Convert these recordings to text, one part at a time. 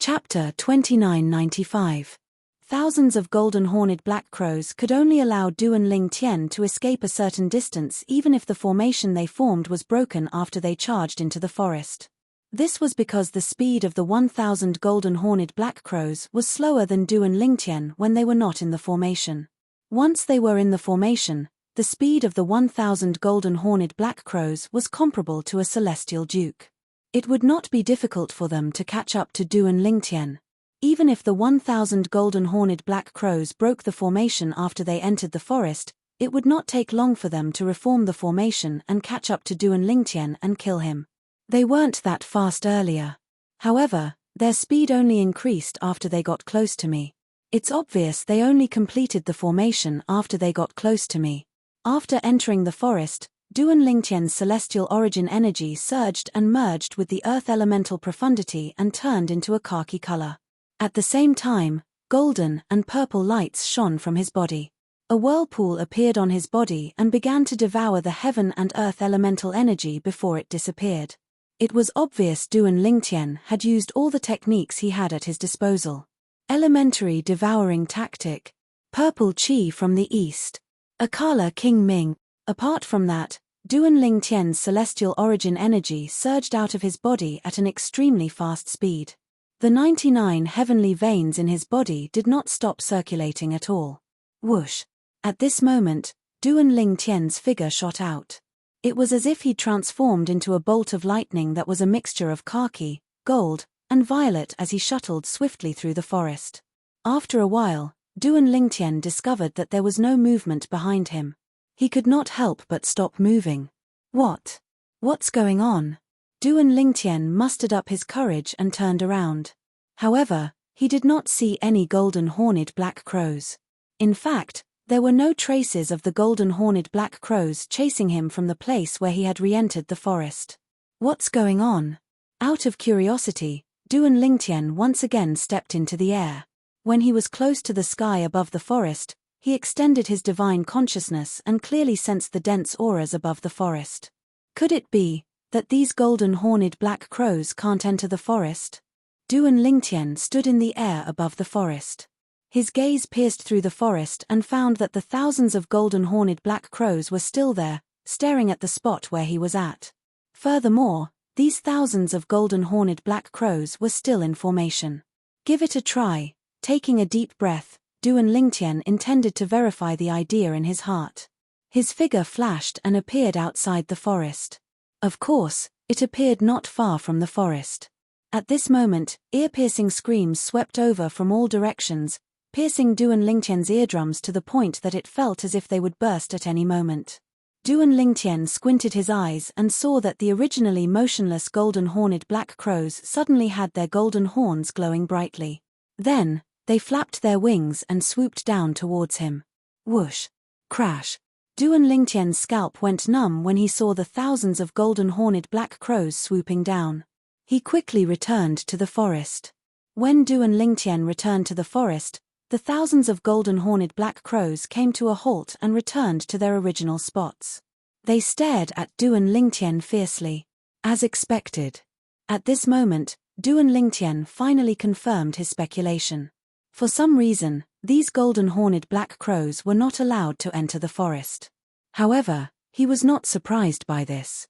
Chapter 2995. Thousands of golden-horned black crows could only allow Duan Ling Tian to escape a certain distance even if the formation they formed was broken after they charged into the forest. This was because the speed of the 1,000 golden-horned black crows was slower than Duan Ling Tian when they were not in the formation. Once they were in the formation, the speed of the 1,000 golden-horned black crows was comparable to a celestial duke. It would not be difficult for them to catch up to Duan Ling Tian. Even if the 1,000 golden-horned black crows broke the formation after they entered the forest, it would not take long for them to reform the formation and catch up to Duan Ling Tian and kill him. They weren't that fast earlier. However, their speed only increased after they got close to me. It's obvious they only completed the formation after they got close to me. After entering the forest, Duan Ling Tian's celestial origin energy surged and merged with the earth elemental profundity and turned into a khaki color. At the same time, golden and purple lights shone from his body. A whirlpool appeared on his body and began to devour the heaven and earth elemental energy before it disappeared. It was obvious Duan Ling Tian had used all the techniques he had at his disposal. Elementary devouring tactic. Purple chi from the east. Akala King Ming. Apart from that, Duan Ling Tian's celestial origin energy surged out of his body at an extremely fast speed. The 99 heavenly veins in his body did not stop circulating at all. Whoosh! At this moment, Duan Ling Tian's figure shot out. It was as if he'd transformed into a bolt of lightning that was a mixture of khaki, gold, and violet as he shuttled swiftly through the forest. After a while, Duan Ling Tian discovered that there was no movement behind him. He could not help but stop moving. What's going on? Duan Ling Tian mustered up his courage and turned around. However, he did not see any golden-horned black crows. In fact, there were no traces of the golden-horned black crows chasing him from the place where he had re-entered the forest. What's going on? Out of curiosity, Duan Ling Tian once again stepped into the air. When he was close to the sky above the forest, he extended his divine consciousness and clearly sensed the dense auras above the forest. Could it be that these golden-horned black crows can't enter the forest? Duan Ling Tian stood in the air above the forest. His gaze pierced through the forest and found that the thousands of golden-horned black crows were still there, staring at the spot where he was at. Furthermore, these thousands of golden-horned black crows were still in formation. Give it a try. Taking a deep breath, Duan Ling Tian intended to verify the idea in his heart. His figure flashed and appeared outside the forest. Of course, it appeared not far from the forest. At this moment, ear-piercing screams swept over from all directions, piercing Duan Ling Tian's eardrums to the point that it felt as if they would burst at any moment. Duan Ling Tian squinted his eyes and saw that the originally motionless golden-horned black crows suddenly had their golden horns glowing brightly. Then, they flapped their wings and swooped down towards him. Whoosh! Crash! Duan Ling Tian's scalp went numb when he saw the thousands of golden-horned black crows swooping down. He quickly returned to the forest. When Duan Ling Tian returned to the forest, the thousands of golden-horned black crows came to a halt and returned to their original spots. They stared at Duan Ling Tian fiercely. As expected. At this moment, Duan Ling Tian finally confirmed his speculation. For some reason, these golden-horned black crows were not allowed to enter the forest. However, he was not surprised by this.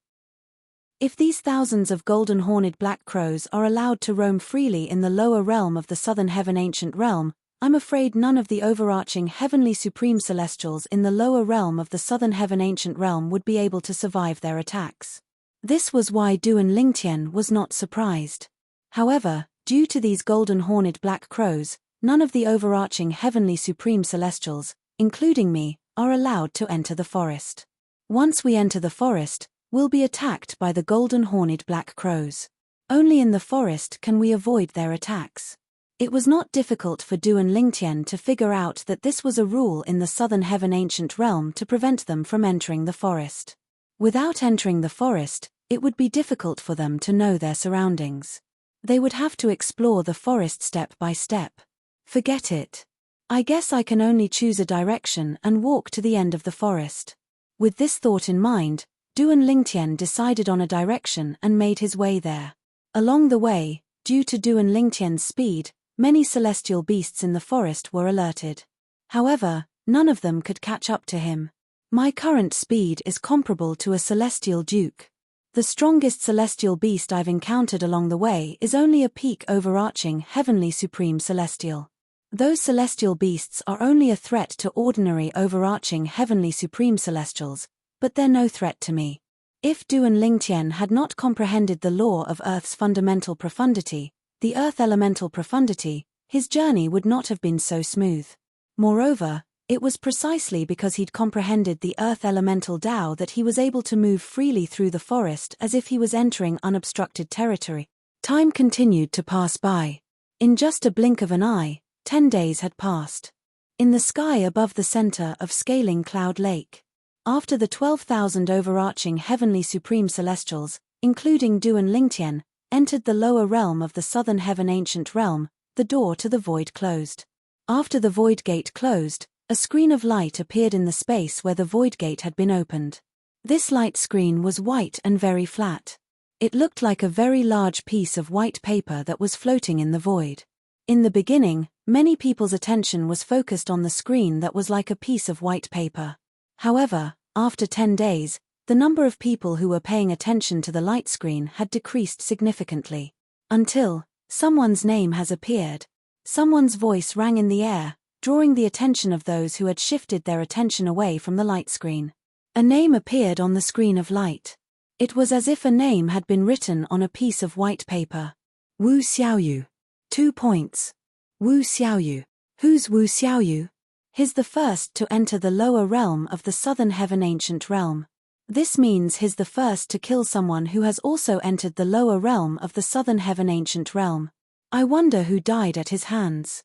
If these thousands of golden-horned black crows are allowed to roam freely in the lower realm of the Southern Heaven Ancient Realm, I'm afraid none of the overarching Heavenly Supreme Celestials in the lower realm of the Southern Heaven Ancient Realm would be able to survive their attacks. This was why Duan Ling Tian was not surprised. However, due to these golden-horned black crows, none of the overarching Heavenly Supreme Celestials, including me, are allowed to enter the forest. Once we enter the forest, we'll be attacked by the golden-horned black crows. Only in the forest can we avoid their attacks. It was not difficult for Duan Ling Tian to figure out that this was a rule in the Southern Heaven Ancient Realm to prevent them from entering the forest. Without entering the forest, it would be difficult for them to know their surroundings. They would have to explore the forest step by step. Forget it. I guess I can only choose a direction and walk to the end of the forest. With this thought in mind, Duan Ling Tian decided on a direction and made his way there. Along the way, Due to Du and Lingtian's speed, many celestial beasts in the forest were alerted. However, none of them could catch up to him. My current speed is comparable to a celestial duke. The strongest celestial beast I've encountered along the way is only a peak overarching heavenly supreme celestial. Those celestial beasts are only a threat to ordinary overarching heavenly supreme celestials, but they're no threat to me. If Du and Lingtian had not comprehended the law of Earth's fundamental profundity, the Earth elemental profundity, his journey would not have been so smooth. Moreover, it was precisely because he'd comprehended the Earth elemental Tao that he was able to move freely through the forest as if he was entering unobstructed territory. Time continued to pass by. In just a blink of an eye, 10 days had passed. In the sky above the center of Scaling Cloud Lake. After the 12,000 overarching heavenly supreme celestials, including Du and Lingtian, entered the lower realm of the southern heaven ancient realm, the door to the void closed. After the void gate closed, a screen of light appeared in the space where the void gate had been opened. This light screen was white and very flat. It looked like a very large piece of white paper that was floating in the void. In the beginning, many people's attention was focused on the screen that was like a piece of white paper. However, after 10 days, the number of people who were paying attention to the light screen had decreased significantly. Until, someone's name has appeared. Someone's voice rang in the air, drawing the attention of those who had shifted their attention away from the light screen. A name appeared on the screen of light. It was as if a name had been written on a piece of white paper. Wu Xiaoyu. 2 points. Wu Xiaoyu. Who's Wu Xiaoyu? He's the first to enter the lower realm of the southern heaven ancient realm. This means he's the first to kill someone who has also entered the lower realm of the southern heaven ancient realm. I wonder who died at his hands.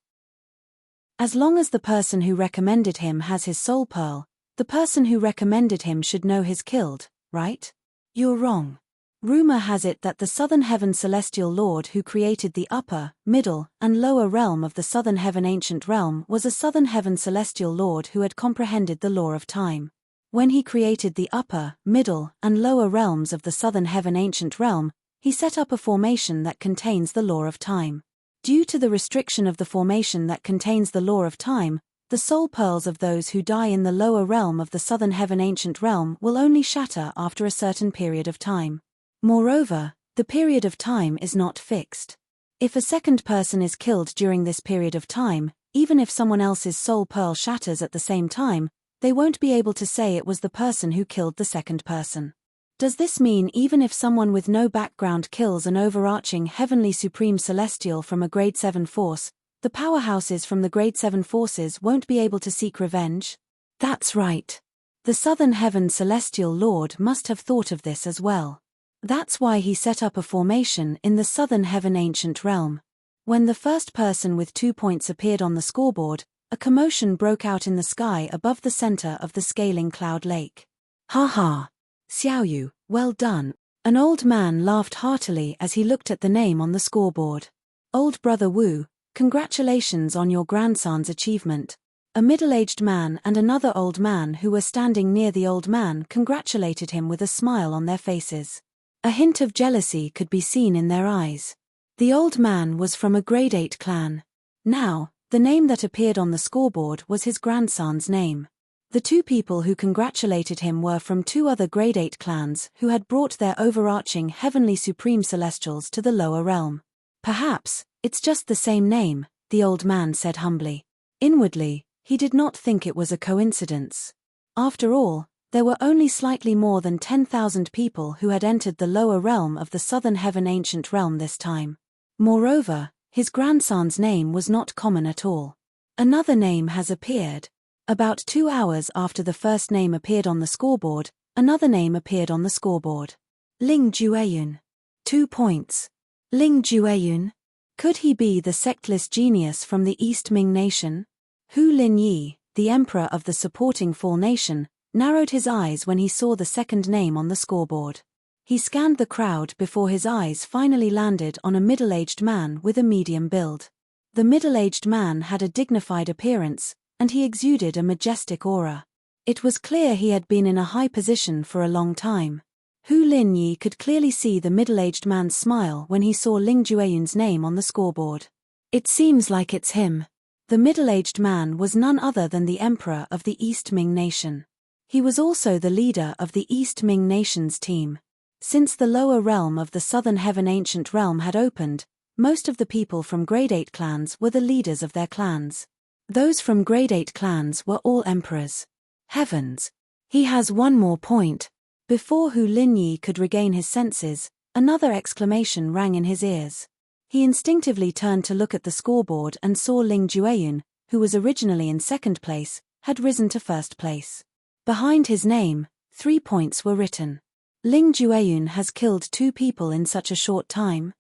As long as the person who recommended him has his soul pearl, the person who recommended him should know he's killed, right? You're wrong. Rumor has it that the southern heaven celestial lord who created the upper, middle, and lower realm of the southern heaven ancient realm was a southern heaven celestial lord who had comprehended the law of time. When he created the upper, middle, and lower realms of the southern heaven ancient realm, he set up a formation that contains the law of time. Due to the restriction of the formation that contains the law of time, the soul pearls of those who die in the lower realm of the southern heaven ancient realm will only shatter after a certain period of time. Moreover, the period of time is not fixed. If a second person is killed during this period of time, even if someone else's soul pearl shatters at the same time, they won't be able to say it was the person who killed the second person. Does this mean even if someone with no background kills an overarching heavenly supreme celestial from a grade 7 force, the powerhouses from the grade 7 forces won't be able to seek revenge? That's right. The southern heaven celestial lord must have thought of this as well. That's why he set up a formation in the southern heaven ancient realm. When the first person with 2 points appeared on the scoreboard, a commotion broke out in the sky above the center of the Scaling Cloud Lake. Ha ha! Xiaoyu, well done. An old man laughed heartily as he looked at the name on the scoreboard. Old brother Wu, congratulations on your grandson's achievement. A middle-aged man and another old man who were standing near the old man congratulated him with a smile on their faces. A hint of jealousy could be seen in their eyes. The old man was from a grade 8 clan. Now, the name that appeared on the scoreboard was his grandson's name. The two people who congratulated him were from 2 other grade 8 clans who had brought their overarching heavenly supreme celestials to the lower realm. Perhaps, it's just the same name, the old man said humbly. Inwardly, he did not think it was a coincidence. After all, there were only slightly more than 10,000 people who had entered the lower realm of the southern heaven ancient realm this time. Moreover, his grandson's name was not common at all. Another name has appeared. About 2 hours after the first name appeared on the scoreboard, another name appeared on the scoreboard. Ling Jueyun. 2 points. Ling Jueyun? Could he be the sectless genius from the East Ming nation? Hu Linyi, the emperor of the supporting Fall nation, narrowed his eyes when he saw the second name on the scoreboard. He scanned the crowd before his eyes finally landed on a middle-aged man with a medium build. The middle-aged man had a dignified appearance, and he exuded a majestic aura. It was clear he had been in a high position for a long time. Hu Linyi could clearly see the middle-aged man's smile when he saw Ling Jueyun's name on the scoreboard. It seems like it's him. The middle-aged man was none other than the emperor of the East Ming nation. He was also the leader of the East Ming nation's team. Since the lower realm of the Southern Heaven Ancient Realm had opened, most of the people from Grade 8 clans were the leaders of their clans. Those from Grade 8 clans were all emperors. Heavens! He has one more point. Before Hu Linyi could regain his senses, another exclamation rang in his ears. He instinctively turned to look at the scoreboard and saw Ling Jueyun, who was originally in second place, had risen to first place. Behind his name, 3 points were written. Ling Jueyun has killed 2 people in such a short time.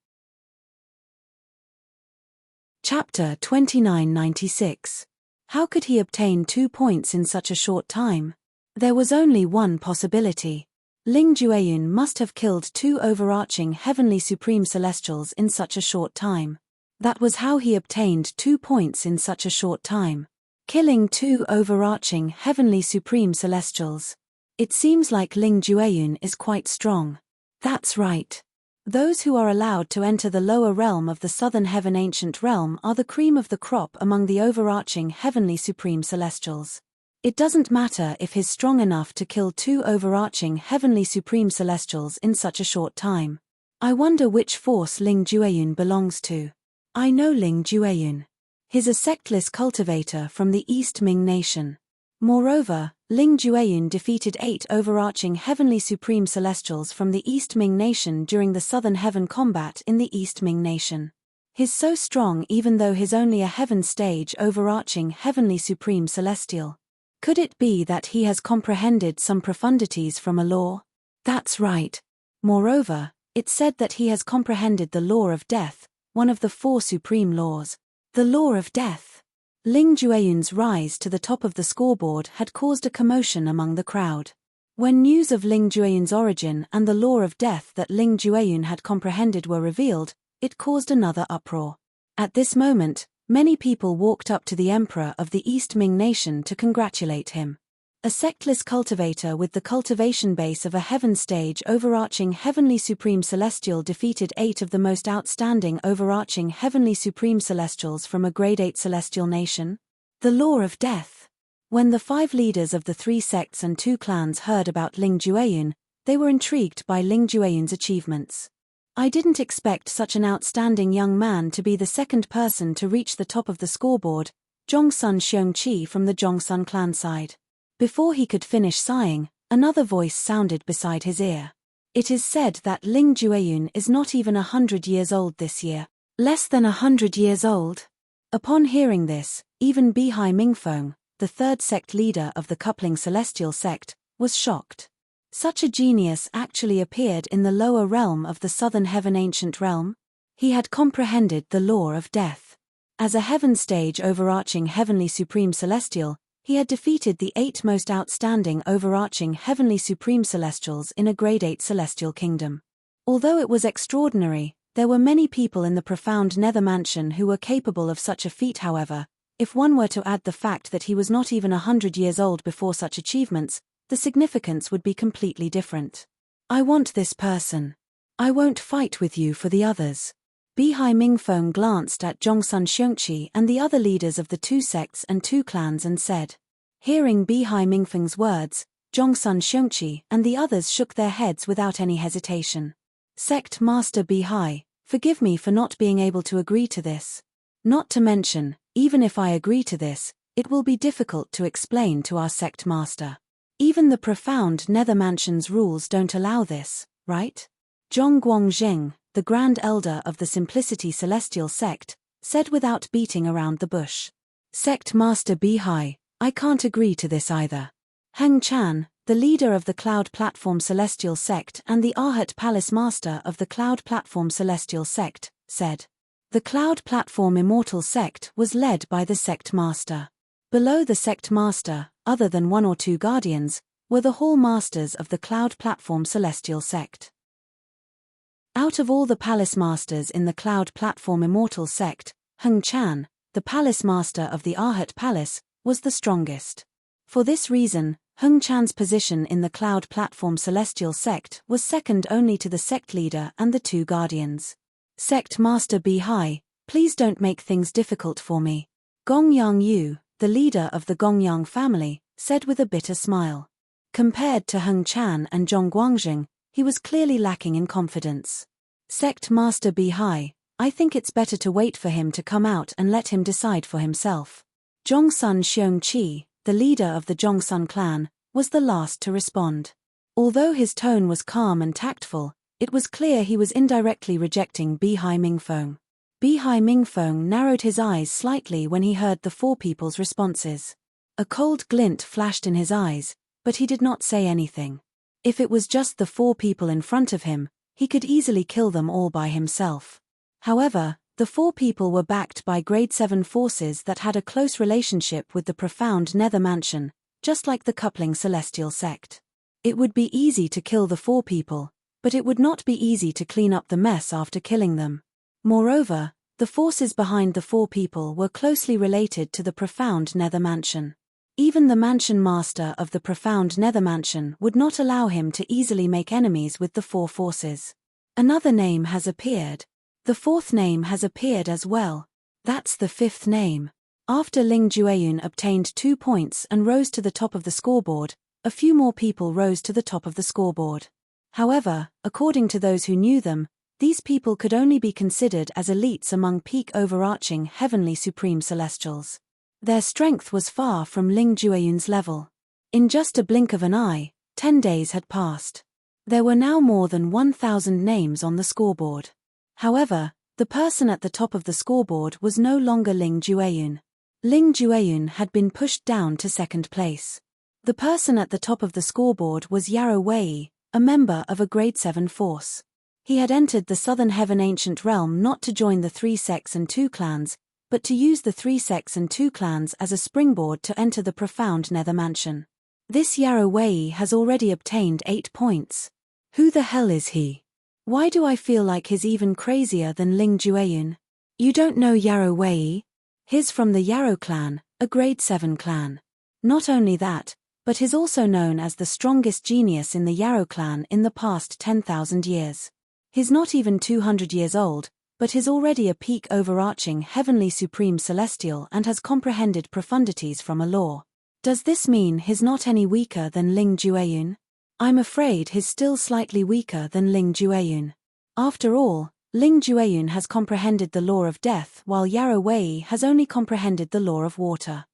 Chapter 2996. How could he obtain 2 points in such a short time? There was only one possibility. Ling Jueyun must have killed 2 overarching heavenly supreme celestials in such a short time. That was how he obtained 2 points in such a short time. Killing 2 overarching heavenly supreme celestials. It seems like Ling Jueyun is quite strong. That's right. Those who are allowed to enter the lower realm of the Southern Heaven Ancient Realm are the cream of the crop among the overarching heavenly supreme celestials. It doesn't matter if he's strong enough to kill 2 overarching heavenly supreme celestials in such a short time. I wonder which force Ling Jueyun belongs to. I know Ling Jueyun. He's a sectless cultivator from the East Ming nation. Moreover, Ling Jueyun defeated 8 overarching heavenly supreme celestials from the East Ming nation during the Southern Heaven combat in the East Ming nation. He's so strong even though he's only a heaven stage overarching heavenly supreme celestial. Could it be that he has comprehended some profundities from a law? That's right. Moreover, it's said that he has comprehended the law of death, one of the 4 supreme laws. The law of death. Ling Jueyun's rise to the top of the scoreboard had caused a commotion among the crowd. When news of Ling Jueyun's origin and the law of death that Ling Jueyun had comprehended were revealed, it caused another uproar. At this moment, many people walked up to the emperor of the East Ming nation to congratulate him. A sectless cultivator with the cultivation base of a heaven stage overarching heavenly supreme celestial defeated 8 of the most outstanding overarching heavenly supreme celestials from a grade 8 celestial nation? The law of death. When the 5 leaders of the 3 sects and 2 clans heard about Ling Jueyun, they were intrigued by Ling Jueyun's achievements. I didn't expect such an outstanding young man to be the second person to reach the top of the scoreboard, Zhongsun Xiongqi from the Zhongsun clan side. Before he could finish sighing, another voice sounded beside his ear. It is said that Ling Jueyun is not even 100 years old this year. Less than 100 years old? Upon hearing this, even Bihai Mingfeng, the 3rd sect leader of the coupling celestial sect, was shocked. Such a genius actually appeared in the lower realm of the Southern Heaven Ancient Realm. He had comprehended the law of death. As a heaven stage overarching heavenly supreme celestial, he had defeated the 8 most outstanding overarching heavenly supreme celestials in a grade 8 celestial kingdom. Although it was extraordinary, there were many people in the profound nether mansion who were capable of such a feat. However, if one were to add the fact that he was not even 100 years old before such achievements, the significance would be completely different. I want this person. I won't fight with you for the others. Bihai Mingfeng glanced at Zhongsun Xiongqi and the other leaders of the 2 sects and 2 clans and said. Hearing Bihai Mingfeng's words, Zhongsun Xiongqi and the others shook their heads without any hesitation. Sect Master Bihai, forgive me for not being able to agree to this. Not to mention, even if I agree to this, it will be difficult to explain to our sect master. Even the profound nether mansion's rules don't allow this, right? Zhong Guangzheng, the Grand Elder of the Simplicity Celestial Sect, said without beating around the bush. Sect Master Bihai, I can't agree to this either. Heng Chan, the leader of the Cloud Platform Celestial Sect and the Arhat Palace Master of the Cloud Platform Celestial Sect, said. The Cloud Platform Immortal Sect was led by the Sect Master. Below the Sect Master, other than 1 or 2 guardians, were the Hall Masters of the Cloud Platform Celestial Sect. Out of all the Palace Masters in the Cloud Platform Immortal Sect, Heng Chan, the Palace Master of the Arhat Palace, was the strongest. For this reason, Hung Chan's position in the Cloud Platform Celestial Sect was second only to the sect leader and the two guardians. Sect Master Bihai, please don't make things difficult for me. Gong Yang Yu, the leader of the Gongyang family, said with a bitter smile. Compared to Hung Chan and Zhong Guangjing, he was clearly lacking in confidence. Sect Master Bihai, I think it's better to wait for him to come out and let him decide for himself. Zhongsun Xiongqi, the leader of the Zhongsun clan, was the last to respond. Although his tone was calm and tactful, it was clear he was indirectly rejecting Bihai Mingfeng. Bihai Mingfeng narrowed his eyes slightly when he heard the four people's responses. A cold glint flashed in his eyes, but he did not say anything. If it was just the four people in front of him, he could easily kill them all by himself. However, the four people were backed by Grade 7 forces that had a close relationship with the profound Nether Mansion, just like the coupling Celestial Sect. It would be easy to kill the four people, but it would not be easy to clean up the mess after killing them. Moreover, the forces behind the four people were closely related to the profound Nether Mansion. Even the Mansion Master of the profound Nether Mansion would not allow him to easily make enemies with the four forces. Another name has appeared. The fourth name has appeared as well. That's the fifth name. After Ling Jueyun obtained 2 points and rose to the top of the scoreboard, a few more people rose to the top of the scoreboard. However, according to those who knew them, these people could only be considered as elites among peak overarching heavenly supreme celestials. Their strength was far from Ling Jueyun's level. In just a blink of an eye, 10 days had passed. There were now more than 1,000 names on the scoreboard. However, the person at the top of the scoreboard was no longer Ling Jueyun. Ling Jueyun had been pushed down to second place. The person at the top of the scoreboard was Yarrow Wei, a member of a Grade 7 force. He had entered the Southern Heaven Ancient Realm not to join the 3 sects and 2 clans, but to use the 3 sects and 2 clans as a springboard to enter the profound Nether Mansion. This Yarrow Wei has already obtained 8 points. Who the hell is he? Why do I feel like he's even crazier than Ling Jueyun? You don't know Yarrow Wei? He's from the Yarrow clan, a Grade 7 clan. Not only that, but he's also known as the strongest genius in the Yarrow clan in the past 10,000 years. He's not even 200 years old, but he's already a peak overarching heavenly supreme celestial and has comprehended profundities from a law. Does this mean he's not any weaker than Ling Jueyun? I'm afraid he's still slightly weaker than Ling Jueyun. After all, Ling Jueyun has comprehended the law of death while Yarrow Wei has only comprehended the law of water.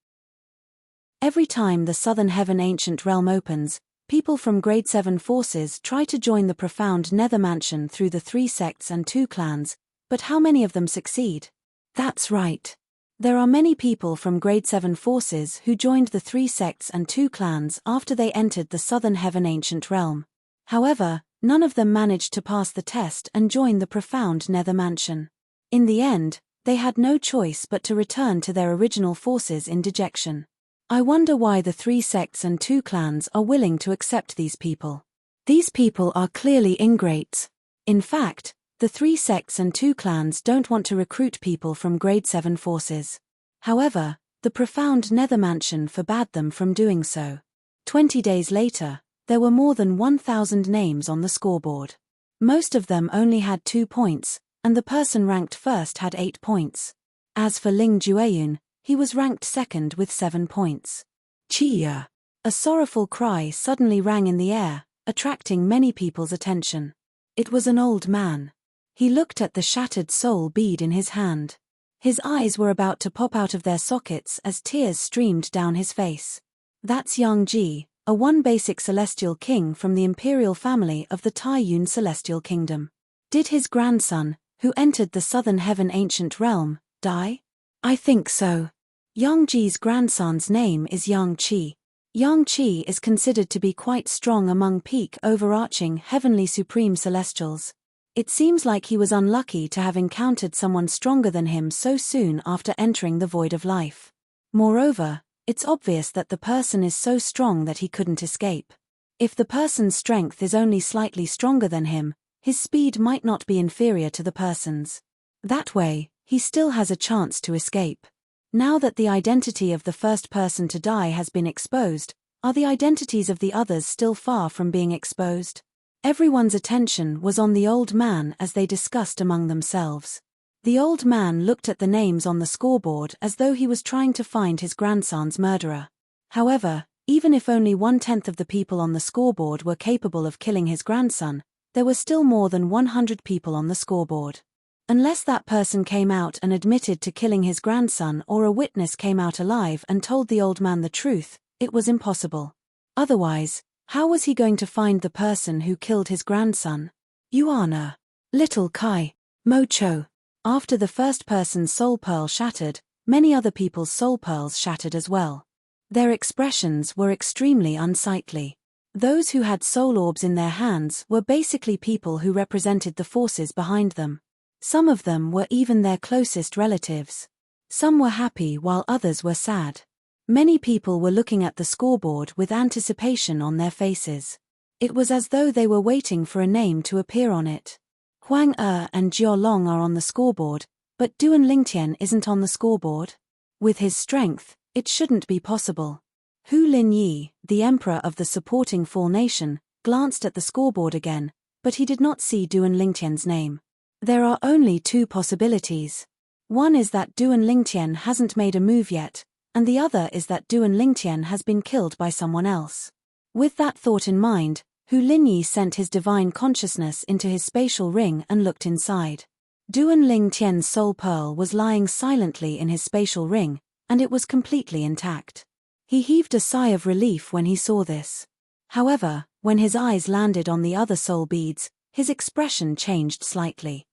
Every time the Southern Heaven Ancient Realm opens, people from Grade 7 forces try to join the profound Nether Mansion through the 3 sects and 2 clans, but how many of them succeed? That's right. There are many people from Grade 7 forces who joined the 3 sects and 2 clans after they entered the Southern Heaven Ancient Realm. However, none of them managed to pass the test and join the profound Nether Mansion. In the end, they had no choice but to return to their original forces in dejection. I wonder why the 3 sects and 2 clans are willing to accept these people. These people are clearly ingrates. In fact, the 3 sects and 2 clans don't want to recruit people from Grade 7 forces. However, the profound Nether Mansion forbade them from doing so. 20 days later, there were more than 1,000 names on the scoreboard. Most of them only had 2 points, and the person ranked first had 8 points. As for Ling Jueyun, he was ranked second with 7 points. Chia! A sorrowful cry suddenly rang in the air, attracting many people's attention. It was an old man. He looked at the shattered soul bead in his hand. His eyes were about to pop out of their sockets as tears streamed down his face. That's Yang Ji, a one basic celestial king from the imperial family of the Taiyun Celestial Kingdom. Did his grandson, who entered the Southern Heaven Ancient Realm, die? I think so. Yang Ji's grandson's name is Yang Qi. Yang Qi is considered to be quite strong among peak overarching heavenly supreme celestials. It seems like he was unlucky to have encountered someone stronger than him so soon after entering the void of life. Moreover, it's obvious that the person is so strong that he couldn't escape. If the person's strength is only slightly stronger than him, his speed might not be inferior to the person's. That way, he still has a chance to escape. Now that the identity of the first person to die has been exposed, Are the identities of the others still far from being exposed? Everyone's attention was on the old man as they discussed among themselves. The old man looked at the names on the scoreboard as though he was trying to find his grandson's murderer. However, even if only 1/10 of the people on the scoreboard were capable of killing his grandson, there were still more than 100 people on the scoreboard. Unless that person came out and admitted to killing his grandson, or a witness came out alive and told the old man the truth, it was impossible. Otherwise, how was he going to find the person who killed his grandson? Yuana. Little Kai. Mocho. After the first person's soul pearl shattered, many other people's soul pearls shattered as well. Their expressions were extremely unsightly. Those who had soul orbs in their hands were basically people who represented the forces behind them. Some of them were even their closest relatives. Some were happy while others were sad. Many people were looking at the scoreboard with anticipation on their faces. It was as though they were waiting for a name to appear on it. Huang Er and Jiao Long are on the scoreboard, but Duan Lingtian isn't on the scoreboard. With his strength, it shouldn't be possible. Hu Linyi, the emperor of the supporting Fall Nation, glanced at the scoreboard again, but he did not see Duan Lingtian's name. There are only two possibilities. One is that Duan Lingtian hasn't made a move yet, and the other is that Duan Lingtian has been killed by someone else. With that thought in mind, Hu Linyi sent his divine consciousness into his spatial ring and looked inside. Duan Lingtian's soul pearl was lying silently in his spatial ring, and it was completely intact. He heaved a sigh of relief when he saw this. However, when his eyes landed on the other soul beads, his expression changed slightly.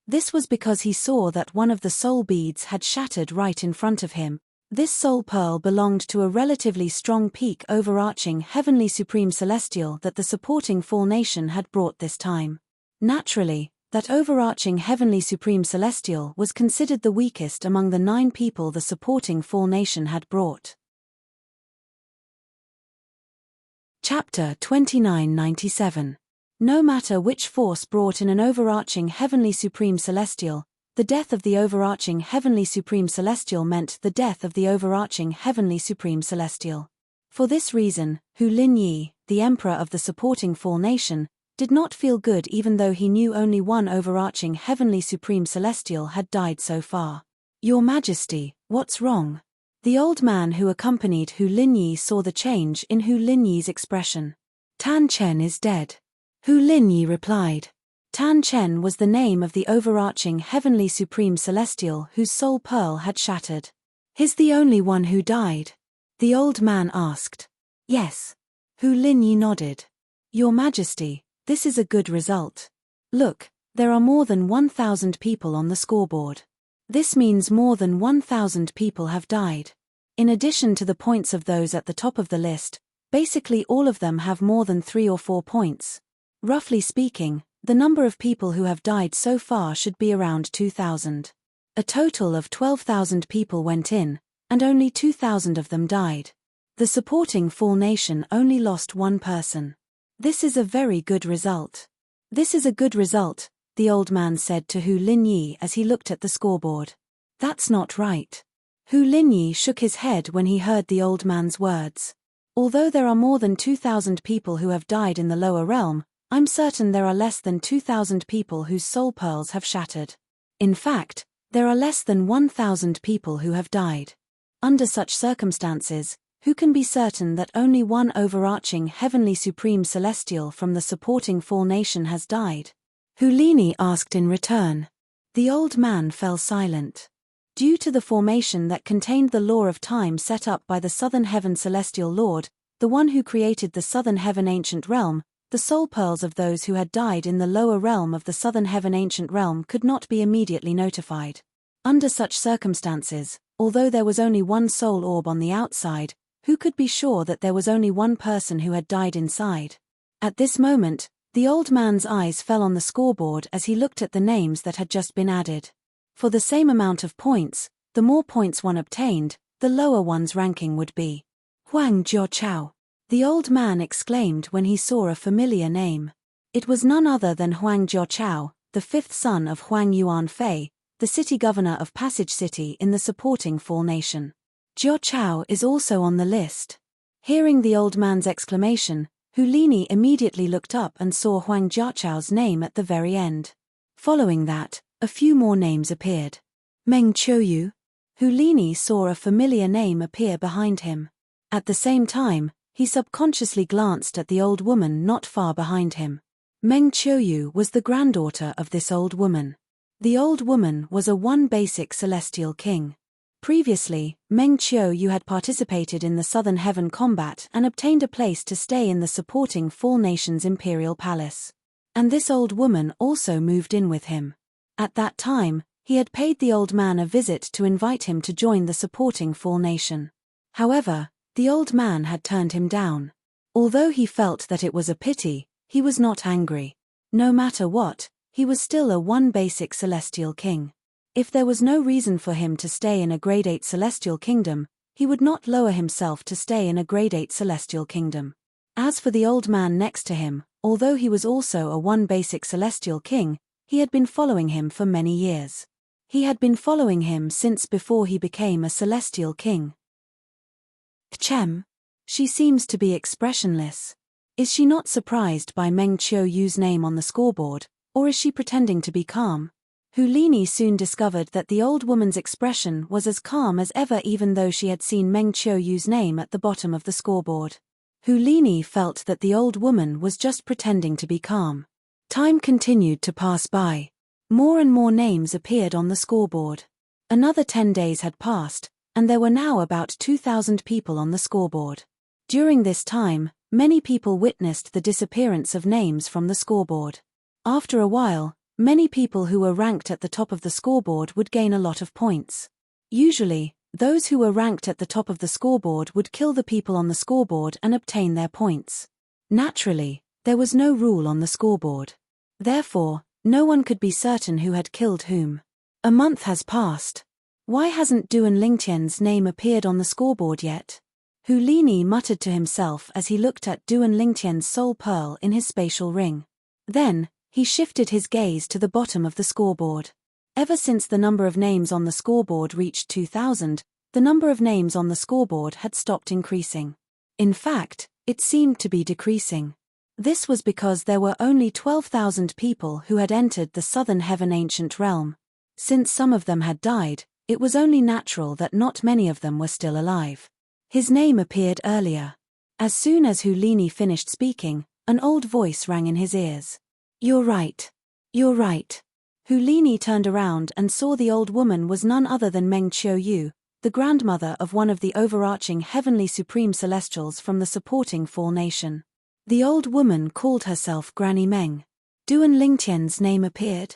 This was because he saw that one of the soul beads had shattered right in front of him. This soul pearl belonged to a relatively strong peak overarching heavenly supreme celestial that the supporting Fall Nation had brought this time. Naturally, that overarching heavenly supreme celestial was considered the weakest among the 9 people the supporting Fall Nation had brought. Chapter 2997. No matter which force brought in an overarching heavenly supreme celestial, the death of the overarching heavenly supreme celestial meant the death of the overarching heavenly supreme celestial. For this reason, Hu Linyi, the emperor of the supporting Fall Nation, did not feel good even though he knew only one overarching heavenly supreme celestial had died so far. Your Majesty, what's wrong? The old man who accompanied Hu Linyi saw the change in Hu Linyi's expression. Tan Chen is dead. Hu Linyi replied. Tan Chen was the name of the overarching heavenly supreme celestial whose soul pearl had shattered. He's the only one who died? The old man asked. Yes. Hu Linyi nodded. Your Majesty, this is a good result. Look, there are more than 1,000 people on the scoreboard. This means more than 1,000 people have died. In addition to the points of those at the top of the list, basically all of them have more than 3 or 4 points. Roughly speaking, the number of people who have died so far should be around 2,000. A total of 12,000 people went in, and only 2,000 of them died. The supporting Fall Nation only lost 1 person. This is a very good result. This is a good result, the old man said to Hu Linyi as he looked at the scoreboard. That's not right. Hu Linyi shook his head when he heard the old man's words. Although there are more than 2,000 people who have died in the lower realm, I'm certain there are less than 2,000 people whose soul pearls have shattered. In fact, there are less than 1,000 people who have died. Under such circumstances, who can be certain that only one overarching heavenly supreme celestial from the supporting Fall Nation has died? Hu Linyi asked in return. The old man fell silent. Due to the formation that contained the law of time set up by the Southern Heaven Celestial Lord, the one who created the Southern Heaven Ancient Realm, the soul pearls of those who had died in the lower realm of the Southern Heaven Ancient Realm could not be immediately notified. Under such circumstances, although there was only one soul orb on the outside, who could be sure that there was only one person who had died inside? At this moment, the old man's eyes fell on the scoreboard as he looked at the names that had just been added. For the same amount of points, the more points one obtained, the lower one's ranking would be. Huang Jiao. The old man exclaimed when he saw a familiar name. It was none other than Huang Jiao, the 5th son of Huang Yuanfei, the city governor of Passage City in the supporting Fall Nation. Jiao is also on the list. Hearing the old man's exclamation, Hulini immediately looked up and saw Huang Jiachao's name at the very end. Following that, a few more names appeared. Meng Qiuyu. Hulini saw a familiar name appear behind him. At the same time, he subconsciously glanced at the old woman not far behind him. Meng Qiuyu was the granddaughter of this old woman. The old woman was a basic celestial king. Previously, Meng Qiuyu had participated in the Southern Heaven combat and obtained a place to stay in the supporting Fall Nation's imperial palace. And this old woman also moved in with him. At that time, he had paid the old man a visit to invite him to join the supporting Fall Nation. However, the old man had turned him down. Although he felt that it was a pity, he was not angry. No matter what, he was still a basic celestial king. If there was no reason for him to stay in a grade 8 celestial kingdom, he would not lower himself to stay in a grade 8 celestial kingdom. As for the old man next to him, although he was also a basic celestial king, he had been following him for many years. He had been following him since before he became a celestial king. Chem. She seems to be expressionless. Is she not surprised by Meng Qiuyu's name on the scoreboard, or is she pretending to be calm? Hulini soon discovered that the old woman's expression was as calm as ever even though she had seen Meng Qiuyu's name at the bottom of the scoreboard. Hulini felt that the old woman was just pretending to be calm. Time continued to pass by. More and more names appeared on the scoreboard. Another 10 days had passed, and there were now about 2,000 people on the scoreboard. During this time, many people witnessed the disappearance of names from the scoreboard. After a while, many people who were ranked at the top of the scoreboard would gain a lot of points. Usually, those who were ranked at the top of the scoreboard would kill the people on the scoreboard and obtain their points. Naturally, there was no rule on the scoreboard. Therefore, no one could be certain who had killed whom. A month has passed. Why hasn't Duan Lingtian's name appeared on the scoreboard yet? Hulini muttered to himself as he looked at Duan Lingtian's soul pearl in his spatial ring. Then, he shifted his gaze to the bottom of the scoreboard. Ever since the number of names on the scoreboard reached 2,000, the number of names on the scoreboard had stopped increasing. In fact, it seemed to be decreasing. This was because there were only 12,000 people who had entered the Southern Heaven ancient realm. Since some of them had died, it was only natural that not many of them were still alive. His name appeared earlier. As soon as Hulini finished speaking, an old voice rang in his ears. "You're right. You're right." Hulini turned around and saw the old woman was none other than Meng Qiuyu, the grandmother of one of the overarching heavenly supreme celestials from the supporting Fall Nation. The old woman called herself Granny Meng. Duan Lingtian's name appeared.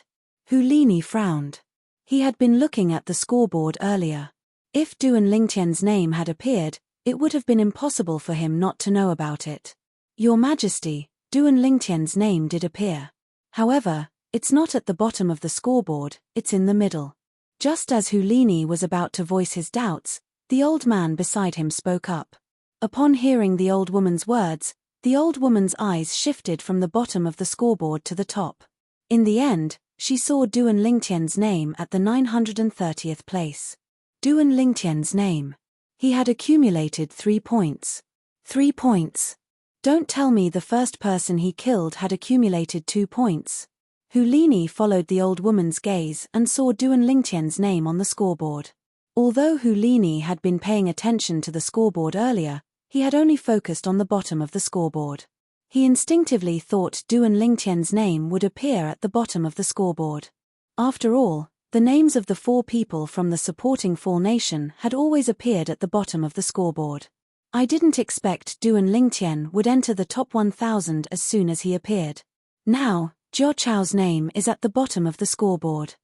Hulini frowned. He had been looking at the scoreboard earlier. If Duan Lingtian's name had appeared, it would have been impossible for him not to know about it. "Your Majesty, Duan Lingtian's name did appear. However, it's not at the bottom of the scoreboard, it's in the middle." Just as Hulini was about to voice his doubts, the old man beside him spoke up. Upon hearing the old woman's words, the old woman's eyes shifted from the bottom of the scoreboard to the top. In the end, she saw Duan Lingtian's name at the 930th place. Duan Lingtian's name. He had accumulated 3 points. 3 points. Don't tell me the first person he killed had accumulated 2 points. Hulini followed the old woman's gaze and saw Duan Lingtian's name on the scoreboard. Although Hulini had been paying attention to the scoreboard earlier, he had only focused on the bottom of the scoreboard. He instinctively thought Duan Lingtian's name would appear at the bottom of the scoreboard. After all, the names of the 4 people from the supporting Fall Nation had always appeared at the bottom of the scoreboard. I didn't expect Duan Lingtian would enter the top 1,000 as soon as he appeared. Now, Jiao Chao's name is at the bottom of the scoreboard.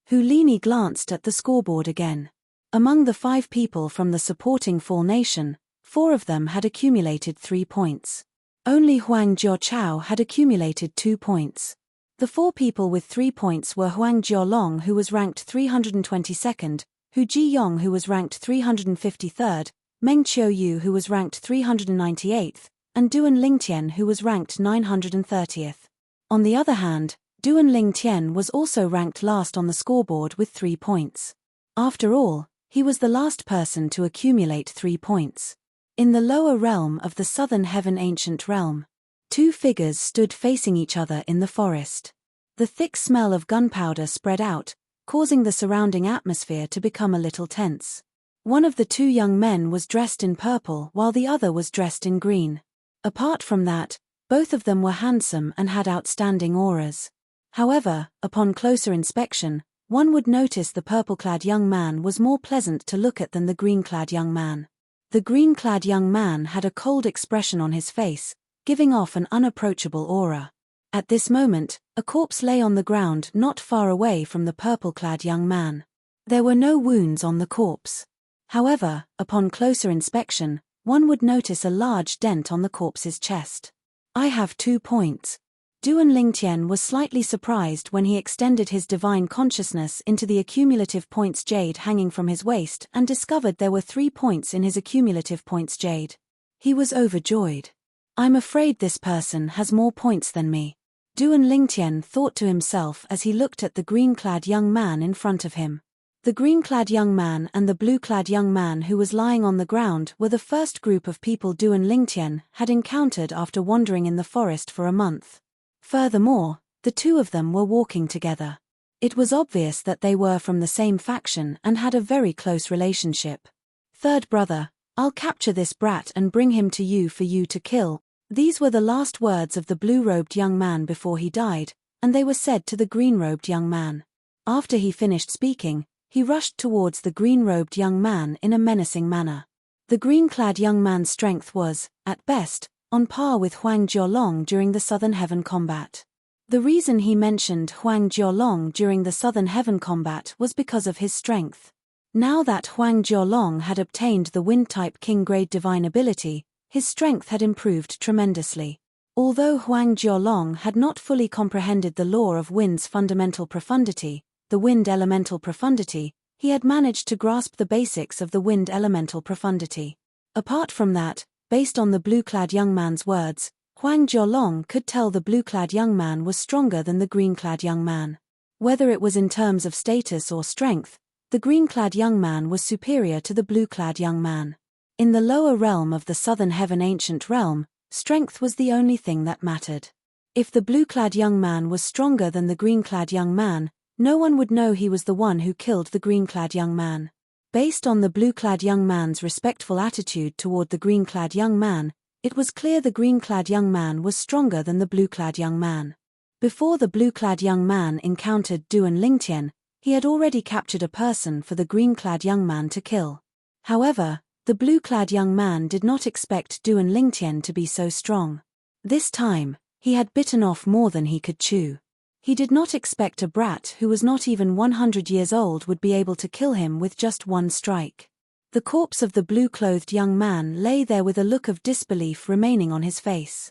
Hulini glanced at the scoreboard again. Among the 5 people from the supporting Fall Nation, 4 of them had accumulated 3 points. Only Huang Jiao had accumulated 2 points. The 4 people with 3 points were Huang Jiolong, who was ranked 322nd, Hu Jiyong, who was ranked 353rd, Meng Qiuyu, who was ranked 398th, and Duan Lingtian, who was ranked 930th. On the other hand, Duan Lingtian was also ranked last on the scoreboard with 3 points. After all, he was the last person to accumulate 3 points. In the lower realm of the southern heaven ancient realm, two figures stood facing each other in the forest. The thick smell of gunpowder spread out, causing the surrounding atmosphere to become a little tense. One of the two young men was dressed in purple while the other was dressed in green. Apart from that, both of them were handsome and had outstanding auras. However, upon closer inspection, one would notice the purple-clad young man was more pleasant to look at than the green-clad young man. The green-clad young man had a cold expression on his face, giving off an unapproachable aura. At this moment, a corpse lay on the ground not far away from the purple-clad young man. There were no wounds on the corpse. However, upon closer inspection, one would notice a large dent on the corpse's chest. I have 2 points. Duan Lingtian was slightly surprised when he extended his divine consciousness into the accumulative points jade hanging from his waist and discovered there were 3 points in his accumulative points jade. He was overjoyed. I'm afraid this person has more points than me. Duan Lingtian thought to himself as he looked at the green-clad young man in front of him. The green-clad young man and the blue-clad young man who was lying on the ground were the first group of people Duan Lingtian had encountered after wandering in the forest for a month. Furthermore, the two of them were walking together. It was obvious that they were from the same faction and had a very close relationship. Third brother, I'll capture this brat and bring him to you for you to kill. These were the last words of the blue-robed young man before he died, and they were said to the green-robed young man. After he finished speaking, he rushed towards the green-robed young man in a menacing manner. The green-clad young man's strength was, at best, on par with Huang Jiolong during the Southern Heaven combat. The reason he mentioned Huang Jiolong during the Southern Heaven combat was because of his strength. Now that Huang Jiolong had obtained the Wind-type King-grade divine ability, his strength had improved tremendously. Although Huang Jiolong had not fully comprehended the law of Wind's fundamental profundity, the Wind elemental profundity, he had managed to grasp the basics of the Wind elemental profundity. Apart from that, based on the blue-clad young man's words, Huang Jiolong could tell the blue-clad young man was stronger than the green-clad young man. Whether it was in terms of status or strength, the green-clad young man was superior to the blue-clad young man. In the lower realm of the Southern Heaven ancient realm, strength was the only thing that mattered. If the blue-clad young man was stronger than the green-clad young man, no one would know he was the one who killed the green-clad young man. Based on the blue-clad young man's respectful attitude toward the green-clad young man, it was clear the green-clad young man was stronger than the blue-clad young man. Before the blue-clad young man encountered Duan Lingtian, he had already captured a person for the green-clad young man to kill. However, the blue-clad young man did not expect Duan Lingtian to be so strong. This time, he had bitten off more than he could chew. He did not expect a brat who was not even 100 years old would be able to kill him with just one strike. The corpse of the blue-clothed young man lay there with a look of disbelief remaining on his face.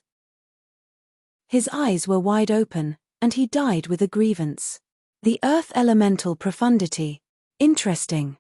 His eyes were wide open, and he died with a grievance. The earth elemental profundity. Interesting.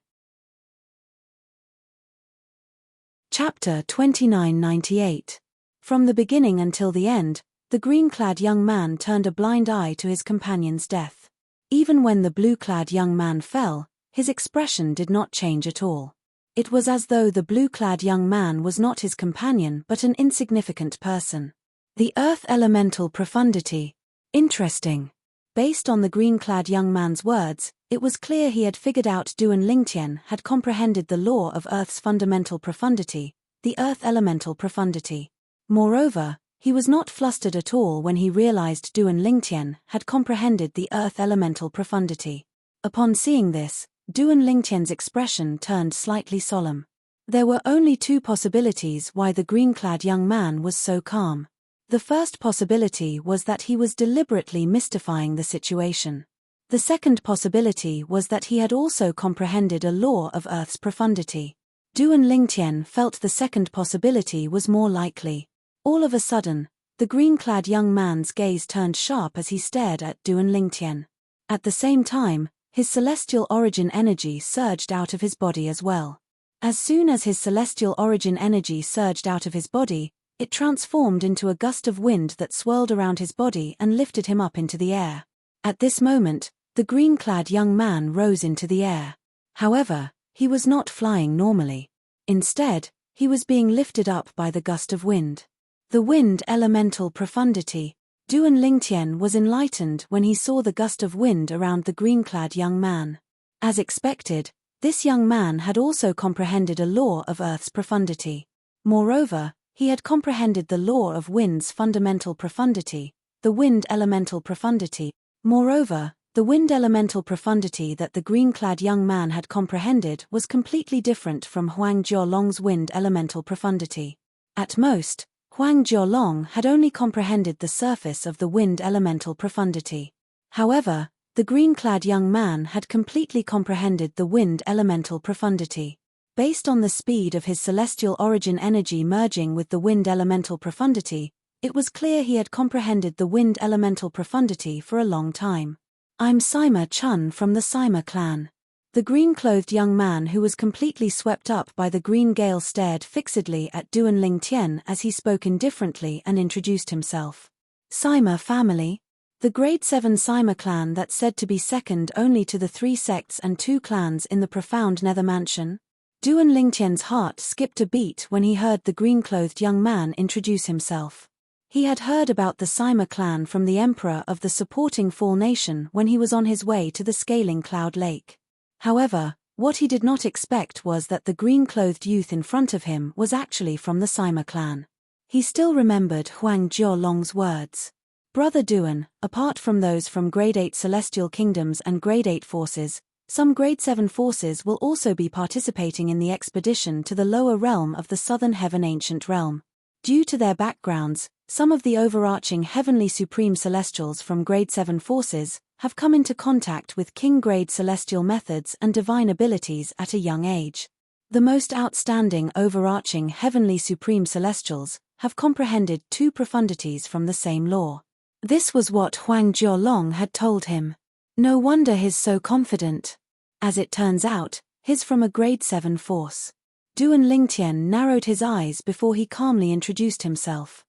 Chapter 2998. From the beginning until the end, the green-clad young man turned a blind eye to his companion's death. Even when the blue-clad young man fell, his expression did not change at all. It was as though the blue-clad young man was not his companion but an insignificant person. The earth elemental profundity. Interesting. Based on the green-clad young man's words, it was clear he had figured out Duan Lingtian had comprehended the law of Earth's fundamental profundity, the earth elemental profundity. Moreover, he was not flustered at all when he realized Duan Lingtian had comprehended the earth elemental profundity. Upon seeing this, Duan Lingtian's expression turned slightly solemn. There were only 2 possibilities why the green-clad young man was so calm. The first possibility was that he was deliberately mystifying the situation. The second possibility was that he had also comprehended a law of Earth's profundity. Duan Lingtian felt the second possibility was more likely. All of a sudden, the green-clad young man's gaze turned sharp as he stared at Duan Lingtian. At the same time, his celestial origin energy surged out of his body as well. As soon as his celestial origin energy surged out of his body, it transformed into a gust of wind that swirled around his body and lifted him up into the air. At this moment, the green-clad young man rose into the air. However, he was not flying normally. Instead, He was being lifted up by the gust of wind. The wind elemental profundity. Duan Lingtian was enlightened when he saw the gust of wind around the green-clad young man. As expected, this young man had also comprehended a law of Earth's profundity. Moreover, he had comprehended the law of wind's fundamental profundity, the wind elemental profundity. Moreover, the wind elemental profundity that the green-clad young man had comprehended was completely different from Huang Jiolong's wind elemental profundity. At most, Huang Jiolong had only comprehended the surface of the wind elemental profundity. However, the green-clad young man had completely comprehended the wind elemental profundity. Based on the speed of his celestial origin energy merging with the wind elemental profundity, it was clear he had comprehended the wind elemental profundity for a long time. I'm Sima Chun from the Sima clan. The green-clothed young man who was completely swept up by the green gale stared fixedly at Duan Lingtian as he spoke indifferently and introduced himself. Sima family? The grade 7 Sima clan that's said to be second only to the 3 sects and 2 clans in the profound nether mansion? Duan Lingtian's heart skipped a beat when he heard the green-clothed young man introduce himself. He had heard about the Sima clan from the emperor of the supporting Fall Nation when he was on his way to the scaling Cloud Lake. However, what he did not expect was that the green-clothed youth in front of him was actually from the Sima clan. He still remembered Huang Jiolong's words. Brother Duan, apart from those from Grade 8 Celestial Kingdoms and Grade 8 forces, some Grade 7 forces will also be participating in the expedition to the lower realm of the Southern Heaven Ancient Realm. Due to their backgrounds, some of the overarching Heavenly Supreme Celestials from Grade 7 forces have come into contact with King-grade celestial methods and divine abilities at a young age. The most outstanding overarching Heavenly Supreme Celestials have comprehended 2 profundities from the same law. This was what Huang Jiolong had told him. No wonder he's so confident. As it turns out, he's from a Grade 7 force. Duan Lingtian narrowed his eyes before he calmly introduced himself.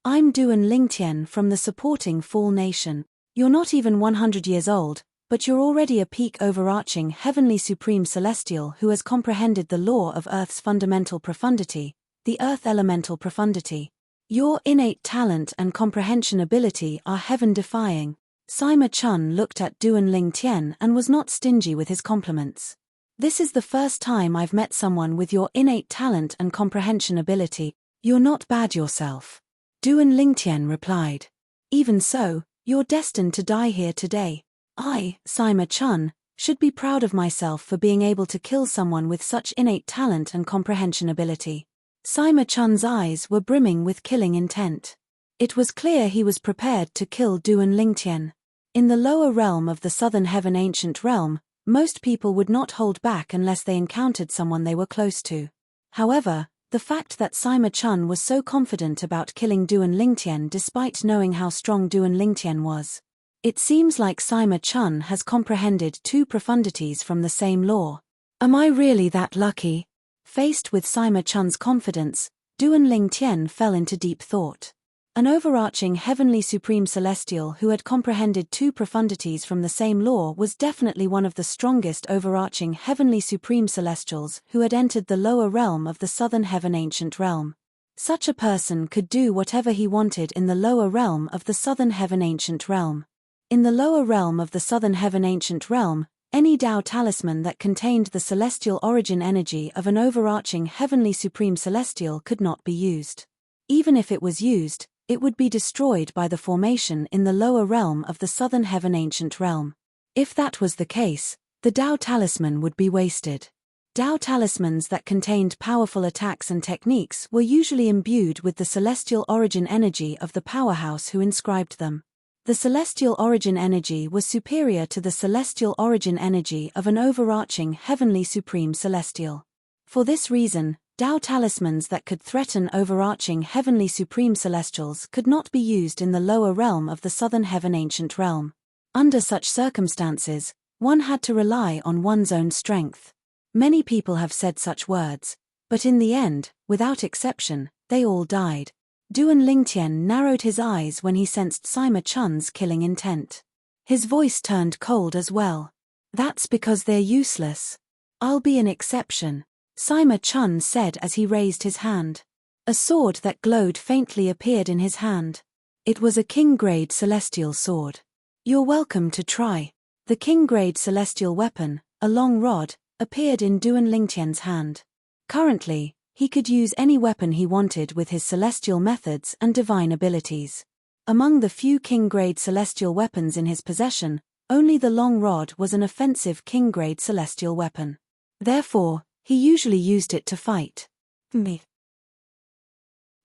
I'm Duan Lingtian from the supporting Fall Nation. You're not even 100 years old, but you're already a peak overarching Heavenly Supreme Celestial who has comprehended the law of Earth's fundamental profundity, the Earth elemental profundity. Your innate talent and comprehension ability are heaven-defying. Sima Chun looked at Duan Lingtian and was not stingy with his compliments. This is the first time I've met someone with your innate talent and comprehension ability. You're not bad yourself. Duan Lingtian replied. Even so, you're destined to die here today. I, Sima Chun, should be proud of myself for being able to kill someone with such innate talent and comprehension ability. Sima Chun's eyes were brimming with killing intent. It was clear he was prepared to kill Duan Lingtian. In the lower realm of the Southern Heaven Ancient Realm, most people would not hold back unless they encountered someone they were close to. However, the fact that Sima Chun was so confident about killing Duan Lingtian despite knowing how strong Duan Lingtian was. It seems like Sima Chun has comprehended 2 profundities from the same law. Am I really that lucky? Faced with Sima Chun's confidence, Duan Lingtian fell into deep thought. An overarching Heavenly Supreme Celestial who had comprehended 2 profundities from the same law was definitely one of the strongest overarching Heavenly Supreme Celestials who had entered the lower realm of the Southern Heaven Ancient Realm. Such a person could do whatever he wanted in the lower realm of the Southern Heaven Ancient Realm. In the lower realm of the Southern Heaven Ancient Realm, any Tao talisman that contained the celestial origin energy of an overarching Heavenly Supreme Celestial could not be used. Even if it was used, it would be destroyed by the formation in the lower realm of the Southern Heaven Ancient Realm. If that was the case, the Tao talisman would be wasted. Tao talismans that contained powerful attacks and techniques were usually imbued with the celestial origin energy of the powerhouse who inscribed them. The celestial origin energy was superior to the celestial origin energy of an overarching Heavenly Supreme Celestial. For this reason, Tao talismans that could threaten overarching Heavenly Supreme Celestials could not be used in the lower realm of the Southern Heaven Ancient Realm. Under such circumstances, one had to rely on one's own strength. Many people have said such words, but in the end, without exception, they all died. Duan Lingtian narrowed his eyes when he sensed Sima Chun's killing intent. His voice turned cold as well. That's because they're useless. I'll be an exception. Sima Chun said as he raised his hand. A sword that glowed faintly appeared in his hand. It was a king-grade celestial sword. You're welcome to try. The king-grade celestial weapon, a long rod, appeared in Duan Lingtian's hand. Currently, he could use any weapon he wanted with his celestial methods and divine abilities. Among the few king-grade celestial weapons in his possession, only the long rod was an offensive king-grade celestial weapon. Therefore, he usually used it to fight.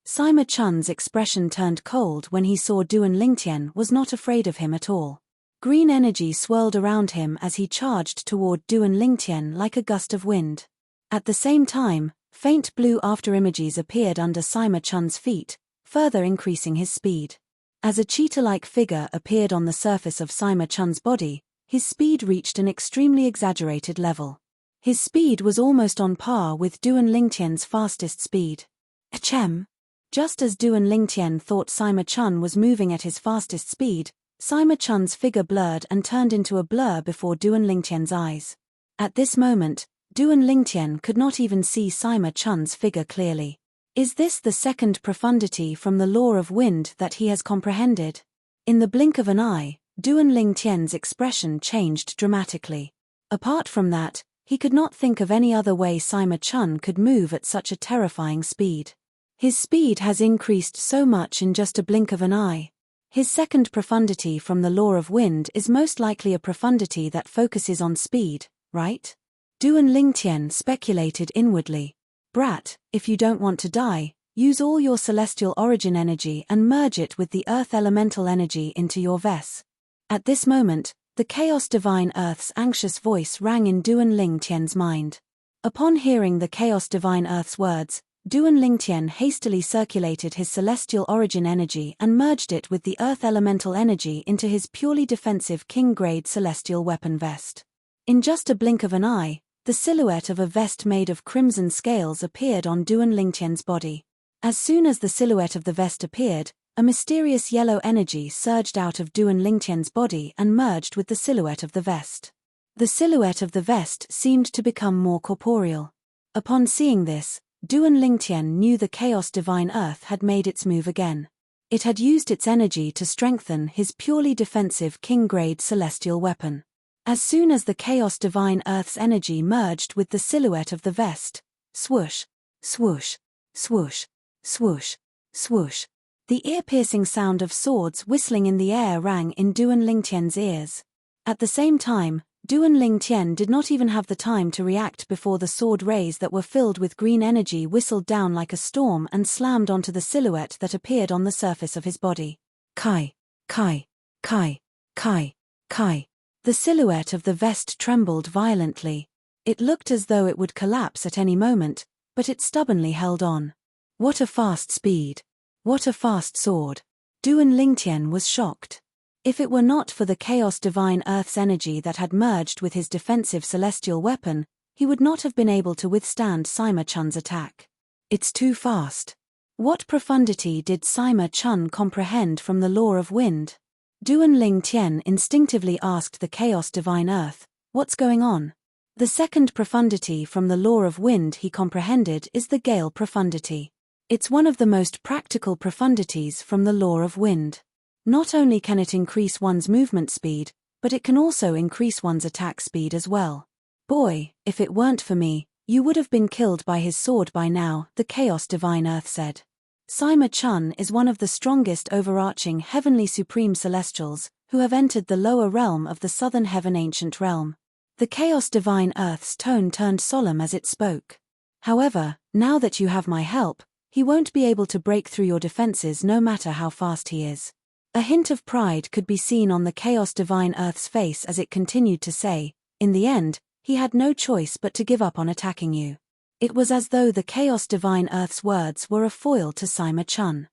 Sima Chun's expression turned cold when he saw Duan Lingtian was not afraid of him at all. Green energy swirled around him as he charged toward Duan Lingtian like a gust of wind. At the same time, faint blue afterimages appeared under Sima Chun's feet, further increasing his speed. As a cheetah-like figure appeared on the surface of Sima Chun's body, his speed reached an extremely exaggerated level. His speed was almost on par with Duan Lingtian's fastest speed. Achem! Just as Duan Lingtian thought Sima Chun was moving at his fastest speed, Sima Chun's figure blurred and turned into a blur before Duan Lingtian's eyes. At this moment, Duan Lingtian could not even see Sima Chun's figure clearly. Is this the second profundity from the law of wind that he has comprehended? In the blink of an eye, Duan Lingtian's expression changed dramatically. Apart from that, he could not think of any other way Sima Chun could move at such a terrifying speed. His speed has increased so much in just a blink of an eye. His second profundity from the law of wind is most likely a profundity that focuses on speed, right? Duan Lingtian speculated inwardly. Brat, if you don't want to die, use all your celestial origin energy and merge it with the earth elemental energy into your vess. At this moment, the Chaos Divine Earth's anxious voice rang in Duan Lingtian's mind. Upon hearing the Chaos Divine Earth's words, Duan Lingtian hastily circulated his celestial origin energy and merged it with the earth elemental energy into his purely defensive king-grade celestial weapon vest. In just a blink of an eye, the silhouette of a vest made of crimson scales appeared on Duan Lingtian's body. As soon as the silhouette of the vest appeared, a mysterious yellow energy surged out of Duan Lingtian's body and merged with the silhouette of the vest. The silhouette of the vest seemed to become more corporeal. Upon seeing this, Duan Lingtian knew the Chaos Divine Earth had made its move again. It had used its energy to strengthen his purely defensive king-grade celestial weapon. As soon as the Chaos Divine Earth's energy merged with the silhouette of the vest, swoosh, swoosh, swoosh, swoosh, swoosh, the ear-piercing sound of swords whistling in the air rang in Duan Lingtian's ears. At the same time, Duan Lingtian did not even have the time to react before the sword rays that were filled with green energy whistled down like a storm and slammed onto the silhouette that appeared on the surface of his body. Kai, kai, kai, kai, kai. The silhouette of the vest trembled violently. It looked as though it would collapse at any moment, but it stubbornly held on. What a fast speed! What a fast sword! Duan Lingtian was shocked. If it were not for the Chaos Divine Earth's energy that had merged with his defensive celestial weapon, he would not have been able to withstand Sima Chun's attack. It's too fast. What profundity did Sima Chun comprehend from the law of wind? Duan Lingtian instinctively asked the Chaos Divine Earth, what's going on? The second profundity from the law of wind he comprehended is the gale profundity. It's one of the most practical profundities from the law of wind. Not only can it increase one's movement speed, but it can also increase one's attack speed as well. Boy, if it weren't for me, you would have been killed by his sword by now, the Chaos Divine Earth said. Sima Chun is one of the strongest overarching heavenly supreme celestials, who have entered the lower realm of the southern heaven ancient realm. The Chaos Divine Earth's tone turned solemn as it spoke. However, now that you have my help, he won't be able to break through your defenses no matter how fast he is. A hint of pride could be seen on the Chaos Divine Earth's face as it continued to say, in the end, he had no choice but to give up on attacking you. It was as though the Chaos Divine Earth's words were a foil to Sima Chun.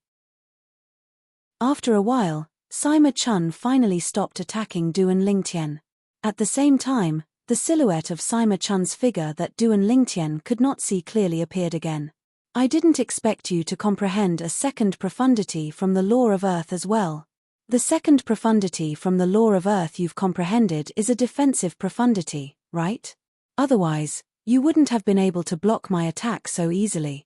After a while, Sima Chun finally stopped attacking Duan Lingtian. At the same time, the silhouette of Sima Chun's figure that Duan Lingtian could not see clearly appeared again. I didn't expect you to comprehend a second profundity from the law of earth as well. The second profundity from the law of earth you've comprehended is a defensive profundity, right? Otherwise, You wouldn't have been able to block my attack so easily.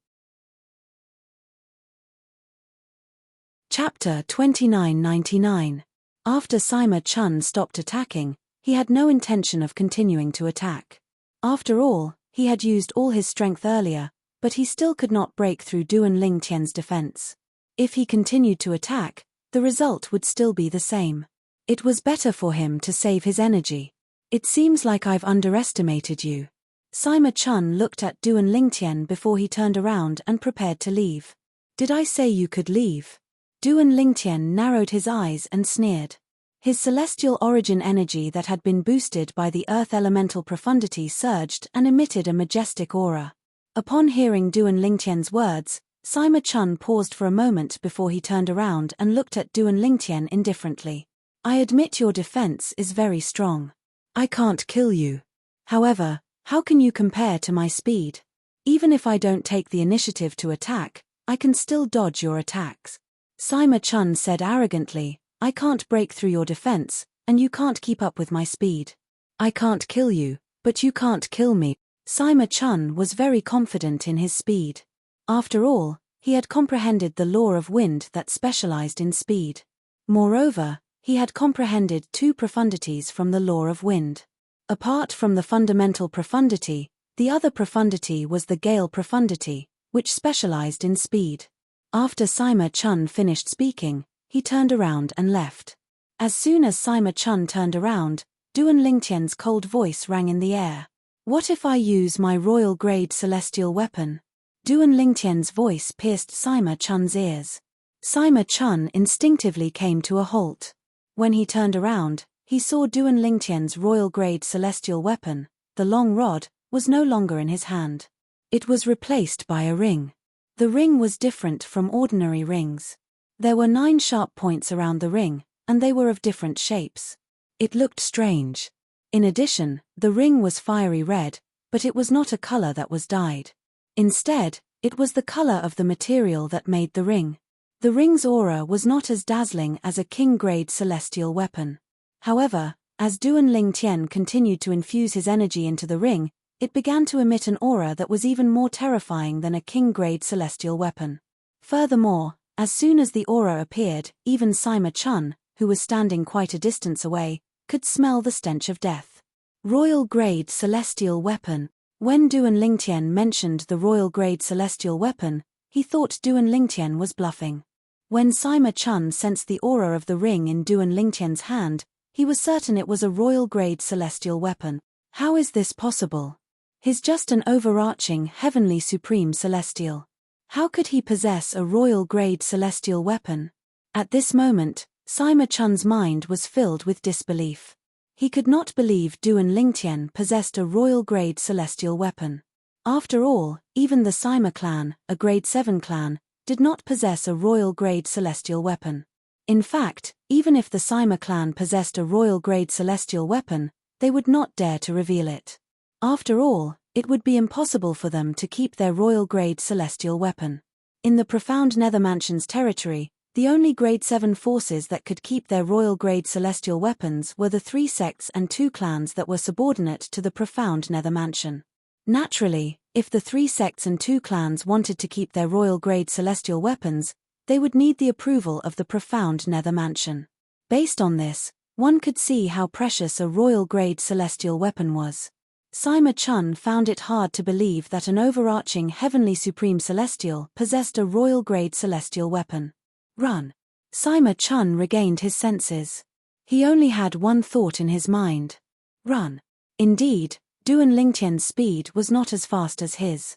Chapter 2999. After Sima Chun stopped attacking, he had no intention of continuing to attack. After all, he had used all his strength earlier, but he still could not break through Duan Lingtian's defense. If he continued to attack, the result would still be the same. It was better for him to save his energy. It seems like I've underestimated you. Sima Chun looked at Duan Lingtian before he turned around and prepared to leave. Did I say you could leave? Duan Lingtian narrowed his eyes and sneered. His celestial origin energy that had been boosted by the earth elemental profundity surged and emitted a majestic aura. Upon hearing Duan Lingtian's words, Sima Chun paused for a moment before he turned around and looked at Duan Lingtian indifferently. I admit your defense is very strong. I can't kill you. However, how can you compare to my speed? Even if I don't take the initiative to attack, I can still dodge your attacks. Sima Chun said arrogantly, I can't break through your defense, and you can't keep up with my speed. I can't kill you, but you can't kill me. Sima Chun was very confident in his speed. After all, he had comprehended the law of wind that specialized in speed. Moreover, he had comprehended two profundities from the law of wind. Apart from the fundamental profundity, the other profundity was the gale profundity, which specialized in speed. After Sima Chun finished speaking, he turned around and left. As soon as Sima Chun turned around, Duan Lingtian's cold voice rang in the air. What if I use my royal grade celestial weapon? Duan Lingtian's voice pierced Sima Chun's ears. Sima Chun instinctively came to a halt. When he turned around, he saw Duan Lingtian's royal grade celestial weapon, the long rod, was no longer in his hand. It was replaced by a ring. The ring was different from ordinary rings. There were 9 sharp points around the ring, and they were of different shapes. It looked strange. In addition, the ring was fiery red, but it was not a color that was dyed. Instead, it was the color of the material that made the ring. The ring's aura was not as dazzling as a king-grade celestial weapon. However, as Duan Lingtian continued to infuse his energy into the ring, it began to emit an aura that was even more terrifying than a king-grade celestial weapon. Furthermore, as soon as the aura appeared, even Sima Chun, who was standing quite a distance away, could smell the stench of death. Royal-grade celestial weapon. When Duan Lingtian mentioned the royal-grade celestial weapon, he thought Duan Lingtian was bluffing. When Sima Chun sensed the aura of the ring in Duan Lingtian's hand, he was certain it was a royal-grade celestial weapon. How is this possible? He's just an overarching heavenly supreme celestial. How could he possess a royal-grade celestial weapon? At this moment, Sima Chun's mind was filled with disbelief. He could not believe Duan Lingtian possessed a royal-grade celestial weapon. After all, even the Sima clan, a grade 7 clan, did not possess a royal-grade celestial weapon. In fact, even if the Sima clan possessed a royal-grade celestial weapon, they would not dare to reveal it. After all, it would be impossible for them to keep their royal-grade celestial weapon. In the profound Nether Mansion's territory, the only grade 7 forces that could keep their royal-grade celestial weapons were the 3 sects and 2 clans that were subordinate to the profound Nether Mansion. Naturally, if the 3 sects and 2 clans wanted to keep their royal-grade celestial weapons, they would need the approval of the profound Nether Mansion. Based on this, one could see how precious a royal-grade celestial weapon was. Sima Chun found it hard to believe that an overarching heavenly supreme celestial possessed a royal-grade celestial weapon. Run. Sima Chun regained his senses. He only had one thought in his mind. Run. Indeed, Duan Lingtian's speed was not as fast as his.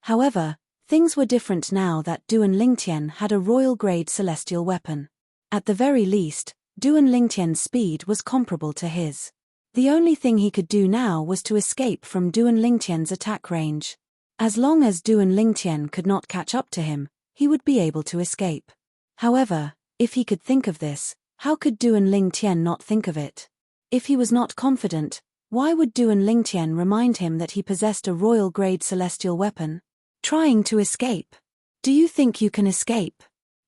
However, things were different now that Duan Lingtian had a royal-grade celestial weapon. At the very least, Duan Lingtian's speed was comparable to his. The only thing he could do now was to escape from Duan Lingtian's attack range. As long as Duan Lingtian could not catch up to him, he would be able to escape. However, if he could think of this, how could Duan Lingtian not think of it? If he was not confident, why would Duan Lingtian remind him that he possessed a royal-grade celestial weapon? Trying to escape. Do you think you can escape?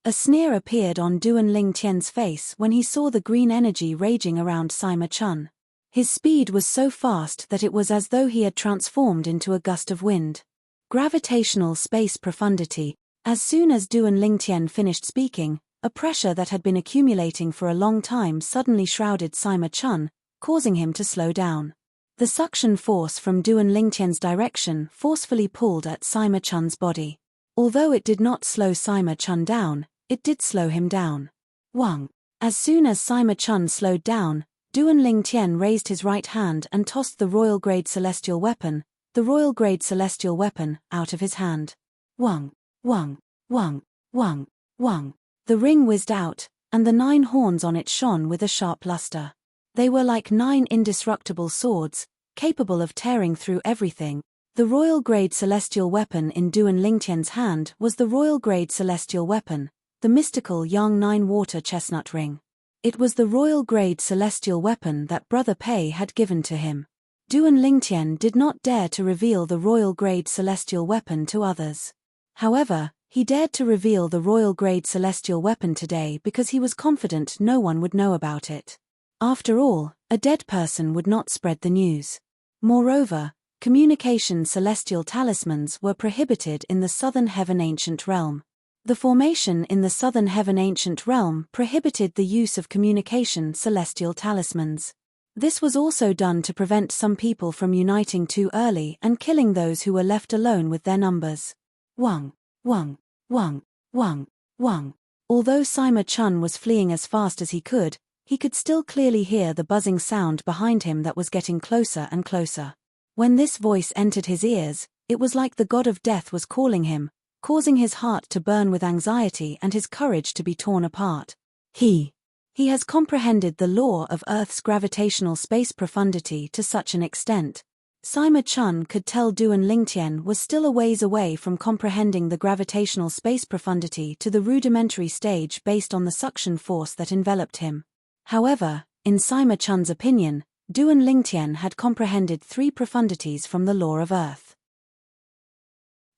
A sneer appeared on Duan Lingtian's face when he saw the green energy raging around Sima Chun. His speed was so fast that it was as though he had transformed into a gust of wind. Gravitational space profundity. As soon as Duan Lingtian finished speaking, a pressure that had been accumulating for a long time suddenly shrouded Sima Chun, causing him to slow down. The suction force from Duan Lingtian's direction forcefully pulled at Sima Chun's body. Although it did not slow Sima Chun down, it did slow him down. Wang. As soon as Sima Chun slowed down, Duan Lingtian raised his right hand and tossed the royal-grade celestial weapon, out of his hand. Wang, Wang, Wang, Wang, Wang. The ring whizzed out, and the 9 horns on it shone with a sharp luster. They were like 9 indestructible swords, capable of tearing through everything. The royal-grade celestial weapon in Duan Lingtian's hand was the royal-grade celestial weapon, the mystical Yang 9 water chestnut ring. It was the royal-grade celestial weapon that Brother Pei had given to him. Duan Lingtian did not dare to reveal the royal-grade celestial weapon to others. However, he dared to reveal the royal-grade celestial weapon today because he was confident no one would know about it. After all, a dead person would not spread the news. Moreover, communication celestial talismans were prohibited in the Southern Heaven Ancient Realm. The formation in the Southern Heaven Ancient Realm prohibited the use of communication celestial talismans. This was also done to prevent some people from uniting too early and killing those who were left alone with their numbers. Wang, Wang, Wang, Wang, Wang. Although Sima Chun was fleeing as fast as he could still clearly hear the buzzing sound behind him that was getting closer and closer. When this voice entered his ears, it was like the god of death was calling him, causing his heart to burn with anxiety and his courage to be torn apart. He has comprehended the law of Earth's gravitational space profundity to such an extent. Sima Chun could tell Duan Lingtian was still a ways away from comprehending the gravitational space profundity to the rudimentary stage based on the suction force that enveloped him. However, in Sima Chun's opinion, Duan Lingtian had comprehended 3 profundities from the law of Earth.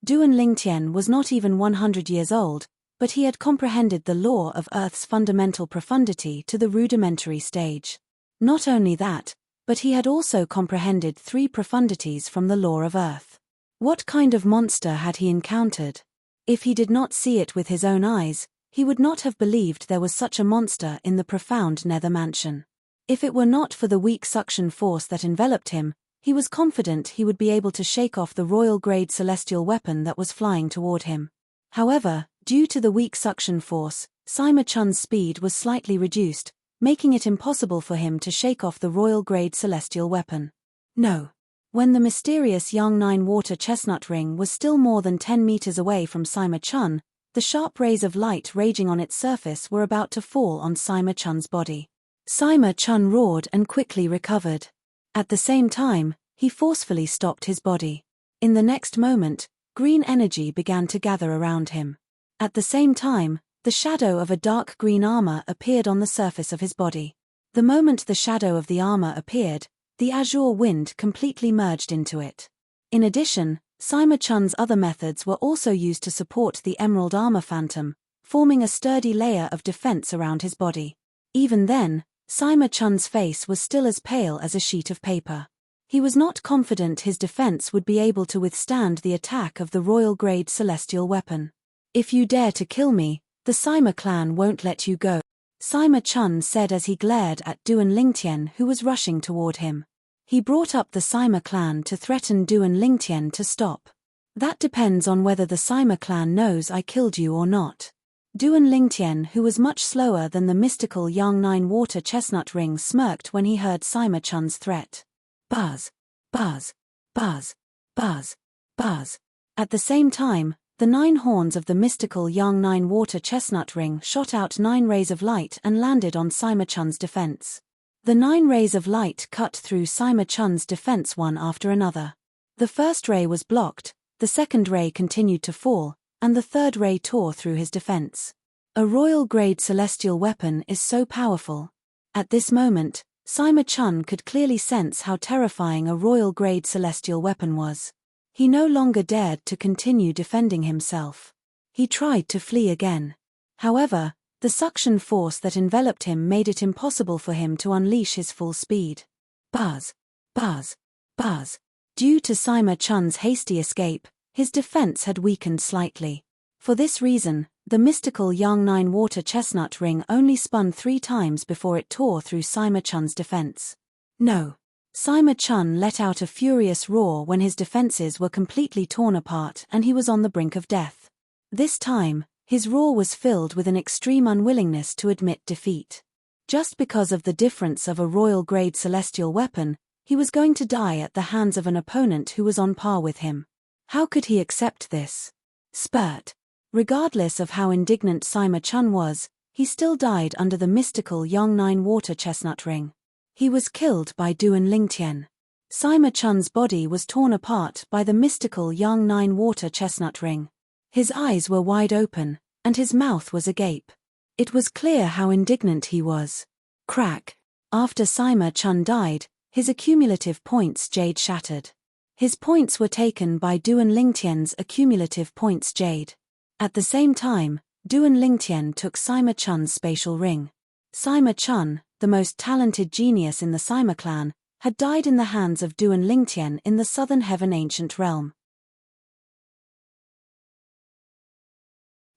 Duan Lingtian was not even 100 years old, but he had comprehended the law of Earth's fundamental profundity to the rudimentary stage. Not only that, but he had also comprehended 3 profundities from the law of Earth. What kind of monster had he encountered? If he did not see it with his own eyes, he would not have believed there was such a monster in the profound nether mansion. If it were not for the weak suction force that enveloped him, he was confident he would be able to shake off the royal-grade celestial weapon that was flying toward him. However, due to the weak suction force, Sima Chun's speed was slightly reduced, making it impossible for him to shake off the royal-grade celestial weapon. No. When the mysterious Yang 9 water chestnut ring was still more than 10 meters away from Sima Chun, the sharp rays of light raging on its surface were about to fall on Sima Chun's body. Sima Chun roared and quickly recovered. At the same time, he forcefully stopped his body. In the next moment, green energy began to gather around him. At the same time, the shadow of a dark green armor appeared on the surface of his body. The moment the shadow of the armor appeared, the azure wind completely merged into it. In addition, Sima Chun's other methods were also used to support the emerald armor phantom, forming a sturdy layer of defense around his body. Even then, Sima Chun's face was still as pale as a sheet of paper. He was not confident his defense would be able to withstand the attack of the royal-grade celestial weapon. "If you dare to kill me, the Sima clan won't let you go," Sima Chun said as he glared at Duan Lingtian who was rushing toward him. He brought up the Sima clan to threaten Duan Lingtian to stop. "That depends on whether the Sima clan knows I killed you or not." Duan Lingtian, who was much slower than the mystical Yang 9 water chestnut ring, smirked when he heard Sima Chun's threat. Buzz, buzz, buzz, buzz, buzz. At the same time, the 9 horns of the mystical Yang 9 water chestnut ring shot out 9 rays of light and landed on Sima Chun's defense. The 9 rays of light cut through Sima Chun's defense one after another. The first ray was blocked, the second ray continued to fall, and the third ray tore through his defense. A royal-grade celestial weapon is so powerful. At this moment, Sima Chun could clearly sense how terrifying a royal-grade celestial weapon was. He no longer dared to continue defending himself. He tried to flee again. However, the suction force that enveloped him made it impossible for him to unleash his full speed. Buzz, buzz, buzz. Due to Sima Chun's hasty escape, his defense had weakened slightly. For this reason, the mystical Yang-9 water chestnut ring only spun 3 times before it tore through Sima Chun's defense. No. Sima Chun let out a furious roar when his defenses were completely torn apart and he was on the brink of death. This time, his roar was filled with an extreme unwillingness to admit defeat. Just because of the difference of a royal-grade celestial weapon, he was going to die at the hands of an opponent who was on par with him. How could he accept this? Spurt. Regardless of how indignant Sima Chun was, he still died under the mystical Yang-9 water chestnut ring. He was killed by Duan Lingtian. Sima Chun's body was torn apart by the mystical Yang-9 water chestnut ring. His eyes were wide open, and his mouth was agape. It was clear how indignant he was. Crack. After Sima Chun died, his accumulative points jade shattered. His points were taken by Duan Lingtian's accumulative points jade. At the same time, Duan Lingtian took Sima Chun's spatial ring. Sima Chun, the most talented genius in the Sima clan, had died in the hands of Duan Lingtian in the Southern Heaven Ancient Realm.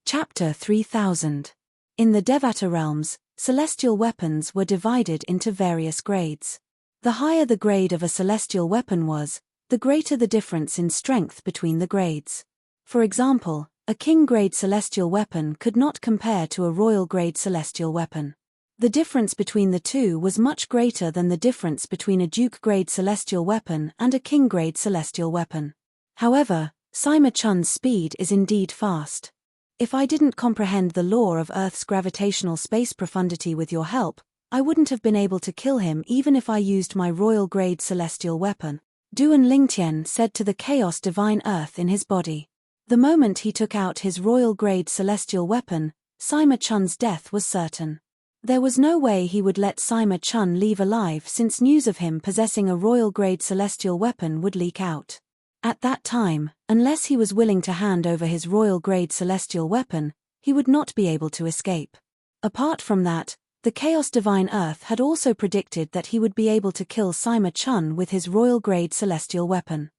Chapter 3000. In the Devata realms, celestial weapons were divided into various grades. The higher the grade of a celestial weapon was, the greater the difference in strength between the grades. For example, a king-grade celestial weapon could not compare to a royal-grade celestial weapon. The difference between the two was much greater than the difference between a duke-grade celestial weapon and a king-grade celestial weapon. However, Sima Chun's speed is indeed fast. If I didn't comprehend the law of Earth's gravitational space profundity with your help, I wouldn't have been able to kill him even if I used my royal-grade celestial weapon, Duan Lingtian said to the Chaos Divine Earth in his body. The moment he took out his royal-grade celestial weapon, Sima Chun's death was certain. There was no way he would let Sima Chun leave alive since news of him possessing a royal-grade celestial weapon would leak out. At that time, unless he was willing to hand over his royal-grade celestial weapon, he would not be able to escape. Apart from that, the Chaos Divine Earth had also predicted that he would be able to kill Sima Chun with his royal-grade celestial weapon.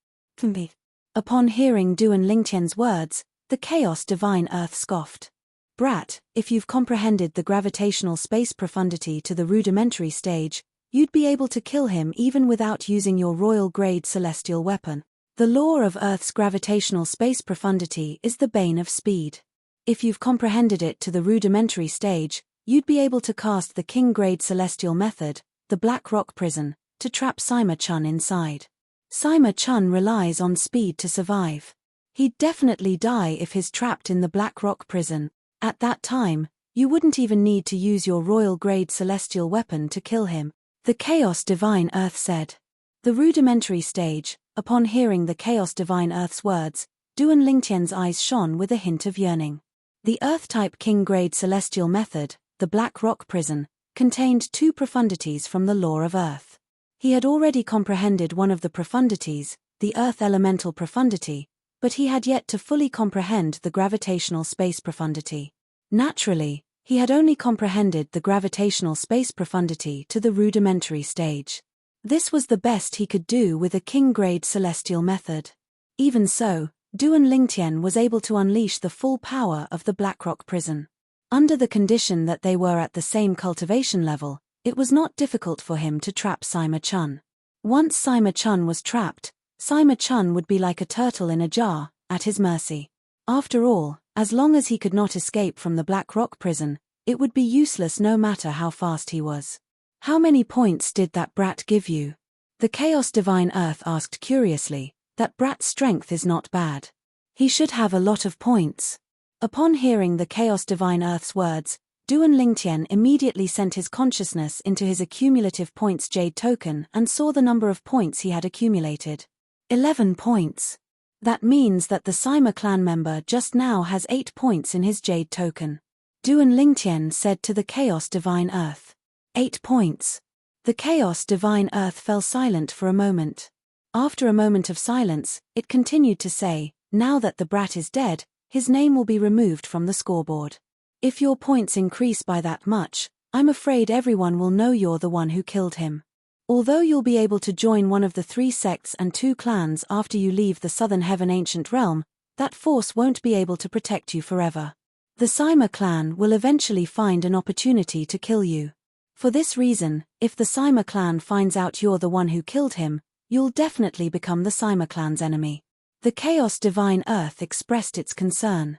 Upon hearing Duan Lingtian's words, the Chaos Divine Earth scoffed. Brat, if you've comprehended the gravitational space profundity to the rudimentary stage, you'd be able to kill him even without using your royal-grade celestial weapon. The law of Earth's gravitational space profundity is the bane of speed. If you've comprehended it to the rudimentary stage, you'd be able to cast the king-grade celestial method, the Black Rock Prison, to trap Sima Chun inside. Sima Chun relies on speed to survive. He'd definitely die if he's trapped in the Black Rock Prison. At that time, you wouldn't even need to use your royal-grade celestial weapon to kill him, the Chaos Divine Earth said. The rudimentary stage. Upon hearing the Chaos Divine Earth's words, Duan Lingtian's eyes shone with a hint of yearning. The Earth-type king-grade celestial method, the Black Rock Prison, contained 2 profundities from the law of Earth. He had already comprehended one of the profundities, the Earth elemental profundity, but he had yet to fully comprehend the gravitational space profundity. Naturally, he had only comprehended the gravitational space profundity to the rudimentary stage. This was the best he could do with a king-grade celestial method. Even so, Duan Lingtian was able to unleash the full power of the Blackrock Prison. Under the condition that they were at the same cultivation level, it was not difficult for him to trap Sima Chun. Once Sima Chun was trapped, Sima Chun would be like a turtle in a jar, at his mercy. After all, as long as he could not escape from the Black Rock Prison, it would be useless no matter how fast he was. How many points did that brat give you? The Chaos Divine Earth asked curiously. That brat's strength is not bad. He should have a lot of points. Upon hearing the Chaos Divine Earth's words, Duan Lingtian immediately sent his consciousness into his accumulative points jade token and saw the number of points he had accumulated. 11 points. That means that the Sima clan member just now has 8 points in his jade token. Duan Lingtian said to the Chaos Divine Earth. 8 points. The Chaos Divine Earth fell silent for a moment. After a moment of silence, it continued to say, now that the brat is dead, his name will be removed from the scoreboard. If your points increase by that much, I'm afraid everyone will know you're the one who killed him. Although you'll be able to join one of the 3 sects and 2 clans after you leave the Southern Heaven Ancient Realm, that force won't be able to protect you forever. The Sima clan will eventually find an opportunity to kill you. For this reason, if the Sima clan finds out you're the one who killed him, you'll definitely become the Sima clan's enemy. The Chaos Divine Earth expressed its concern.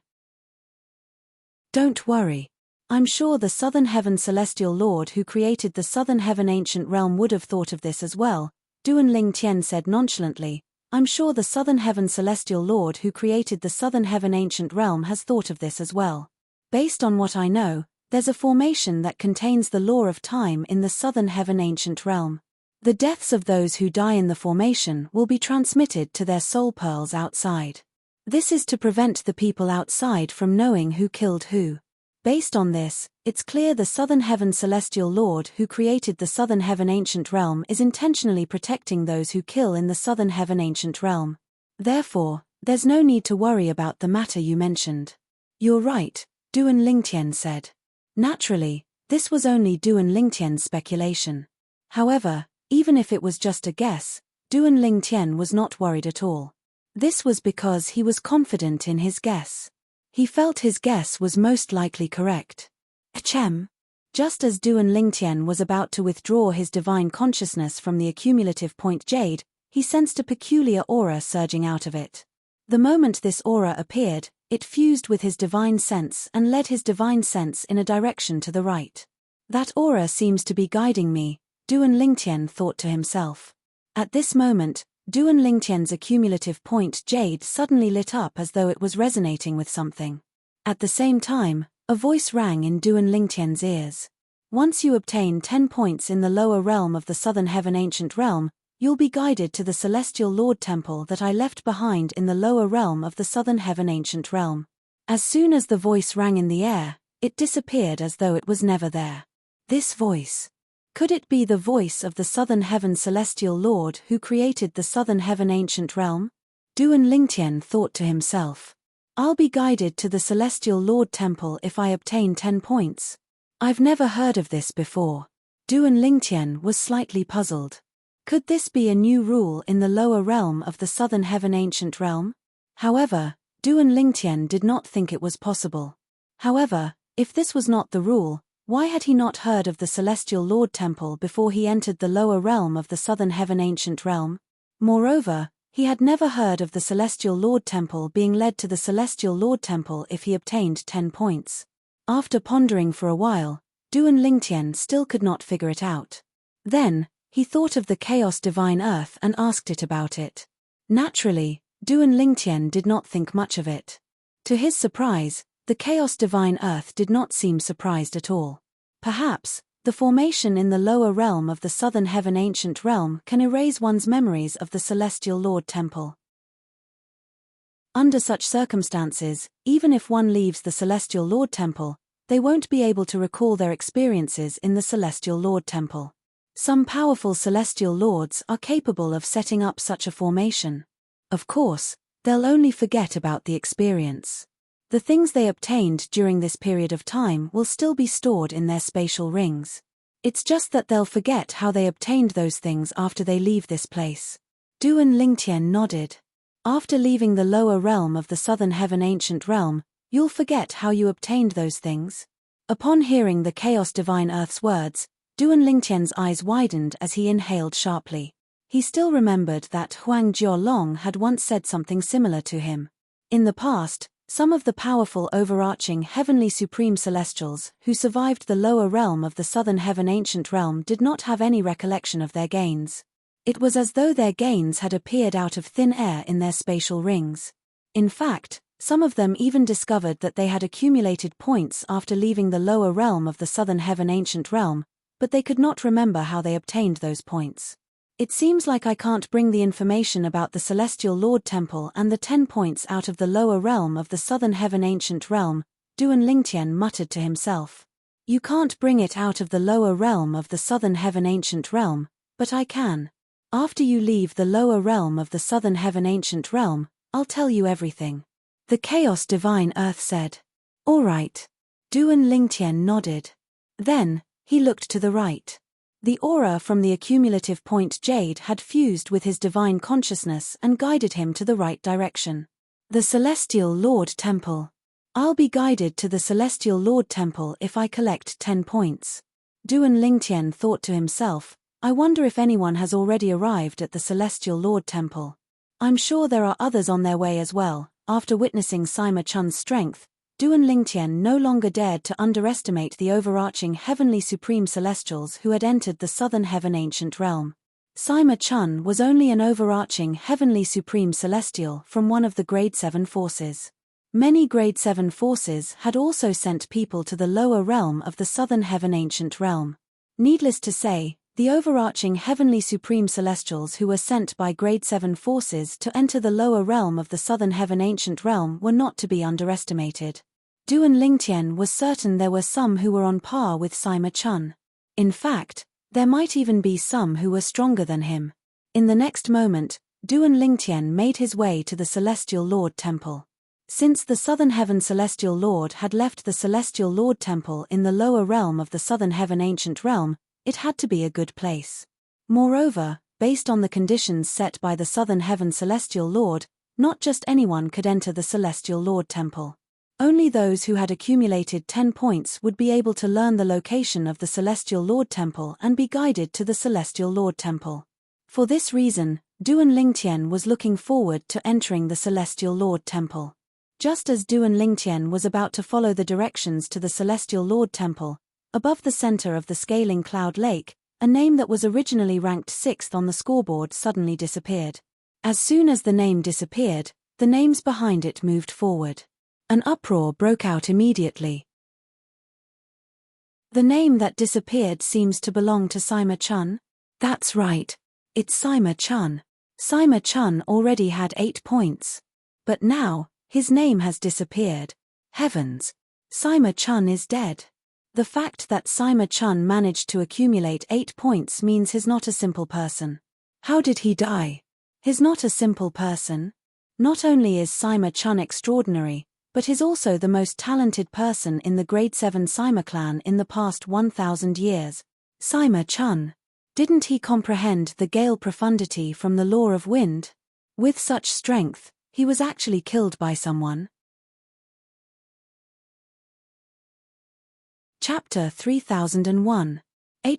Don't worry. I'm sure the Southern Heaven Celestial Lord who created the Southern Heaven Ancient Realm would have thought of this as well, Duan Ling Tian said nonchalantly. I'm sure the Southern Heaven Celestial Lord who created the Southern Heaven Ancient Realm has thought of this as well. Based on what I know, there's a formation that contains the law of time in the Southern Heaven Ancient Realm. The deaths of those who die in the formation will be transmitted to their soul pearls outside. This is to prevent the people outside from knowing who killed who. Based on this, it's clear the Southern Heaven Celestial Lord who created the Southern Heaven Ancient Realm is intentionally protecting those who kill in the Southern Heaven Ancient Realm. Therefore, there's no need to worry about the matter you mentioned. You're right, Duan Lingtian said. Naturally, this was only Duan Lingtian's speculation. However, even if it was just a guess, Duan Lingtian was not worried at all. This was because he was confident in his guess. He felt his guess was most likely correct. Ahem. Just as Duan Lingtian was about to withdraw his divine consciousness from the accumulative point jade, he sensed a peculiar aura surging out of it. The moment this aura appeared, it fused with his divine sense and led his divine sense in a direction to the right. That aura seems to be guiding me, Duan Lingtian thought to himself. At this moment, Duan Lingtian's accumulative point jade suddenly lit up as though it was resonating with something. At the same time, a voice rang in Duan Lingtian's ears. Once you obtain 10 points in the lower realm of the Southern Heaven Ancient Realm, you'll be guided to the Celestial Lord Temple that I left behind in the lower realm of the Southern Heaven Ancient Realm. As soon as the voice rang in the air, it disappeared as though it was never there. This voice. Could it be the voice of the Southern Heaven Celestial Lord who created the Southern Heaven Ancient Realm? Duan Lingtian thought to himself. I'll be guided to the Celestial Lord Temple if I obtain 10 points. I've never heard of this before. Duan Lingtian was slightly puzzled. Could this be a new rule in the lower realm of the Southern Heaven Ancient Realm? However, Duan Lingtian did not think it was possible. However, if this was not the rule, why had he not heard of the Celestial Lord Temple before he entered the lower realm of the Southern Heaven Ancient Realm? Moreover, he had never heard of the Celestial Lord Temple being led to the Celestial Lord Temple if he obtained 10 points. After pondering for a while, Duan Lingtian still could not figure it out. Then, he thought of the Chaos Divine Earth and asked it about it. Naturally, Duan Lingtian did not think much of it. To his surprise, the Chaos Divine Earth did not seem surprised at all. Perhaps, the formation in the lower realm of the Southern Heaven Ancient Realm can erase one's memories of the Celestial Lord Temple. Under such circumstances, even if one leaves the Celestial Lord Temple, they won't be able to recall their experiences in the Celestial Lord Temple. Some powerful Celestial Lords are capable of setting up such a formation. Of course, they'll only forget about the experience. The things they obtained during this period of time will still be stored in their spatial rings. It's just that they'll forget how they obtained those things after they leave this place. Duan Lingtian nodded. After leaving the lower realm of the Southern Heaven Ancient Realm, you'll forget how you obtained those things. Upon hearing the Chaos Divine Earth's words, Duan Lingtian's eyes widened as he inhaled sharply. He still remembered that Huang Jiolong had once said something similar to him. In the past, some of the powerful overarching heavenly supreme celestials who survived the lower realm of the Southern Heaven Ancient Realm did not have any recollection of their gains. It was as though their gains had appeared out of thin air in their spatial rings. In fact, some of them even discovered that they had accumulated points after leaving the lower realm of the Southern Heaven Ancient Realm, but they could not remember how they obtained those points. It seems like I can't bring the information about the Celestial Lord Temple and the 10 points out of the lower realm of the Southern Heaven Ancient Realm, Duan Lingtian muttered to himself. You can't bring it out of the lower realm of the Southern Heaven Ancient Realm, but I can. After you leave the lower realm of the Southern Heaven Ancient Realm, I'll tell you everything. The Chaos Divine Earth said. All right. Duan Lingtian nodded. Then, he looked to the right. The aura from the accumulative point jade had fused with his divine consciousness and guided him to the right direction. The Celestial Lord Temple. I'll be guided to the Celestial Lord Temple if I collect 10 points. Duan Lingtian thought to himself, I wonder if anyone has already arrived at the Celestial Lord Temple. I'm sure there are others on their way as well. After witnessing Sima Chun's strength, Duan Lingtian no longer dared to underestimate the overarching Heavenly Supreme Celestials who had entered the Southern Heaven Ancient Realm. Sima Chun was only an overarching Heavenly Supreme Celestial from one of the Grade 7 forces. Many Grade 7 forces had also sent people to the lower realm of the Southern Heaven Ancient Realm. Needless to say, the overarching Heavenly Supreme Celestials who were sent by Grade 7 forces to enter the lower realm of the Southern Heaven Ancient Realm were not to be underestimated. Duan Lingtian was certain there were some who were on par with Sima Chun. In fact, there might even be some who were stronger than him. In the next moment, Duan Lingtian made his way to the Celestial Lord Temple. Since the Southern Heaven Celestial Lord had left the Celestial Lord Temple in the lower realm of the Southern Heaven Ancient Realm, it had to be a good place. Moreover, based on the conditions set by the Southern Heaven Celestial Lord, not just anyone could enter the Celestial Lord Temple. Only those who had accumulated 10 points would be able to learn the location of the Celestial Lord Temple and be guided to the Celestial Lord Temple. For this reason, Duan Lingtian was looking forward to entering the Celestial Lord Temple. Just as Duan Lingtian was about to follow the directions to the Celestial Lord Temple, above the center of the scaling cloud lake, a name that was originally ranked 6th on the scoreboard suddenly disappeared. As soon as the name disappeared, the names behind it moved forward. An uproar broke out immediately. The name that disappeared seems to belong to Sima Chun? That's right. It's Sima Chun. Sima Chun already had 8 points. But now, his name has disappeared. Heavens! Sima Chun is dead. The fact that Sima Chun managed to accumulate 8 points means he's not a simple person. How did he die? He's not a simple person. Not only is Sima Chun extraordinary, but he's also the most talented person in the Grade 7 Sima clan in the past 1,000 years. Sima Chun. Didn't he comprehend the gale profundity from the law of wind? With such strength, he was actually killed by someone. Chapter 3001.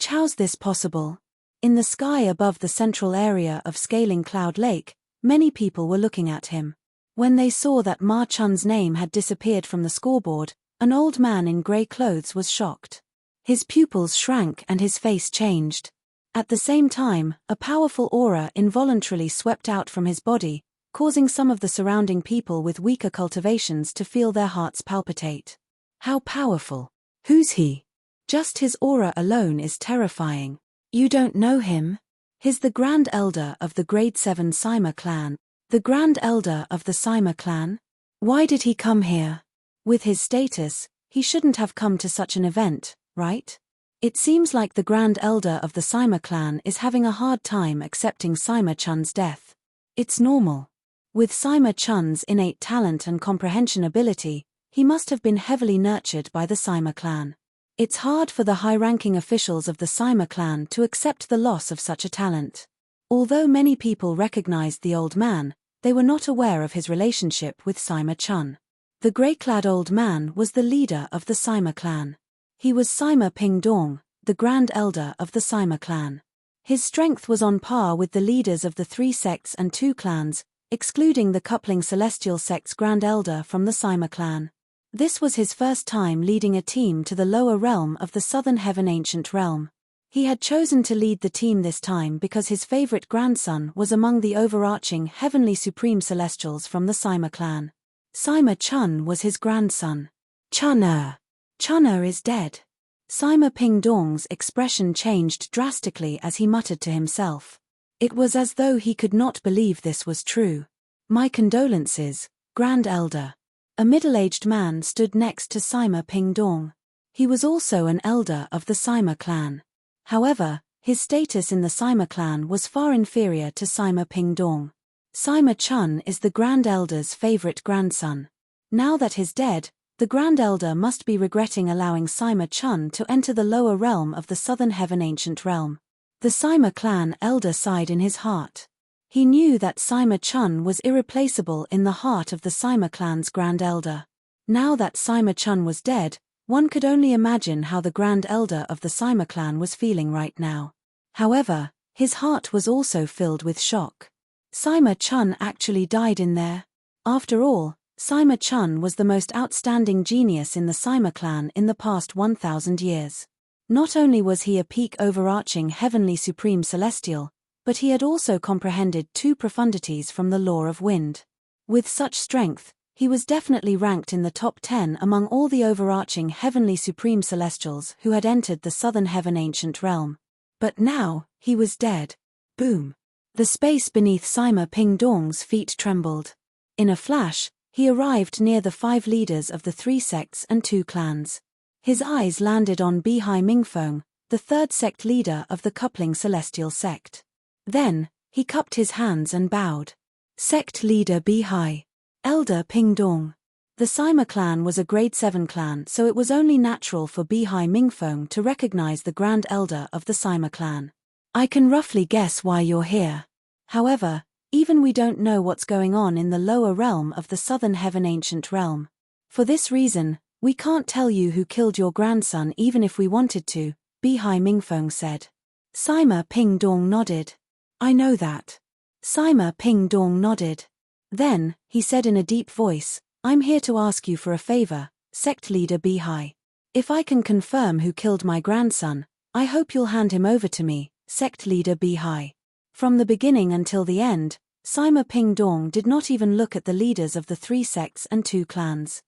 How's this possible? In the sky above the central area of Scaling Cloud Lake, many people were looking at him. When they saw that Ma Chun's name had disappeared from the scoreboard, an old man in grey clothes was shocked. His pupils shrank and his face changed. At the same time, a powerful aura involuntarily swept out from his body, causing some of the surrounding people with weaker cultivations to feel their hearts palpitate. How powerful! Who's he? Just his aura alone is terrifying. You don't know him? He's the Grand Elder of the Grade 7 Sima clan. The Grand Elder of the Sima clan? Why did he come here? With his status, he shouldn't have come to such an event, right? It seems like the Grand Elder of the Sima clan is having a hard time accepting Sima Chun's death. It's normal. With Sima Chun's innate talent and comprehension ability, he must have been heavily nurtured by the Sima clan. It's hard for the high-ranking officials of the Sima clan to accept the loss of such a talent. Although many people recognized the old man, they were not aware of his relationship with Sima Chun. The grey-clad old man was the leader of the Sima clan. He was Sima Pingdong, the Grand Elder of the Sima clan. His strength was on par with the leaders of the 3 sects and 2 clans, excluding the coupling Celestial sect's Grand Elder from the Sima clan. This was his first time leading a team to the lower realm of the Southern Heaven Ancient Realm. He had chosen to lead the team this time because his favorite grandson was among the overarching Heavenly Supreme Celestials from the Sima clan. Sima Chun was his grandson. Chun'er is dead. Sima Pingdong's expression changed drastically as he muttered to himself. It was as though he could not believe this was true. My condolences, Grand Elder. A middle-aged man stood next to Sima Pingdong. He was also an elder of the Sima clan. However, his status in the Sima clan was far inferior to Sima Pingdong. Sima Chun is the Grand Elder's favorite grandson. Now that he's dead, The Grand Elder must be regretting allowing Sima Chun to enter the lower realm of the Southern Heaven Ancient Realm. The Sima clan elder sighed in his heart. He knew that Sima Chun was irreplaceable in the heart of the Sima clan's Grand Elder. Now that Sima Chun was dead, one could only imagine how the Grand Elder of the Sima clan was feeling right now. However, his heart was also filled with shock. Sima Chun actually died in there. After all, Sima Chun was the most outstanding genius in the Sima clan in the past 1,000 years. Not only was he a peak overarching heavenly supreme celestial, but he had also comprehended 2 profundities from the law of wind. With such strength, he was definitely ranked in the top 10 among all the overarching heavenly supreme celestials who had entered the Southern Heaven Ancient Realm. But now, he was dead. Boom! The space beneath Sima Pingdong's feet trembled. In a flash, he arrived near the 5 leaders of the 3 sects and 2 clans. His eyes landed on Bihai Mingfeng, the 3rd sect leader of the coupling celestial sect. Then, he cupped his hands and bowed. Sect leader Bihai. Elder Pingdong. The Sima clan was a grade 7 clan, so it was only natural for Bihai Mingfeng to recognize the Grand Elder of the Sima clan. I can roughly guess why you're here. However, even we don't know what's going on in the lower realm of the Southern Heaven Ancient Realm. For this reason, we can't tell you who killed your grandson even if we wanted to, Bihai Mingfeng said. Sima Pingdong nodded. I know that. Sima Pingdong nodded. Then, he said in a deep voice, I'm here to ask you for a favor, sect leader Bihai. If I can confirm who killed my grandson, I hope you'll hand him over to me, sect leader Bihai. From the beginning until the end, Sima Pingdong did not even look at the leaders of the 3 sects and 2 clans.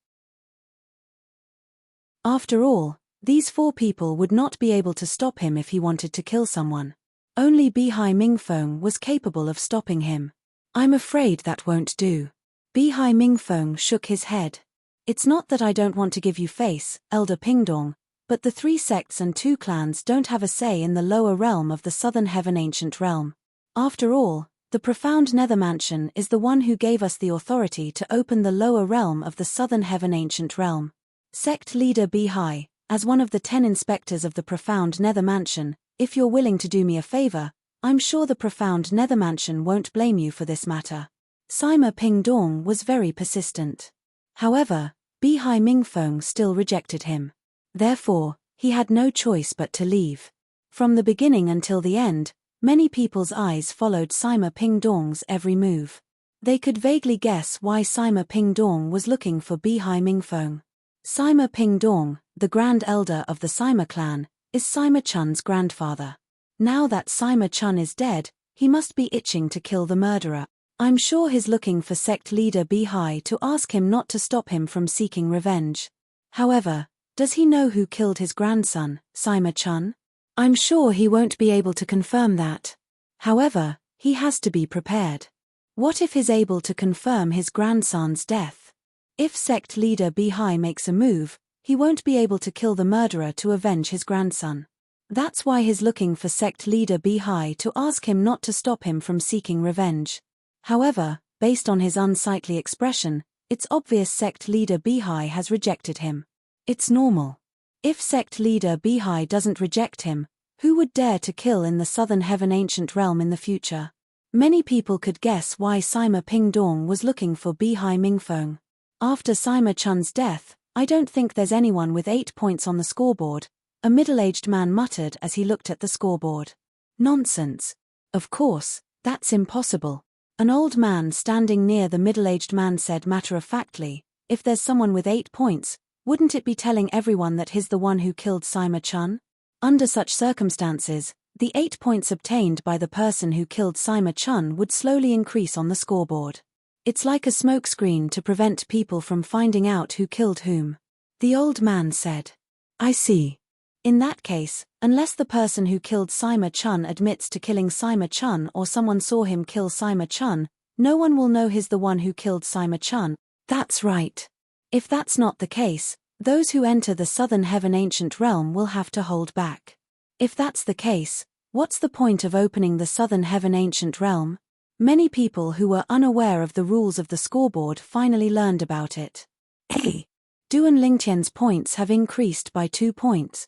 After all, these 4 people would not be able to stop him if he wanted to kill someone. Only Bihai Mingfeng was capable of stopping him. I'm afraid that won't do. Bihai Mingfeng shook his head. It's not that I don't want to give you face, Elder Pingdong, but the 3 sects and 2 clans don't have a say in the lower realm of the Southern Heaven Ancient Realm. After all, the profound Nether Mansion is the one who gave us the authority to open the lower realm of the Southern Heaven Ancient Realm. Sect leader Bihai, as one of the 10 inspectors of the profound Nether Mansion, if you're willing to do me a favor, I'm sure the profound Nether Mansion won't blame you for this matter. Sima Pingdong was very persistent. However, Bihai Mingfeng still rejected him. Therefore, he had no choice but to leave. From the beginning until the end, many people's eyes followed Sima Pingdong's every move. They could vaguely guess why Sima Pingdong was looking for Bihai Mingfeng. Sima Pingdong, the Grand Elder of the Sima clan, is Sima Chun's grandfather. Now that Sima Chun is dead, he must be itching to kill the murderer. I'm sure he's looking for sect leader Bihai to ask him not to stop him from seeking revenge. However, does he know who killed his grandson, Sima Chun? I'm sure he won't be able to confirm that. However, he has to be prepared. What if he's able to confirm his grandson's death? If sect leader Bihai makes a move, he won't be able to kill the murderer to avenge his grandson. That's why he's looking for sect leader Bihai to ask him not to stop him from seeking revenge. However, based on his unsightly expression, it's obvious sect leader Bihai has rejected him. It's normal. If sect leader Bihai doesn't reject him, who would dare to kill in the Southern Heaven Ancient Realm in the future? Many people could guess why Sima Pingdong was looking for Bihai Mingfeng. After Sima Chun's death, I don't think there's anyone with 8 points on the scoreboard, a middle-aged man muttered as he looked at the scoreboard. Nonsense. Of course, that's impossible. An old man standing near the middle-aged man said matter-of-factly, if there's someone with 8 points, wouldn't it be telling everyone that he's the one who killed Sima Chun? Under such circumstances, the 8 points obtained by the person who killed Sima Chun would slowly increase on the scoreboard. It's like a smokescreen to prevent people from finding out who killed whom. The old man said. I see. In that case, unless the person who killed Sima Chun admits to killing Sima Chun or someone saw him kill Sima Chun, no one will know he's the one who killed Sima Chun. That's right. If that's not the case, those who enter the Southern Heaven Ancient Realm will have to hold back. If that's the case, what's the point of opening the Southern Heaven Ancient Realm? Many people who were unaware of the rules of the scoreboard finally learned about it. Hey! Duan Lingtian's points have increased by 2 points.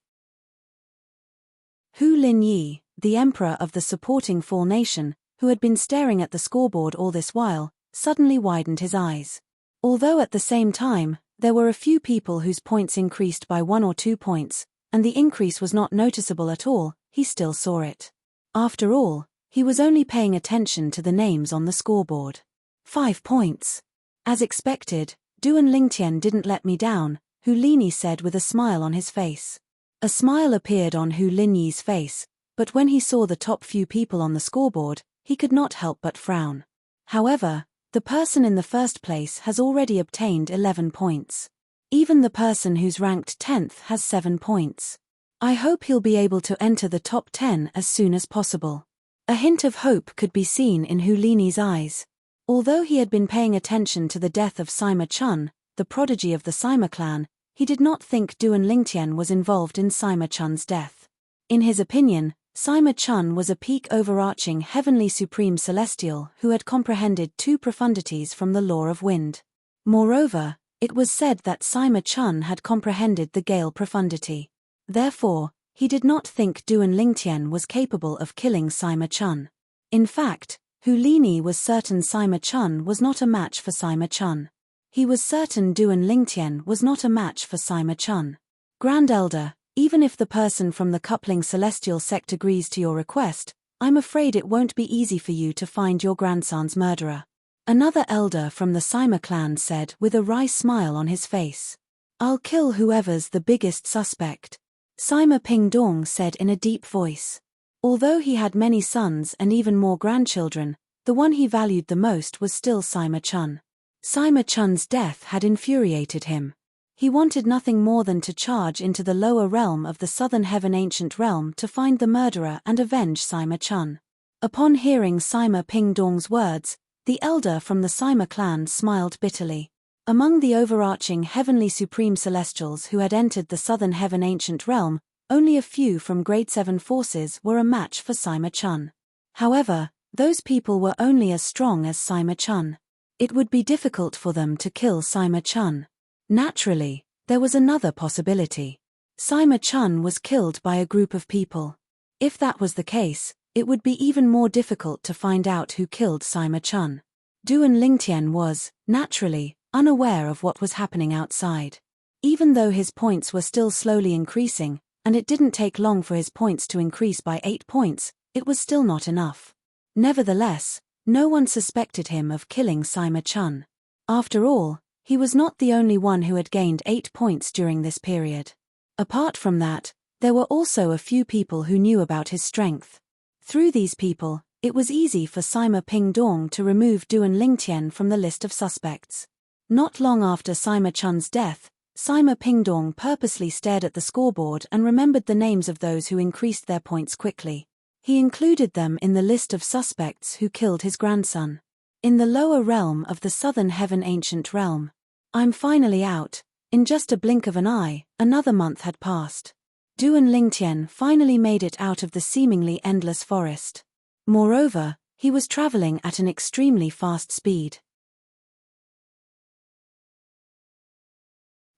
Hu Linyi, the emperor of the supporting Fall Nation, who had been staring at the scoreboard all this while, suddenly widened his eyes. Although at the same time, there were a few people whose points increased by 1 or 2 points, and the increase was not noticeable at all, he still saw it. After all, he was only paying attention to the names on the scoreboard. 5 points. As expected, Duan Lingtian didn't let me down, Hu Linyi said with a smile on his face. A smile appeared on Hu Linyi's face, but when he saw the top few people on the scoreboard, he could not help but frown. However, the person in the first place has already obtained 11 points. Even the person who's ranked 10th has 7 points. I hope he'll be able to enter the top 10 as soon as possible. A hint of hope could be seen in Hu Linyi's eyes. Although he had been paying attention to the death of Sima Chun, the prodigy of the Sima clan, he did not think Duan Lingtian was involved in Sima Chun's death. In his opinion, Sima Chun was a peak overarching heavenly supreme celestial who had comprehended 2 profundities from the law of wind. Moreover, it was said that Sima Chun had comprehended the gale profundity. Therefore, he did not think Duan Lingtian was capable of killing Sima Chun. In fact, Hu Linyi was certain Sima Chun was not a match for Sima Chun. He was certain Duan Lingtian was not a match for Sima Chun. Grand Elder, even if the person from the coupling celestial sect agrees to your request, I'm afraid it won't be easy for you to find your grandson's murderer. Another elder from the Sima clan said with a wry smile on his face. I'll kill whoever's the biggest suspect. Sima Pingdong said in a deep voice. Although he had many sons and even more grandchildren, the one he valued the most was still Sima Chun. Sima Chun's death had infuriated him. He wanted nothing more than to charge into the lower realm of the Southern Heaven Ancient Realm to find the murderer and avenge Sima Chun. Upon hearing Sima Pingdong's words, the elder from the Sima clan smiled bitterly. Among the overarching heavenly supreme celestials who had entered the Southern Heaven Ancient Realm, only a few from Grade 7 forces were a match for Sima Chun. However, those people were only as strong as Sima Chun. It would be difficult for them to kill Sima Chun. Naturally, there was another possibility. Sima Chun was killed by a group of people. If that was the case, it would be even more difficult to find out who killed Sima Chun. Duan Lingtian was, naturally, unaware of what was happening outside. Even though his points were still slowly increasing, and it didn't take long for his points to increase by 8 points, it was still not enough. Nevertheless, no one suspected him of killing Sima Chun. After all, he was not the only one who had gained 8 points during this period. Apart from that, there were also a few people who knew about his strength. Through these people, it was easy for Sima Pingdong to remove Duan Lingtian from the list of suspects. Not long after Sima Chun's death, Sima Pingdong purposely stared at the scoreboard and remembered the names of those who increased their points quickly. He included them in the list of suspects who killed his grandson. In the lower realm of the Southern Heaven Ancient Realm. I'm finally out. In just a blink of an eye, another month had passed. Duan Lingtian finally made it out of the seemingly endless forest. Moreover, he was traveling at an extremely fast speed.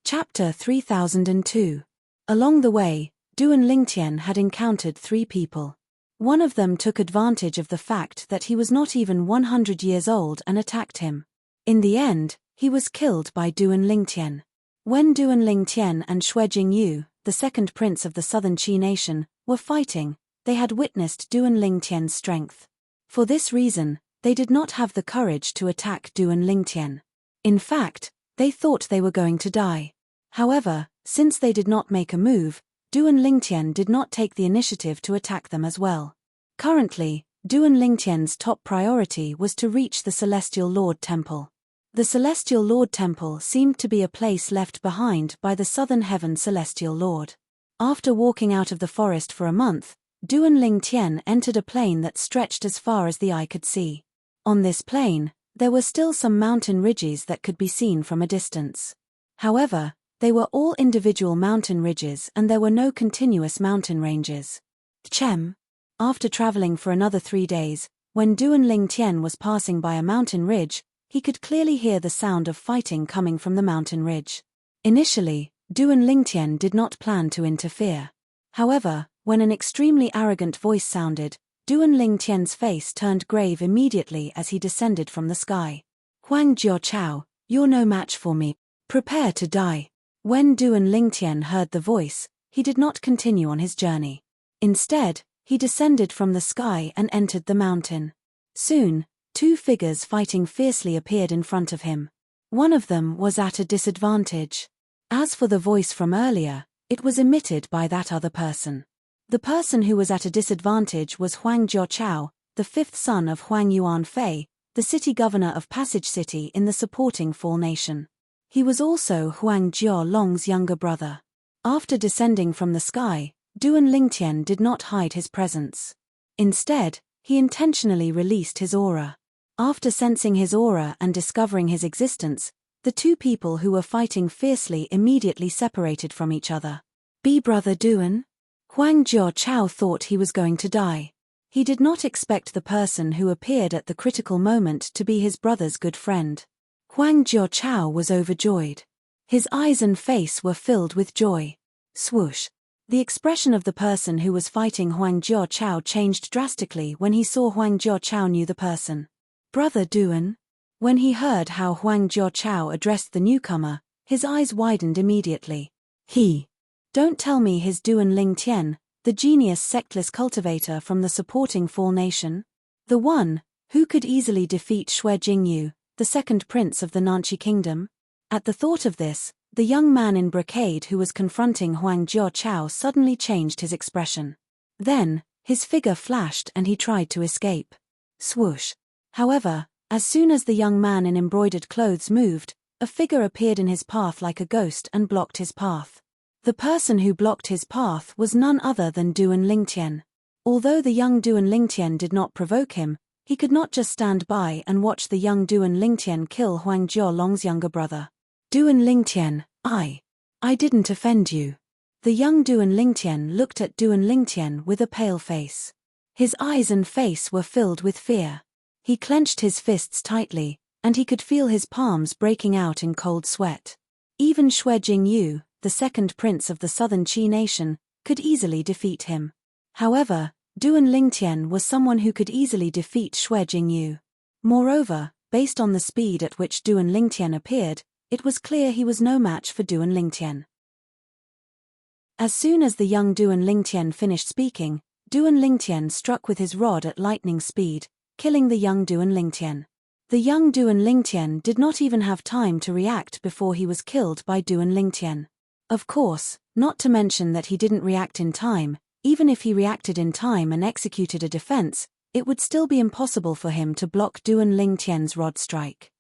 Chapter 3002. Along the way, Duan Lingtian had encountered 3 people. One of them took advantage of the fact that he was not even 100 years old and attacked him. In the end, he was killed by Duan Lingtian. When Duan Lingtian and Xue Jingyu, the second prince of the Southern Qi nation, were fighting, they had witnessed Duan Lingtian's strength. For this reason, they did not have the courage to attack Duan Lingtian. In fact, they thought they were going to die. However, since they did not make a move, Duan Lingtian did not take the initiative to attack them as well. Currently, Duan Lingtian's top priority was to reach the Celestial Lord Temple. The Celestial Lord Temple seemed to be a place left behind by the Southern Heaven Celestial Lord. After walking out of the forest for a month, Duan Lingtian entered a plain that stretched as far as the eye could see. On this plain, there were still some mountain ridges that could be seen from a distance. However, they were all individual mountain ridges and there were no continuous mountain ranges. Chem. After traveling for another 3 days, when Duan Lingtian was passing by a mountain ridge, he could clearly hear the sound of fighting coming from the mountain ridge. Initially, Duan Lingtian did not plan to interfere. However, when an extremely arrogant voice sounded, Duan Lingtian's face turned grave immediately as he descended from the sky. Huang Jiao, you're no match for me. Prepare to die. When Duan Lingtian heard the voice, he did not continue on his journey. Instead, he descended from the sky and entered the mountain. Soon, two figures fighting fiercely appeared in front of him. One of them was at a disadvantage. As for the voice from earlier, it was emitted by that other person. The person who was at a disadvantage was Huang Jiao, the fifth son of Huang Yuanfei, the city governor of Passage City in the supporting Fall Nation. He was also Huang Jialong's younger brother. After descending from the sky, Duan Lingtian did not hide his presence. Instead, he intentionally released his aura. After sensing his aura and discovering his existence, the two people who were fighting fiercely immediately separated from each other. Be brother Duan? Huang Jiao thought he was going to die. He did not expect the person who appeared at the critical moment to be his brother's good friend. Huang Jiao was overjoyed. His eyes and face were filled with joy. Swoosh. The expression of the person who was fighting Huang Jiao changed drastically when he saw Huang Jiao knew the person. Brother Duan? When he heard how Huang Jiao addressed the newcomer, his eyes widened immediately. Don't tell me his Duan Lingtian, the genius sectless cultivator from the supporting Fall Nation? The one who could easily defeat Xue Jingyu, the second prince of the Nanchi kingdom? At the thought of this, the young man in brocade who was confronting Huang Jiao suddenly changed his expression. Then, his figure flashed and he tried to escape. Swoosh. However, as soon as the young man in embroidered clothes moved, a figure appeared in his path like a ghost and blocked his path. The person who blocked his path was none other than Duan Lingtian. Although the young Duan Lingtian did not provoke him, he could not just stand by and watch the young Duan Lingtian kill Huang Jialong's younger brother. Duan Lingtian, I didn't offend you. The young Duan Lingtian looked at Duan Lingtian with a pale face. His eyes and face were filled with fear. He clenched his fists tightly, and he could feel his palms breaking out in cold sweat. Even Xue Jingyu, the second prince of the southern Qi nation, could easily defeat him. However, Duan Lingtian was someone who could easily defeat Xue Jingyu. Moreover, based on the speed at which Duan Lingtian appeared, it was clear he was no match for Duan Lingtian. As soon as the young Duan Lingtian finished speaking, Duan Lingtian struck with his rod at lightning speed, killing the young Duan Lingtian. The young Duan Lingtian did not even have time to react before he was killed by Duan Lingtian. Of course, not to mention that he didn't react in time. Even if he reacted in time and executed a defense, it would still be impossible for him to block Duan Lingtian's rod strike.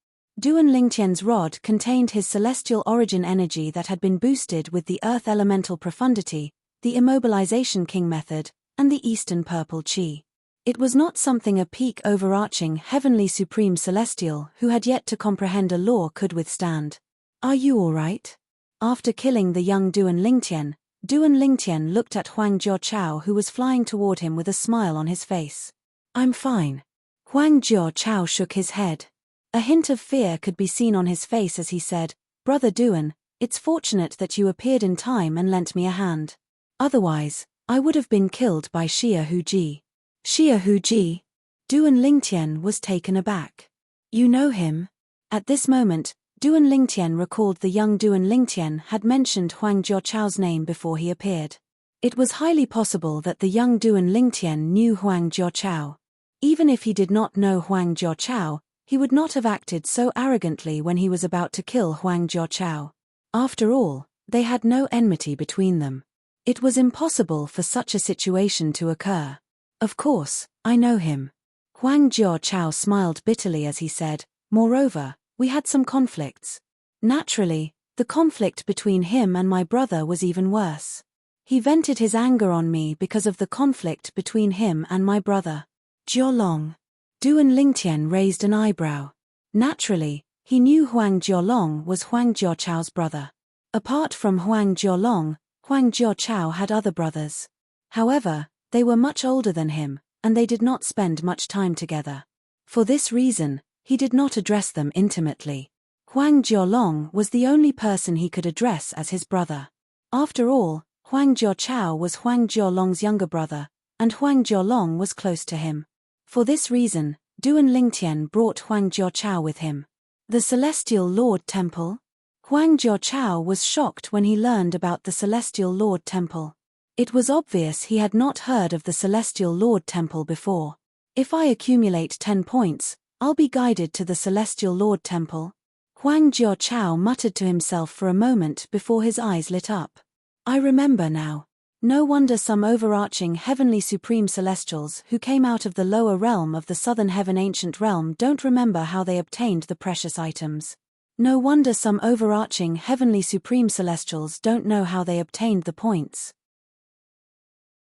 Duan Lingtian's rod contained his celestial origin energy that had been boosted with the earth elemental profundity, the immobilization king method, and the eastern purple qi. It was not something a peak overarching heavenly supreme celestial who had yet to comprehend a law could withstand. Are you all right? After killing the young Duan Lingtian looked at Huang Jiao who was flying toward him with a smile on his face. I'm fine. Huang Jiao shook his head. A hint of fear could be seen on his face as he said, Brother Duan, it's fortunate that you appeared in time and lent me a hand. Otherwise, I would have been killed by Xie Huji. Xie Huji? Duan Lingtian was taken aback. You know him? At this moment, Duan Lingtian recalled the young Duan Lingtian had mentioned Huang Jiao's name before he appeared. It was highly possible that the young Duan Lingtian knew Huang Jiao. Even if he did not know Huang Jiao, he would not have acted so arrogantly when he was about to kill Huang Jiao. After all, they had no enmity between them. It was impossible for such a situation to occur. Of course, I know him. Huang Jiao smiled bitterly as he said, moreover, we had some conflicts. Naturally, the conflict between him and my brother was even worse. He vented his anger on me because of the conflict between him and my brother. Jialong. Duan Lingtian raised an eyebrow. Naturally, he knew Huang Jialong was Huang Jiao's brother. Apart from Huang Jialong, Huang Jiao had other brothers. However, they were much older than him, and they did not spend much time together. For this reason, he did not address them intimately. Huang Jiolong was the only person he could address as his brother. After all, Huang Jiachao was Huang Jiolong's younger brother, and Huang Jiolong was close to him. For this reason, Duan Lingtian brought Huang Jiachao with him. The Celestial Lord Temple? Huang Jiachao was shocked when he learned about the Celestial Lord Temple. It was obvious he had not heard of the Celestial Lord Temple before. If I accumulate 10 points, I'll be guided to the Celestial Lord Temple. Huang Jiachao muttered to himself for a moment before his eyes lit up. I remember now. No wonder some overarching heavenly supreme celestials who came out of the lower realm of the southern heaven ancient realm don't remember how they obtained the precious items. No wonder some overarching heavenly supreme celestials don't know how they obtained the points.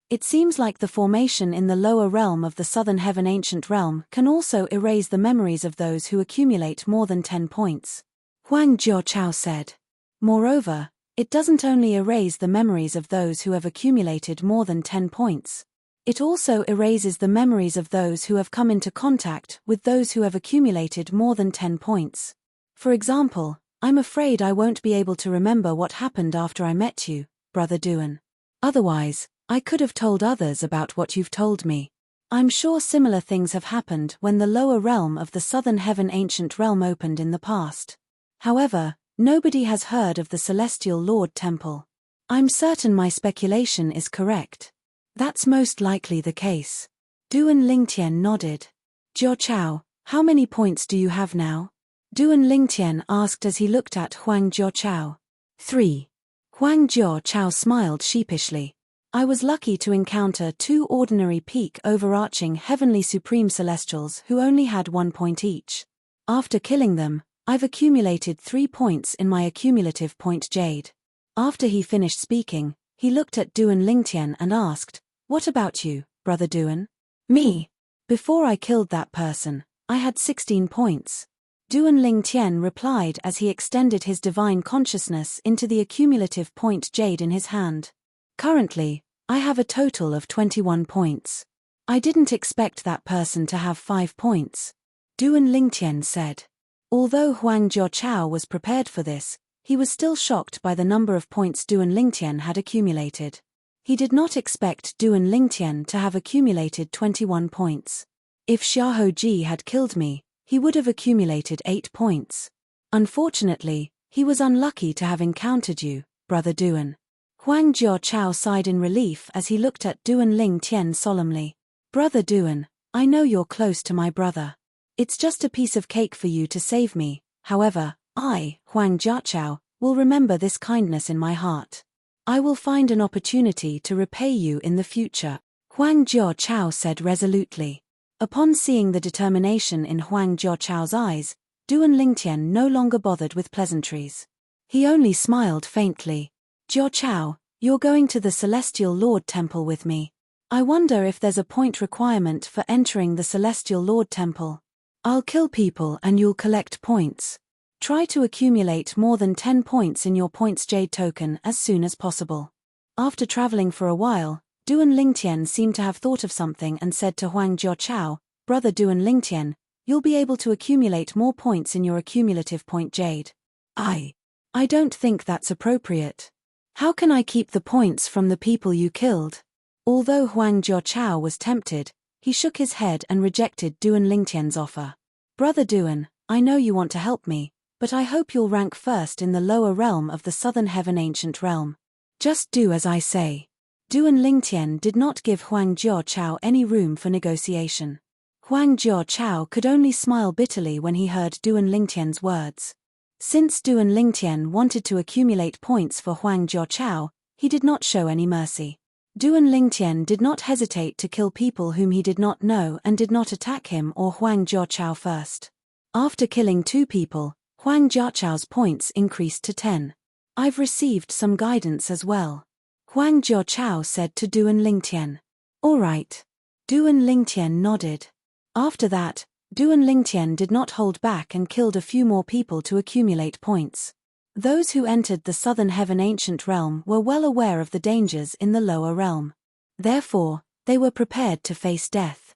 It seems like the formation in the lower realm of the southern heaven ancient realm can also erase the memories of those who accumulate more than 10 points. Huang Jiachao said. Moreover, it doesn't only erase the memories of those who have accumulated more than 10 points. It also erases the memories of those who have come into contact with those who have accumulated more than 10 points. For example, I'm afraid I won't be able to remember what happened after I met you, Brother Duan. Otherwise, I could have told others about what you've told me. I'm sure similar things have happened when the lower realm of the southern heaven ancient realm opened in the past. However, nobody has heard of the Celestial Lord Temple. I'm certain my speculation is correct. That's most likely the case. Duan Lingtian nodded. Jiachao, how many points do you have now? Duan Lingtian asked as he looked at Huang Jiachao. 3. Huang Jiachao smiled sheepishly. I was lucky to encounter 2 ordinary peak overarching heavenly supreme celestials who only had 1 point each. After killing them, I've accumulated 3 points in my accumulative point jade. After he finished speaking, he looked at Duan Lingtian and asked, What about you, Brother Duan? Me. Before I killed that person, I had 16 points. Duan Lingtian replied as he extended his divine consciousness into the accumulative point jade in his hand. Currently, I have a total of 21 points. I didn't expect that person to have 5 points. Duan Lingtian said. Although Huang Jiachao was prepared for this, he was still shocked by the number of points Duan Lingtian had accumulated. He did not expect Duan Lingtian to have accumulated 21 points. If Xiaoji had killed me, he would have accumulated 8 points. Unfortunately, he was unlucky to have encountered you, Brother Duan. Huang Jiachao sighed in relief as he looked at Duan Lingtian solemnly. Brother Duan, I know you're close to my brother. It's just a piece of cake for you to save me. However, I, Huang Jiachao, will remember this kindness in my heart. I will find an opportunity to repay you in the future, Huang Jiachao said resolutely. Upon seeing the determination in Huang Jiachao's eyes, Duan Lingtian no longer bothered with pleasantries. He only smiled faintly. Jiachao, you're going to the Celestial Lord Temple with me. I wonder if there's a point requirement for entering the Celestial Lord Temple. I'll kill people and you'll collect points. Try to accumulate more than 10 points in your points jade token as soon as possible. After traveling for a while, Duan Lingtian seemed to have thought of something and said to Huang Jiachao, Brother Duan Lingtian, you'll be able to accumulate more points in your accumulative point jade. I don't think that's appropriate. How can I keep the points from the people you killed? Although Huang Jiachao was tempted, he shook his head and rejected Duan Lingtian's offer. Brother Duan, I know you want to help me, but I hope you'll rank first in the lower realm of the southern heaven ancient realm. Just do as I say. Duan Lingtian did not give Huang Jiachao any room for negotiation. Huang Jiachao could only smile bitterly when he heard Duan Lingtian's words. Since Duan Lingtian wanted to accumulate points for Huang Jiachao, he did not show any mercy. Duan Lingtian did not hesitate to kill people whom he did not know and did not attack him or Huang Jiachao first. After killing 2 people, Huang Jiachao's points increased to 10. I've received some guidance as well, Huang Jiachao said to Duan Lingtian. All right. Duan Lingtian nodded. After that, Duan Lingtian did not hold back and killed a few more people to accumulate points. Those who entered the southern heaven ancient realm were well aware of the dangers in the lower realm. Therefore, they were prepared to face death.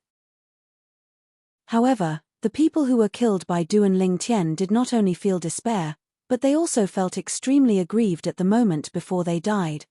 However, The people who were killed by Duan Lingtian did not only feel despair, but they also felt extremely aggrieved at the moment before they died.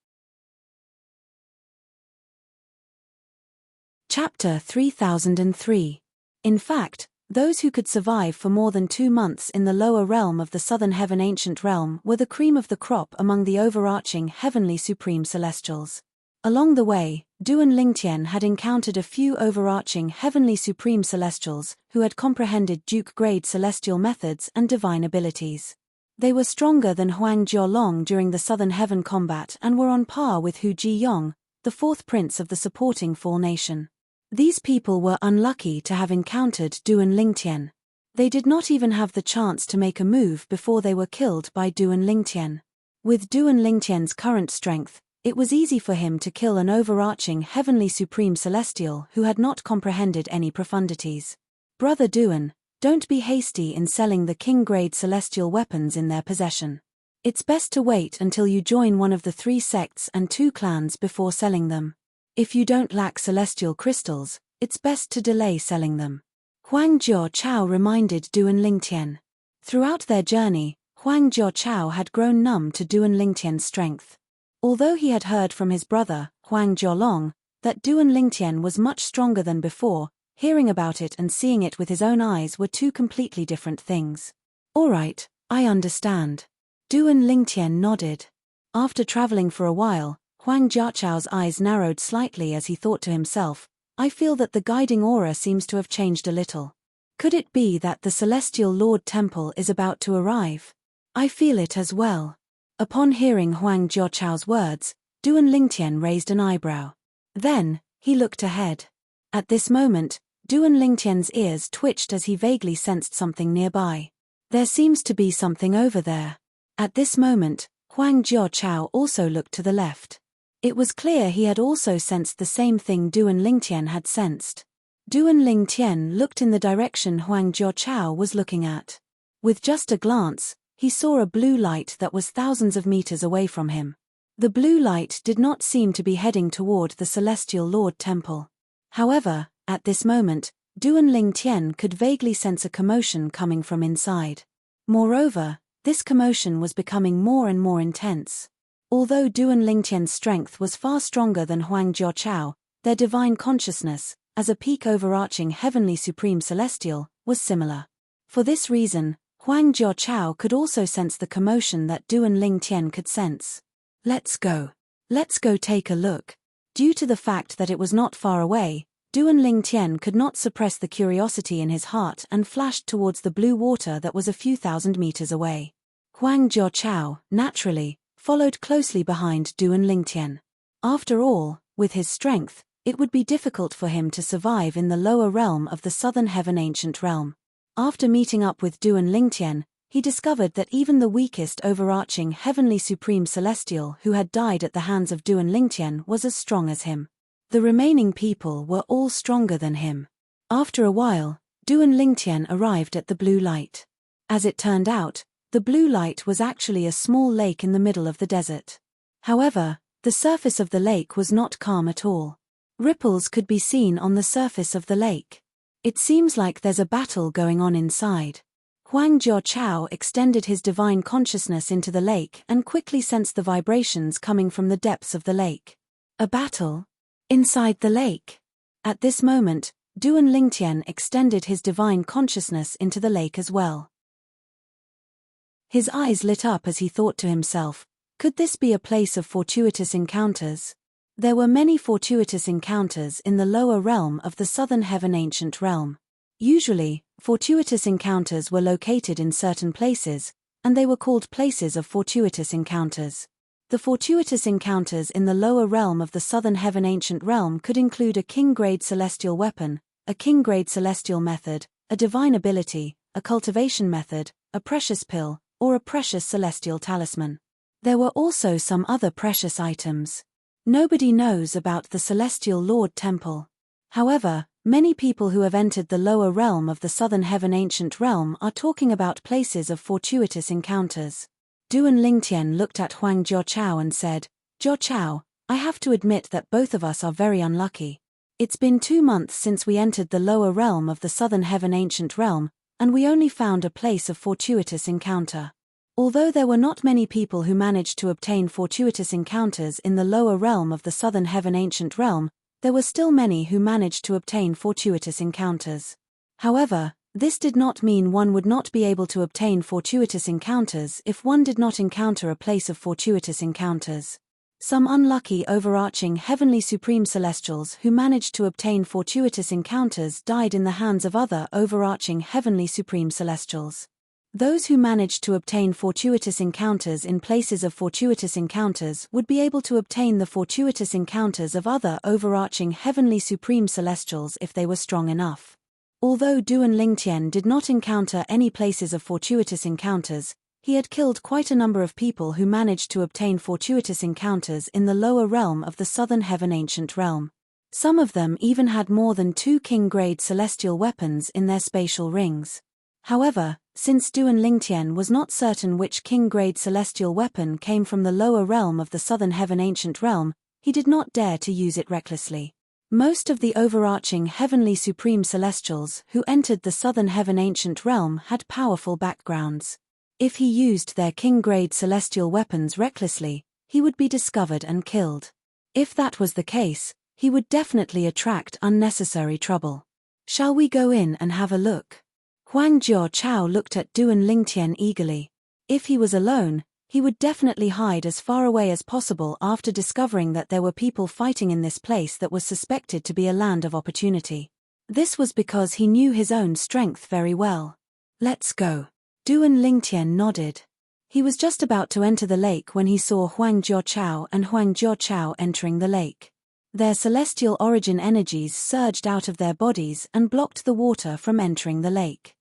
Chapter 3003. In fact, those who could survive for more than 2 months in the lower realm of the Southern Heaven Ancient Realm were the cream of the crop among the overarching Heavenly Supreme Celestials. Along the way, Duan Lingtian had encountered a few overarching Heavenly Supreme Celestials who had comprehended Duke-grade celestial methods and divine abilities. They were stronger than Huang Jiolong during the Southern Heaven combat and were on par with Hu Jiyong, the fourth prince of the supporting Fall Nation. These people were unlucky to have encountered Duan Lingtian. They did not even have the chance to make a move before they were killed by Duan Lingtian. With Duan Lingtian's current strength, it was easy for him to kill an overarching Heavenly Supreme Celestial who had not comprehended any profundities. Brother Duan, don't be hasty in selling the king-grade celestial weapons in their possession. It's best to wait until you join one of the 3 sects and 2 clans before selling them. If you don't lack celestial crystals, it's best to delay selling them. Huang Jiao reminded Duan Lingtian. Throughout their journey, Huang Jiao had grown numb to Duan Lingtian's strength. Although he had heard from his brother, Huang Jiolong, that Duan Lingtian was much stronger than before, hearing about it and seeing it with his own eyes were 2 completely different things. All right, I understand. Duan Lingtian nodded. After traveling for a while, Huang Jiachao's eyes narrowed slightly as he thought to himself, I feel that the guiding aura seems to have changed a little. Could it be that the Celestial Lord Temple is about to arrive? I feel it as well. Upon hearing Huang Jiachao's words, Duan Lingtian raised an eyebrow. Then, he looked ahead. At this moment, Duan Lingtian's ears twitched as he vaguely sensed something nearby. There seems to be something over there. At this moment, Huang Jiachao also looked to the left. It was clear he had also sensed the same thing Duan Lingtian had sensed. Duan Lingtian looked in the direction Huang Jiachao was looking at. With just a glance, he saw a blue light that was thousands of meters away from him. The blue light did not seem to be heading toward the Celestial Lord Temple. However, at this moment, Duan Lingtian could vaguely sense a commotion coming from inside. Moreover, this commotion was becoming more and more intense. Although Duan Lingtian's strength was far stronger than Huang Jiachao, their divine consciousness, as a peak overarching Heavenly Supreme Celestial, was similar. For this reason, Huang Jiachao could also sense the commotion that Duan Lingtian could sense. Let's go. Let's go take a look. Due to the fact that it was not far away, Duan Lingtian could not suppress the curiosity in his heart and flashed towards the blue water that was a few thousand meters away. Huang Jiachao, naturally, followed closely behind Duan Lingtian. After all, with his strength, it would be difficult for him to survive in the lower realm of the Southern Heaven Ancient Realm. After meeting up with Duan Lingtian, he discovered that even the weakest overarching Heavenly Supreme Celestial who had died at the hands of Duan Lingtian was as strong as him. The remaining people were all stronger than him. After a while, Duan Lingtian arrived at the blue light. As it turned out, the blue light was actually a small lake in the middle of the desert. However, the surface of the lake was not calm at all. Ripples could be seen on the surface of the lake. It seems like there's a battle going on inside. Huang Jiachao extended his divine consciousness into the lake and quickly sensed the vibrations coming from the depths of the lake. A battle? Inside the lake? At this moment, Duan Lingtian extended his divine consciousness into the lake as well. His eyes lit up as he thought to himself, could this be a place of fortuitous encounters? There were many fortuitous encounters in the lower realm of the Southern Heaven Ancient Realm. Usually, fortuitous encounters were located in certain places, and they were called places of fortuitous encounters. The fortuitous encounters in the lower realm of the Southern Heaven Ancient Realm could include a king-grade celestial weapon, a king-grade celestial method, a divine ability, a cultivation method, a precious pill, or a precious celestial talisman. There were also some other precious items. Nobody knows about the Celestial Lord Temple. However, many people who have entered the lower realm of the Southern Heaven Ancient Realm are talking about places of fortuitous encounters. Duan Lingtian looked at Huang Jiachao and said, Jiachao, I have to admit that both of us are very unlucky. It's been 2 months since we entered the lower realm of the southern heaven ancient realm, and we only found a place of fortuitous encounter. Although there were not many people who managed to obtain fortuitous encounters in the lower realm of the southern heaven ancient realm, there were still many who managed to obtain fortuitous encounters. However, this did not mean one would not be able to obtain fortuitous encounters if one did not encounter a place of fortuitous encounters. Some unlucky overarching heavenly supreme celestials who managed to obtain fortuitous encounters died in the hands of other overarching heavenly supreme celestials. Those who managed to obtain fortuitous encounters in places of fortuitous encounters would be able to obtain the fortuitous encounters of other overarching heavenly supreme celestials if they were strong enough. Although Duan Lingtian did not encounter any places of fortuitous encounters, he had killed quite a number of people who managed to obtain fortuitous encounters in the lower realm of the southern heaven ancient realm. Some of them even had more than 2 king-grade celestial weapons in their spatial rings. However, since Duan Lingtian was not certain which king-grade celestial weapon came from the lower realm of the southern heaven ancient realm, he did not dare to use it recklessly. Most of the overarching heavenly supreme celestials who entered the southern heaven ancient realm had powerful backgrounds. If he used their king-grade celestial weapons recklessly, he would be discovered and killed. If that was the case, he would definitely attract unnecessary trouble. Shall we go in and have a look? Huang Jiao looked at Duan Lingtian eagerly. If he was alone, he would definitely hide as far away as possible after discovering that there were people fighting in this place that was suspected to be a land of opportunity. This was because he knew his own strength very well. Let's go. Duan Lingtian nodded. He was just about to enter the lake when he saw Huang Jiao and Huang Jiao entering the lake. Their celestial origin energies surged out of their bodies and blocked the water from entering the lake.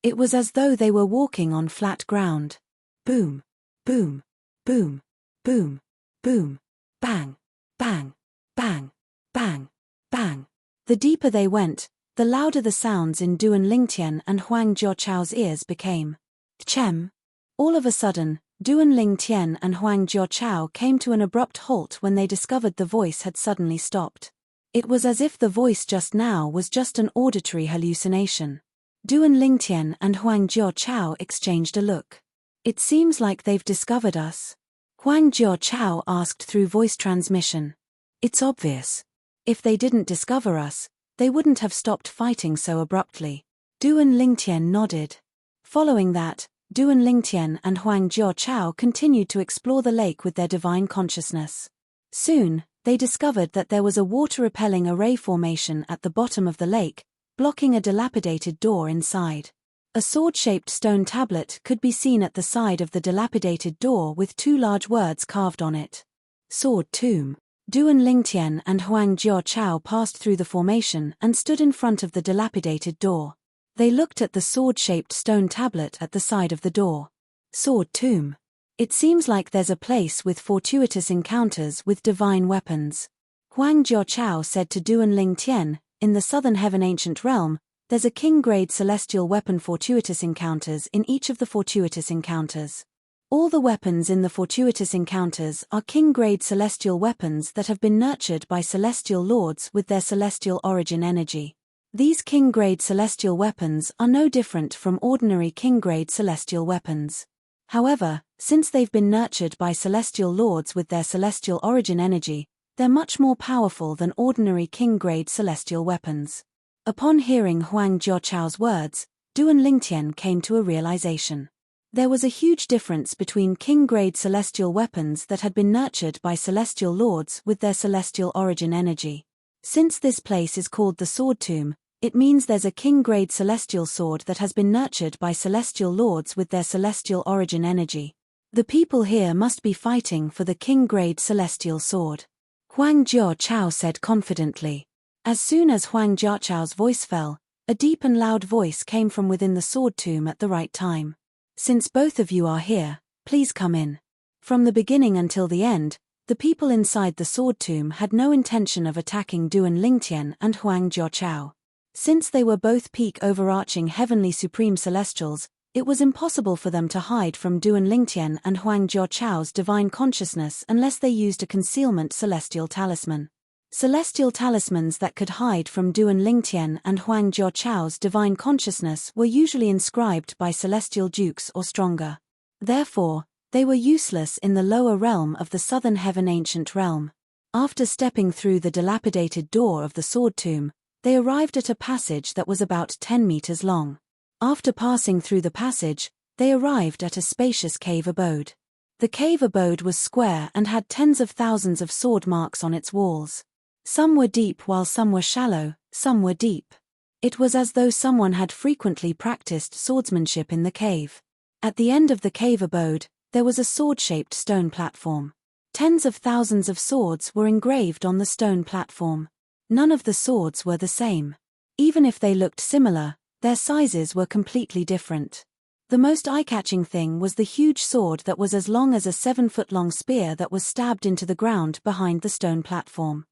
It was as though they were walking on flat ground. Boom, boom, boom, boom, boom, bang, bang, bang, bang, bang. The deeper they went, the louder the sounds in Duan Lingtian and Huang Jiao's ears became. Chem. All of a sudden, Duan Lingtian and Huang Jiao came to an abrupt halt when they discovered the voice had suddenly stopped. It was as if the voice just now was just an auditory hallucination. Duan Lingtian and Huang Jiao exchanged a look. It seems like they've discovered us. Huang Jiao asked through voice transmission. It's obvious. If they didn't discover us, they wouldn't have stopped fighting so abruptly. Duan Lingtian nodded. Following that, Duan Lingtian and Huang Jiao continued to explore the lake with their divine consciousness. Soon, they discovered that there was a water-repelling array formation at the bottom of the lake, blocking a dilapidated door inside. A sword-shaped stone tablet could be seen at the side of the dilapidated door with 2 large words carved on it. Sword Tomb. Duan Lingtian and Huang Jiao passed through the formation and stood in front of the dilapidated door. They looked at the sword-shaped stone tablet at the side of the door. Sword Tomb. It seems like there's a place with fortuitous encounters with divine weapons. Huang Jiao said to Duan Lingtian, in the southern heaven ancient realm, there's a king-grade celestial weapon fortuitous encounters in each of the fortuitous encounters. All the weapons in the fortuitous encounters are king-grade celestial weapons that have been nurtured by celestial lords with their celestial origin energy. These king-grade celestial weapons are no different from ordinary king-grade celestial weapons. However, since they've been nurtured by celestial lords with their celestial origin energy, they're much more powerful than ordinary king-grade celestial weapons. Upon hearing Huang Jiao's words, Duan Lingtian came to a realization. There was a huge difference between king-grade celestial weapons that had been nurtured by celestial lords with their celestial origin energy. Since this place is called the Sword Tomb, it means there's a king-grade celestial sword that has been nurtured by celestial lords with their celestial origin energy. The people here must be fighting for the king-grade celestial sword. Huang Jiao said confidently. As soon as Huang Jiao's voice fell, a deep and loud voice came from within the Sword Tomb at the right time. Since both of you are here, please come in. From the beginning until the end, the people inside the Sword Tomb had no intention of attacking Duan Lingtian and Huang Jiao. Since they were both peak overarching heavenly supreme celestials, it was impossible for them to hide from Duan Lingtian and Huang Jiao's divine consciousness unless they used a concealment celestial talisman. Celestial talismans that could hide from Duan Lingtian and Huang Jiaochao's divine consciousness were usually inscribed by celestial dukes or stronger. Therefore, they were useless in the lower realm of the southern heaven ancient realm. After stepping through the dilapidated door of the sword tomb, they arrived at a passage that was about 10 meters long. After passing through the passage, they arrived at a spacious cave abode. The cave abode was square and had tens of thousands of sword marks on its walls. Some were deep while some were shallow, some were deep. It was as though someone had frequently practiced swordsmanship in the cave. At the end of the cave abode, there was a sword-shaped stone platform. Tens of thousands of swords were engraved on the stone platform. None of the swords were the same. Even if they looked similar, their sizes were completely different. The most eye-catching thing was the huge sword that was as long as a 7-foot-long spear that was stabbed into the ground behind the stone platform.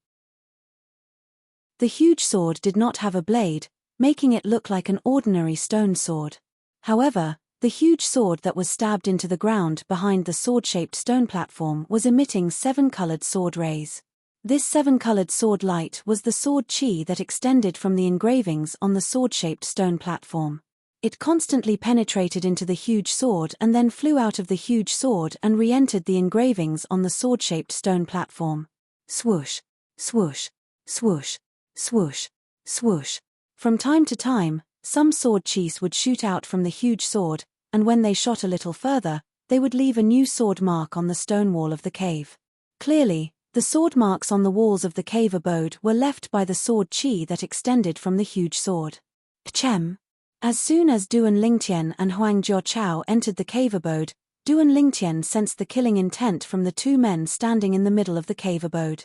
The huge sword did not have a blade, making it look like an ordinary stone sword. However, the huge sword that was stabbed into the ground behind the sword-shaped stone platform was emitting 7-colored sword rays. This 7-colored sword light was the sword chi that extended from the engravings on the sword-shaped stone platform. It constantly penetrated into the huge sword and then flew out of the huge sword and re-entered the engravings on the sword-shaped stone platform. Swoosh, swoosh, swoosh, swoosh, swoosh. From time to time, some sword chis would shoot out from the huge sword, and when they shot a little further, they would leave a new sword mark on the stone wall of the cave. Clearly, the sword marks on the walls of the cave abode were left by the sword chi that extended from the huge sword. Pchem. As soon as Duan Lingtian and Huang Jiaochao entered the cave abode, Duan Lingtian sensed the killing intent from the two men standing in the middle of the cave abode.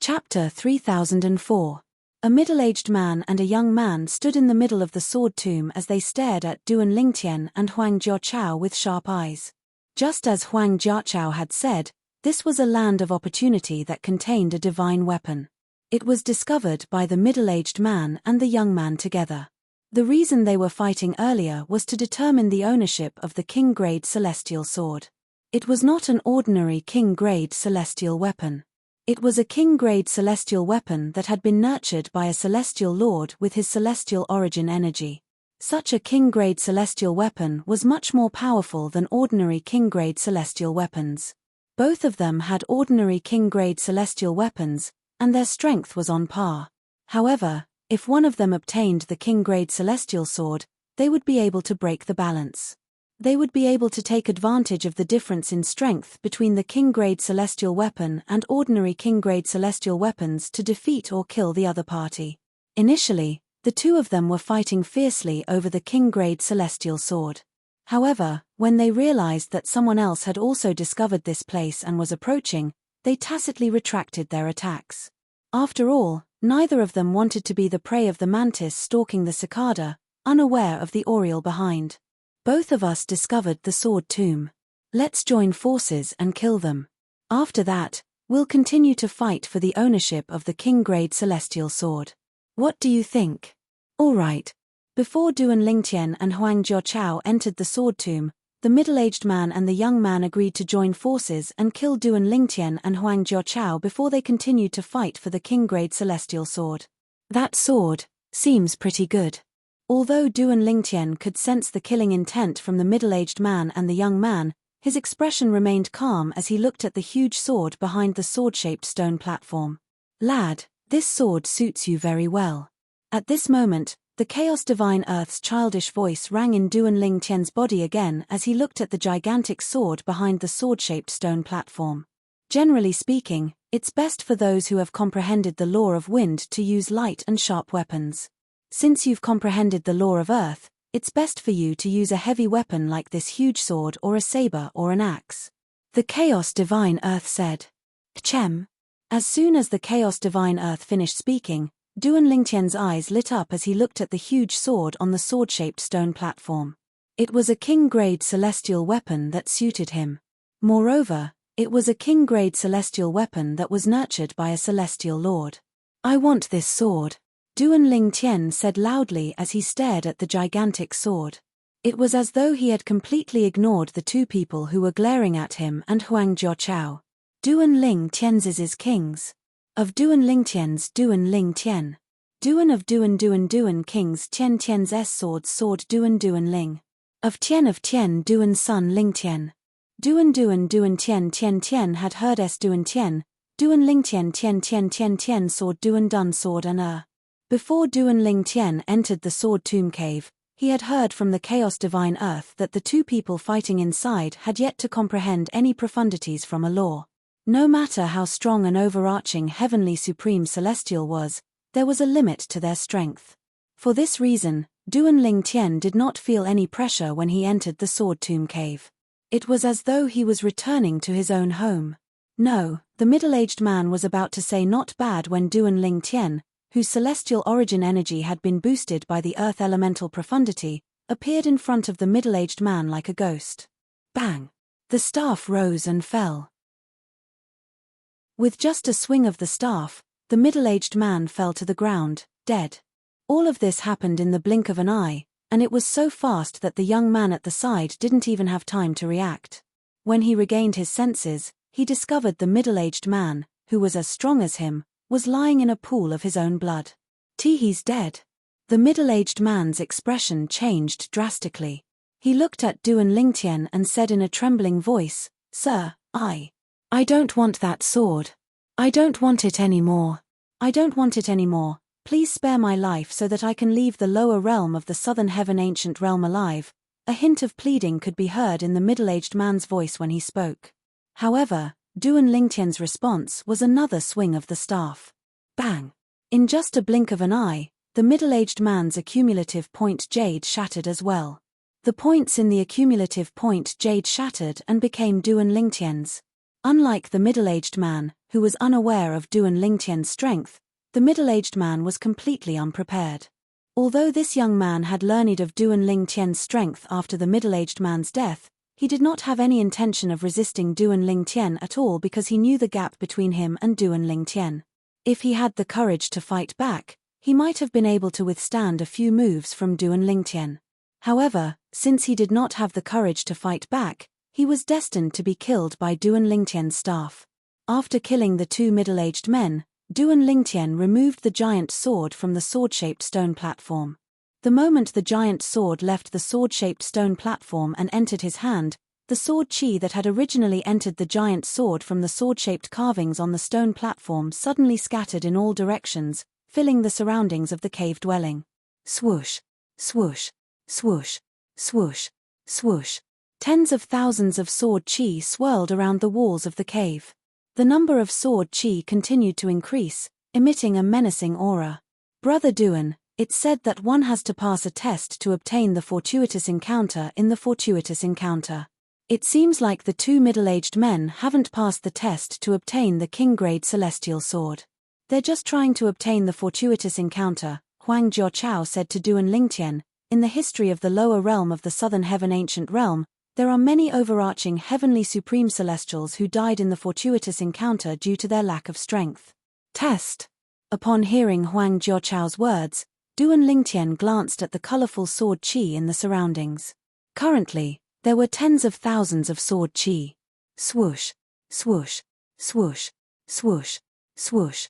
Chapter 3004. A middle-aged man and a young man stood in the middle of the sword tomb as they stared at Duan Lingtian and Huang Jiaochao with sharp eyes. Just as Huang Jiaochao had said, this was a land of opportunity that contained a divine weapon. It was discovered by the middle-aged man and the young man together. The reason they were fighting earlier was to determine the ownership of the king-grade celestial sword. It was not an ordinary king-grade celestial weapon. It was a king-grade celestial weapon that had been nurtured by a celestial lord with his celestial origin energy. Such a king-grade celestial weapon was much more powerful than ordinary king-grade celestial weapons. Both of them had ordinary king-grade celestial weapons, and their strength was on par. However, if one of them obtained the king-grade celestial sword, they would be able to break the balance. They would be able to take advantage of the difference in strength between the king-grade celestial weapon and ordinary king-grade celestial weapons to defeat or kill the other party. Initially, the two of them were fighting fiercely over the king-grade celestial sword. However, when they realized that someone else had also discovered this place and was approaching, they tacitly retracted their attacks. After all, neither of them wanted to be the prey of the mantis stalking the cicada, unaware of the oriole behind. Both of us discovered the sword tomb. Let's join forces and kill them. After that, we'll continue to fight for the ownership of the king-grade celestial sword. What do you think? All right. Before Duan Lingtian and Huang Jiaochao entered the sword tomb, the middle-aged man and the young man agreed to join forces and kill Duan Lingtian and Huang Jiaochao before they continued to fight for the king-grade celestial sword. That sword seems pretty good. Although Duan Lingtian could sense the killing intent from the middle-aged man and the young man, his expression remained calm as he looked at the huge sword behind the sword-shaped stone platform. Lad, this sword suits you very well. At this moment, the Chaos Divine Earth's childish voice rang in Duan Lingtian's body again as he looked at the gigantic sword behind the sword-shaped stone platform. Generally speaking, it's best for those who have comprehended the law of wind to use light and sharp weapons. Since you've comprehended the law of earth, it's best for you to use a heavy weapon like this huge sword or a saber or an axe. The Chaos Divine Earth said. Chem. As soon as the Chaos Divine Earth finished speaking, Duan Lingtian's eyes lit up as he looked at the huge sword on the sword-shaped stone platform. It was a king-grade celestial weapon that suited him. Moreover, it was a king-grade celestial weapon that was nurtured by a celestial lord. I want this sword, Duan Lingtian said loudly as he stared at the gigantic sword. It was as though he had completely ignored the two people who were glaring at him and Huang Jiaochao. Duan Ling Tian's kings. Of Duan Ling Tian's Duan Ling Tian. Duan of Duan kings Tian Tian's sword Duan Ling. Of Tian Duan son Ling Tian. Duan Tian had heard Duan Ling Tian sword Duan Dun sword and Before Duan Ling Tian entered the sword tomb cave, he had heard from the chaos divine earth that the two people fighting inside had yet to comprehend any profundities from a law. No matter how strong an overarching heavenly supreme celestial was, there was a limit to their strength. For this reason, Duan Ling Tian did not feel any pressure when he entered the sword tomb cave. It was as though he was returning to his own home. No, the middle-aged man was about to say not bad when Duan Ling Tian, whose celestial origin energy had been boosted by the earth elemental profundity, appeared in front of the middle-aged man like a ghost. Bang! The staff rose and fell. With just a swing of the staff, the middle-aged man fell to the ground, dead. All of this happened in the blink of an eye, and it was so fast that the young man at the side didn't even have time to react. When he regained his senses, he discovered the middle-aged man, who was as strong as him, was lying in a pool of his own blood. He's dead. The middle-aged man's expression changed drastically. He looked at Duan Ling Tian and said in a trembling voice, "Sir, I don't want that sword. I don't want it anymore. I don't want it anymore. Please spare my life so that I can leave the lower realm of the southern heaven ancient realm alive." A hint of pleading could be heard in the middle-aged man's voice when he spoke. However, Duan Ling Tian's response was another swing of the staff. Bang! In just a blink of an eye, the middle-aged man's accumulative point jade shattered as well. The points in the accumulative point jade shattered and became Duan Ling Tian's. Unlike the middle-aged man, who was unaware of Duan Ling Tian's strength, the middle-aged man was completely unprepared. Although this young man had learned of Duan Ling Tian's strength after the middle-aged man's death, he did not have any intention of resisting Duan Ling Tian at all because he knew the gap between him and Duan Ling Tian. If he had the courage to fight back, he might have been able to withstand a few moves from Duan Ling Tian. However, since he did not have the courage to fight back, he was destined to be killed by Duan Ling Tian's staff. After killing the two middle-aged men, Duan Ling Tian removed the giant sword from the sword-shaped stone platform. The moment the giant sword left the sword-shaped stone platform and entered his hand, the sword chi that had originally entered the giant sword from the sword-shaped carvings on the stone platform suddenly scattered in all directions, filling the surroundings of the cave dwelling. Swoosh! Swoosh! Swoosh! Swoosh! Swoosh! Tens of thousands of sword chi swirled around the walls of the cave. The number of sword chi continued to increase, emitting a menacing aura. Brother Duan, it's said that one has to pass a test to obtain the fortuitous encounter in the fortuitous encounter. It seems like the two middle-aged men haven't passed the test to obtain the king-grade celestial sword. They're just trying to obtain the fortuitous encounter, Huang Jiaochao said to Duan Ling Tian. In the history of the lower realm of the southern heaven ancient realm, there are many overarching heavenly supreme celestials who died in the fortuitous encounter due to their lack of strength. Test. Upon hearing Huang Jiaochao's words, Duan Ling Tian glanced at the colorful sword chi in the surroundings. Currently, there were tens of thousands of sword chi. Swoosh, swoosh, swoosh, swoosh, swoosh.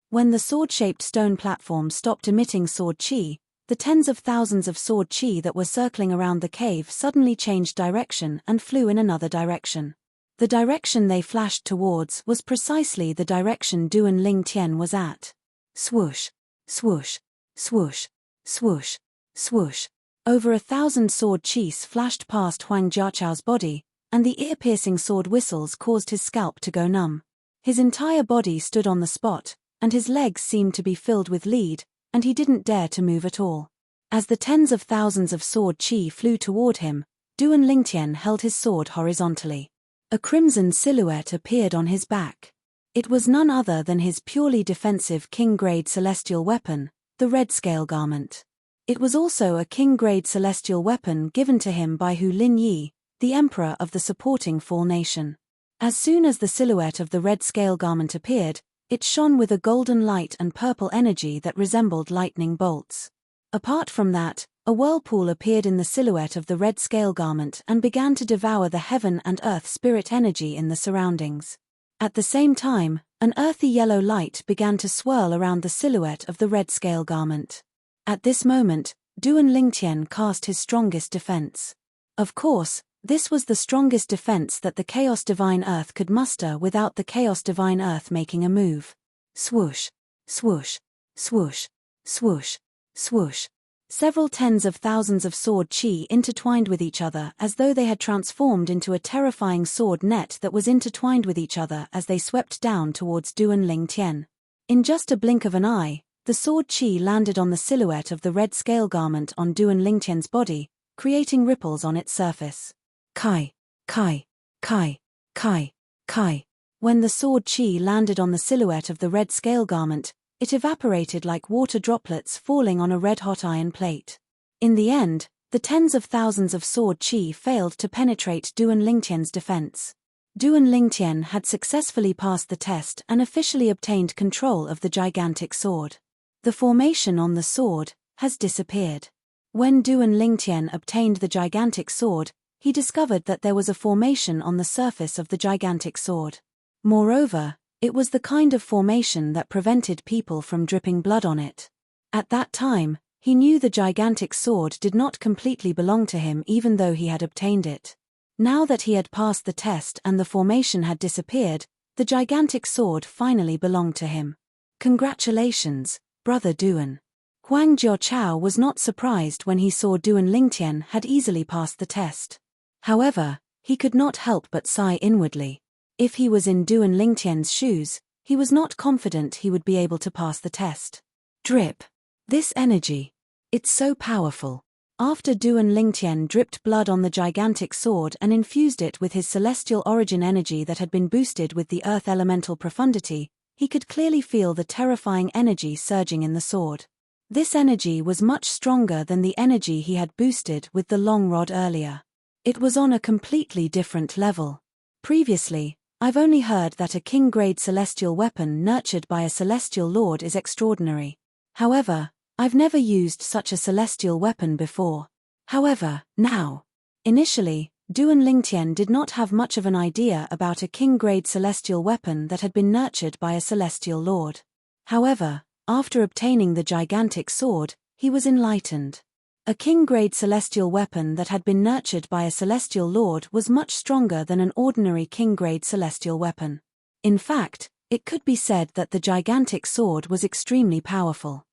When the sword-shaped stone platform stopped emitting sword chi, the tens of thousands of sword chi that were circling around the cave suddenly changed direction and flew in another direction. The direction they flashed towards was precisely the direction Duan Ling Tian was at. Swoosh, swoosh, swoosh, swoosh, swoosh. Over 1,000 sword chis flashed past Huang Jiachao's body, and the ear-piercing sword whistles caused his scalp to go numb. His entire body stood on the spot, and his legs seemed to be filled with lead, and he didn't dare to move at all. As the tens of thousands of sword chi flew toward him, Duan Ling Tian held his sword horizontally. A crimson silhouette appeared on his back. It was none other than his purely defensive king-grade celestial weapon, the red scale garment. It was also a king-grade celestial weapon given to him by Hu Linyi, the emperor of the supporting Fall Nation. As soon as the silhouette of the red scale garment appeared, it shone with a golden light and purple energy that resembled lightning bolts. Apart from that, a whirlpool appeared in the silhouette of the red scale garment and began to devour the heaven and earth spirit energy in the surroundings. At the same time, an earthy yellow light began to swirl around the silhouette of the red scale garment. At this moment, Duan Lingtian cast his strongest defense. Of course, this was the strongest defense that the Chaos Divine Earth could muster without the Chaos Divine Earth making a move. Swoosh, swoosh, swoosh, swoosh, swoosh. Several tens of thousands of sword chi intertwined with each other as though they had transformed into a terrifying sword net that was intertwined with each other as they swept down towards Duan Lingtian. In just a blink of an eye, the sword chi landed on the silhouette of the red scale garment on Duan Lingtian's body, creating ripples on its surface. Kai, kai, kai, kai, kai. When the sword chi landed on the silhouette of the red scale garment, it evaporated like water droplets falling on a red-hot iron plate. In the end, the tens of thousands of sword chi failed to penetrate Duan Lingtian's defense. Duan Lingtian had successfully passed the test and officially obtained control of the gigantic sword. The formation on the sword has disappeared. When Duan Lingtian obtained the gigantic sword, he discovered that there was a formation on the surface of the gigantic sword. Moreover, it was the kind of formation that prevented people from dripping blood on it. At that time, he knew the gigantic sword did not completely belong to him even though he had obtained it. Now that he had passed the test and the formation had disappeared, the gigantic sword finally belonged to him. Congratulations, Brother Duan. Huang Jiaochao was not surprised when he saw Duan Lingtian had easily passed the test. However, he could not help but sigh inwardly. If he was in Duan Lingtian's shoes, he was not confident he would be able to pass the test. Drip. This energy. It's so powerful. After Duan Lingtian dripped blood on the gigantic sword and infused it with his celestial origin energy that had been boosted with the earth elemental profundity, he could clearly feel the terrifying energy surging in the sword. This energy was much stronger than the energy he had boosted with the long rod earlier. It was on a completely different level. Previously, I've only heard that a king-grade celestial weapon nurtured by a celestial lord is extraordinary. However, I've never used such a celestial weapon before. However, now. Initially, Duan Lingtian did not have much of an idea about a king-grade celestial weapon that had been nurtured by a celestial lord. However, after obtaining the gigantic sword, he was enlightened. A king-grade celestial weapon that had been nurtured by a celestial lord was much stronger than an ordinary king-grade celestial weapon. In fact, it could be said that the gigantic sword was extremely powerful.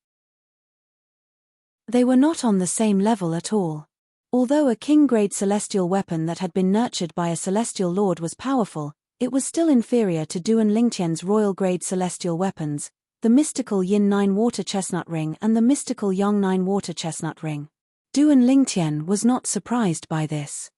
They were not on the same level at all. Although a king-grade celestial weapon that had been nurtured by a celestial lord was powerful, it was still inferior to Duan Lingtian's royal-grade celestial weapons, the mystical Yin 9 water chestnut ring and the mystical Yang 9 water chestnut ring. Duan Lingtian was not surprised by this.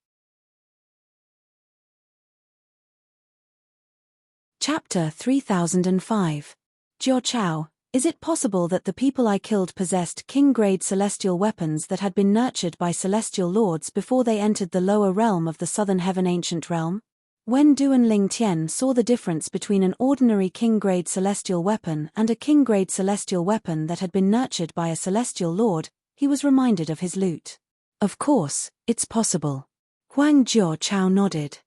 Chapter 3005. Jiaochao, is it possible that the people I killed possessed king-grade celestial weapons that had been nurtured by celestial lords before they entered the lower realm of the southern heaven ancient realm? When Duan Lingtian saw the difference between an ordinary king-grade celestial weapon and a king-grade celestial weapon that had been nurtured by a celestial lord, he was reminded of his loot. Of course, it's possible. Huang Jiaochao nodded.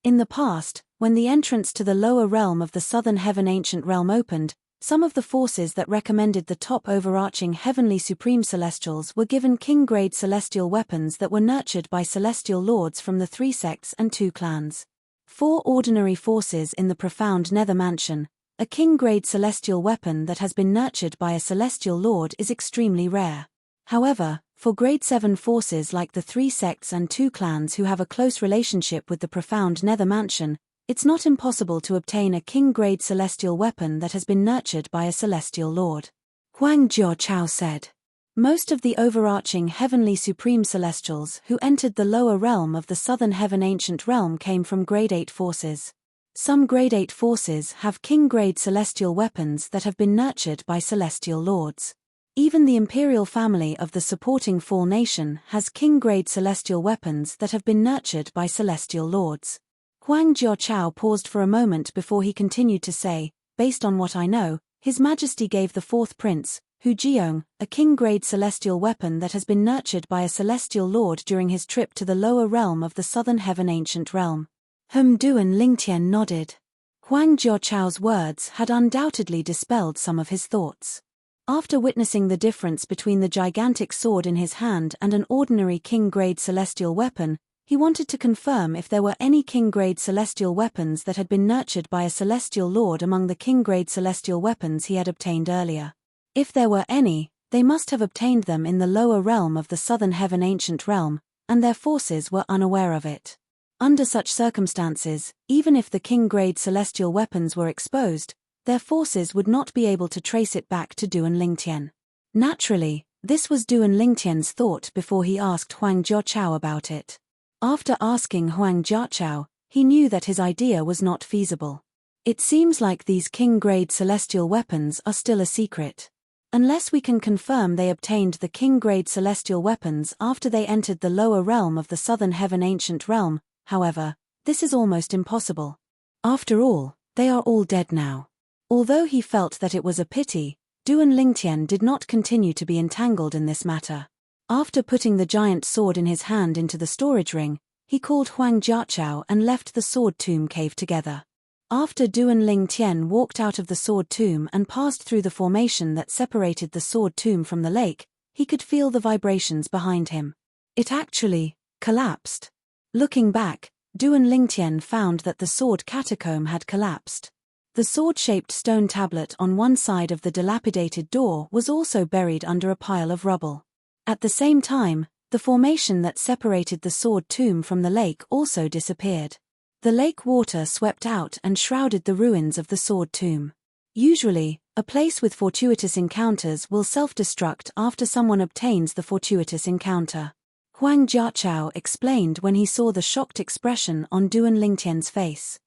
In the past, when the entrance to the lower realm of the southern heaven ancient realm opened, some of the forces that recommended the top overarching heavenly supreme celestials were given king-grade celestial weapons that were nurtured by celestial lords from the 3 sects and 2 clans. 4 ordinary forces in the profound nether mansion, a king-grade celestial weapon that has been nurtured by a celestial lord is extremely rare. However, for grade 7 forces like the 3 sects and 2 clans who have a close relationship with the profound nether mansion, it's not impossible to obtain a king-grade celestial weapon that has been nurtured by a celestial lord. Huang Jiaochao said. Most of the overarching heavenly supreme celestials who entered the lower realm of the southern heaven ancient realm came from grade 8 forces. Some grade 8 forces have king-grade celestial weapons that have been nurtured by celestial lords. Even the imperial family of the supporting Fall Nation has king-grade celestial weapons that have been nurtured by celestial lords. Huang Jiaochao paused for a moment before he continued to say, based on what I know, His Majesty gave the 4th prince, Hujiong, a king-grade celestial weapon that has been nurtured by a celestial lord during his trip to the lower realm of the southern heaven ancient realm. Duan Lingtian nodded. Huang Jiaochao's words had undoubtedly dispelled some of his thoughts. After witnessing the difference between the gigantic sword in his hand and an ordinary king-grade celestial weapon, he wanted to confirm if there were any king-grade celestial weapons that had been nurtured by a celestial lord among the king-grade celestial weapons he had obtained earlier. If there were any, they must have obtained them in the lower realm of the southern heaven ancient realm, and their forces were unaware of it. Under such circumstances, even if the king-grade celestial weapons were exposed, their forces would not be able to trace it back to Duan Lingtian. Naturally, this was Duan Lingtian's thought before he asked Huang Jiaochao about it. After asking Huang Jiaochao, he knew that his idea was not feasible. It seems like these king-grade celestial weapons are still a secret. Unless we can confirm they obtained the king-grade celestial weapons after they entered the lower realm of the southern heaven ancient realm, however, this is almost impossible. After all, they are all dead now. Although he felt that it was a pity, Duan Lingtian did not continue to be entangled in this matter. After putting the giant sword in his hand into the storage ring, he called Huang Jiaochao and left the sword tomb cave together. After Duan Lingtian walked out of the sword tomb and passed through the formation that separated the sword tomb from the lake, he could feel the vibrations behind him. It actually collapsed. Looking back, Duan Lingtian found that the sword catacomb had collapsed. The sword-shaped stone tablet on one side of the dilapidated door was also buried under a pile of rubble. At the same time, the formation that separated the sword tomb from the lake also disappeared. The lake water swept out and shrouded the ruins of the sword tomb. Usually, a place with fortuitous encounters will self-destruct after someone obtains the fortuitous encounter. Huang Jiaochao explained when he saw the shocked expression on Duan Lingtian's face.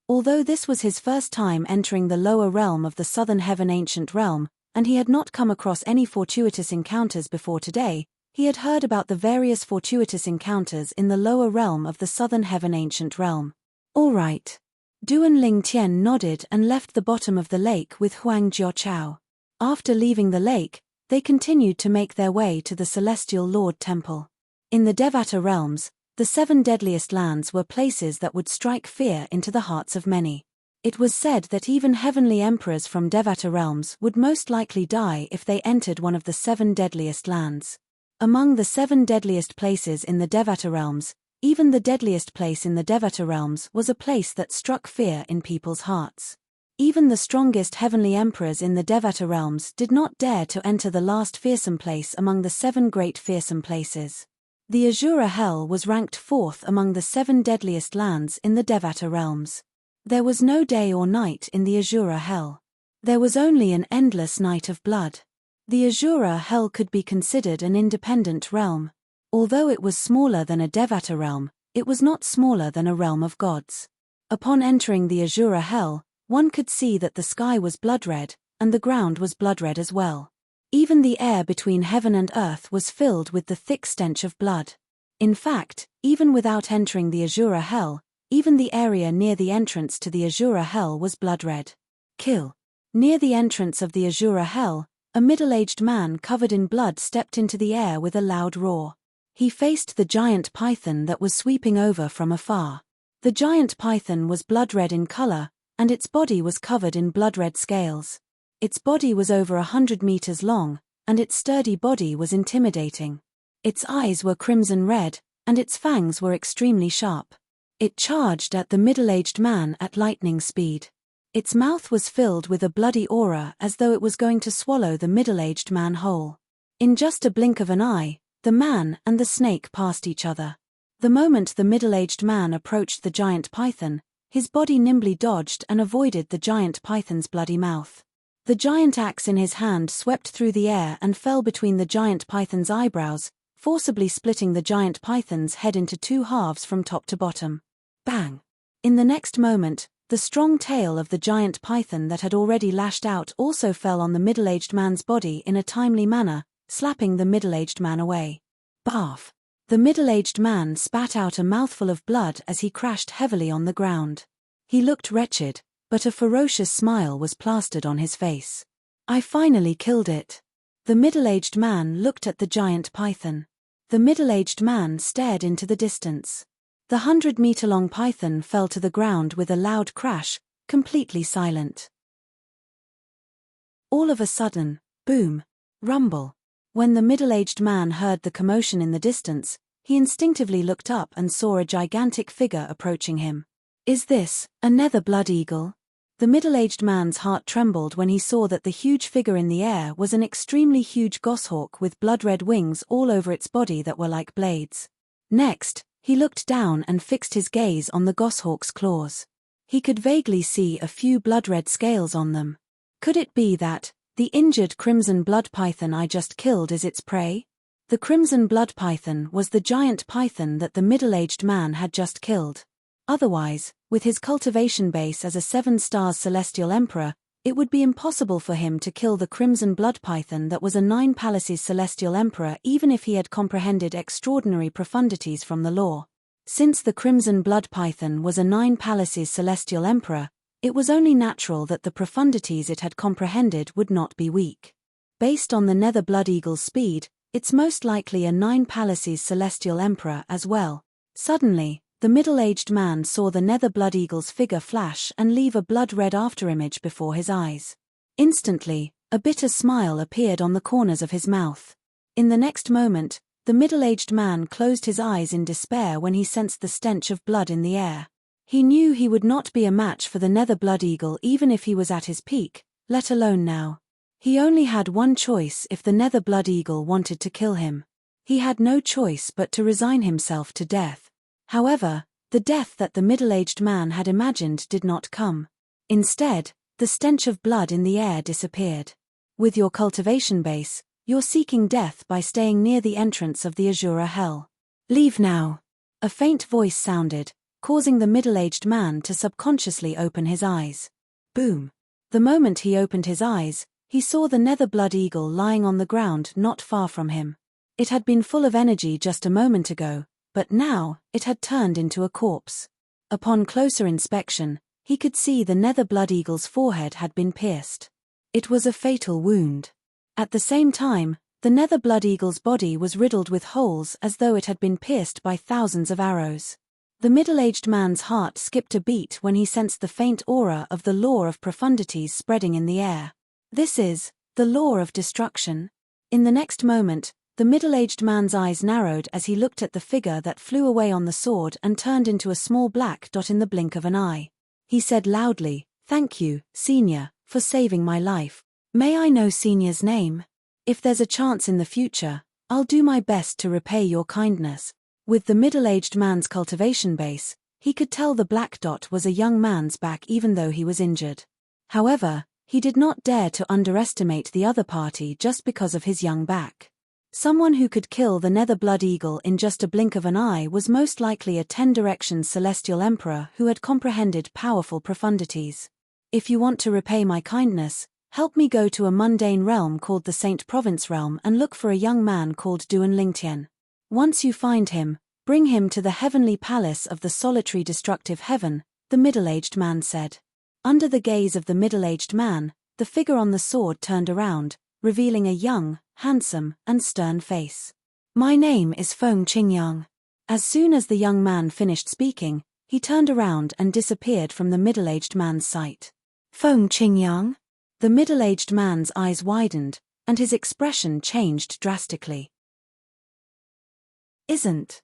Although this was his first time entering the lower realm of the southern heaven ancient realm, and he had not come across any fortuitous encounters before today, he had heard about the various fortuitous encounters in the lower realm of the southern heaven ancient realm. All right. Duan Lingtian nodded and left the bottom of the lake with Huang Jiaochao. After leaving the lake, they continued to make their way to the Celestial Lord Temple. In the Devata realms, the 7 deadliest lands were places that would strike fear into the hearts of many. It was said that even heavenly emperors from Devata realms would most likely die if they entered one of the 7 deadliest lands. Among the 7 deadliest places in the Devata realms, even the deadliest place in the Devata realms was a place that struck fear in people's hearts. Even the strongest heavenly emperors in the Devata realms did not dare to enter the last fearsome place among the 7 great fearsome places. The Azura Hell was ranked 4th among the 7 deadliest lands in the Devata realms. There was no day or night in the Azura Hell. There was only an endless night of blood. The Azura Hell could be considered an independent realm. Although it was smaller than a Devata realm, it was not smaller than a realm of gods. Upon entering the Azura Hell, one could see that the sky was blood red, and the ground was blood red as well. Even the air between heaven and earth was filled with the thick stench of blood. In fact, even without entering the Azura Hell, even the area near the entrance to the Azura Hell was blood red. Kill. Near the entrance of the Azura Hell, a middle-aged man covered in blood stepped into the air with a loud roar. He faced the giant python that was sweeping over from afar. The giant python was blood-red in color, and its body was covered in blood-red scales. Its body was over 100 meters long, and its sturdy body was intimidating. Its eyes were crimson red, and its fangs were extremely sharp. It charged at the middle-aged man at lightning speed. Its mouth was filled with a bloody aura as though it was going to swallow the middle-aged man whole. In just a blink of an eye, the man and the snake passed each other. The moment the middle-aged man approached the giant python, his body nimbly dodged and avoided the giant python's bloody mouth. The giant axe in his hand swept through the air and fell between the giant python's eyebrows, forcibly splitting the giant python's head into 2 halves from top to bottom. Bang! In the next moment, the strong tail of the giant python that had already lashed out also fell on the middle-aged man's body in a timely manner, slapping the middle-aged man away. Barf! The middle-aged man spat out a mouthful of blood as he crashed heavily on the ground. He looked wretched, but a ferocious smile was plastered on his face. I finally killed it. The middle-aged man looked at the giant python. The middle-aged man stared into the distance. The 100-meter-long python fell to the ground with a loud crash, completely silent. All of a sudden, boom, rumble. When the middle-aged man heard the commotion in the distance, he instinctively looked up and saw a gigantic figure approaching him. Is this a nether blood eagle? The middle-aged man's heart trembled when he saw that the huge figure in the air was an extremely huge goshawk with blood-red wings all over its body that were like blades. Next, he looked down and fixed his gaze on the goshawk's claws. He could vaguely see a few blood-red scales on them. Could it be that the injured crimson blood python I just killed is its prey? The crimson blood python was the giant python that the middle-aged man had just killed. Otherwise, with his cultivation base as a 7-star celestial emperor, it would be impossible for him to kill the crimson blood python that was a 9 palaces celestial emperor even if he had comprehended extraordinary profundities from the lore. Since the crimson blood python was a 9 palaces celestial emperor, it was only natural that the profundities it had comprehended would not be weak. Based on the nether blood eagle's speed, it's most likely a 9 palaces celestial emperor as well. Suddenly, the middle-aged man saw the nether blood eagle's figure flash and leave a blood-red afterimage before his eyes. Instantly, a bitter smile appeared on the corners of his mouth. In the next moment, the middle-aged man closed his eyes in despair when he sensed the stench of blood in the air. He knew he would not be a match for the nether blood eagle even if he was at his peak, let alone now. He only had one choice if the nether blood eagle wanted to kill him. He had no choice but to resign himself to death. However, the death that the middle-aged man had imagined did not come. Instead, the stench of blood in the air disappeared. With your cultivation base, you're seeking death by staying near the entrance of the Azura Hell. Leave now. A faint voice sounded, causing the middle-aged man to subconsciously open his eyes. Boom. The moment he opened his eyes, he saw the nether blood eagle lying on the ground not far from him. It had been full of energy just a moment ago, but now, it had turned into a corpse. Upon closer inspection, he could see the nether blood eagle's forehead had been pierced. It was a fatal wound. At the same time, the nether blood eagle's body was riddled with holes as though it had been pierced by thousands of arrows. The middle-aged man's heart skipped a beat when he sensed the faint aura of the law of profundities spreading in the air. This is the law of destruction. In the next moment, the middle-aged man's eyes narrowed as he looked at the figure that flew away on the sword and turned into a small black dot in the blink of an eye. He said loudly, "Thank you, Senior, for saving my life. May I know Senior's name? If there's a chance in the future, I'll do my best to repay your kindness." With the middle-aged man's cultivation base, he could tell the black dot was a young man's back even though he was injured. However, he did not dare to underestimate the other party just because of his young back. Someone who could kill the nether blood eagle in just a blink of an eye was most likely a 10 directions celestial emperor who had comprehended powerful profundities. If you want to repay my kindness, help me go to a mundane realm called the Saint Province Realm and look for a young man called Duan Lingtian. Once you find him, bring him to the heavenly palace of the solitary destructive heaven, the middle-aged man said. Under the gaze of the middle-aged man, the figure on the sword turned around, revealing a young, handsome, and stern face. My name is Feng Qingyang. As soon as the young man finished speaking, he turned around and disappeared from the middle-aged man's sight. Feng Qingyang? The middle-aged man's eyes widened, and his expression changed drastically. Isn't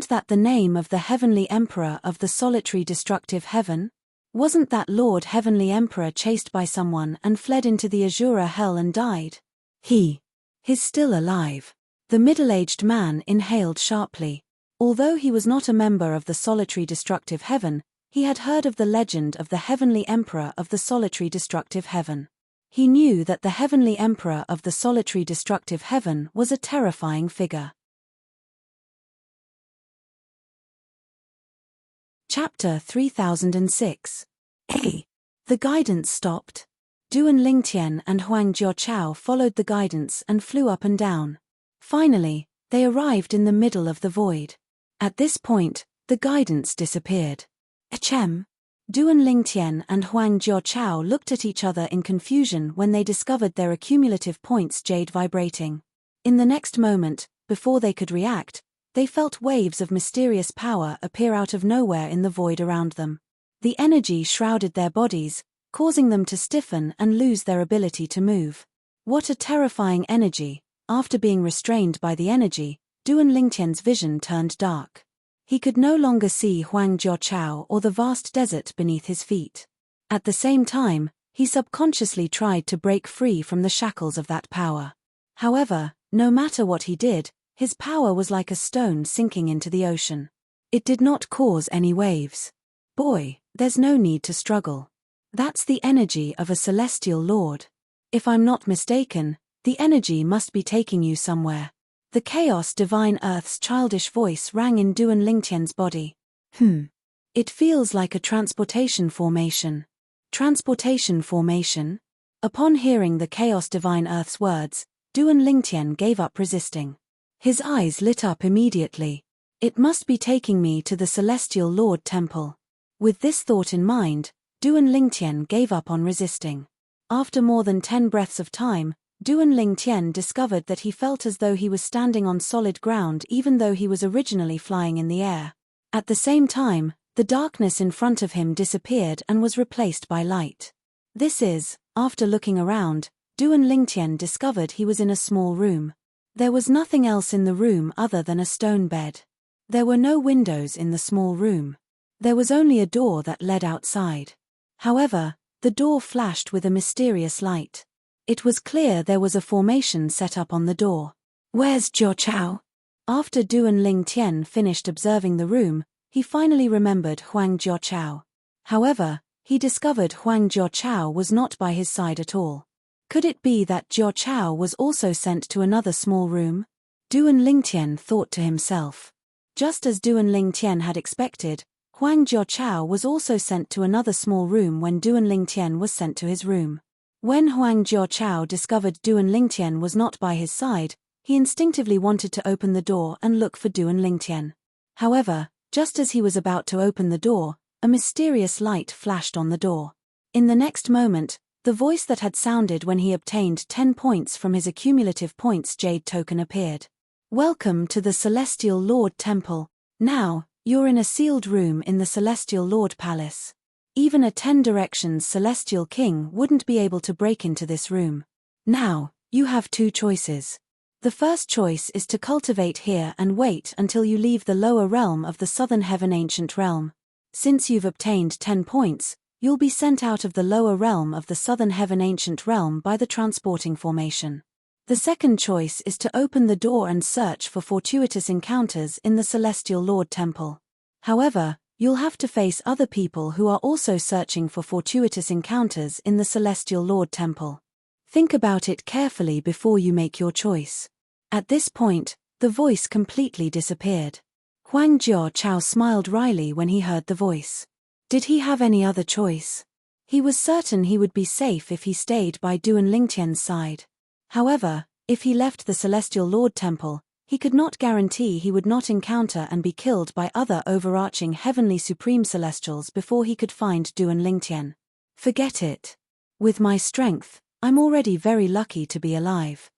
that the name of the heavenly emperor of the solitary destructive heaven? Wasn't that Lord Heavenly Emperor chased by someone and fled into the Azura Hell and died? He's still alive. The middle-aged man inhaled sharply. Although he was not a member of the solitary destructive heaven, he had heard of the legend of the Heavenly Emperor of the solitary destructive heaven. He knew that the Heavenly Emperor of the solitary destructive heaven was a terrifying figure. Chapter 3006. The guidance stopped. Duan Lingtian and Huang Jiaochao followed the guidance and flew up and down. Finally, they arrived in the middle of the void. At this point, the guidance disappeared. Achem. Duan Lingtian and Huang Jiaochao looked at each other in confusion when they discovered their accumulative points jade vibrating. In the next moment, before they could react, they felt waves of mysterious power appear out of nowhere in the void around them. The energy shrouded their bodies, causing them to stiffen and lose their ability to move. What a terrifying energy! After being restrained by the energy, Duan Lingtian's vision turned dark. He could no longer see Huang Jiaochao or the vast desert beneath his feet. At the same time, he subconsciously tried to break free from the shackles of that power. However, no matter what he did, his power was like a stone sinking into the ocean. It did not cause any waves. Boy, there's no need to struggle. That's the energy of a celestial lord. If I'm not mistaken, the energy must be taking you somewhere. The chaos divine earth's childish voice rang in Duan Lingtian's body. It feels like a transportation formation. Transportation formation? Upon hearing the chaos divine earth's words, Duan Lingtian gave up resisting. His eyes lit up immediately. It must be taking me to the Celestial Lord Temple. With this thought in mind, Duan Lingtian gave up on resisting. After more than 10 breaths of time, Duan Lingtian discovered that he felt as though he was standing on solid ground even though he was originally flying in the air. At the same time, the darkness in front of him disappeared and was replaced by light. After looking around, Duan Lingtian discovered he was in a small room. There was nothing else in the room other than a stone bed. There were no windows in the small room. There was only a door that led outside. However, the door flashed with a mysterious light. It was clear there was a formation set up on the door. Where's Jiaochao? After Duan Lingtian finished observing the room, he finally remembered Huang Jiaochao. However, he discovered Huang Jiaochao was not by his side at all. Could it be that Jiaochao was also sent to another small room? Duan Lingtian thought to himself. Just as Duan Lingtian had expected, Huang Jiaochao was also sent to another small room when Duan Lingtian was sent to his room. When Huang Jiaochao discovered Duan Lingtian was not by his side, he instinctively wanted to open the door and look for Duan Lingtian. However, just as he was about to open the door, a mysterious light flashed on the door. In the next moment, the voice that had sounded when he obtained 10 points from his accumulative points jade token appeared. Welcome to the Celestial Lord Temple. Now, you're in a sealed room in the Celestial Lord Palace. Even a 10 Directions Celestial King wouldn't be able to break into this room. Now, you have 2 choices. The first choice is to cultivate here and wait until you leave the lower realm of the Southern Heaven Ancient Realm. Since you've obtained 10 points, you'll be sent out of the lower realm of the Southern Heaven Ancient Realm by the transporting formation. The second choice is to open the door and search for fortuitous encounters in the Celestial Lord Temple. However, you'll have to face other people who are also searching for fortuitous encounters in the Celestial Lord Temple. Think about it carefully before you make your choice. At this point, the voice completely disappeared. Huang Jiaochao smiled wryly when he heard the voice. Did he have any other choice? He was certain he would be safe if he stayed by Duan Lingtian's side. However, if he left the Celestial Lord Temple, he could not guarantee he would not encounter and be killed by other overarching heavenly supreme celestials before he could find Duan Lingtian. Forget it. With my strength, I'm already very lucky to be alive.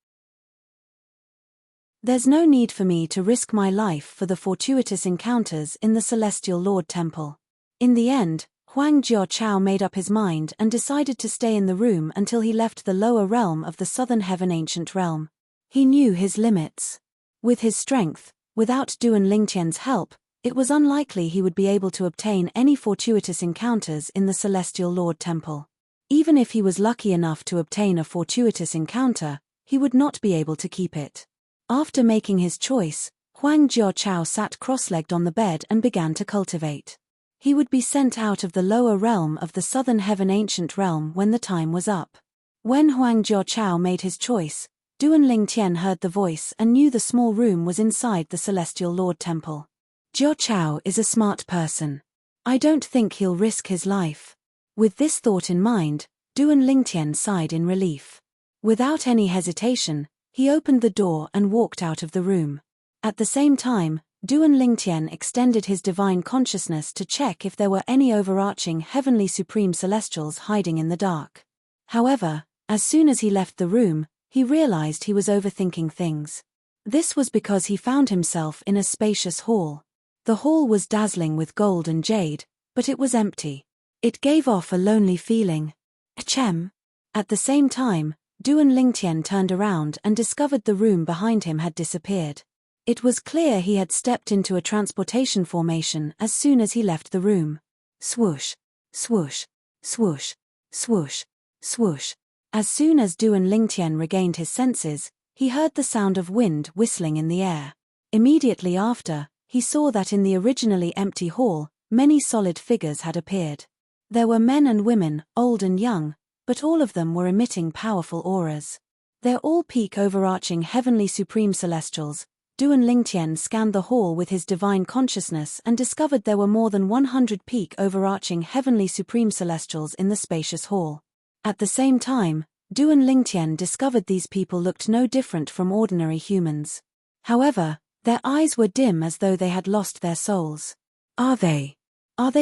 There's no need for me to risk my life for the fortuitous encounters in the Celestial Lord Temple. In the end, Huang Jiaochao made up his mind and decided to stay in the room until he left the lower realm of the Southern Heaven Ancient Realm. He knew his limits. With his strength, without Duan Lingtian's help, it was unlikely he would be able to obtain any fortuitous encounters in the Celestial Lord Temple. Even if he was lucky enough to obtain a fortuitous encounter, he would not be able to keep it. After making his choice, Huang Jiaochao sat cross-legged on the bed and began to cultivate. He would be sent out of the lower realm of the Southern Heaven Ancient Realm when the time was up. When Huang Jiaochao made his choice, Duan Lingtian heard the voice and knew the small room was inside the Celestial Lord Temple. Jiaochao is a smart person. I don't think he'll risk his life. With this thought in mind, Duan Lingtian sighed in relief. Without any hesitation, he opened the door and walked out of the room. At the same time, Duan Lingtian extended his divine consciousness to check if there were any overarching heavenly supreme celestials hiding in the dark. However, as soon as he left the room, he realized he was overthinking things. This was because he found himself in a spacious hall. The hall was dazzling with gold and jade, but it was empty. It gave off a lonely feeling. Ahem. At the same time, Duan Lingtian turned around and discovered the room behind him had disappeared. It was clear he had stepped into a transportation formation as soon as he left the room. Swoosh, swoosh, swoosh, swoosh, swoosh. As soon as Duan Lingtian regained his senses, he heard the sound of wind whistling in the air. Immediately after, he saw that in the originally empty hall, many solid figures had appeared. There were men and women, old and young, but all of them were emitting powerful auras. They're all peak overarching heavenly supreme celestials. Duan Lingtian scanned the hall with his divine consciousness and discovered there were more than 100 peak overarching heavenly supreme celestials in the spacious hall. At the same time, Duan Lingtian discovered these people looked no different from ordinary humans. However, their eyes were dim as though they had lost their souls. Are they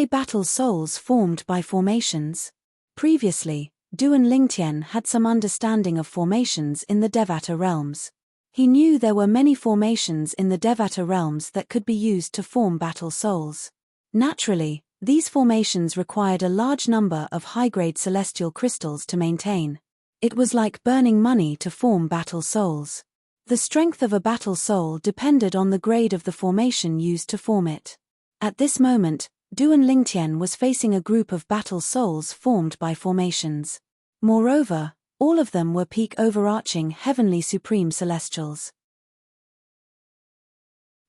battle souls formed by formations? Previously, Duan Lingtian had some understanding of formations in the Devata realms. He knew there were many formations in the Devata realms that could be used to form battle souls. Naturally, these formations required a large number of high-grade celestial crystals to maintain. It was like burning money to form battle souls. The strength of a battle soul depended on the grade of the formation used to form it. At this moment, Duan Lingtian was facing a group of battle souls formed by formations. Moreover, all of them were peak overarching heavenly supreme celestials.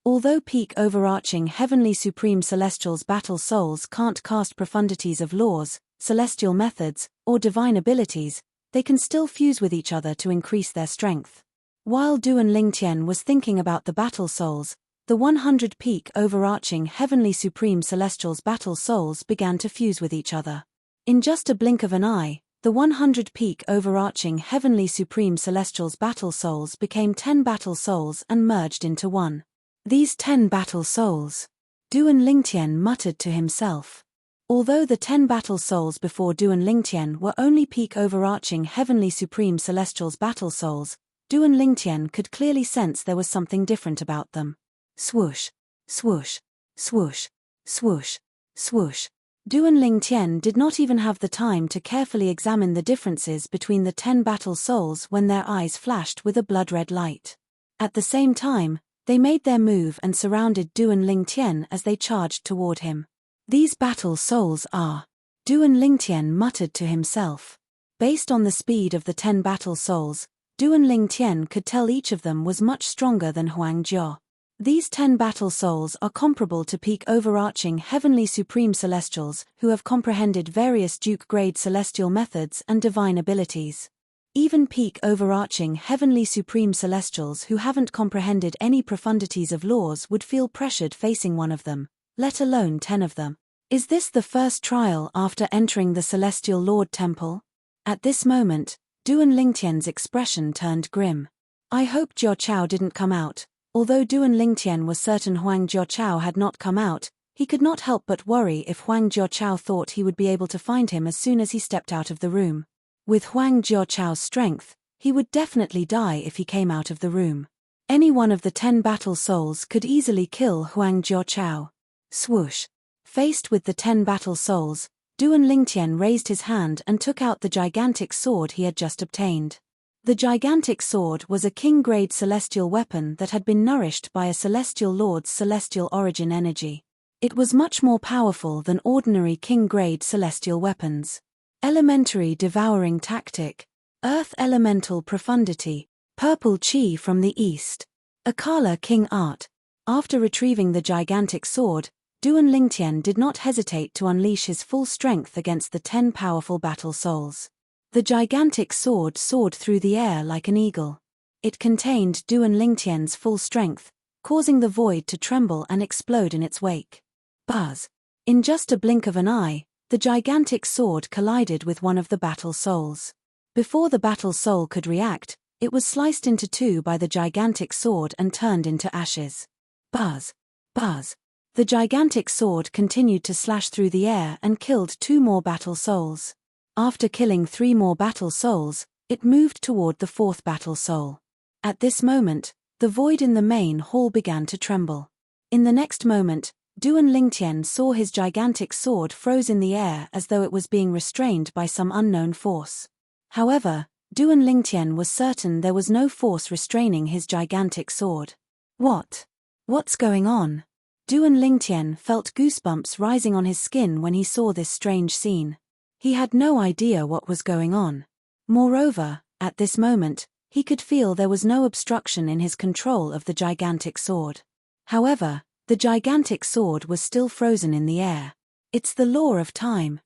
Although peak overarching heavenly supreme celestials battle souls can't cast profundities of laws, celestial methods, or divine abilities, they can still fuse with each other to increase their strength. While Duan Lingtian was thinking about the battle souls, the 100 peak overarching heavenly supreme celestials battle souls began to fuse with each other. In just a blink of an eye, the 100 peak overarching heavenly supreme celestials battle souls became 10 battle souls and merged into one. These 10 battle souls. Duan Lingtian muttered to himself. Although the 10 battle souls before Duan Lingtian were only peak overarching heavenly supreme celestials battle souls, Duan Lingtian could clearly sense there was something different about them. Swoosh, swoosh, swoosh, swoosh, swoosh. Duan Lingtian did not even have the time to carefully examine the differences between the 10 battle souls when their eyes flashed with a blood-red light. At the same time, they made their move and surrounded Duan Lingtian as they charged toward him. These battle souls are... Duan Lingtian muttered to himself. Based on the speed of the 10 battle souls, Duan Lingtian could tell each of them was much stronger than Huang Jiao. These 10 battle souls are comparable to peak overarching heavenly supreme celestials who have comprehended various duke-grade celestial methods and divine abilities. Even peak overarching heavenly supreme celestials who haven't comprehended any profundities of laws would feel pressured facing one of them, let alone 10 of them. Is this the first trial after entering the Celestial Lord Temple? At this moment, Duan Lingtian's expression turned grim. I hope Jiao Chao didn't come out. Although Duan Lingtian was certain Huang Jiao Chao had not come out, he could not help but worry if Huang Jiao Chao thought he would be able to find him as soon as he stepped out of the room. With Huang Jiao Chao's strength, he would definitely die if he came out of the room. Any one of the 10 battle souls could easily kill Huang Jiao Chao. Swoosh. Faced with the 10 battle souls, Duan Lingtian raised his hand and took out the gigantic sword he had just obtained. The gigantic sword was a king-grade celestial weapon that had been nourished by a celestial lord's celestial origin energy. It was much more powerful than ordinary king-grade celestial weapons. Elementary devouring tactic. Earth elemental profundity. Purple chi from the east. Akala king art. After retrieving the gigantic sword, Duan Lingtian did not hesitate to unleash his full strength against the 10 powerful battle souls. The gigantic sword soared through the air like an eagle. It contained Duan Lingtian's full strength, causing the void to tremble and explode in its wake. Buzz! In just a blink of an eye, the gigantic sword collided with one of the battle souls. Before the battle soul could react, it was sliced into two by the gigantic sword and turned into ashes. Buzz! Buzz. The gigantic sword continued to slash through the air and killed 2 more battle souls. After killing 3 more battle souls, it moved toward the 4th battle soul. At this moment, the void in the main hall began to tremble. In the next moment, Duan Lingtian saw his gigantic sword froze in the air as though it was being restrained by some unknown force. However, Duan Lingtian was certain there was no force restraining his gigantic sword. What's going on? Duan Lingtian felt goosebumps rising on his skin when he saw this strange scene. He had no idea what was going on. Moreover, at this moment, he could feel there was no obstruction in his control of the gigantic sword. However, the gigantic sword was still frozen in the air. It's the law of time.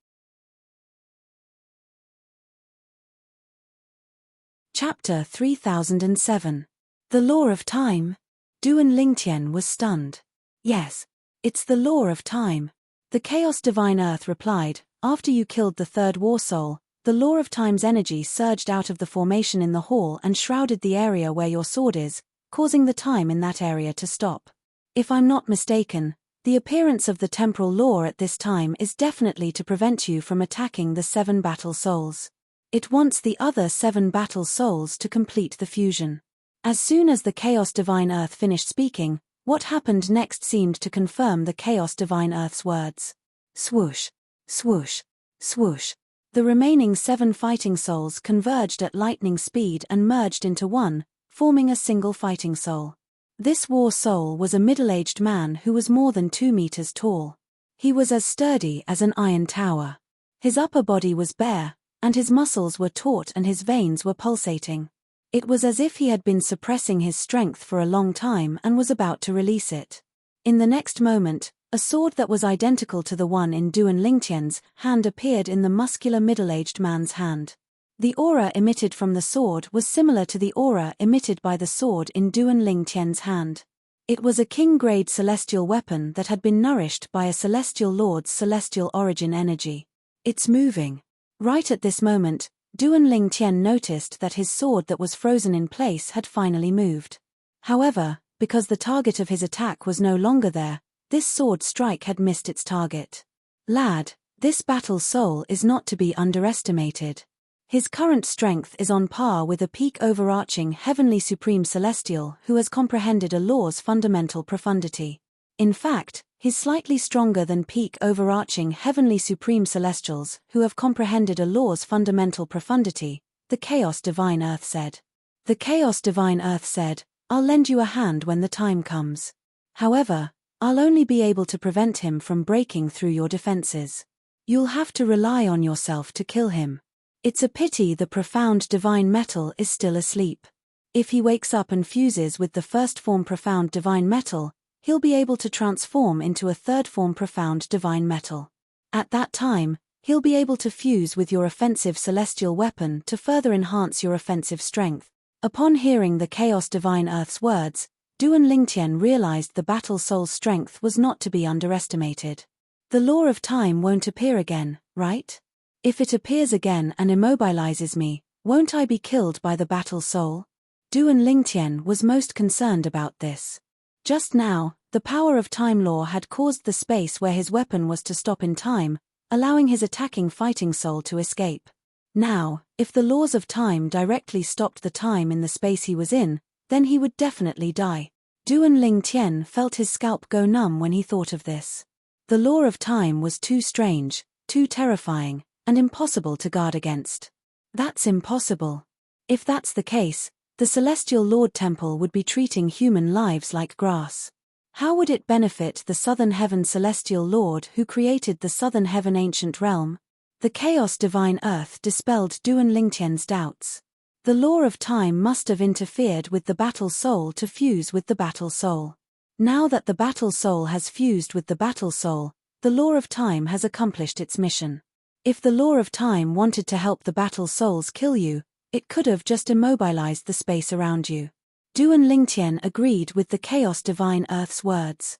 Chapter 3007. The Law of Time. Duan Lingtian was stunned. Yes, it's the law of time. The Chaos Divine Earth replied, after you killed the 3rd war soul, the law of time's energy surged out of the formation in the hall and shrouded the area where your sword is, causing the time in that area to stop. If I'm not mistaken, the appearance of the temporal law at this time is definitely to prevent you from attacking the 7 battle souls. It wants the other 7 battle souls to complete the fusion. As soon as the Chaos Divine Earth finished speaking, what happened next seemed to confirm the Chaos Divine Earth's words. Swoosh, swoosh, swoosh. The remaining 7 fighting souls converged at lightning speed and merged into one, forming a single fighting soul. This war soul was a middle-aged man who was more than 2 meters tall. He was as sturdy as an iron tower. His upper body was bare, and his muscles were taut and his veins were pulsating. It was as if he had been suppressing his strength for a long time and was about to release it. In the next moment, a sword that was identical to the one in Duan Lingtian's hand appeared in the muscular middle-aged man's hand. The aura emitted from the sword was similar to the aura emitted by the sword in Duan Lingtian's hand. It was a king-grade celestial weapon that had been nourished by a celestial lord's celestial origin energy. It's moving. Right at this moment, Duan Lingtian noticed that his sword that was frozen in place had finally moved. However, because the target of his attack was no longer there, this sword strike had missed its target. Lad, this battle soul is not to be underestimated. His current strength is on par with a peak overarching heavenly supreme celestial who has comprehended a law's fundamental profundity. In fact, he's slightly stronger than peak overarching heavenly supreme celestials who have comprehended a law's fundamental profundity, the Chaos Divine Earth said. The Chaos Divine Earth said, I'll lend you a hand when the time comes. However, I'll only be able to prevent him from breaking through your defenses. You'll have to rely on yourself to kill him. It's a pity the profound divine metal is still asleep. If he wakes up and fuses with the first form profound divine metal, he'll be able to transform into a 3rd form profound divine metal. At that time, he'll be able to fuse with your offensive celestial weapon to further enhance your offensive strength. Upon hearing the Chaos Divine Earth's words, Duan Lingtian realized the battle soul's strength was not to be underestimated. The law of time won't appear again, right? If it appears again and immobilizes me, won't I be killed by the battle soul? Duan Lingtian was most concerned about this. Just now, the power of time law had caused the space where his weapon was to stop in time, allowing his attacking fighting soul to escape. Now, if the laws of time directly stopped the time in the space he was in, then he would definitely die. Duan Lingtian felt his scalp go numb when he thought of this. The law of time was too strange, too terrifying, and impossible to guard against. That's impossible. If that's the case, the Celestial Lord Temple would be treating human lives like grass. How would it benefit the Southern Heaven Celestial Lord who created the Southern Heaven Ancient Realm? The Chaos Divine Earth dispelled Duan Lingtian's doubts. The law of time must have interfered with the battle soul to fuse with the battle soul. Now that the battle soul has fused with the battle soul, the law of time has accomplished its mission. If the law of time wanted to help the battle souls kill you, it could have just immobilized the space around you. Duan Lingtian agreed with the Chaos Divine Earth's words.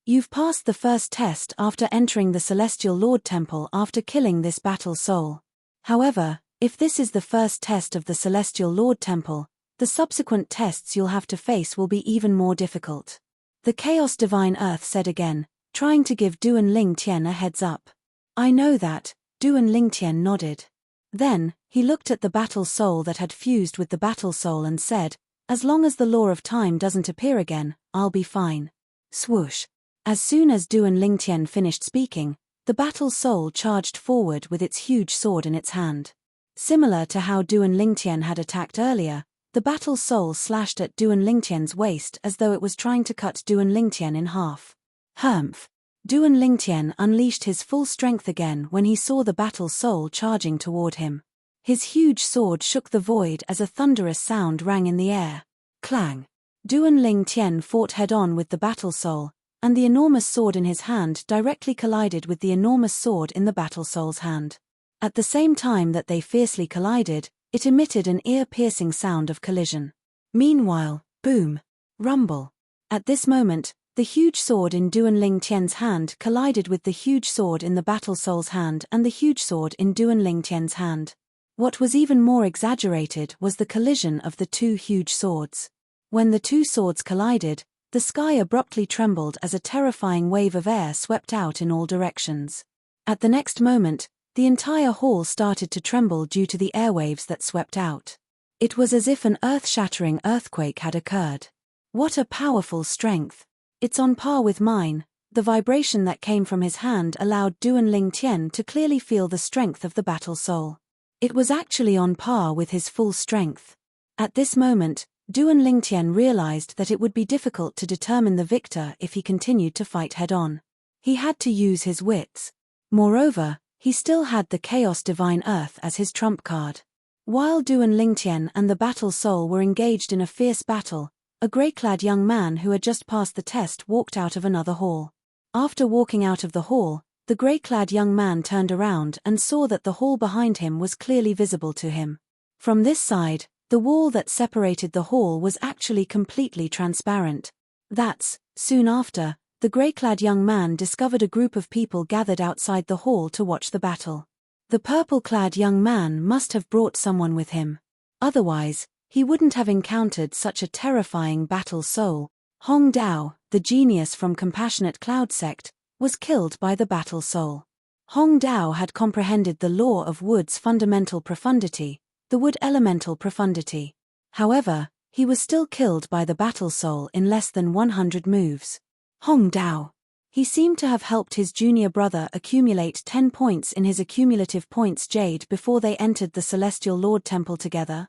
You've passed the first test after entering the Celestial Lord Temple after killing this battle soul. However, if this is the first test of the Celestial Lord Temple, the subsequent tests you'll have to face will be even more difficult. The Chaos Divine Earth said again, trying to give Duan Lingtian a heads up. I know that, Duan Lingtian nodded. Then, he looked at the battle soul that had fused with the battle soul and said, as long as the law of time doesn't appear again, I'll be fine. Swoosh. As soon as Duan Lingtian finished speaking, the battle soul charged forward with its huge sword in its hand. Similar to how Duan Lingtian had attacked earlier, the battle soul slashed at Duan Lingtian's waist as though it was trying to cut Duan Lingtian in half. Humph. Duan Lingtian unleashed his full strength again when he saw the battle soul charging toward him. His huge sword shook the void as a thunderous sound rang in the air. Clang. Duan Lingtian fought head-on with the battle soul, and the enormous sword in his hand directly collided with the enormous sword in the battle soul's hand. At the same time that they fiercely collided, it emitted an ear-piercing sound of collision. Meanwhile, boom, rumble. At this moment, the huge sword in Duan Lingtian's hand collided with the huge sword in the battle soul's hand and the huge sword in Duan Lingtian's hand. What was even more exaggerated was the collision of the two huge swords. When the two swords collided, the sky abruptly trembled as a terrifying wave of air swept out in all directions. At the next moment, the entire hall started to tremble due to the airwaves that swept out. It was as if an earth-shattering earthquake had occurred. What a powerful strength! It's on par with mine. The vibration that came from his hand allowed Duan Lingtian to clearly feel the strength of the battle soul. It was actually on par with his full strength. At this moment, Duan Lingtian realized that it would be difficult to determine the victor if he continued to fight head-on. He had to use his wits. Moreover, he still had the Chaos Divine Earth as his trump card. While Duan Lingtian and the battle soul were engaged in a fierce battle, a grey-clad young man who had just passed the test walked out of another hall. After walking out of the hall, the grey-clad young man turned around and saw that the hall behind him was clearly visible to him. From this side, the wall that separated the hall was actually completely transparent. Soon after, the grey-clad young man discovered a group of people gathered outside the hall to watch the battle. The purple-clad young man must have brought someone with him. Otherwise, he wouldn't have encountered such a terrifying battle soul. Hong Dao, the genius from Compassionate Cloud Sect, was killed by the battle soul. Hong Dao had comprehended the law of wood's fundamental profundity, the wood elemental profundity. However, he was still killed by the battle soul in less than 100 moves. Hong Dao. He seemed to have helped his junior brother accumulate 10 points in his accumulative points jade before they entered the Celestial Lord Temple together.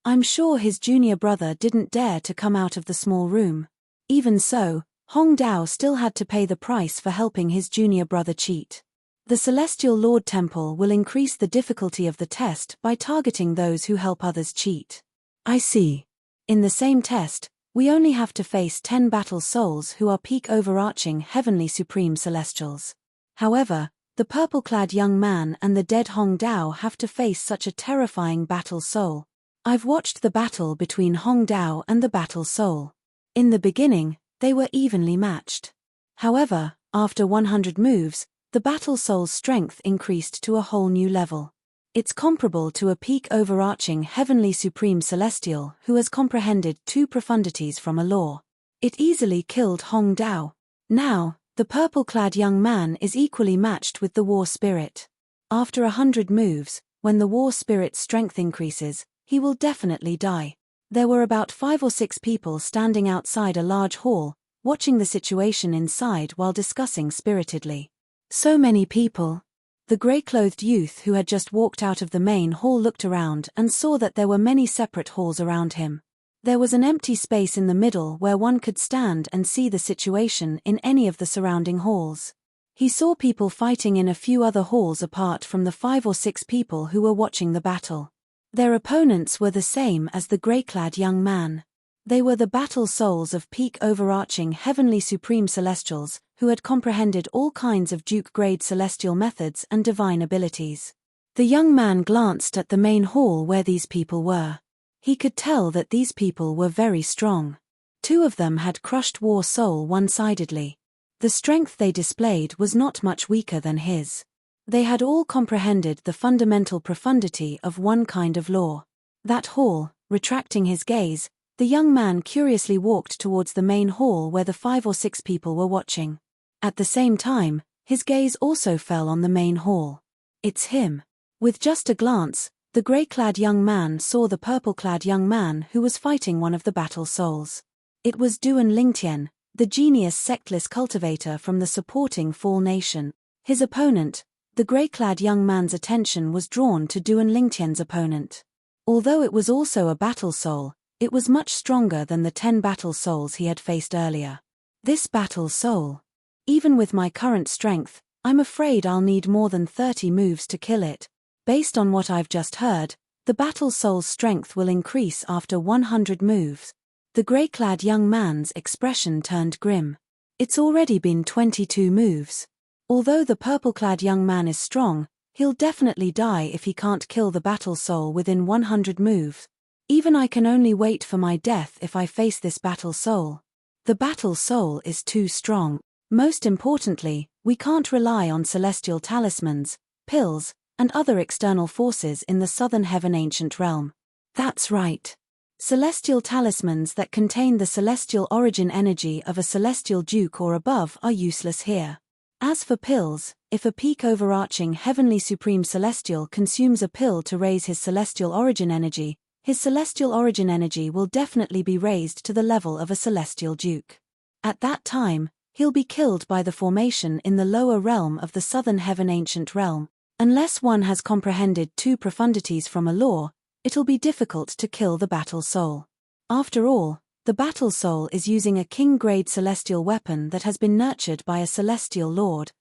I'm sure his junior brother didn't dare to come out of the small room. Even so, Hong Dao still had to pay the price for helping his junior brother cheat. The Celestial Lord Temple will increase the difficulty of the test by targeting those who help others cheat. I see. In the same test, we only have to face 10 battle souls who are peak overarching heavenly supreme celestials. However, the purple-clad young man and the dead Hong Dao have to face such a terrifying battle soul. I've watched the battle between Hong Dao and the battle soul. In the beginning, they were evenly matched. However, after 100 moves, the battle soul's strength increased to a whole new level. It's comparable to a peak overarching heavenly supreme celestial who has comprehended 2 profundities from a law. It easily killed Hong Dao. Now, the purple-clad young man is equally matched with the war spirit. After 100 moves, when the war spirit's strength increases, he will definitely die. There were about 5 or 6 people standing outside a large hall, watching the situation inside while discussing spiritedly. So many people. The grey-clothed youth who had just walked out of the main hall looked around and saw that there were many separate halls around him. There was an empty space in the middle where one could stand and see the situation in any of the surrounding halls. He saw people fighting in a few other halls apart from the 5 or 6 people who were watching the battle. Their opponents were the same as the grey-clad young man. They were the battle souls of peak overarching heavenly supreme celestials who had comprehended all kinds of Duke-grade celestial methods and divine abilities. The young man glanced at the main hall where these people were. He could tell that these people were very strong. 2 of them had crushed War Soul one-sidedly. The strength they displayed was not much weaker than his. They had all comprehended the fundamental profundity of one kind of law. That hall, retracting his gaze, The young man curiously walked towards the main hall where the 5 or 6 people were watching. At the same time, his gaze also fell on the main hall. It's him. With just a glance, the grey-clad young man saw the purple-clad young man who was fighting one of the battle souls. It was Duan Lingtian, the genius sectless cultivator from the supporting Fall Nation. His opponent, the grey-clad young man's attention was drawn to Duan Lingtian's opponent. Although it was also a battle soul, it was much stronger than the 10 battle souls he had faced earlier. This battle soul. Even with my current strength, I'm afraid I'll need more than 30 moves to kill it. Based on what I've just heard, the battle soul's strength will increase after 100 moves. The grey-clad young man's expression turned grim. It's already been 22 moves. Although the purple-clad young man is strong, he'll definitely die if he can't kill the battle soul within 100 moves. Even I can only wait for my death if I face this battle soul. The battle soul is too strong. Most importantly, we can't rely on celestial talismans, pills, and other external forces in the Southern Heaven Ancient Realm. That's right. Celestial talismans that contain the celestial origin energy of a celestial duke or above are useless here. As for pills, if a peak overarching heavenly supreme celestial consumes a pill to raise his celestial origin energy, his celestial origin energy will definitely be raised to the level of a celestial duke. At that time, he'll be killed by the formation in the lower realm of the Southern Heaven Ancient Realm. Unless one has comprehended 2 profundities from a law, it'll be difficult to kill the battle soul. After all, the battle soul is using a king-grade celestial weapon that has been nurtured by a celestial lord.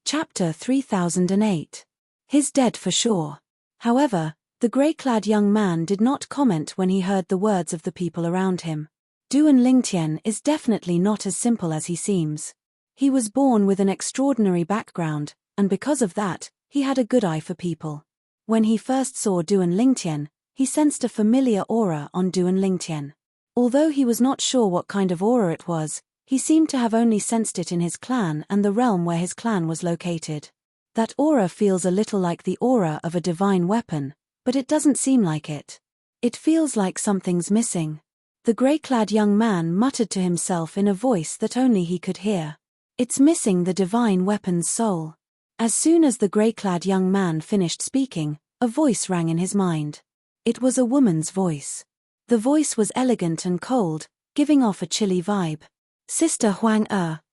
Chapter 3008. He's dead for sure. However, the grey-clad young man did not comment when he heard the words of the people around him. Duan Lingtian is definitely not as simple as he seems. He was born with an extraordinary background, and because of that, he had a good eye for people. When he first saw Duan Lingtian, he sensed a familiar aura on Duan Lingtian. Although he was not sure what kind of aura it was, he seemed to have only sensed it in his clan and the realm where his clan was located. That aura feels a little like the aura of a divine weapon, but it doesn't seem like it. It feels like something's missing. The grey-clad young man muttered to himself in a voice that only he could hear. It's missing the divine weapon's soul. As soon as the grey-clad young man finished speaking, a voice rang in his mind. It was a woman's voice. The voice was elegant and cold, giving off a chilly vibe. Sister Huang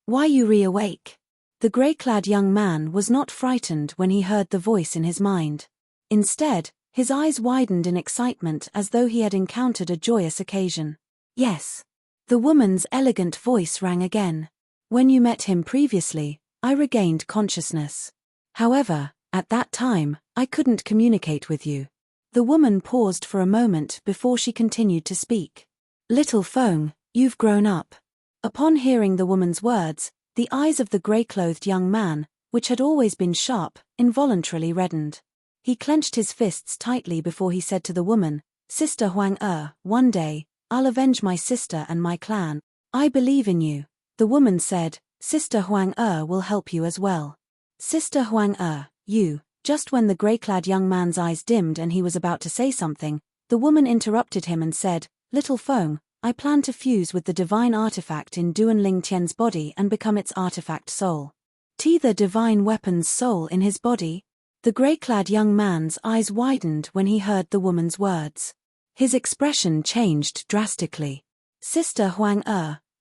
why you reawake? The grey-clad young man was not frightened when he heard the voice in his mind. Instead, his eyes widened in excitement as though he had encountered a joyous occasion. Yes. The woman's elegant voice rang again. When you met him previously, I regained consciousness. However, at that time, I couldn't communicate with you. The woman paused for a moment before she continued to speak. Little Feng, you've grown up. Upon hearing the woman's words, the eyes of the grey-clothed young man, which had always been sharp, involuntarily reddened. He clenched his fists tightly before he said to the woman, Sister Huang one day, I'll avenge my sister and my clan. I believe in you. The woman said, Sister Huang will help you as well. Sister Huang you. Just when the grey-clad young man's eyes dimmed and he was about to say something, the woman interrupted him and said, Little Feng, I plan to fuse with the divine artifact in Duan Lingtian's body and become its artifact soul. The divine weapon's soul in his body? The grey-clad young man's eyes widened when he heard the woman's words. His expression changed drastically. Sister Huang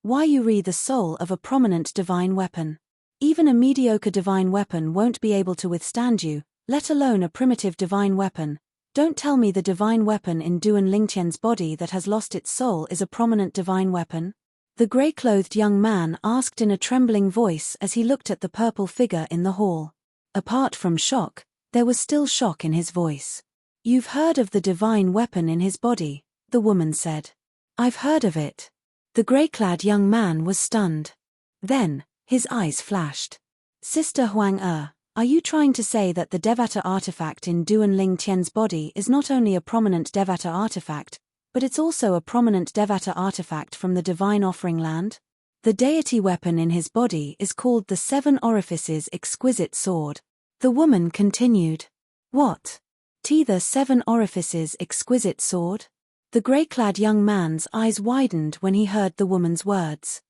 why you re the soul of a prominent divine weapon? Even a mediocre divine weapon won't be able to withstand you, let alone a primitive divine weapon. Don't tell me the divine weapon in Duan Lingtian's body that has lost its soul is a prominent divine weapon? The grey-clothed young man asked in a trembling voice as he looked at the purple figure in the hall. Apart from shock, there was still shock in his voice. You've heard of the divine weapon in his body, the woman said. I've heard of it. The grey-clad young man was stunned. Then, his eyes flashed. Sister Huang are you trying to say that the Devata artifact in Duan Lingtian's body is not only a prominent Devata artifact, but it's also a prominent Devata artifact from the divine offering land? The deity weapon in his body is called the Seven Orifices Exquisite Sword. The woman continued. What? The 7 orifices exquisite sword? The grey-clad young man's eyes widened when he heard the woman's words.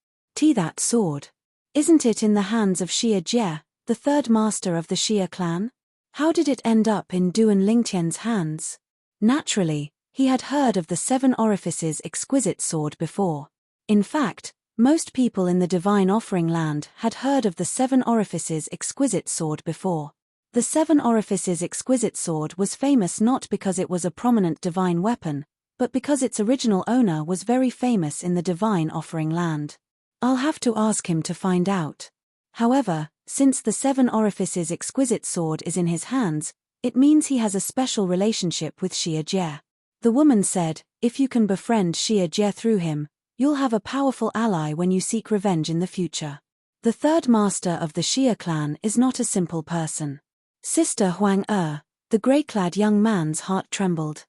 That sword. Isn't it in the hands of Xie Jie, the third master of the Xie clan? How did it end up in Duan Lingtian's hands? Naturally, he had heard of the 7 orifices exquisite sword before. In fact, most people in the divine offering land had heard of the 7 orifices exquisite sword before. The 7 orifices exquisite sword was famous not because it was a prominent divine weapon, but because its original owner was very famous in the divine offering land. I'll have to ask him to find out. However, since the 7 orifices exquisite sword is in his hands, it means he has a special relationship with Xie Jie. The woman said, if you can befriend Xie Jie through him, you'll have a powerful ally when you seek revenge in the future. The third master of the Xie clan is not a simple person. Sister Huang the grey-clad young man's heart trembled.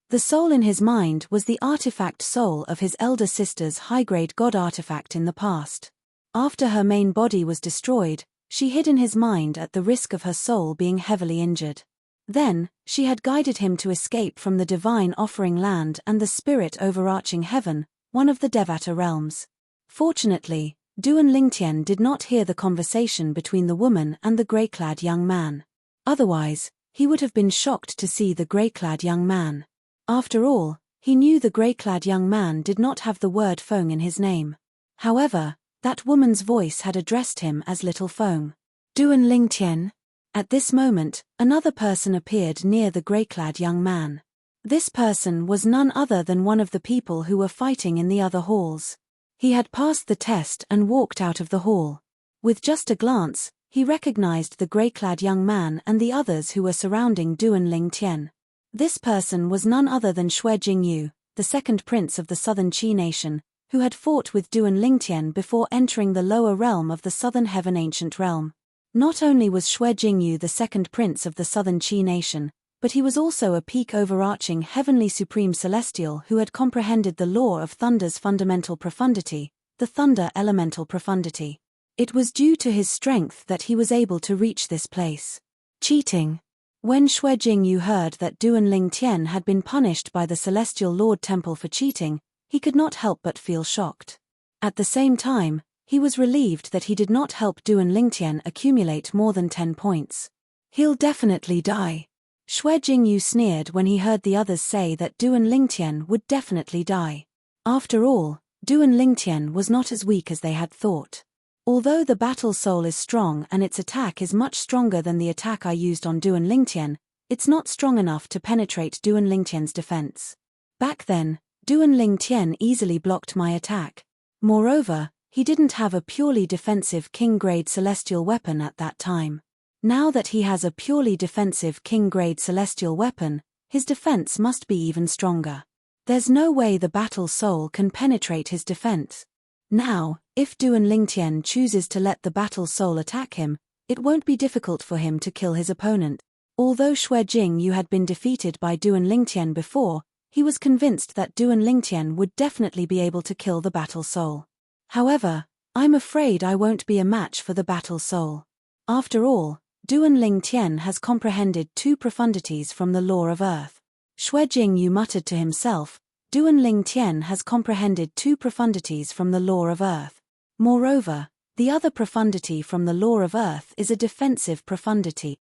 The soul in his mind was the artifact soul of his elder sister's high-grade god artifact in the past. After her main body was destroyed, she hid in his mind at the risk of her soul being heavily injured. Then, she had guided him to escape from the divine offering land and the spirit overarching heaven, one of the Devata realms. Fortunately, Duan Lingtian did not hear the conversation between the woman and the grey-clad young man. Otherwise, he would have been shocked to see the grey-clad young man. After all, he knew the grey-clad young man did not have the word Feng in his name. However, that woman's voice had addressed him as Little Feng. Duan Lingtian. At this moment, another person appeared near the grey-clad young man. This person was none other than one of the people who were fighting in the other halls. He had passed the test and walked out of the hall. With just a glance, he recognized the grey-clad young man and the others who were surrounding Duan Lingtian. This person was none other than Xue Jingyu, the second prince of the southern Qi nation, who had fought with Duan Lingtian before entering the lower realm of the southern heaven ancient realm. Not only was Xue Jingyu the second prince of the southern Qi nation, but he was also a peak overarching heavenly supreme celestial who had comprehended the law of thunder's fundamental profundity, the thunder elemental profundity. It was due to his strength that he was able to reach this place. Cheating. When Xue Jingyu heard that Duan Lingtian had been punished by the Celestial Lord Temple for cheating, he could not help but feel shocked. At the same time, he was relieved that he did not help Duan Lingtian accumulate more than 10 points. He'll definitely die. Xue Jingyu sneered when he heard the others say that Duan Lingtian would definitely die. After all, Duan Lingtian was not as weak as they had thought. Although the battle soul is strong and its attack is much stronger than the attack I used on Duan Lingtian, it's not strong enough to penetrate Duan Lingtian's defense. Back then, Duan Lingtian easily blocked my attack. Moreover, he didn't have a purely defensive king-grade celestial weapon at that time. Now that he has a purely defensive king-grade celestial weapon, his defense must be even stronger. There's no way the battle soul can penetrate his defense. Now, if Duan Lingtian chooses to let the battle soul attack him, it won't be difficult for him to kill his opponent. Although Xue Jingyu had been defeated by Duan Lingtian before, he was convinced that Duan Lingtian would definitely be able to kill the battle soul. However, I'm afraid I won't be a match for the battle soul. After all, Duan Lingtian has comprehended 2 profundities from the law of earth. Xue Jingyu muttered to himself, Duan Lingtian has comprehended 2 profundities from the law of earth. Moreover, the other profundity from the law of earth is a defensive profundity.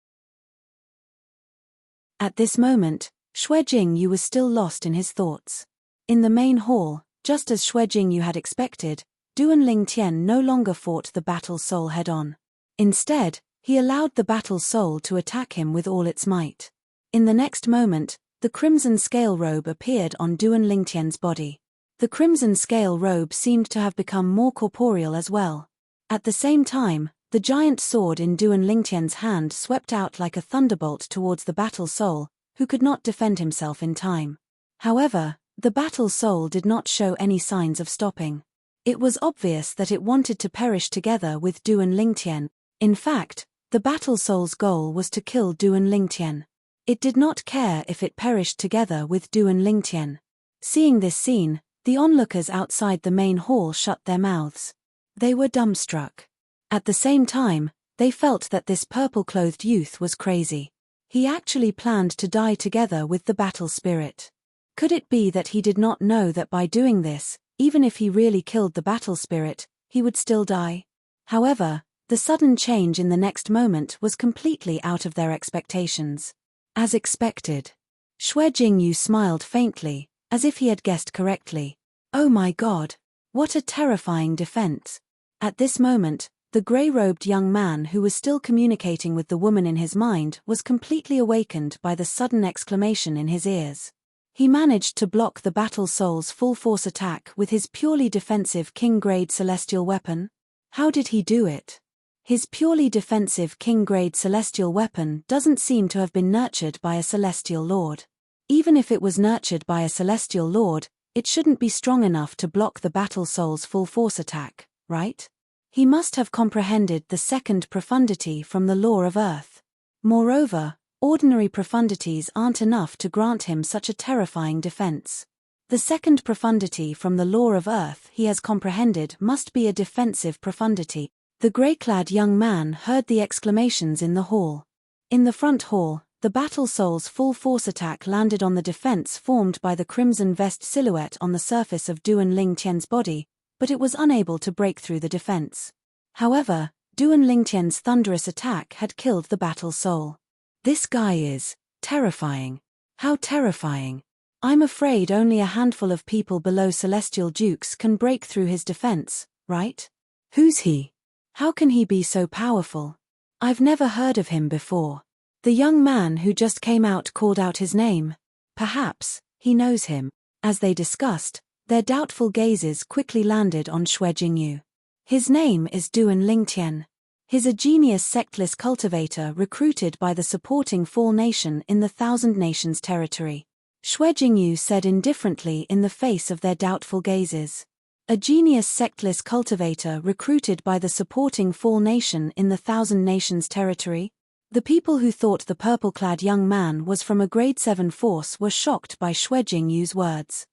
At this moment, Xue Jingyu was still lost in his thoughts. In the main hall, just as Xue Jingyu had expected, Duan Lingtian no longer fought the battle soul head-on. Instead, he allowed the battle soul to attack him with all its might. In the next moment, the crimson scale robe appeared on Duan Lingtian's body. The crimson scale robe seemed to have become more corporeal as well. At the same time, the giant sword in Duan Lingtian's hand swept out like a thunderbolt towards the battle soul, who could not defend himself in time. However, the battle soul did not show any signs of stopping. It was obvious that it wanted to perish together with Duan Lingtian. In fact, the battle soul's goal was to kill Duan Lingtian. It did not care if it perished together with Duan Lingtian. Seeing this scene, the onlookers outside the main hall shut their mouths. They were dumbstruck. At the same time, they felt that this purple-clothed youth was crazy. He actually planned to die together with the battle spirit. Could it be that he did not know that by doing this, even if he really killed the battle spirit, he would still die? However, the sudden change in the next moment was completely out of their expectations. As expected, Xue Jingyu smiled faintly, as if he had guessed correctly. Oh my God! What a terrifying defense! At this moment, the grey-robed young man who was still communicating with the woman in his mind was completely awakened by the sudden exclamation in his ears. He managed to block the battle soul's full-force attack with his purely defensive king-grade celestial weapon. How did he do it? His purely defensive king-grade celestial weapon doesn't seem to have been nurtured by a celestial lord. Even if it was nurtured by a celestial lord, it shouldn't be strong enough to block the battle soul's full-force attack, right? He must have comprehended the second profundity from the law of earth. Moreover, ordinary profundities aren't enough to grant him such a terrifying defense. The second profundity from the law of earth he has comprehended must be a defensive profundity. The grey-clad young man heard the exclamations in the hall. In the front hall, the battle soul's full-force attack landed on the defense formed by the crimson vest silhouette on the surface of Duan Lingtian's body, but it was unable to break through the defense. However, Duan Lingtian's thunderous attack had killed the battle soul. This guy is terrifying. How terrifying. I'm afraid only a handful of people below Celestial Dukes can break through his defense, right? Who's he? How can he be so powerful? I've never heard of him before. The young man who just came out called out his name. Perhaps he knows him. As they discussed, their doubtful gazes quickly landed on Xue Jingyu. His name is Duan Lingtian. He's a genius sectless cultivator recruited by the supporting Fall Nation in the Thousand Nations territory. Xue Jingyu said indifferently in the face of their doubtful gazes. A genius sectless cultivator recruited by the supporting Fall Nation in the Thousand Nations territory? The people who thought the purple-clad young man was from a grade 7 force were shocked by Xue Jingyu's words.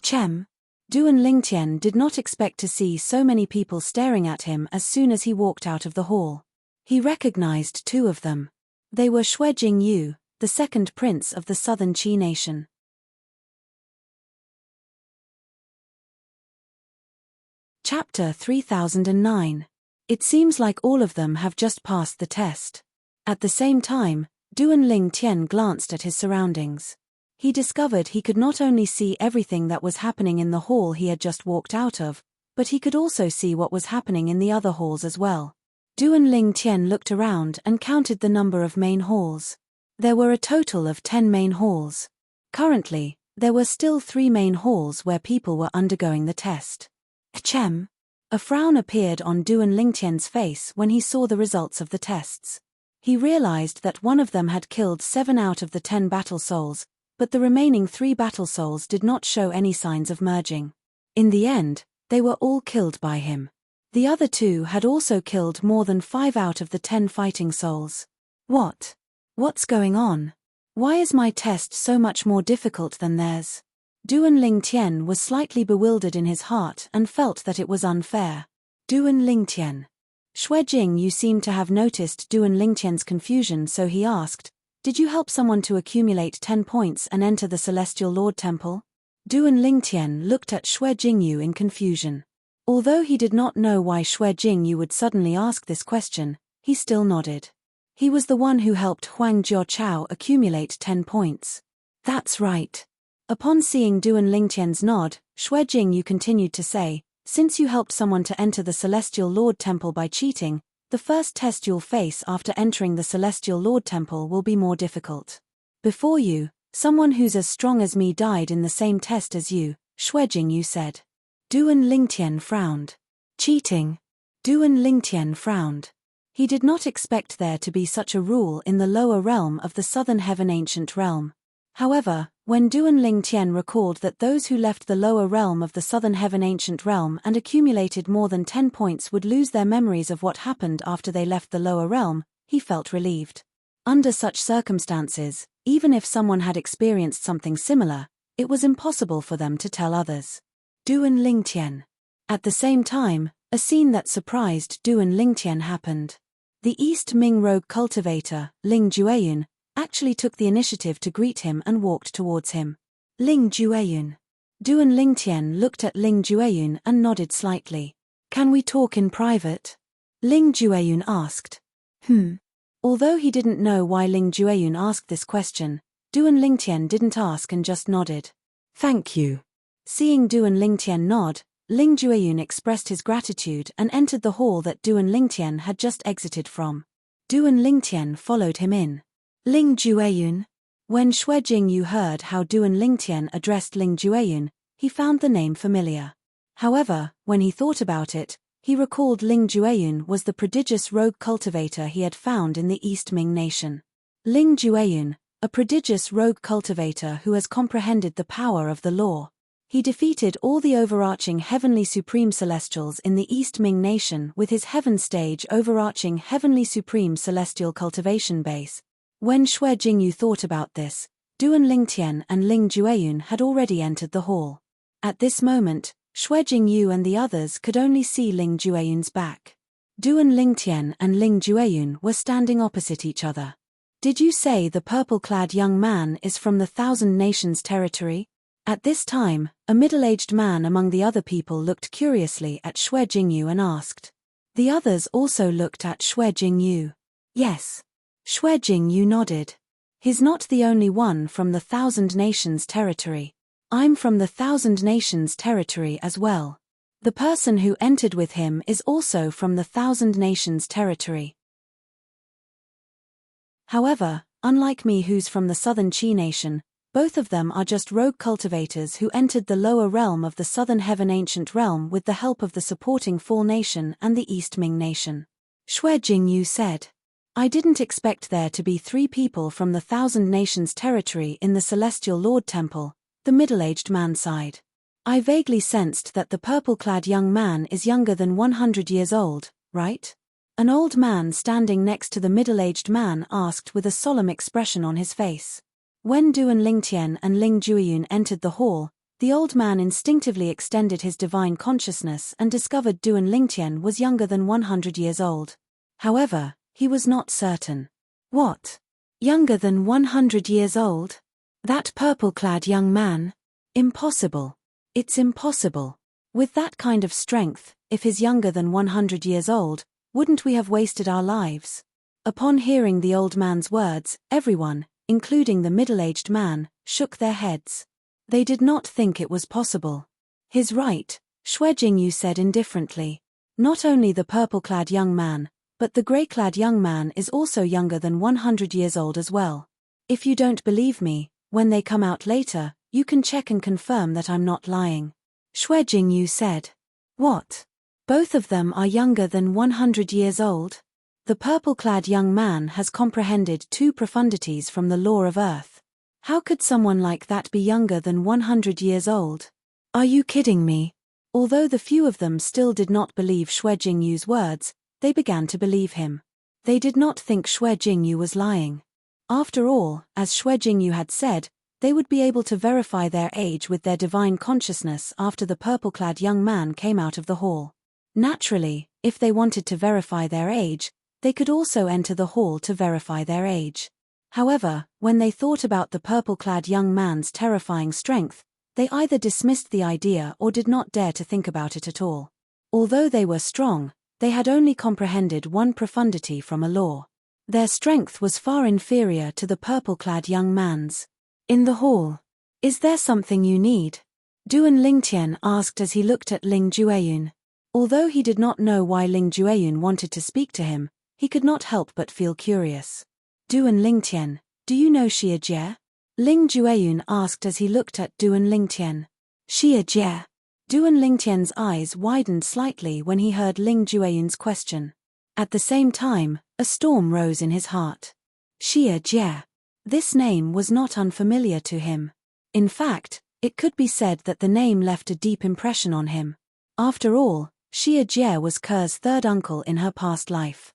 Chem. Duan Lingtian did not expect to see so many people staring at him as soon as he walked out of the hall. He recognized two of them. They were Xue Jingyu, the second prince of the Southern Qi nation. Chapter 3009. It seems like all of them have just passed the test. At the same time, Duan Lingtian glanced at his surroundings. He discovered he could not only see everything that was happening in the hall he had just walked out of, but he could also see what was happening in the other halls as well. Duan Lingtian looked around and counted the number of main halls. There were a total of 10 main halls. Currently, there were still 3 main halls where people were undergoing the test. Chem. A frown appeared on Duan Lingtian's face when he saw the results of the tests. He realized that one of them had killed 7 out of the 10 battle souls, but the remaining 3 battle souls did not show any signs of merging. In the end, they were all killed by him. The other 2 had also killed more than 5 out of the 10 fighting souls. What's going on? Why is my test so much more difficult than theirs? Duan Lingtian was slightly bewildered in his heart and felt that it was unfair. Duan Lingtian. Xue Jingyu seemed to have noticed Duan Lingtian's confusion, so he asked, "Did you help someone to accumulate 10 points and enter the Celestial Lord Temple?" Duan Lingtian looked at Xue Jingyu in confusion. Although he did not know why Xue Jingyu would suddenly ask this question, he still nodded. He was the one who helped Huang Jiaochao accumulate 10 points. That's right. Upon seeing Duan Lingtian's nod, Xue Jingyu continued to say, "Since you helped someone to enter the Celestial Lord Temple by cheating, the first test you'll face after entering the Celestial Lord Temple will be more difficult. Before you, someone who's as strong as me died in the same test as you," Xue Jingyu said. Duan Lingtian frowned. Cheating? Duan Lingtian frowned. He did not expect there to be such a rule in the lower realm of the Southern Heaven Ancient Realm. However, when Duan Lingtian recalled that those who left the lower realm of the Southern Heaven Ancient Realm and accumulated more than 10 points would lose their memories of what happened after they left the lower realm, he felt relieved. Under such circumstances, even if someone had experienced something similar, it was impossible for them to tell others. Duan Lingtian. At the same time, a scene that surprised Duan Lingtian happened. The East Ming rogue cultivator, Ling Jueyun, actually took the initiative to greet him and walked towards him. Ling Jueyun. Duan Lingtian looked at Ling Jueyun and nodded slightly. Can we talk in private? Ling Jueyun asked. Although he didn't know why Ling Jueyun asked this question, Duan Lingtian didn't ask and just nodded. Thank you. Seeing Duan Lingtian nod, Ling Jueyun expressed his gratitude and entered the hall that Duan Lingtian had just exited from. Duan Lingtian followed him in. Ling Jueyun. When Xue Jingyu heard how Duan Lingtian addressed Ling Jueyun, he found the name familiar. However, when he thought about it, he recalled Ling Jueyun was the prodigious rogue cultivator he had found in the East Ming nation. Ling Jueyun, a prodigious rogue cultivator who has comprehended the power of the law. He defeated all the overarching heavenly supreme celestials in the East Ming nation with his heaven stage overarching heavenly supreme celestial cultivation base. When Xue Jingyu thought about this, Duan Lingtian and Ling Jueyun had already entered the hall. At this moment, Xue Jingyu and the others could only see Ling Jueyun's back. Duan Lingtian and Ling Jueyun were standing opposite each other. Did you say the purple-clad young man is from the Thousand Nations territory? At this time, a middle-aged man among the other people looked curiously at Xue Jingyu and asked. The others also looked at Xue Jingyu. Yes. Xue Jingyu nodded. He's not the only one from the Thousand Nations territory. I'm from the Thousand Nations territory as well. The person who entered with him is also from the Thousand Nations territory. However, unlike me who's from the Southern Qi nation, both of them are just rogue cultivators who entered the lower realm of the Southern Heaven Ancient Realm with the help of the supporting Fall Nation and the East Ming nation. Xue Jingyu said. I didn't expect there to be 3 people from the Thousand Nations territory in the Celestial Lord Temple, the middle-aged man sighed. I vaguely sensed that the purple-clad young man is younger than 100 years old, right? An old man standing next to the middle-aged man asked with a solemn expression on his face. When Duan Lingtian and Ling Jueyun entered the hall, the old man instinctively extended his divine consciousness and discovered Duan Lingtian was younger than 100 years old. However, he was not certain. What? Younger than 100 years old? That purple-clad young man? Impossible. It's impossible. With that kind of strength, if he's younger than 100 years old, wouldn't we have wasted our lives? Upon hearing the old man's words, everyone, including the middle-aged man, shook their heads. They did not think it was possible. He's right, Xue Jingyu said indifferently. Not only the purple-clad young man, but the grey-clad young man is also younger than 100 years old as well. If you don't believe me, when they come out later, you can check and confirm that I'm not lying. Xue Jingyu said. What? Both of them are younger than 100 years old? The purple-clad young man has comprehended 2 profundities from the law of earth. How could someone like that be younger than 100 years old? Are you kidding me? Although the few of them still did not believe Xue Jingyu's words, they began to believe him. They did not think Xue Jingyu was lying. After all, as Xue Jingyu had said, they would be able to verify their age with their divine consciousness after the purple-clad young man came out of the hall. Naturally, if they wanted to verify their age, they could also enter the hall to verify their age. However, when they thought about the purple-clad young man's terrifying strength, they either dismissed the idea or did not dare to think about it at all. Although they were strong, they had only comprehended 1 profundity from a law. Their strength was far inferior to the purple-clad young man's. In the hall. Is there something you need? Duan Lingtian asked as he looked at Ling Jueyun. Although he did not know why Ling Jueyun wanted to speak to him, he could not help but feel curious. Duan Lingtian, do you know Xie Jie? Ling Jueyun asked as he looked at Duan Lingtian. Xie Jie. Duan Lingtian's eyes widened slightly when he heard Ling Jueyun's question. At the same time, a storm rose in his heart. Xie Jie. This name was not unfamiliar to him. In fact, it could be said that the name left a deep impression on him. After all, Xie Jie was Ker's 3rd uncle in her past life.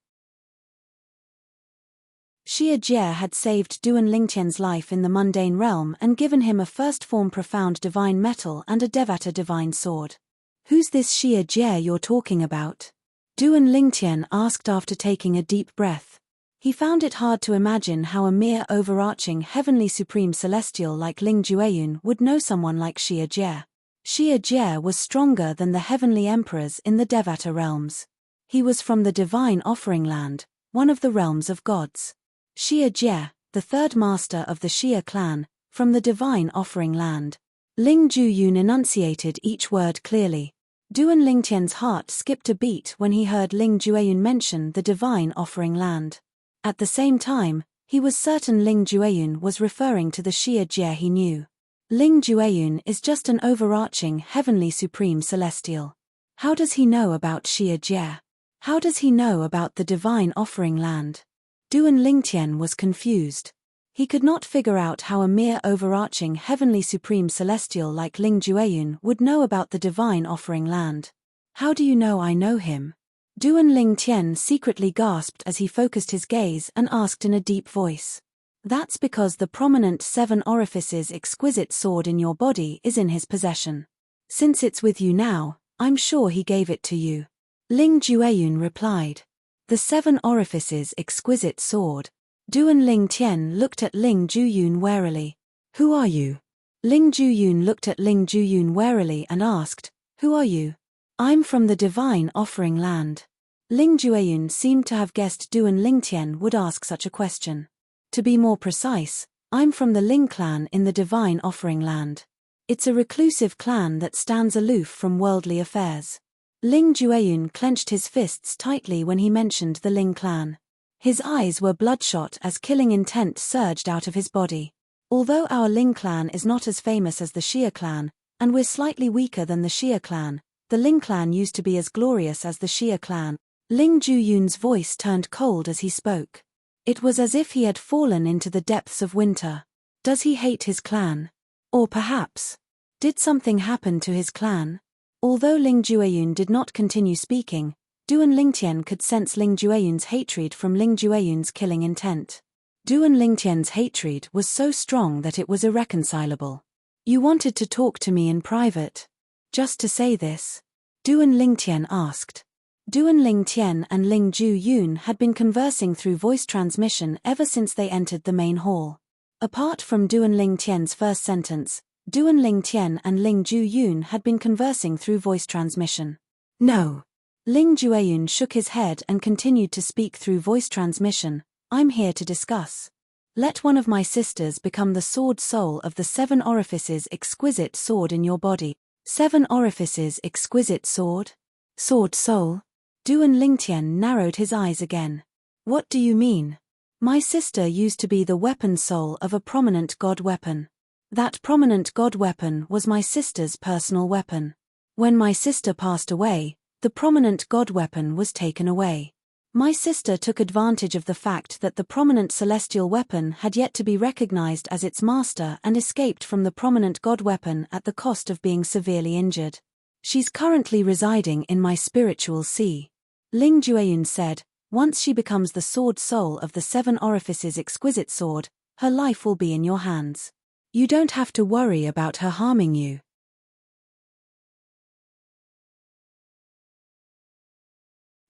Xie Jie had saved Duan Lingtian's life in the mundane realm and given him a first-form profound divine metal and a Devata divine sword. Who's this Xie Jie you're talking about? Duan Lingtian asked after taking a deep breath. He found it hard to imagine how a mere overarching heavenly supreme celestial like Ling Jueyun would know someone like Xia Jie. Xia Jie was stronger than the heavenly emperors in the Devata realms. He was from the divine offering land, one of the realms of gods. Xia Jie, the third master of the Xia clan, from the divine offering land. Ling Jueyun enunciated each word clearly. Duan Lingtian's heart skipped a beat when he heard Ling Jueyun mention the divine offering land. At the same time, he was certain Ling Jueyun was referring to the Xia Jie he knew. Ling Jueyun is just an overarching heavenly supreme celestial. How does he know about Xia Jie? How does he know about the divine offering land? Duan Lingtian was confused. He could not figure out how a mere overarching heavenly supreme celestial like Ling Jueyun would know about the divine offering land. How do you know I know him? Duan Lingtian secretly gasped as he focused his gaze and asked in a deep voice. That's because the prominent 7 orifices exquisite sword in your body is in his possession. Since it's with you now, I'm sure he gave it to you. Ling Jueyun replied. The 7 orifices exquisite sword. Duan Lingtian looked at Ling Jueyun warily. Who are you? Ling Jueyun looked at Ling Jueyun warily and asked, Who are you? I'm from the divine offering land. Ling Jueyun seemed to have guessed Duan Lingtian would ask such a question. To be more precise, I'm from the Ling clan in the divine offering land. It's a reclusive clan that stands aloof from worldly affairs. Ling Jueyun clenched his fists tightly when he mentioned the Ling clan. His eyes were bloodshot as killing intent surged out of his body. Although our Ling clan is not as famous as the Xia clan, and we're slightly weaker than the Xia clan, the Ling clan used to be as glorious as the Xia clan. Ling Jueyun's voice turned cold as he spoke. It was as if he had fallen into the depths of winter. Does he hate his clan? Or perhaps, did something happen to his clan? Although Ling Jueyun did not continue speaking, Duan Lingtian could sense Ling Jueyun's hatred from Ling Jueyun's killing intent. Duan Lingtian's hatred was so strong that it was irreconcilable. You wanted to talk to me in private? Just to say this? Duan Lingtian asked. Duan Lingtian and Ling Jueyun had been conversing through voice transmission ever since they entered the main hall. Apart from Duan Lingtian's first sentence, Duan Lingtian and Ling Jueyun had been conversing through voice transmission. No. Ling Jueyun shook his head and continued to speak through voice transmission. I'm here to discuss. Let one of my sisters become the sword soul of the 7 orifices exquisite sword in your body. 7 orifices exquisite sword? Sword soul? Duan Lingtian narrowed his eyes again. What do you mean? My sister used to be the weapon soul of a prominent god weapon. That prominent god weapon was my sister's personal weapon. When my sister passed away, the prominent god weapon was taken away. My sister took advantage of the fact that the prominent celestial weapon had yet to be recognized as its master and escaped from the prominent god weapon at the cost of being severely injured. She's currently residing in my spiritual sea. Ling Jueyun said, once she becomes the sword soul of the 7 orifices exquisite sword, her life will be in your hands. You don't have to worry about her harming you.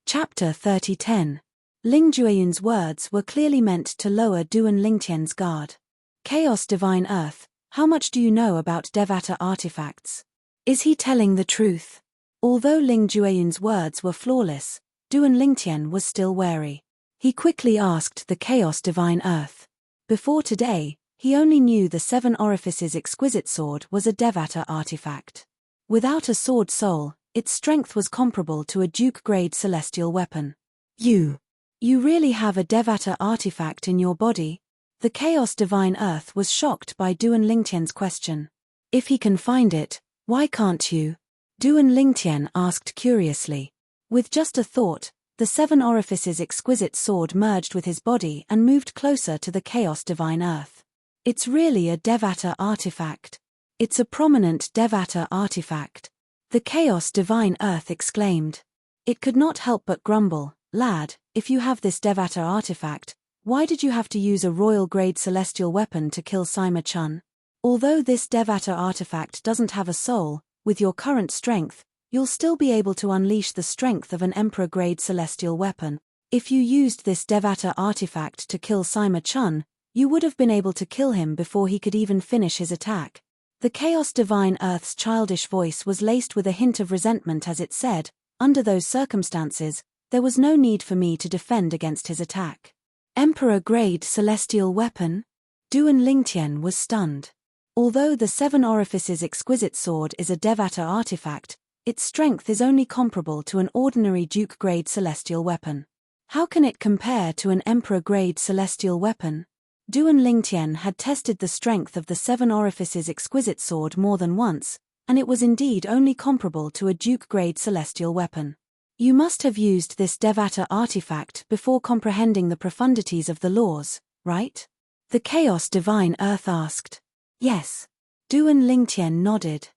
Chapter 30:10. Ling Jueyun's words were clearly meant to lower Duan Lingtian's guard. Chaos Divine Earth, how much do you know about Devata artifacts? Is he telling the truth? Although Ling Jueyun's words were flawless, Duan Lingtian was still wary. He quickly asked the Chaos Divine Earth. Before today, he only knew the 7 orifices exquisite sword was a Devata artifact. Without a sword soul, its strength was comparable to a Duke-grade celestial weapon. You really have a Devata artifact in your body? The Chaos Divine Earth was shocked by Duan Lingtian's question. If he can find it, why can't you? Duan Lingtian asked curiously. With just a thought, the 7 orifices exquisite sword merged with his body and moved closer to the Chaos Divine Earth. It's really a Devata artifact. It's a prominent Devata artifact. The Chaos Divine Earth exclaimed. It could not help but grumble, lad, if you have this Devata artifact, why did you have to use a royal-grade celestial weapon to kill Sima Chun? Although this Devata artifact doesn't have a soul, with your current strength, you'll still be able to unleash the strength of an Emperor-grade celestial weapon. If you used this Devata artifact to kill Sima Chun, you would have been able to kill him before he could even finish his attack. The Chaos Divine Earth's childish voice was laced with a hint of resentment as it said, under those circumstances, there was no need for me to defend against his attack. Emperor-grade celestial weapon? Duan Lingtian was stunned. Although the Seven Orifices exquisite sword is a Devata artifact, its strength is only comparable to an ordinary Duke-grade celestial weapon. How can it compare to an Emperor-grade celestial weapon? Duan Lingtian had tested the strength of the Seven Orifices exquisite sword more than once, and it was indeed only comparable to a Duke-grade celestial weapon. You must have used this Devata artifact before comprehending the profundities of the laws, right? The Chaos Divine Earth asked. Yes. Duan Lingtian nodded.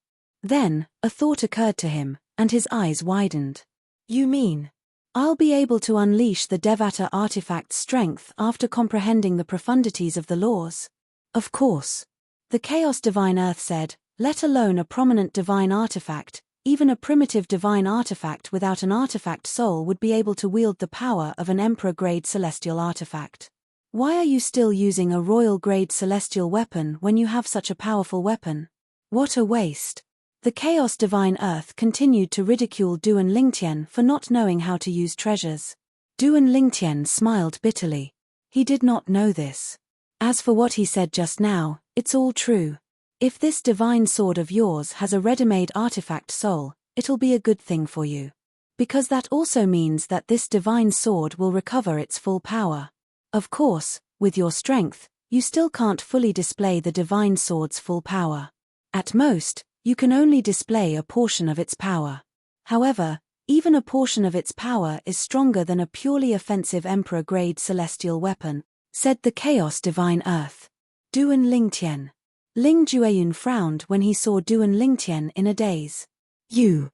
Then, a thought occurred to him, and his eyes widened. You mean, I'll be able to unleash the Devata artifact's strength after comprehending the profundities of the laws? Of course. The Chaos Divine Earth said, let alone a prominent divine artifact, even a primitive divine artifact without an artifact soul would be able to wield the power of an Emperor-grade celestial artifact. Why are you still using a royal-grade celestial weapon when you have such a powerful weapon? What a waste. The Chaos Divine Earth continued to ridicule Duan Lingtian for not knowing how to use treasures. Duan Lingtian smiled bitterly. He did not know this. As for what he said just now, it's all true. If this divine sword of yours has a ready-made artifact soul, it'll be a good thing for you. Because that also means that this divine sword will recover its full power. Of course, with your strength, you still can't fully display the divine sword's full power. At most, you can only display a portion of its power. However, even a portion of its power is stronger than a purely offensive Emperor-grade celestial weapon, said the Chaos Divine Earth. Duan Lingtian. Ling Jueyun frowned when he saw Duan Lingtian in a daze. You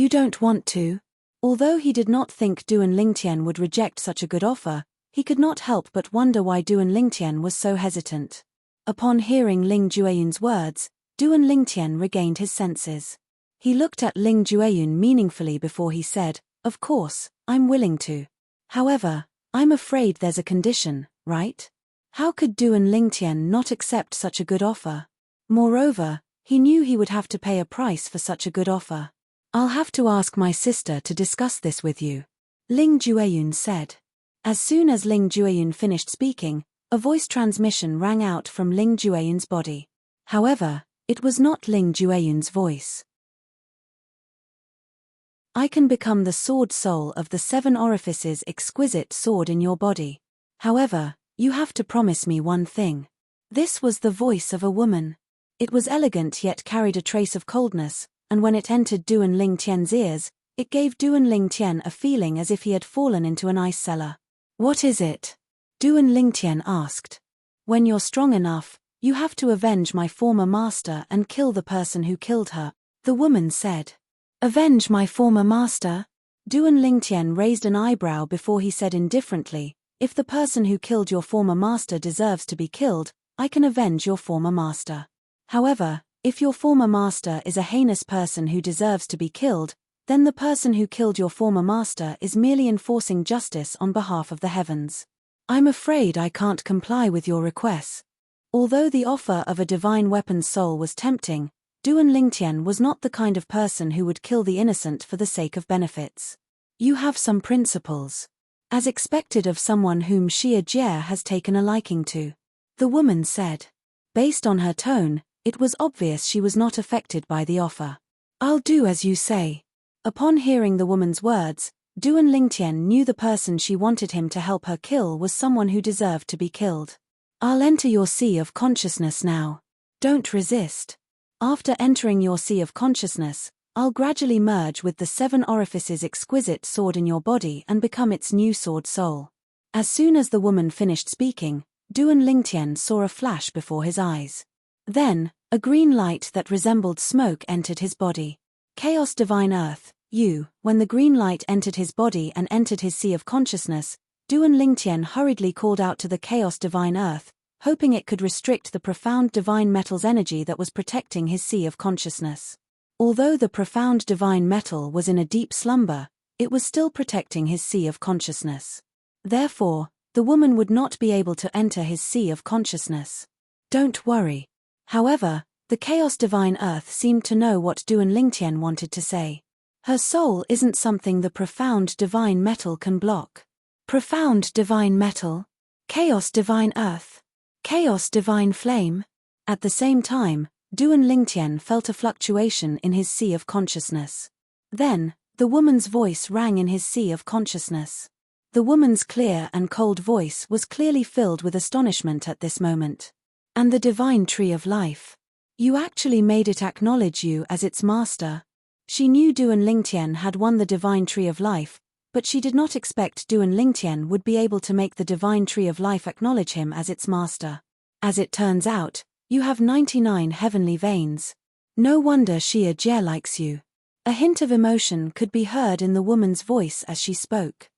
don't want to? Although he did not think Duan Lingtian would reject such a good offer, he could not help but wonder why Duan Lingtian was so hesitant. Upon hearing Ling Jueyun's words, Duan Lingtian regained his senses. He looked at Ling Jueyun meaningfully before he said, of course, I'm willing to. However, I'm afraid there's a condition, right? How could Duan Lingtian not accept such a good offer? Moreover, he knew he would have to pay a price for such a good offer. I'll have to ask my sister to discuss this with you, Ling Jueyun said. As soon as Ling Jueyun finished speaking, a voice transmission rang out from Ling Jueyun's body. However, it was not Ling Jueyun's voice. I can become the sword soul of the Seven Orifices exquisite sword in your body. However, you have to promise me one thing. This was the voice of a woman. It was elegant yet carried a trace of coldness, and when it entered Duan Lingtian's ears, it gave Duan Lingtian a feeling as if he had fallen into an ice cellar. What is it? Duan Lingtian asked. When you're strong enough, you have to avenge my former master and kill the person who killed her, the woman said. Avenge my former master? Duan Lingtian raised an eyebrow before he said indifferently, if the person who killed your former master deserves to be killed, I can avenge your former master. However, if your former master is a heinous person who deserves to be killed, then the person who killed your former master is merely enforcing justice on behalf of the heavens. I'm afraid I can't comply with your requests. Although the offer of a divine weapon soul was tempting, Duan Lingtian was not the kind of person who would kill the innocent for the sake of benefits. You have some principles. As expected of someone whom Xia Jie has taken a liking to, the woman said. Based on her tone, it was obvious she was not affected by the offer. I'll do as you say. Upon hearing the woman's words, Duan Lingtian knew the person she wanted him to help her kill was someone who deserved to be killed. I'll enter your sea of consciousness now. Don't resist. After entering your sea of consciousness, I'll gradually merge with the Seven Orifices exquisite sword in your body and become its new sword soul. As soon as the woman finished speaking, Duan Lingtian saw a flash before his eyes. Then, a green light that resembled smoke entered his body. Chaos Divine Earth, when the green light entered his body and entered his sea of consciousness, Duan Lingtian hurriedly called out to the Chaos Divine Earth, hoping it could restrict the profound divine metal's energy that was protecting his sea of consciousness. Although the profound divine metal was in a deep slumber, it was still protecting his sea of consciousness. Therefore, the woman would not be able to enter his sea of consciousness. Don't worry. However, the chaos divine earth seemed to know what Duan Lingtian wanted to say. Her soul isn't something the profound divine metal can block. Profound divine metal? Chaos divine earth? Chaos divine flame? At the same time, Duan Lingtian felt a fluctuation in his sea of consciousness. Then, the woman's voice rang in his sea of consciousness. The woman's clear and cold voice was clearly filled with astonishment at this moment. And the divine tree of life. You actually made it acknowledge you as its master. She knew Duan Lingtian had won the divine tree of life, but she did not expect Duan Lingtian would be able to make the divine tree of life acknowledge him as its master. As it turns out, you have 99 heavenly veins. No wonder Xia Jie likes you. A hint of emotion could be heard in the woman's voice as she spoke.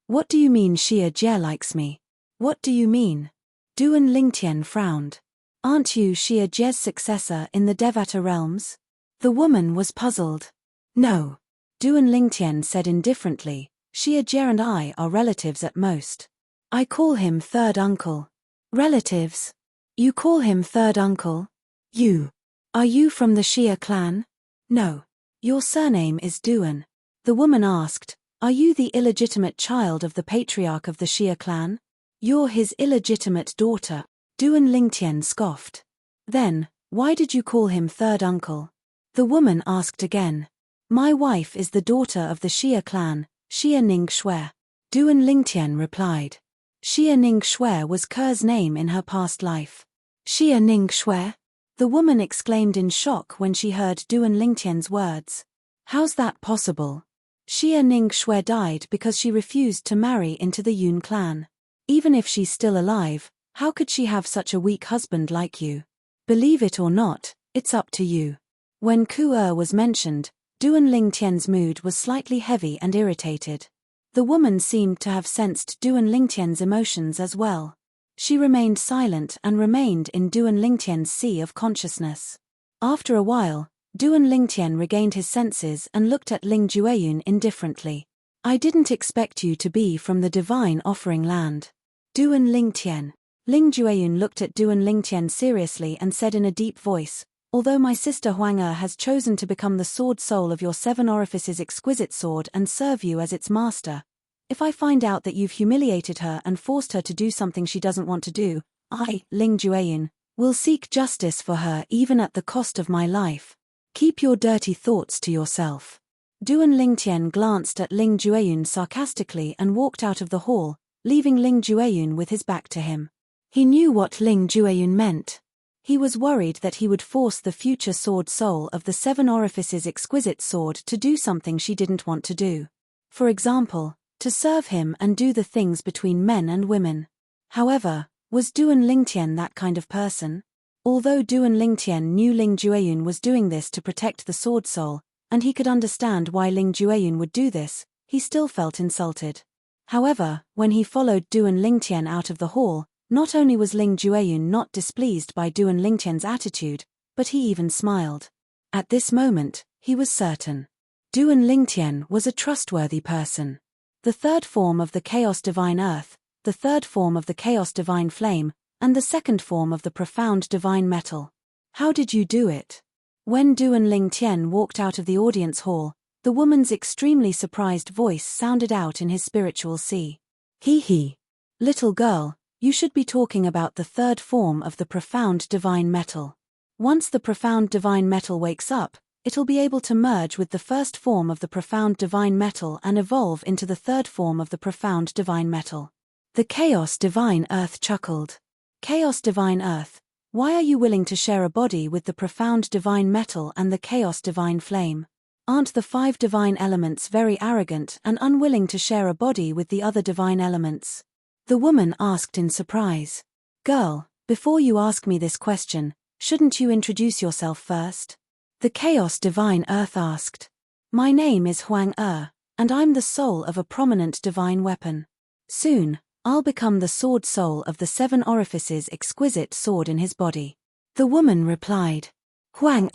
What do you mean Xia Jie likes me? What do you mean? Duan Lingtian frowned. Aren't you Xia Jie's successor in the Devata realms? The woman was puzzled. No. Duan Lingtian said indifferently, Xia Jie and I are relatives at most. I call him third uncle. Relatives? You call him third uncle? You. Are you from the Xia clan? No. Your surname is Duan. The woman asked, are you the illegitimate child of the patriarch of the Xia clan? You're his illegitimate daughter. Duan Lingtian scoffed. Then, why did you call him third uncle? The woman asked again. My wife is the daughter of the Xia clan, Xia Ning Shui. Duan Lingtian replied. Xia Ning Shui was Ker's name in her past life. Xia Ning Shui? The woman exclaimed in shock when she heard Duan Lingtian's words. How's that possible? Xia Ning Shui died because she refused to marry into the Yun clan. Even if she's still alive, how could she have such a weak husband like you? Believe it or not, it's up to you. When Ku was mentioned, Duan Lingtian's mood was slightly heavy and irritated. The woman seemed to have sensed Duan Lingtian's emotions as well. She remained silent and remained in Duan Lingtian's sea of consciousness. After a while, Duan Lingtian regained his senses and looked at Ling Jueyun indifferently. I didn't expect you to be from the divine offering land. Duan Lingtian. Ling Jueyun looked at Duan Lingtian seriously and said in a deep voice, although my sister Huang has chosen to become the sword soul of your seven orifices exquisite sword and serve you as its master, if I find out that you've humiliated her and forced her to do something she doesn't want to do, I, Ling Jueyun, will seek justice for her even at the cost of my life. Keep your dirty thoughts to yourself. Duan Lingtian glanced at Ling Jueyun sarcastically and walked out of the hall, leaving Ling Jueyun with his back to him. He knew what Ling Jueyun meant. He was worried that he would force the future sword soul of the seven orifices exquisite sword to do something she didn't want to do. For example, to serve him and do the things between men and women. However, was Duan Lingtian that kind of person? Although Duan Lingtian knew Ling Jueyun was doing this to protect the sword soul, and he could understand why Ling Jueyun would do this, he still felt insulted. However, when he followed Duan Lingtian out of the hall, not only was Ling Jueyun not displeased by Duan Lingtian's attitude, but he even smiled. At this moment, he was certain. Duan Lingtian was a trustworthy person. The third form of the Chaos Divine Earth, the third form of the Chaos Divine Flame, and the second form of the Profound Divine Metal. How did you do it? When Duan Lingtian walked out of the audience hall, the woman's extremely surprised voice sounded out in his spiritual sea. He. Little girl, you should be talking about the third form of the Profound Divine Metal. Once the Profound Divine Metal wakes up, it'll be able to merge with the first form of the Profound Divine Metal and evolve into the third form of the Profound Divine Metal. The Chaos Divine Earth chuckled. Chaos Divine Earth, why are you willing to share a body with the Profound Divine Metal and the Chaos Divine Flame? Aren't the 5 divine elements very arrogant and unwilling to share a body with the other divine elements? The woman asked in surprise. Girl, before you ask me this question, shouldn't you introduce yourself first? The Chaos Divine Earth asked. My name is Huang and I'm the soul of a prominent divine weapon. Soon, I'll become the sword soul of the 7 orifices exquisite sword in his body. The woman replied. Huang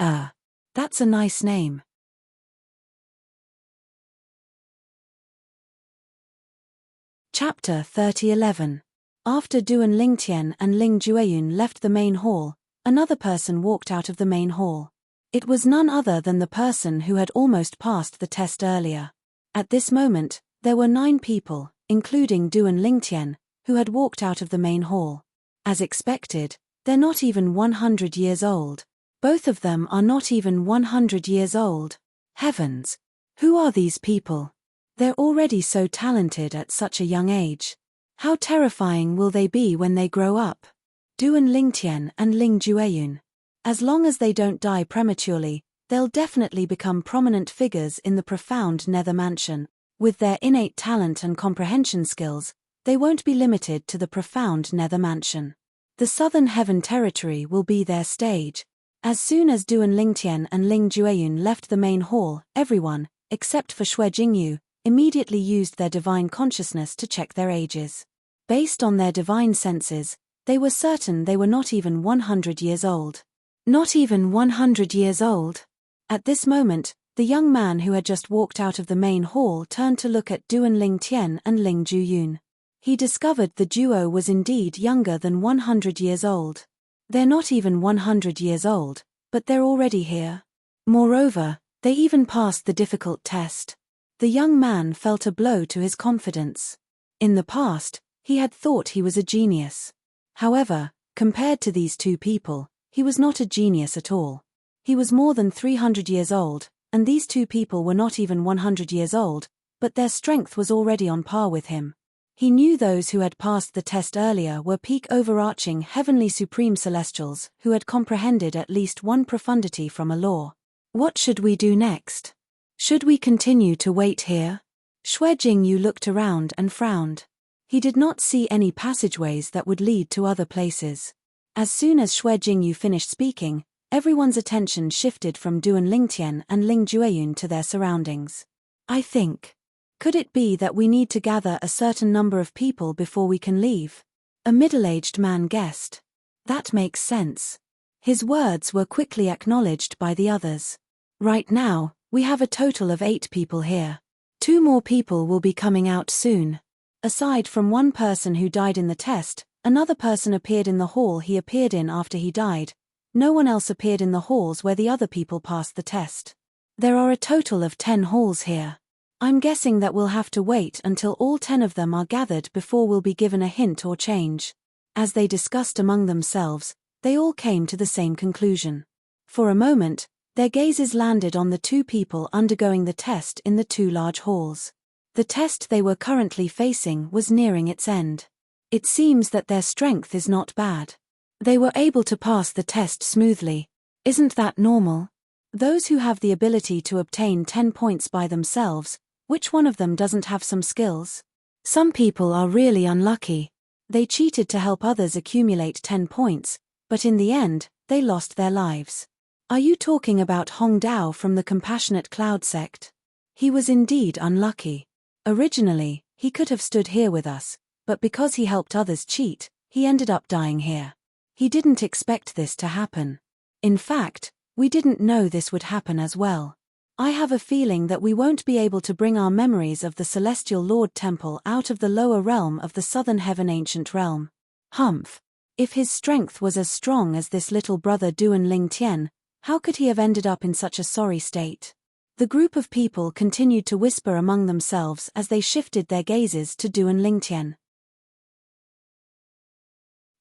that's a nice name. Chapter 30:11. After Duan Lingtian and Ling Jueyun left the main hall, another person walked out of the main hall. It was none other than the person who had almost passed the test earlier. At this moment, there were 9 people, including Duan Lingtian, who had walked out of the main hall. As expected, they're not even 100 years old. Both of them are not even 100 years old. Heavens! Who are these people? They're already so talented at such a young age. How terrifying will they be when they grow up? Duan Lingtian and Ling Jueyun. As long as they don't die prematurely, they'll definitely become prominent figures in the profound Nether Mansion. With their innate talent and comprehension skills, they won't be limited to the profound Nether Mansion. The Southern Heaven territory will be their stage. As soon as Duan Lingtian and Ling Jueyun left the main hall, everyone, except for Xue Jingyu, immediately used their divine consciousness to check their ages. Based on their divine senses, they were certain they were not even 100 years old. Not even 100 years old? At this moment, the young man who had just walked out of the main hall turned to look at Duan Lingtian and Ling Jueyun. He discovered the duo was indeed younger than 100 years old. They're not even 100 years old, but they're already here. Moreover, they even passed the difficult test. The young man felt a blow to his confidence. In the past, he had thought he was a genius. However, compared to these 2 people, he was not a genius at all. He was more than 300 years old, and these 2 people were not even 100 years old, but their strength was already on par with him. He knew those who had passed the test earlier were peak overarching heavenly supreme celestials who had comprehended at least one profundity from a law. What should we do next? Should we continue to wait here? Xue Jingyu looked around and frowned. He did not see any passageways that would lead to other places. As soon as Xue Jingyu finished speaking, everyone's attention shifted from Duan Lingtian and Ling Jueyun to their surroundings. I think. Could it be that we need to gather a certain number of people before we can leave? A middle-aged man guessed. That makes sense. His words were quickly acknowledged by the others. Right now, we have a total of 8 people here. 2 more people will be coming out soon. Aside from one person who died in the test, another person appeared in the hall he appeared in after he died. No one else appeared in the halls where the other people passed the test. There are a total of 10 halls here. I'm guessing that we'll have to wait until all 10 of them are gathered before we'll be given a hint or change. As they discussed among themselves, they all came to the same conclusion. For a moment, their gazes landed on the 2 people undergoing the test in the 2 large halls. The test they were currently facing was nearing its end. It seems that their strength is not bad. They were able to pass the test smoothly. Isn't that normal? Those who have the ability to obtain 10 points by themselves, which one of them doesn't have some skills? Some people are really unlucky. They cheated to help others accumulate 10 points, but in the end, they lost their lives. Are you talking about Hong Dao from the Compassionate Cloud sect? He was indeed unlucky. Originally, he could have stood here with us, but because he helped others cheat, he ended up dying here. He didn't expect this to happen. In fact, we didn't know this would happen as well. I have a feeling that we won't be able to bring our memories of the Celestial Lord Temple out of the lower realm of the Southern Heaven Ancient Realm. Humph. If his strength was as strong as this little brother Duan Lingtian, how could he have ended up in such a sorry state? The group of people continued to whisper among themselves as they shifted their gazes to Duan Lingtian.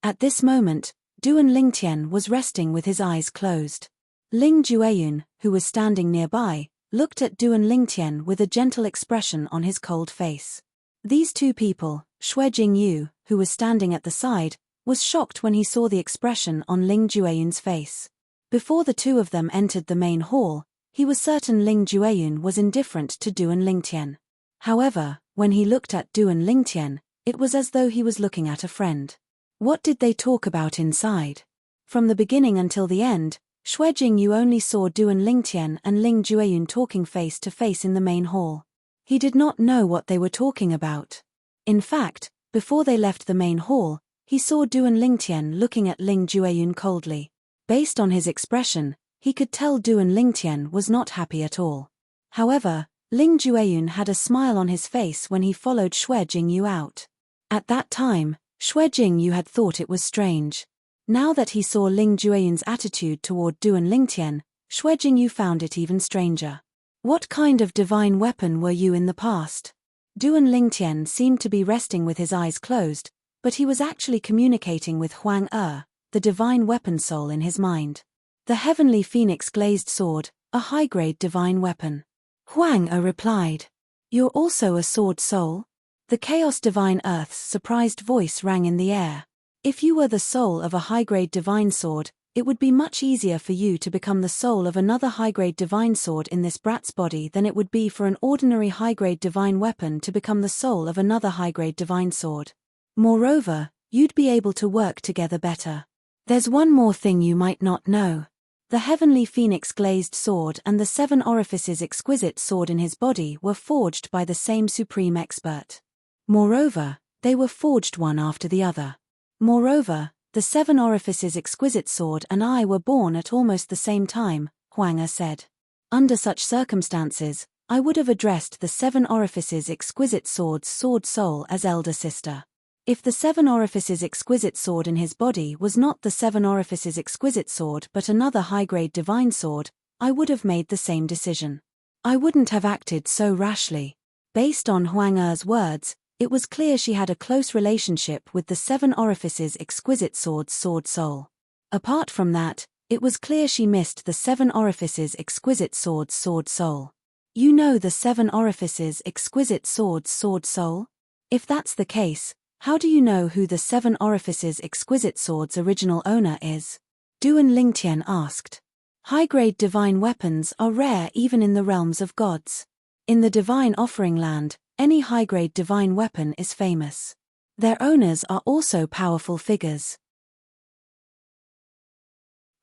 At this moment, Duan Lingtian was resting with his eyes closed. Ling Jueyun, who was standing nearby, looked at Duan Lingtian with a gentle expression on his cold face. These 2 people, Xue Jingyu, who was standing at the side, was shocked when he saw the expression on Ling Jueyun's face. Before the 2 of them entered the main hall, he was certain Ling Jueyun was indifferent to Duan Lingtian. However, when he looked at Duan Lingtian, it was as though he was looking at a friend. What did they talk about inside? From the beginning until the end, Xue Jingyu only saw Duan Lingtian and Ling Jueyun talking face to face in the main hall. He did not know what they were talking about. In fact, before they left the main hall, he saw Duan Lingtian looking at Ling Jueyun coldly. Based on his expression, he could tell Duan Lingtian was not happy at all. However, Ling Jueyun had a smile on his face when he followed Xue Jingyu out. At that time, Xue Jingyu had thought it was strange. Now that he saw Ling Jueyun's attitude toward Duan Lingtian, Xue Jingyu found it even stranger. What kind of divine weapon were you in the past? Duan Lingtian seemed to be resting with his eyes closed, but he was actually communicating with Huang the divine weapon soul in his mind. The heavenly phoenix glazed sword, a high-grade divine weapon. Huang replied. You're also a sword soul? The chaos divine earth's surprised voice rang in the air. If you were the soul of a high-grade divine sword, it would be much easier for you to become the soul of another high-grade divine sword in this brat's body than it would be for an ordinary high-grade divine weapon to become the soul of another high-grade divine sword. Moreover, you'd be able to work together better. There's one more thing you might not know. The heavenly phoenix glazed sword and the 7 orifices exquisite sword in his body were forged by the same supreme expert. Moreover, they were forged one after the other. Moreover, the 7 orifices exquisite sword and I were born at almost the same time, Huang said. Under such circumstances, I would have addressed the 7 orifices exquisite sword's sword soul as elder sister. If the 7 orifices exquisite sword in his body was not the 7 orifices exquisite sword but another high-grade divine sword, I would have made the same decision. I wouldn't have acted so rashly. Based on Huang words, it was clear she had a close relationship with the 7 orifices exquisite sword's sword soul. Apart from that, it was clear she missed the 7 orifices exquisite sword's sword soul. You know the 7 orifices exquisite sword's sword soul? If that's the case, how do you know who the 7 orifices exquisite sword's original owner is? Duan Lingtian asked. High-grade divine weapons are rare even in the realms of gods. In the divine offering land, any high-grade divine weapon is famous. Their owners are also powerful figures.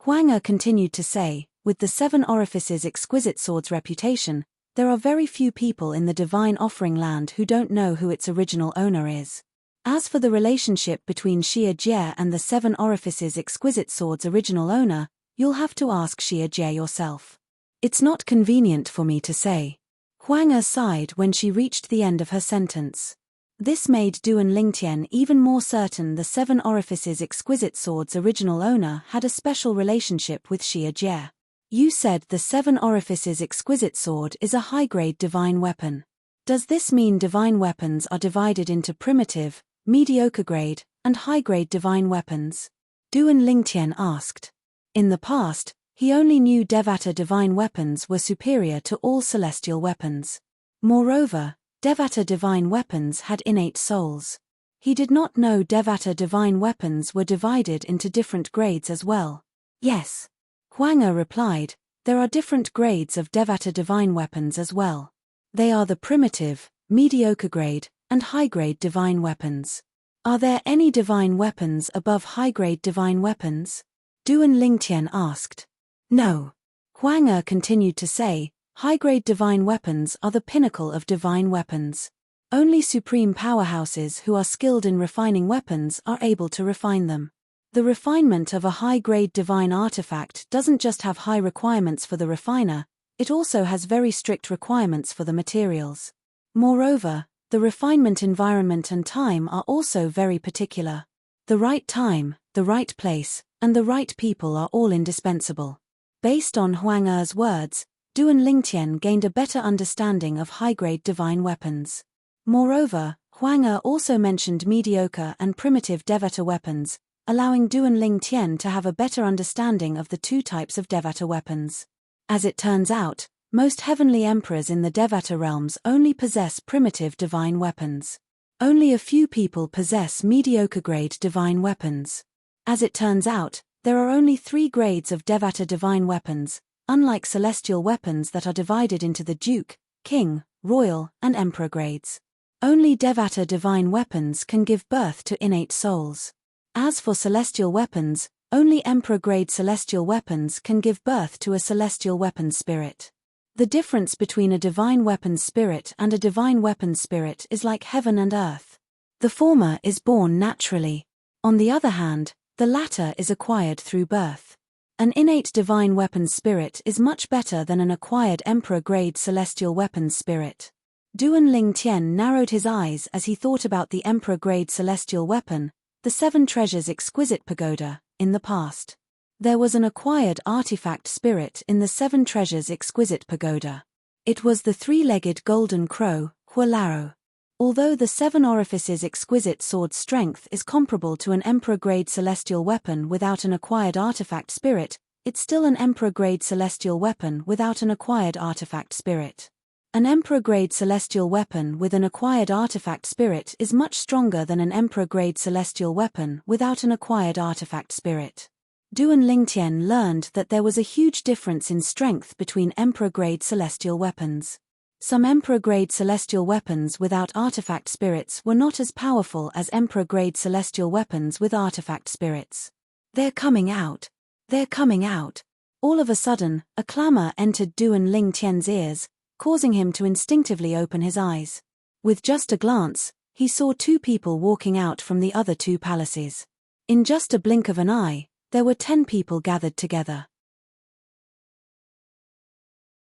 Huang continued to say, with the 7 orifices exquisite sword's reputation, there are very few people in the divine offering land who don't know who its original owner is. As for the relationship between Xie Jie and the 7 orifices exquisite sword's original owner, you'll have to ask Xie Jie yourself. It's not convenient for me to say. Huang sighed when she reached the end of her sentence. This made Duan Lingtian even more certain the 7 orifices exquisite sword's original owner had a special relationship with Xie Jie. You said the 7 orifices exquisite sword is a high-grade divine weapon. Does this mean divine weapons are divided into primitive, mediocre grade, and high-grade divine weapons? Duan Lingtian asked. In the past, he only knew Devata divine weapons were superior to all celestial weapons. Moreover, Devata divine weapons had innate souls. He did not know Devata divine weapons were divided into different grades as well. Yes. Huang replied, there are different grades of Devata divine weapons as well. They are the primitive, mediocre grade, and high-grade divine weapons. Are there any divine weapons above high-grade divine weapons? Duan Lingtian asked. No. Huang continued to say, high-grade divine weapons are the pinnacle of divine weapons. Only supreme powerhouses who are skilled in refining weapons are able to refine them. The refinement of a high-grade divine artifact doesn't just have high requirements for the refiner, it also has very strict requirements for the materials. Moreover, the refinement environment and time are also very particular. The right time, the right place, and the right people are all indispensable. Based on Huang's words, Duan Lingtian gained a better understanding of high-grade divine weapons. Moreover, Huang also mentioned mediocre and primitive Devata weapons, allowing Duan Lingtian to have a better understanding of the 2 types of Devata weapons. As it turns out, most heavenly emperors in the Devata realms only possess primitive divine weapons. Only a few people possess mediocre-grade divine weapons. As it turns out, there are only 3 grades of Devata divine weapons, unlike celestial weapons that are divided into the Duke, King, Royal, and Emperor grades. Only Devata divine weapons can give birth to innate souls. As for celestial weapons, only Emperor-grade celestial weapons can give birth to a celestial weapons spirit. The difference between a divine weapons spirit and a divine weapons spirit is like heaven and earth. The former is born naturally. On the other hand, the latter is acquired through birth. An innate divine weapons spirit is much better than an acquired emperor-grade celestial weapons spirit. Duan Ling Tian narrowed his eyes as he thought about the emperor-grade celestial weapon, the Seven Treasures Exquisite Pagoda, in the past. There was an acquired artifact spirit in the Seven Treasures Exquisite Pagoda. It was the three-legged golden crow, Hualaro. Although the Seven Orifices Exquisite Sword strength is comparable to an Emperor-grade celestial weapon without an acquired artifact spirit, it's still an Emperor-grade celestial weapon without an acquired artifact spirit. An Emperor-grade celestial weapon with an acquired artifact spirit is much stronger than an Emperor-grade celestial weapon without an acquired artifact spirit. Duan Lingtian learned that there was a huge difference in strength between Emperor-grade celestial weapons. Some Emperor-grade celestial weapons without artifact spirits were not as powerful as Emperor-grade celestial weapons with artifact spirits. They're coming out. They're coming out. All of a sudden, a clamor entered Duan Lingtian's ears, causing him to instinctively open his eyes. With just a glance, he saw two people walking out from the other two palaces. In just a blink of an eye, there were 10 people gathered together.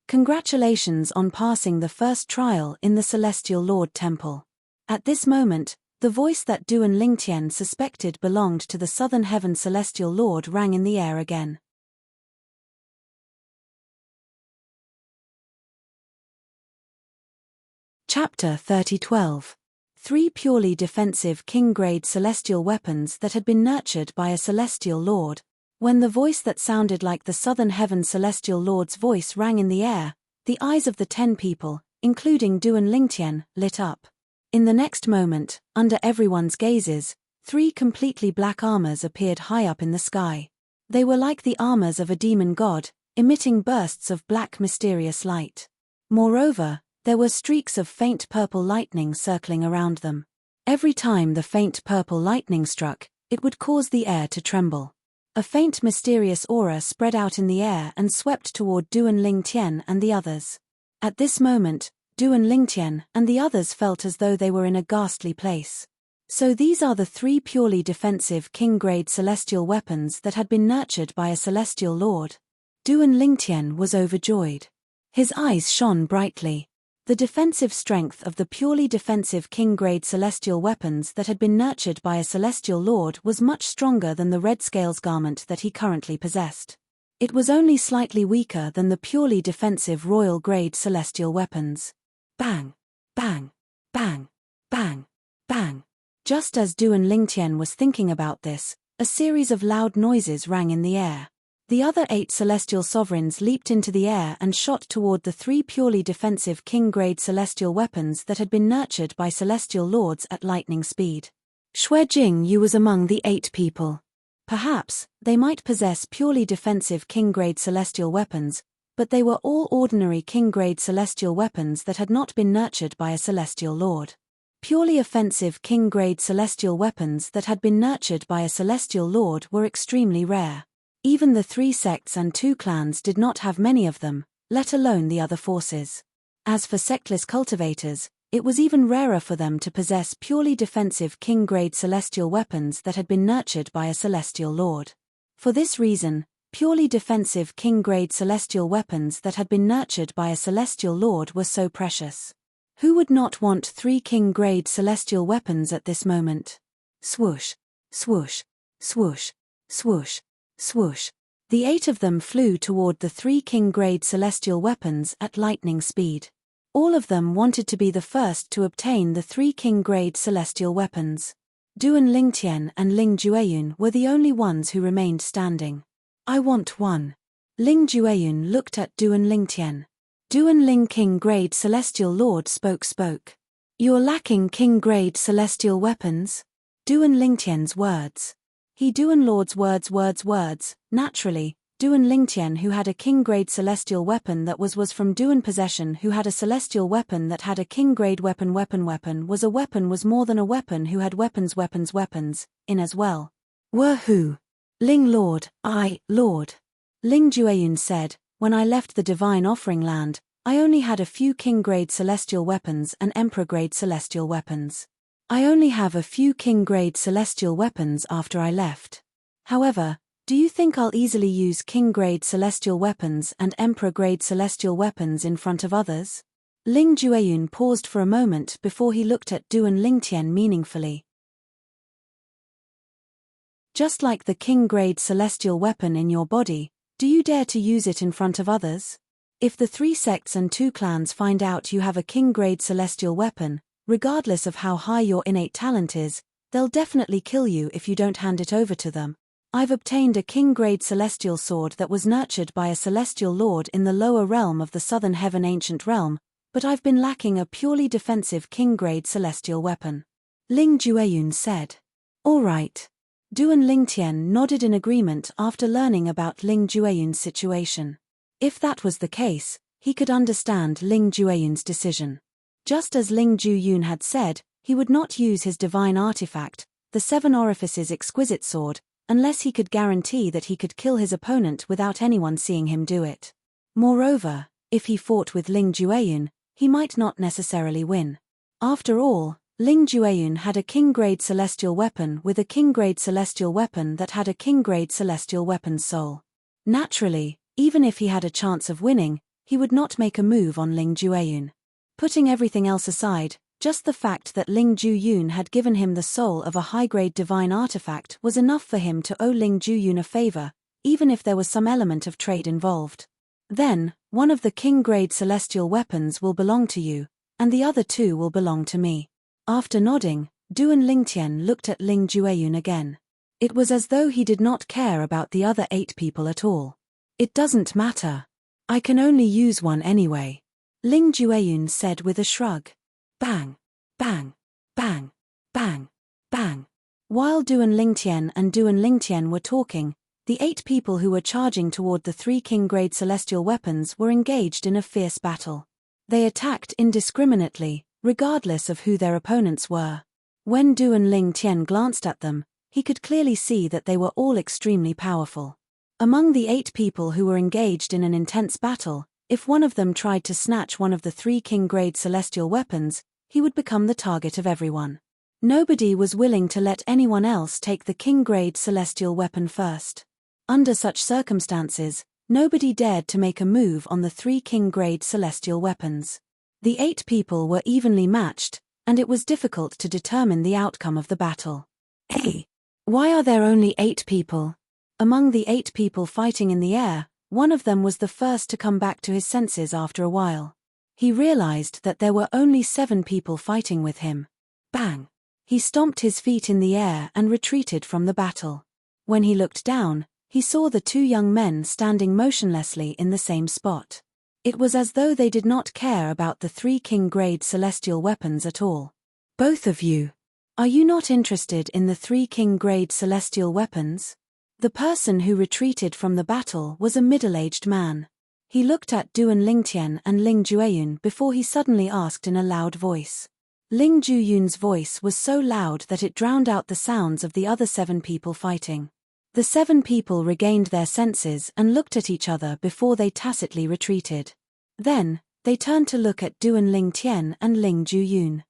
Congratulations on passing the first trial in the Celestial Lord Temple. At this moment, the voice that Duan Lingtian suspected belonged to the Southern Heaven Celestial Lord rang in the air again. Chapter 30:12. 3 purely defensive king-grade celestial weapons that had been nurtured by a celestial lord. When the voice that sounded like the Southern Heaven Celestial Lord's voice rang in the air, the eyes of the 10 people, including Duan Lingtian, lit up. In the next moment, under everyone's gazes, 3 completely black armors appeared high up in the sky. They were like the armors of a demon god, emitting bursts of black mysterious light. Moreover, there were streaks of faint purple lightning circling around them. Every time the faint purple lightning struck, it would cause the air to tremble. A faint mysterious aura spread out in the air and swept toward Duan Lingtian and the others. At this moment, Duan Lingtian and the others felt as though they were in a ghastly place. So these are the 3 purely defensive king-grade celestial weapons that had been nurtured by a celestial lord. Duan Lingtian was overjoyed. His eyes shone brightly. The defensive strength of the purely defensive king-grade celestial weapons that had been nurtured by a celestial lord was much stronger than the red scales garment that he currently possessed. It was only slightly weaker than the purely defensive royal-grade celestial weapons. Bang! Bang! Bang! Bang! Bang! Just as Duan Lingtian was thinking about this, a series of loud noises rang in the air. The other 8 celestial sovereigns leaped into the air and shot toward the 3 purely defensive king-grade celestial weapons that had been nurtured by celestial lords at lightning speed. Xue Jingyu was among the 8 people. Perhaps, they might possess purely defensive king-grade celestial weapons, but they were all ordinary king-grade celestial weapons that had not been nurtured by a celestial lord. Purely offensive king-grade celestial weapons that had been nurtured by a celestial lord were extremely rare. Even the 3 sects and 2 clans did not have many of them, let alone the other forces. As for sectless cultivators, it was even rarer for them to possess purely defensive king-grade celestial weapons that had been nurtured by a celestial lord. For this reason, purely defensive king-grade celestial weapons that had been nurtured by a celestial lord were so precious. Who would not want 3 king-grade celestial weapons at this moment? Swoosh, swoosh, swoosh, swoosh. Swoosh. The 8 of them flew toward the 3 king-grade celestial weapons at lightning speed. All of them wanted to be the first to obtain the 3 king-grade celestial weapons. Duan Lingtian and Ling Jueyun were the only ones who remained standing. I want one. Ling Jueyun looked at Duan Lingtian. Duan Ling king-grade celestial lord spoke. You're lacking king-grade celestial weapons? Duan Lingtian's words. He Duan Lord's words. Naturally, Duan Lingtian who had a king-grade celestial weapon that was from Duan possession who had a celestial weapon that had a king-grade weapon was more than a weapon who had weapons in as well. Were who? Ling Lord, Lord. Ling Jueyun said, when I left the divine offering land, I only had a few king-grade celestial weapons and emperor-grade celestial weapons. I only have a few king-grade celestial weapons after I left. However, Do you think I'll easily use king-grade celestial weapons and emperor-grade celestial weapons in front of others? Ling Jueyun paused for a moment before he looked at Duan Lingtian meaningfully. Just like the king-grade celestial weapon in your body, do you dare to use it in front of others? If the 3 sects and 2 clans find out you have a king-grade celestial weapon, regardless of how high your innate talent is, they'll definitely kill you if you don't hand it over to them. I've obtained a king-grade celestial sword that was nurtured by a celestial lord in the lower realm of the Southern Heaven Ancient Realm, but I've been lacking a purely defensive king-grade celestial weapon. Ling Jueyun said. All right. Duan Lingtian nodded in agreement after learning about Ling Jueyun's situation. If that was the case, he could understand Ling Jueyun's decision. Just as Ling Jueyun had said, he would not use his divine artifact, the 7 Orifices exquisite sword, unless he could guarantee that he could kill his opponent without anyone seeing him do it. Moreover, if he fought with Ling Jueyun, he might not necessarily win. After all, Ling Jueyun had a king-grade celestial weapon with a king-grade celestial weapon that had a king-grade celestial weapon's soul. Naturally, even if he had a chance of winning, he would not make a move on Ling Jueyun. Putting everything else aside, just the fact that Ling Jueyun had given him the soul of a high-grade divine artifact was enough for him to owe Ling Jueyun a favor, even if there was some element of trade involved. Then, one of the king-grade celestial weapons will belong to you, and the other 2 will belong to me. After nodding, Duan Lingtian looked at Ling Jueyun again. It was as though he did not care about the other 8 people at all. It doesn't matter. I can only use one anyway. Ling Jueyun said with a shrug. Bang, bang, bang, bang, bang. While Duan Lingtian and Duan Lingtian were talking, the 8 people who were charging toward the 3 king-grade celestial weapons were engaged in a fierce battle. They attacked indiscriminately, regardless of who their opponents were. When Duan Lingtian glanced at them, he could clearly see that they were all extremely powerful. Among the 8 people who were engaged in an intense battle, if one of them tried to snatch one of the 3 king-grade celestial weapons, he would become the target of everyone. Nobody was willing to let anyone else take the king-grade celestial weapon first. Under such circumstances, nobody dared to make a move on the 3 king-grade celestial weapons. The 8 people were evenly matched, and it was difficult to determine the outcome of the battle. Hey! Why are there only 8 people? Among the 8 people fighting in the air, one of them was the first to come back to his senses after a while. He realized that there were only 7 people fighting with him. Bang! He stomped his feet in the air and retreated from the battle. When he looked down, he saw the 2 young men standing motionlessly in the same spot. It was as though they did not care about the 3 king-grade celestial weapons at all. Both of you. Are you not interested in the 3 king-grade celestial weapons? The person who retreated from the battle was a middle-aged man. He looked at Duan Lingtian and Ling Jueyun before he suddenly asked in a loud voice. Ling Jueyun's voice was so loud that it drowned out the sounds of the other 7 people fighting. The 7 people regained their senses and looked at each other before they tacitly retreated. Then, they turned to look at Duan Lingtian and Ling Jueyun.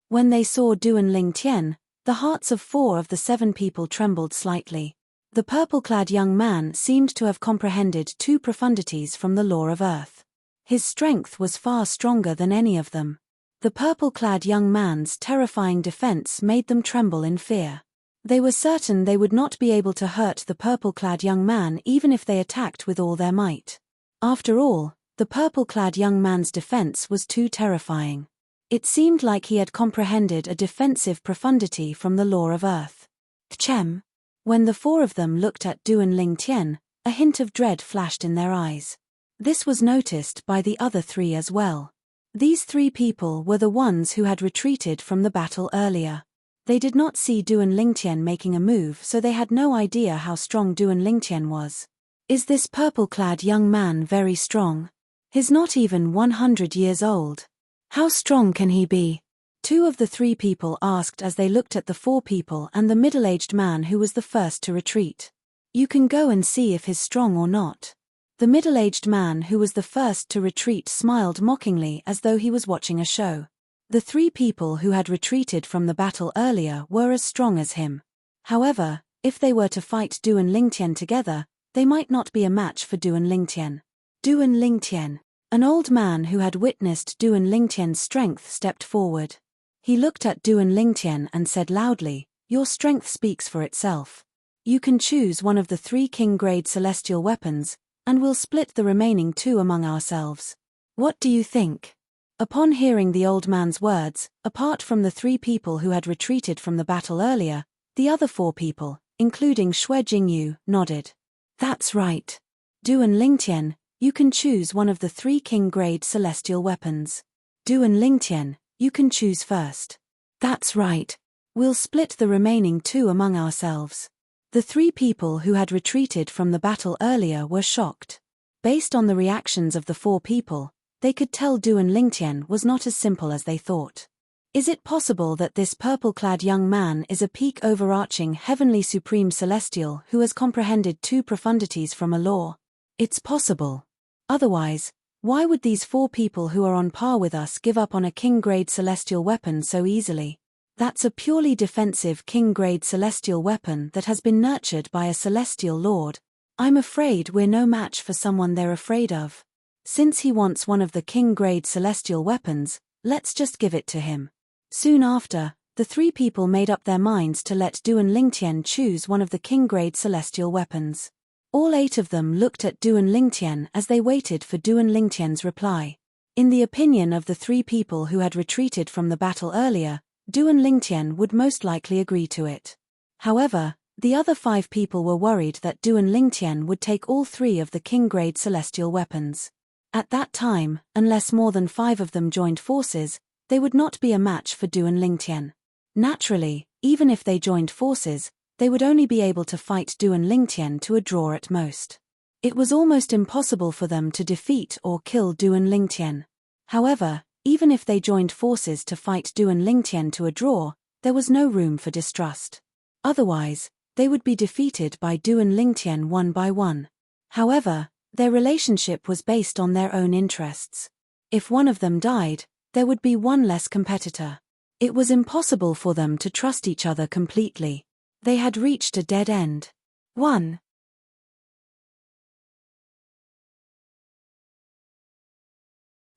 When they saw Duan Lingtian, the hearts of 4 of the 7 people trembled slightly. The purple-clad young man seemed to have comprehended 2 profundities from the law of earth. His strength was far stronger than any of them. The purple-clad young man's terrifying defense made them tremble in fear. They were certain they would not be able to hurt the purple-clad young man even if they attacked with all their might. After all, the purple-clad young man's defense was too terrifying. It seemed like he had comprehended a defensive profundity from the law of earth. Tchem. When the 4 of them looked at Duan Lingtian, a hint of dread flashed in their eyes. This was noticed by the other 3 as well. These 3 people were the ones who had retreated from the battle earlier. They did not see Duan Lingtian making a move, so they had no idea how strong Duan Lingtian was. Is this purple-clad young man very strong? He's not even 100 years old. How strong can he be? 2 of the 3 people asked as they looked at the 4 people and the middle-aged man who was the first to retreat. You can go and see if he's strong or not. The middle-aged man who was the first to retreat smiled mockingly as though he was watching a show. The 3 people who had retreated from the battle earlier were as strong as him. However, If they were to fight Du and Lingtian together, they might not be a match for Du and Lingtian. Du and Lingtian. An old man who had witnessed Du and Lingtian's strength stepped forward. He looked at Du and Lingtian and said loudly, "Your strength speaks for itself. You can choose one of the 3 king-grade celestial weapons, and we'll split the remaining 2 among ourselves. What do you think?" Upon hearing the old man's words, apart from the 3 people who had retreated from the battle earlier, the other 4 people, including Xue Jingyu, nodded. "That's right. Du and Lingtian, you can choose one of the 3 king-grade celestial weapons. Du and Lingtian, you can choose first." "That's right. We'll split the remaining 2 among ourselves." The 3 people who had retreated from the battle earlier were shocked. Based on the reactions of the 4 people, they could tell Du and Lingtian was not as simple as they thought. Is it possible that this purple-clad young man is a peak overarching heavenly supreme celestial who has comprehended 2 profundities from a law? It's possible. Otherwise, why would these 4 people who are on par with us give up on a king-grade celestial weapon so easily? That's a purely defensive king-grade celestial weapon that has been nurtured by a celestial lord. I'm afraid we're no match for someone they're afraid of. Since he wants one of the king-grade celestial weapons, let's just give it to him. Soon after, the 3 people made up their minds to let Du and Lingtian choose one of the king-grade celestial weapons. All 8 of them looked at Du and Lingtian as they waited for Du and Lingtian's reply. In the opinion of the 3 people who had retreated from the battle earlier, Du and Lingtian would most likely agree to it. However, the other 5 people were worried that Du and Lingtian would take all 3 of the king-grade celestial weapons. At that time, unless more than 5 of them joined forces, they would not be a match for Du and Lingtian. Naturally, even if they joined forces, they would only be able to fight Du and Lingtian to a draw at most. It was almost impossible for them to defeat or kill Du and Lingtian. However, even if they joined forces to fight Du and Lingtian to a draw, there was no room for distrust. Otherwise, they would be defeated by Du and Lingtian one by one. However, their relationship was based on their own interests. If one of them died, there would be one less competitor. It was impossible for them to trust each other completely. They had reached a dead end. 1.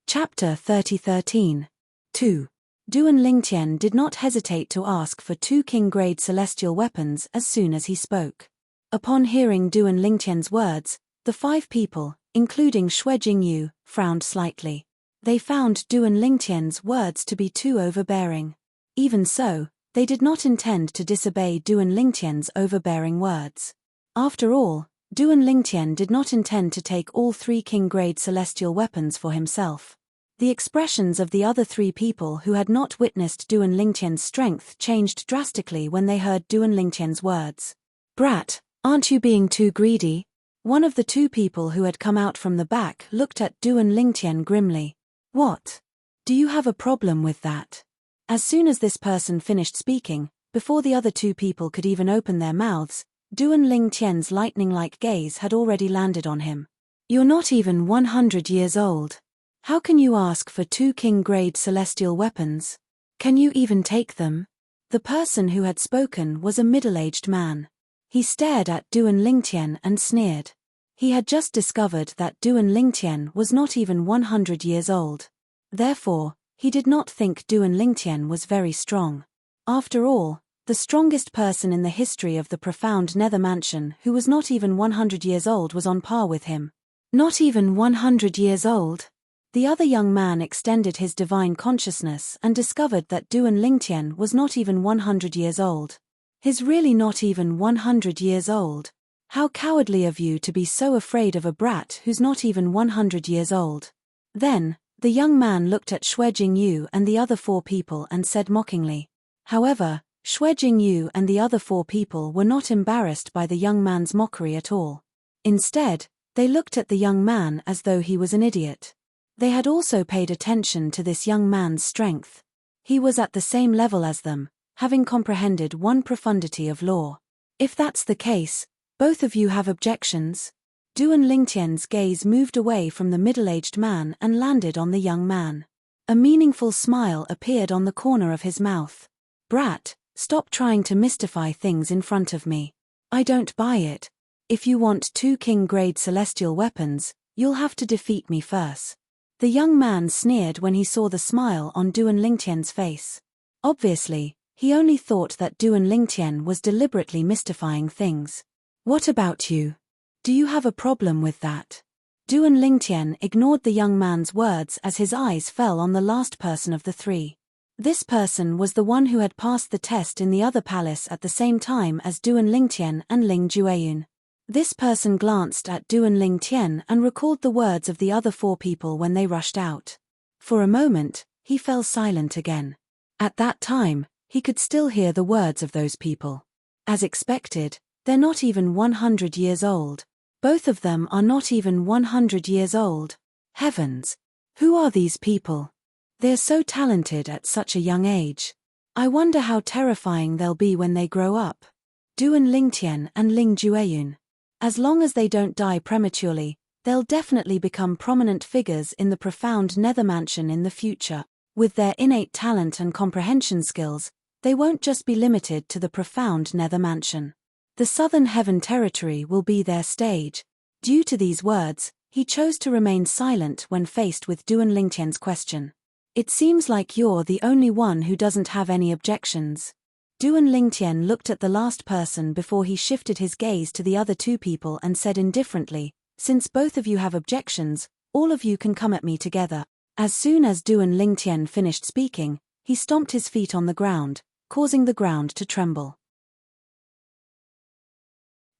Chapter 3013. 2. Du and Lingtian did not hesitate to ask for 2 king-grade celestial weapons as soon as he spoke. Upon hearing Du and Lingtian's words, the 5 people, including Xue Jingyu, frowned slightly. They found Du and Lingtian's words to be too overbearing. Even so, they did not intend to disobey Du and Lingtian's overbearing words. After all, Du and Lingtian did not intend to take all 3 king-grade celestial weapons for himself. The expressions of the other 3 people who had not witnessed Du and Lingtian's strength changed drastically when they heard Du and Lingtian's words. "Brat, aren't you being too greedy?" One of the 2 people who had come out from the back looked at Du and Lingtian grimly. "What? Do you have a problem with that?" As soon as this person finished speaking, before the other 2 people could even open their mouths, Du and Lingtian's lightning-like gaze had already landed on him. "You're not even 100 years old. How can you ask for 2 king-grade celestial weapons? Can you even take them?" The person who had spoken was a middle-aged man. He stared at Du and Lingtian and sneered. He had just discovered that Du and Lingtian was not even 100 years old. Therefore, he did not think Du and Lingtian was very strong. After all, the strongest person in the history of the profound Nether Mansion who was not even 100 years old was on par with him. Not even 100 years old? The other young man extended his divine consciousness and discovered that Du and Lingtian was not even 100 years old. He's really not even 100 years old. How cowardly of you to be so afraid of a brat who's not even 100 years old. Then, the young man looked at Xue Jingyu and the other 4 people and said mockingly. However, Xue Jingyu and the other 4 people were not embarrassed by the young man's mockery at all. Instead, they looked at the young man as though he was an idiot. They had also paid attention to this young man's strength. He was at the same level as them, having comprehended 1 profundity of law. If that's the case, both of you have objections? Du and Lingtian's gaze moved away from the middle-aged man and landed on the young man. A meaningful smile appeared on the corner of his mouth. "Brat, stop trying to mystify things in front of me. I don't buy it. If you want 2 king-grade celestial weapons, you'll have to defeat me first. The young man sneered when he saw the smile on Duan Lingtian's face. Obviously, he only thought that Duan Lingtian was deliberately mystifying things. What about you? Do you have a problem with that? Duan Lingtian ignored the young man's words as his eyes fell on the last person of the 3. This person was the one who had passed the test in the other palace at the same time as Duan Lingtian and Ling Jueyun. This person glanced at Duan Lingtian and recalled the words of the other 4 people when they rushed out. For a moment, he fell silent again. At that time, he could still hear the words of those people. As expected, they're not even 100 years old. Both of them are not even 100 years old. Heavens! Who are these people? They're so talented at such a young age. I wonder how terrifying they'll be when they grow up. Duan Lingtian and Ling Jueyun. As long as they don't die prematurely, they'll definitely become prominent figures in the profound Nether Mansion in the future. With their innate talent and comprehension skills, they won't just be limited to the profound Nether Mansion. The Southern Heaven Territory will be their stage. Due to these words, he chose to remain silent when faced with Duan Lingtian's question. It seems like you're the only one who doesn't have any objections. Duan Lingtian looked at the last person before he shifted his gaze to the other 2 people and said indifferently, since both of you have objections, all of you can come at me together. As soon as Duan Lingtian finished speaking, he stomped his feet on the ground, causing the ground to tremble.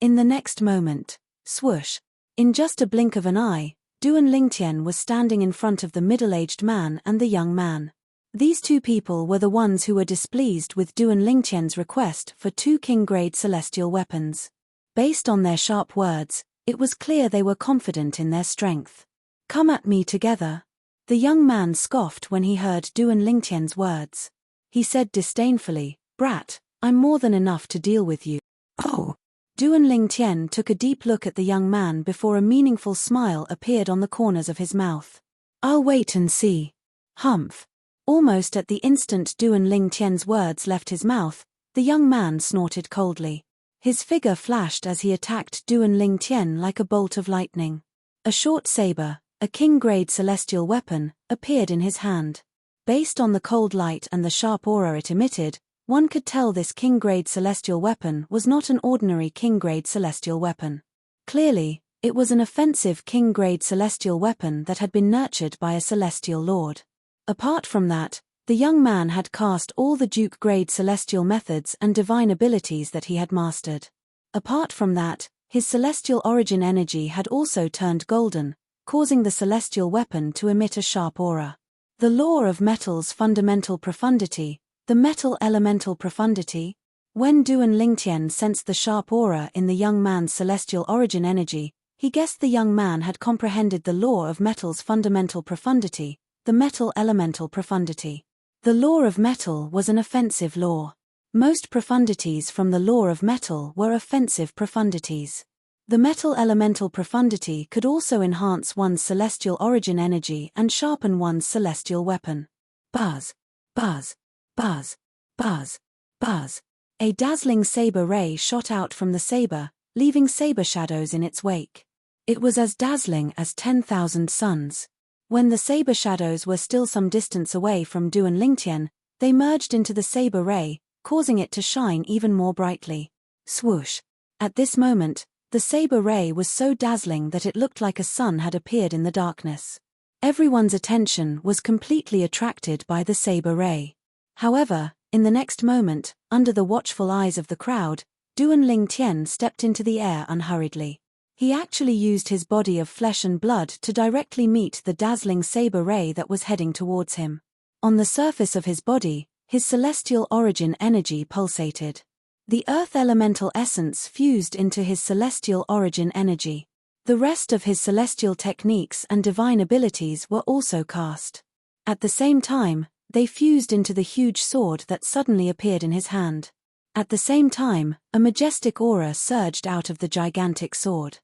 In the next moment, swoosh, in just a blink of an eye, Duan Lingtian was standing in front of the middle-aged man and the young man. These 2 people were the ones who were displeased with Duan Lingtian's request for 2 king-grade celestial weapons. Based on their sharp words, it was clear they were confident in their strength. Come at me together. The young man scoffed when he heard Duan Lingtian's words. He said disdainfully, "Brat, I'm more than enough to deal with you." Oh! Duan Lingtian took a deep look at the young man before a meaningful smile appeared on the corners of his mouth. I'll wait and see. Humph. Almost at the instant Duan Lingtian's words left his mouth, the young man snorted coldly. His figure flashed as he attacked Duan Lingtian like a bolt of lightning. A short saber, a king-grade celestial weapon, appeared in his hand. Based on the cold light and the sharp aura it emitted, one could tell this king-grade celestial weapon was not an ordinary king-grade celestial weapon. Clearly, it was an offensive king-grade celestial weapon that had been nurtured by a celestial lord. Apart from that, the young man had cast all the Duke-grade celestial methods and divine abilities that he had mastered. Apart from that, his celestial origin energy had also turned golden, causing the celestial weapon to emit a sharp aura. The law of metal's fundamental profundity, the metal elemental profundity. When Duan Lingtian sensed the sharp aura in the young man's celestial origin energy, he guessed the young man had comprehended the law of metal's fundamental profundity, the metal elemental profundity. The law of metal was an offensive law. Most profundities from the law of metal were offensive profundities. The metal elemental profundity could also enhance one's celestial origin energy and sharpen one's celestial weapon. Buzz, buzz, buzz, buzz, buzz. A dazzling saber ray shot out from the saber, leaving saber shadows in its wake. It was as dazzling as 10,000 suns. When the saber shadows were still some distance away from Duan Lingtian, they merged into the saber ray, causing it to shine even more brightly. Swoosh! At this moment, the saber ray was so dazzling that it looked like a sun had appeared in the darkness. Everyone's attention was completely attracted by the saber ray. However, in the next moment, under the watchful eyes of the crowd, Duan Lingtian stepped into the air unhurriedly. He actually used his body of flesh and blood to directly meet the dazzling saber ray that was heading towards him. On the surface of his body, his celestial origin energy pulsated. The earth elemental essence fused into his celestial origin energy. The rest of his celestial techniques and divine abilities were also cast. At the same time, they fused into the huge sword that suddenly appeared in his hand. At the same time, a majestic aura surged out of the gigantic sword.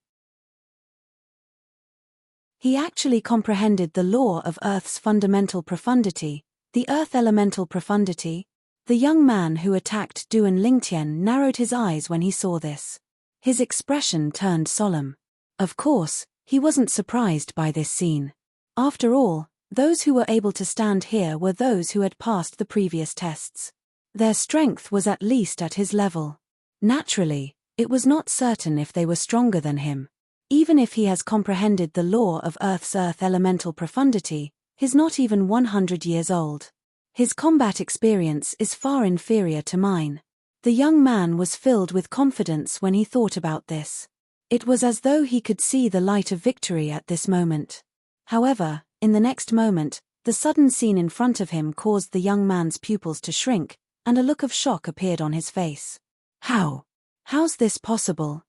He actually comprehended the law of Earth's fundamental profundity, the earth elemental profundity. The young man who attacked Duan Lingtian narrowed his eyes when he saw this. His expression turned solemn. Of course, he wasn't surprised by this scene. After all, those who were able to stand here were those who had passed the previous tests. Their strength was at least at his level. Naturally, it was not certain if they were stronger than him. Even if he has comprehended the law of Earth's earth elemental profundity, he's not even 100 years old. His combat experience is far inferior to mine. The young man was filled with confidence when he thought about this. It was as though he could see the light of victory at this moment. However, in the next moment, the sudden scene in front of him caused the young man's pupils to shrink, and a look of shock appeared on his face. How's this possible?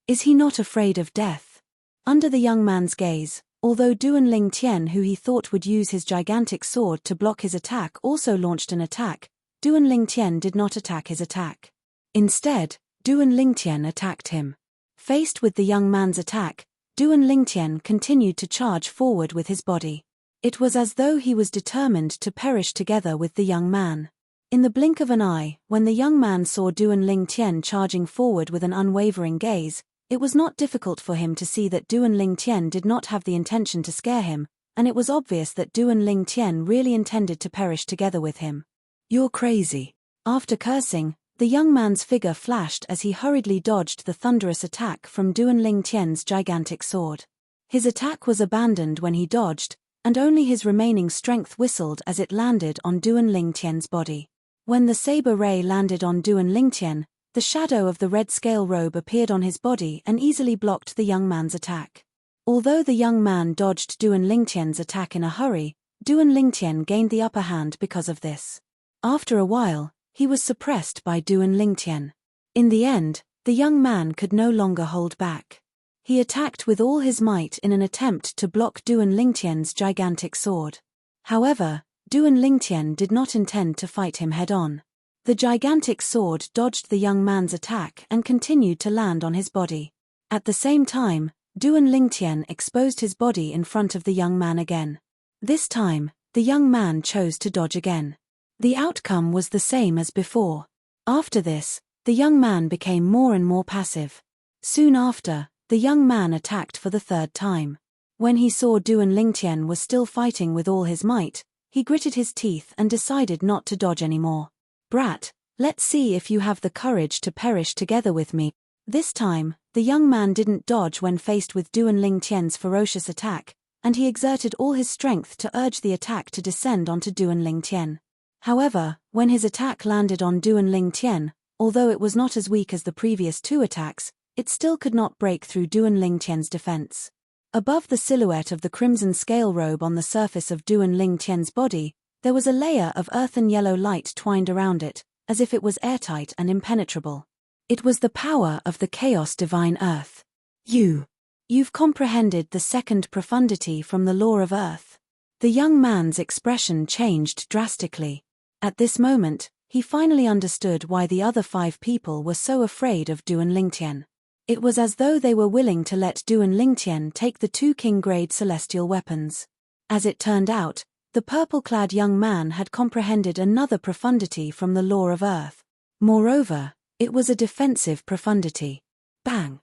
Is he not afraid of death? Under the young man's gaze, although Duan Ling Tian, who he thought would use his gigantic sword to block his attack, also launched an attack, Duan Ling Tian did not attack his attack. Instead, Duan Ling Tian attacked him. Faced with the young man's attack, Duan Ling Tian continued to charge forward with his body. It was as though he was determined to perish together with the young man. In the blink of an eye, when the young man saw Duan Ling Tian charging forward with an unwavering gaze, it was not difficult for him to see that Duan Ling Tian did not have the intention to scare him, and it was obvious that Duan Ling Tian really intended to perish together with him. "You're crazy." After cursing, the young man's figure flashed as he hurriedly dodged the thunderous attack from Duan Ling Tian's gigantic sword. His attack was abandoned when he dodged, and only his remaining strength whistled as it landed on Duan Ling Tian's body. When the saber ray landed on Duan Ling Tian, the shadow of the red scale robe appeared on his body and easily blocked the young man's attack. Although the young man dodged Duan Ling Tian's attack in a hurry, Duan Ling Tian gained the upper hand because of this. After a while, he was suppressed by Duan Ling Tian. In the end, the young man could no longer hold back. He attacked with all his might in an attempt to block Duan Ling Tian's gigantic sword. However, Duan Ling Tian did not intend to fight him head-on. The gigantic sword dodged the young man's attack and continued to land on his body. At the same time, Duan Ling Tian exposed his body in front of the young man again. This time, the young man chose to dodge again. The outcome was the same as before. After this, the young man became more and more passive. Soon after, the young man attacked for the third time. When he saw Duan Ling Tian was still fighting with all his might, he gritted his teeth and decided not to dodge anymore. "Brat, let's see if you have the courage to perish together with me." This time, the young man didn't dodge when faced with Duan Ling Tian's ferocious attack, and he exerted all his strength to urge the attack to descend onto Duan Ling Tian. However, when his attack landed on Duan Ling Tian, although it was not as weak as the previous two attacks, it still could not break through Duan Ling Tian's defense. Above the silhouette of the crimson scale robe on the surface of Duan Ling Tian's body, there was a layer of earthen yellow light twined around it, as if it was airtight and impenetrable. It was the power of the chaos divine earth. You've comprehended the second profundity from the law of earth. The young man's expression changed drastically. At this moment, he finally understood why the other 5 people were so afraid of Duan Ling Tian. It was as though they were willing to let Duan Ling Tian take the 2 king-grade celestial weapons. As it turned out, the purple-clad young man had comprehended another profundity from the law of earth. Moreover, it was a defensive profundity. Bang!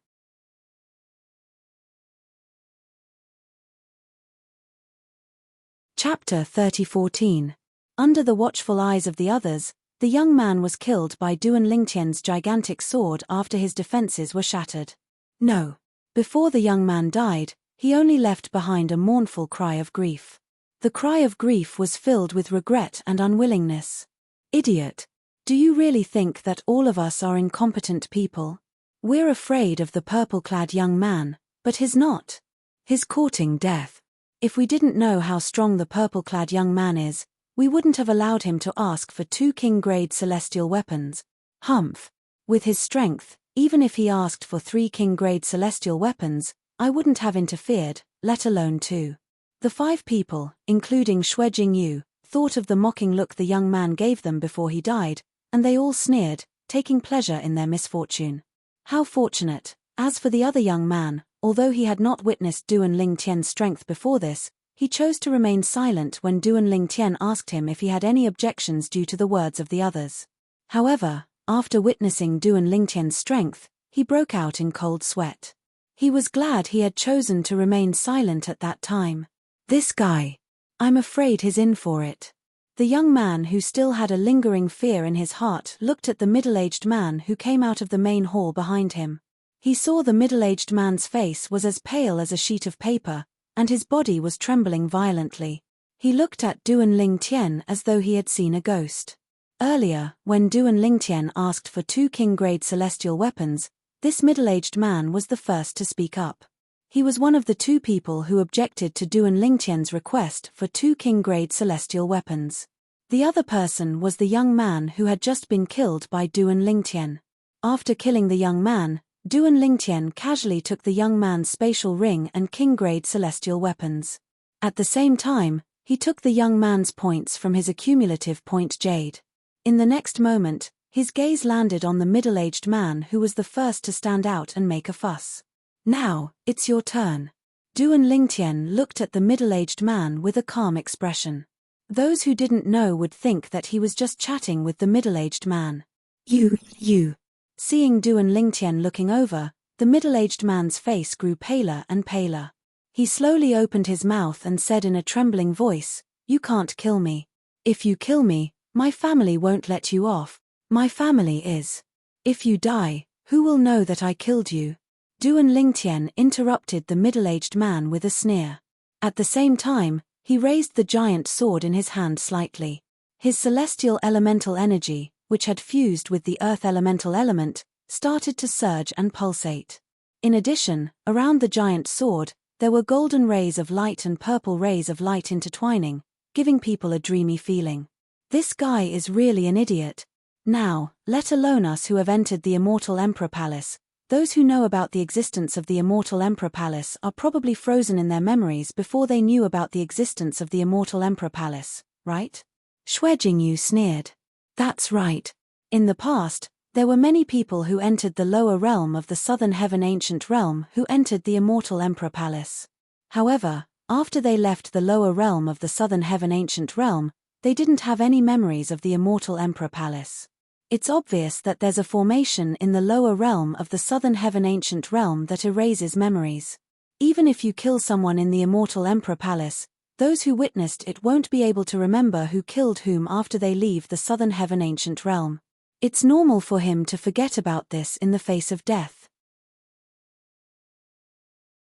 Chapter 30:14. Under the watchful eyes of the others, the young man was killed by Duan Ling Tian's gigantic sword after his defenses were shattered. No. Before the young man died, he only left behind a mournful cry of grief. The cry of grief was filled with regret and unwillingness. "Idiot! Do you really think that all of us are incompetent people? We're afraid of the purple-clad young man, but he's not. He's courting death. If we didn't know how strong the purple-clad young man is, we wouldn't have allowed him to ask for 2 king-grade celestial weapons. Humph. With his strength, even if he asked for 3 king-grade celestial weapons, I wouldn't have interfered, let alone 2. The 5 people, including Xue Jingyu, thought of the mocking look the young man gave them before he died, and they all sneered, taking pleasure in their misfortune. How fortunate. As for the other young man, although he had not witnessed Duan Ling Tian's strength before this, he chose to remain silent when Duan Ling Tian asked him if he had any objections due to the words of the others. However, after witnessing Duan Ling Tian's strength, he broke out in cold sweat. He was glad he had chosen to remain silent at that time. This guy. I'm afraid he's in for it. The young man, who still had a lingering fear in his heart, looked at the middle-aged man who came out of the main hall behind him. He saw the middle-aged man's face was as pale as a sheet of paper, and his body was trembling violently. He looked at Duan Lingtian as though he had seen a ghost. Earlier, when Duan Lingtian asked for 2 king-grade celestial weapons, this middle-aged man was the first to speak up. He was one of the 2 people who objected to Duan Lingtian's request for 2 king-grade celestial weapons. The other person was the young man who had just been killed by Duan Lingtian. After killing the young man, Duan Lingtian casually took the young man's spatial ring and king-grade celestial weapons. At the same time, he took the young man's points from his accumulative point jade. In the next moment, his gaze landed on the middle-aged man who was the first to stand out and make a fuss. Now, it's your turn. Duan Lingtian looked at the middle-aged man with a calm expression. Those who didn't know would think that he was just chatting with the middle-aged man. You. Seeing Duan Lingtian looking over, the middle-aged man's face grew paler and paler. He slowly opened his mouth and said in a trembling voice, "You can't kill me. If you kill me, my family won't let you off. My family is. If you die, who will know that I killed you?" Duan Lingtian interrupted the middle-aged man with a sneer. At the same time, he raised the giant sword in his hand slightly. His celestial elemental energy, which had fused with the earth elemental element, started to surge and pulsate. In addition, around the giant sword, there were golden rays of light and purple rays of light intertwining, giving people a dreamy feeling. This guy is really an idiot. Now, let alone us who have entered the Immortal Emperor Palace. Those who know about the existence of the Immortal Emperor Palace are probably frozen in their memories before they knew about the existence of the Immortal Emperor Palace, right? Xue Jingyu sneered. That's right. In the past, there were many people who entered the lower realm of the Southern Heaven Ancient Realm who entered the Immortal Emperor Palace. However, after they left the lower realm of the Southern Heaven Ancient Realm, they didn't have any memories of the Immortal Emperor Palace. It's obvious that there's a formation in the lower realm of the Southern Heaven Ancient Realm that erases memories. Even if you kill someone in the Immortal Emperor Palace, those who witnessed it won't be able to remember who killed whom after they leave the Southern Heaven Ancient Realm. It's normal for him to forget about this in the face of death.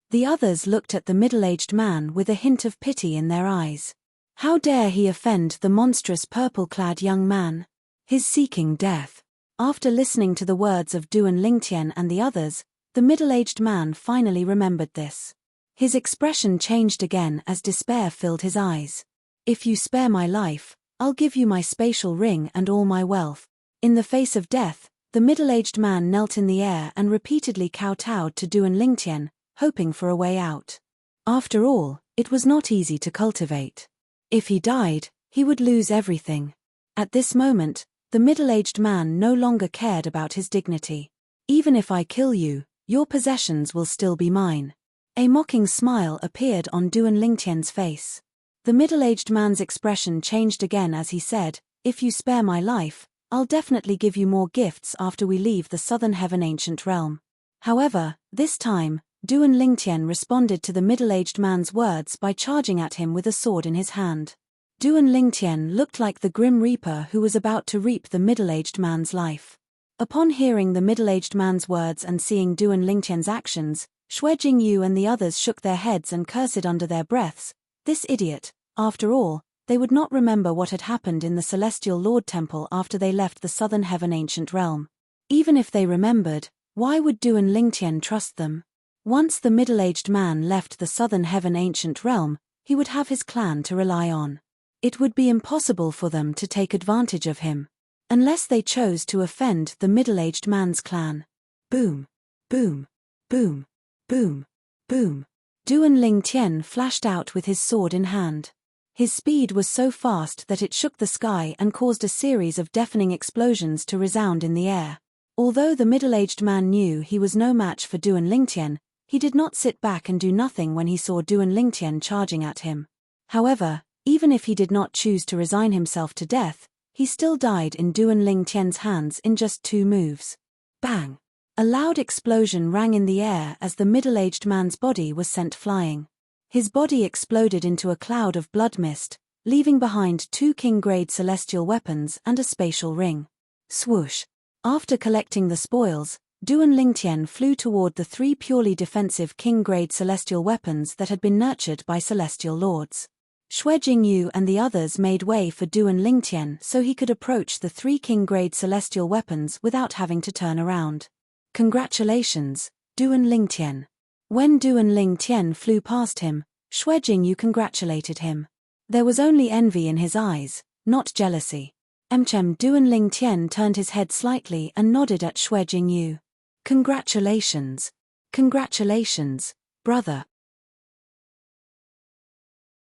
The others looked at the middle-aged man with a hint of pity in their eyes. How dare he offend the monstrous purple-clad young man? He's seeking death. After listening to the words of Duan Lingtian and the others, the middle-aged man finally remembered this. His expression changed again as despair filled his eyes. If you spare my life, I'll give you my spatial ring and all my wealth. In the face of death, the middle-aged man knelt in the air and repeatedly kowtowed to Duan Lingtian, hoping for a way out. After all, it was not easy to cultivate. If he died, he would lose everything. At this moment, the middle-aged man no longer cared about his dignity. Even if I kill you, your possessions will still be mine. A mocking smile appeared on Duan Lingtian's face. The middle-aged man's expression changed again as he said, "If you spare my life, I'll definitely give you more gifts after we leave the Southern Heaven Ancient Realm." However, this time, Duan Lingtian responded to the middle-aged man's words by charging at him with a sword in his hand. Duan Lingtian looked like the Grim Reaper who was about to reap the middle-aged man's life. Upon hearing the middle-aged man's words and seeing Duan Lingtian's actions, Xue Jingyu and the others shook their heads and cursed under their breaths. This idiot, after all, they would not remember what had happened in the Celestial Lord Temple after they left the Southern Heaven Ancient Realm. Even if they remembered, why would Duan Lingtian trust them? Once the middle-aged man left the Southern Heaven Ancient Realm, he would have his clan to rely on. It would be impossible for them to take advantage of him. Unless they chose to offend the middle-aged man's clan. Boom. Boom. Boom. Boom. Boom. Duan Lingtian flashed out with his sword in hand. His speed was so fast that it shook the sky and caused a series of deafening explosions to resound in the air. Although the middle-aged man knew he was no match for Duan Lingtian, he did not sit back and do nothing when he saw Duan Lingtian charging at him. However, even if he did not choose to resign himself to death, he still died in Duan Lingtian's hands in just 2 moves. Bang! A loud explosion rang in the air as the middle-aged man's body was sent flying. His body exploded into a cloud of blood mist, leaving behind 2 king-grade celestial weapons and a spatial ring. Swoosh! After collecting the spoils, Duan Lingtian flew toward the 3 purely defensive king-grade celestial weapons that had been nurtured by celestial lords. Xue Jingyu and the others made way for Duan Lingtian so he could approach the 3 king-grade celestial weapons without having to turn around. Congratulations, Duan Lingtian. When Duan Lingtian flew past him, Xue Jingyu congratulated him. There was only envy in his eyes, not jealousy. Duan Lingtian turned his head slightly and nodded at Xue Jingyu. Congratulations. Congratulations, brother.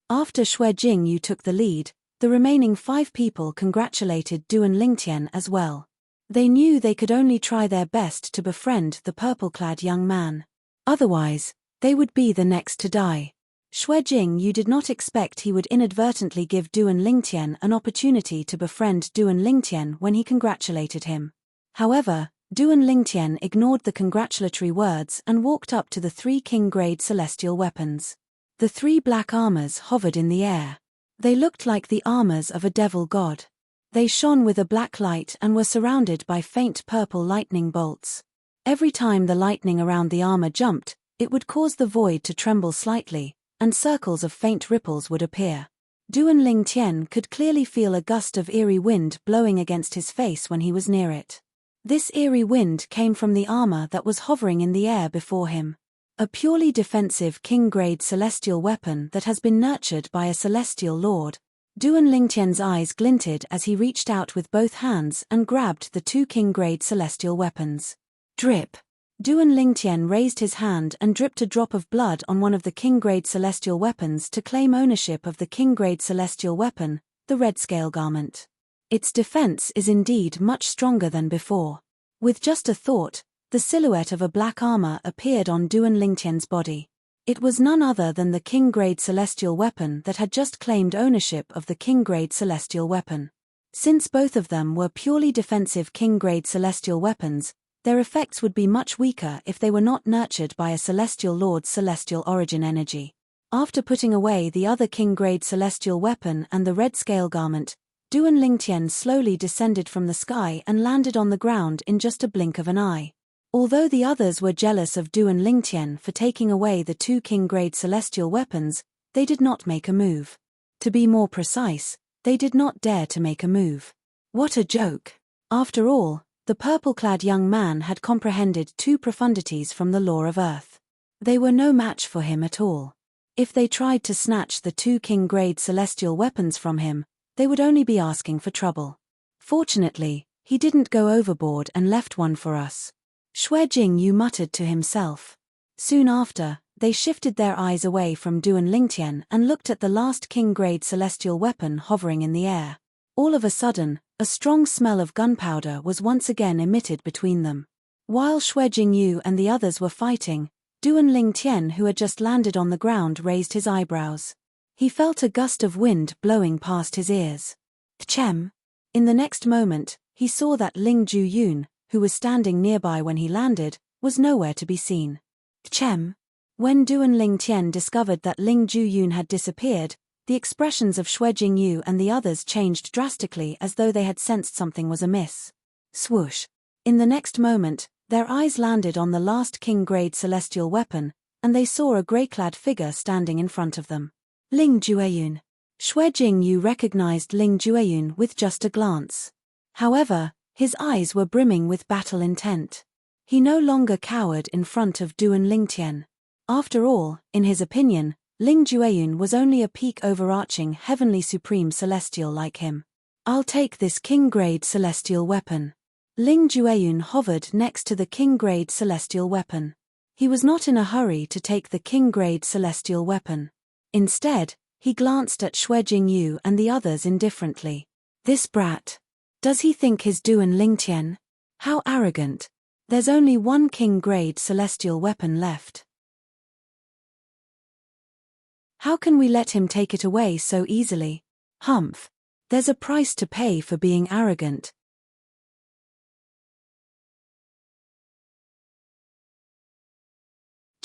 After Xue Jingyu took the lead, the remaining 5 people congratulated Duan Lingtian as well. They knew they could only try their best to befriend the purple-clad young man. Otherwise, they would be the next to die. Xue Jingyu did not expect he would inadvertently give Duan Lingtian an opportunity to befriend Duan Lingtian when he congratulated him. However, Duan Lingtian ignored the congratulatory words and walked up to the 3 king-grade celestial weapons. The 3 black armors hovered in the air. They looked like the armors of a devil god. They shone with a black light and were surrounded by faint purple lightning bolts. Every time the lightning around the armor jumped, it would cause the void to tremble slightly, and circles of faint ripples would appear. Duan Lingtian could clearly feel a gust of eerie wind blowing against his face when he was near it. This eerie wind came from the armor that was hovering in the air before him. A purely defensive king-grade celestial weapon that has been nurtured by a celestial lord. Duan Lingtian's eyes glinted as he reached out with both hands and grabbed the 2 king-grade celestial weapons. Drip! Duan Lingtian raised his hand and dripped a drop of blood on one of the king-grade celestial weapons to claim ownership of the king-grade celestial weapon, the red scale garment. Its defense is indeed much stronger than before. With just a thought, the silhouette of a black armor appeared on Duan Lingtian's body. It was none other than the king-grade celestial weapon that had just claimed ownership of the king-grade celestial weapon. Since both of them were purely defensive king-grade celestial weapons, their effects would be much weaker if they were not nurtured by a celestial lord's celestial origin energy. After putting away the other king-grade celestial weapon and the red scale garment, Duan Lingtian slowly descended from the sky and landed on the ground in just a blink of an eye. Although the others were jealous of Duan Lingtian for taking away the 2 king-grade celestial weapons, they did not make a move. To be more precise, they did not dare to make a move. What a joke! After all, the purple-clad young man had comprehended 2 profundities from the law of Earth. They were no match for him at all. If they tried to snatch the 2 king-grade celestial weapons from him, they would only be asking for trouble. Fortunately, he didn't go overboard and left one for us. Xue Jingyu muttered to himself. Soon after, they shifted their eyes away from Duan Lingtian and looked at the last king-grade celestial weapon hovering in the air. All of a sudden, a strong smell of gunpowder was once again emitted between them. While Xue Jingyu and the others were fighting, Duan Lingtian, who had just landed on the ground, raised his eyebrows. He felt a gust of wind blowing past his ears. Tchem! In the next moment, he saw that Ling Juyun, who was standing nearby when he landed, was nowhere to be seen. Tchem! When Duan Lingtian discovered that Ling Juyun had disappeared, the expressions of Xue Jingyu and the others changed drastically as though they had sensed something was amiss. Swoosh! In the next moment, their eyes landed on the last king-grade celestial weapon, and they saw a grey-clad figure standing in front of them. Ling Jueyun. Xue Jingyu recognized Ling Jueyun with just a glance. However, his eyes were brimming with battle intent. He no longer cowered in front of Duan Lingtian. After all, in his opinion, Ling Jueyun was only a peak overarching heavenly supreme celestial like him. I'll take this king-grade celestial weapon. Ling Jueyun hovered next to the king-grade celestial weapon. He was not in a hurry to take the king-grade celestial weapon. Instead, he glanced at Xue Jingyu and the others indifferently. This brat. Does he think he's Duan Lingtian? How arrogant. There's only one king-grade celestial weapon left. How can we let him take it away so easily? Humph. There's a price to pay for being arrogant.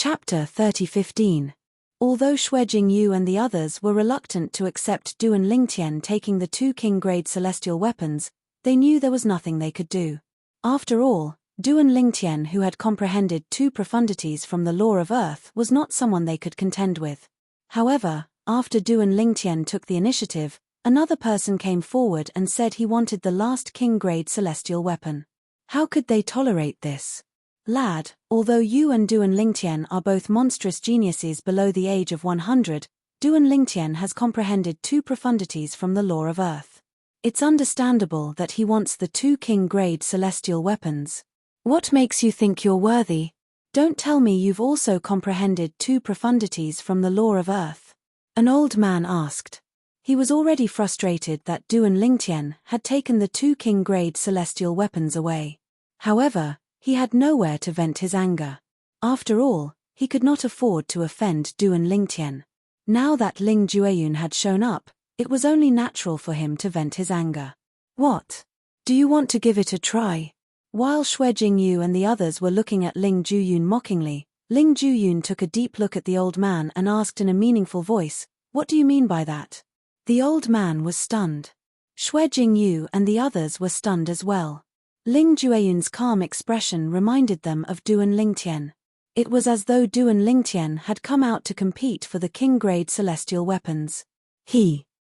Chapter 30:15. Although Xue Jingyu and the others were reluctant to accept Du and Lingtian taking the two king-grade celestial weapons, they knew there was nothing they could do. After all, Du and Lingtian, who had comprehended two profundities from the law of earth, was not someone they could contend with. However, after Du and Lingtian took the initiative, another person came forward and said he wanted the last king-grade celestial weapon. How could they tolerate this? Lad, although you and Du and Lingtian are both monstrous geniuses below the age of 100, Du and Lingtian has comprehended two profundities from the law of earth. It's understandable that he wants the two king-grade celestial weapons. What makes you think you're worthy? Don't tell me you've also comprehended two profundities from the law of earth. An old man asked. He was already frustrated that Du and Lingtian had taken the two king-grade celestial weapons away. However, he had nowhere to vent his anger. After all, he could not afford to offend Du and Lingtian. Now that Ling Jueyun had shown up, it was only natural for him to vent his anger. What? Do you want to give it a try? While Xue Jingyu and the others were looking at Ling Jueyun mockingly, Ling Jueyun took a deep look at the old man and asked in a meaningful voice, "What do you mean by that?" The old man was stunned. Xue Jingyu and the others were stunned as well. Ling Jueyun's calm expression reminded them of Du and Lingtian. It was as though Du and Lingtian had come out to compete for the king-grade celestial weapons.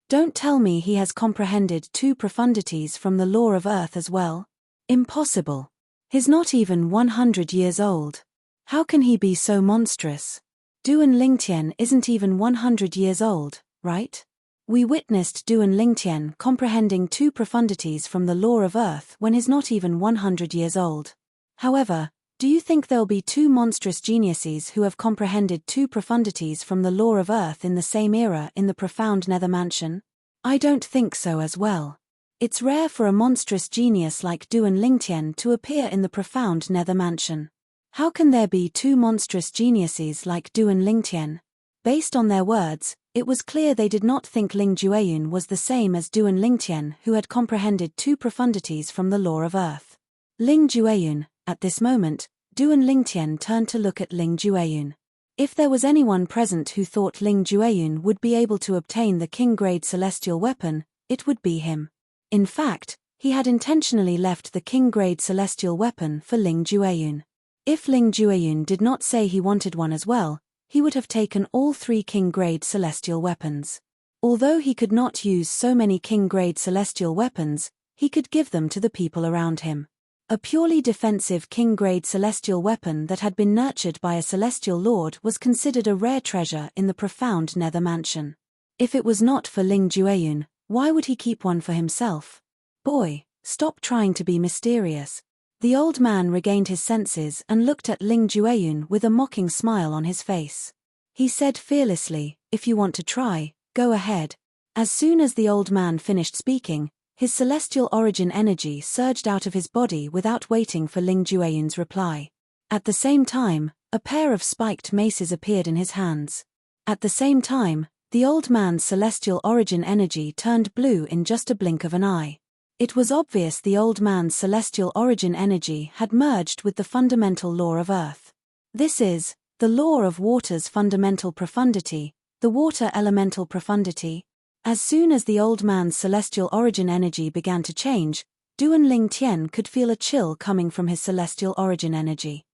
Don't tell me he has comprehended two profundities from the law of earth as well. Impossible. He's not even 100 years old. How can he be so monstrous? Du and Lingtian isn't even 100 years old, right? We witnessed Du and Lingtian comprehending two profundities from the law of earth when he's not even 100 years old. However, do you think there'll be two monstrous geniuses who have comprehended two profundities from the law of earth in the same era in the profound nether mansion? I don't think so as well. It's rare for a monstrous genius like Du and Lingtian to appear in the profound nether mansion. How can there be two monstrous geniuses like Du and Lingtian? Based on their words, it was clear they did not think Ling Jueyun was the same as Du and Lingtian, who had comprehended two profundities from the law of earth. Ling Jueyun. At this moment, Du and Lingtian turned to look at Ling Jueyun. If there was anyone present who thought Ling Jueyun would be able to obtain the king-grade celestial weapon, it would be him. In fact, he had intentionally left the king-grade celestial weapon for Ling Jueyun. If Ling Jueyun did not say he wanted one as well, he would have taken all three king-grade celestial weapons. Although he could not use so many king-grade celestial weapons, he could give them to the people around him. A purely defensive king-grade celestial weapon that had been nurtured by a celestial lord was considered a rare treasure in the profound nether mansion. If it was not for Ling Jueyun, why would he keep one for himself? Boy, stop trying to be mysterious. The old man regained his senses and looked at Ling Jueyun with a mocking smile on his face. He said fearlessly, "If you want to try, go ahead." As soon as the old man finished speaking, his celestial origin energy surged out of his body without waiting for Ling Jueyun's reply. At the same time, a pair of spiked maces appeared in his hands. At the same time, the old man's celestial origin energy turned blue in just a blink of an eye. It was obvious the old man's celestial origin energy had merged with the fundamental law of earth. This is, the law of water's fundamental profundity, the water elemental profundity. As soon as the old man's celestial origin energy began to change, Du and Lingtian could feel a chill coming from his celestial origin energy.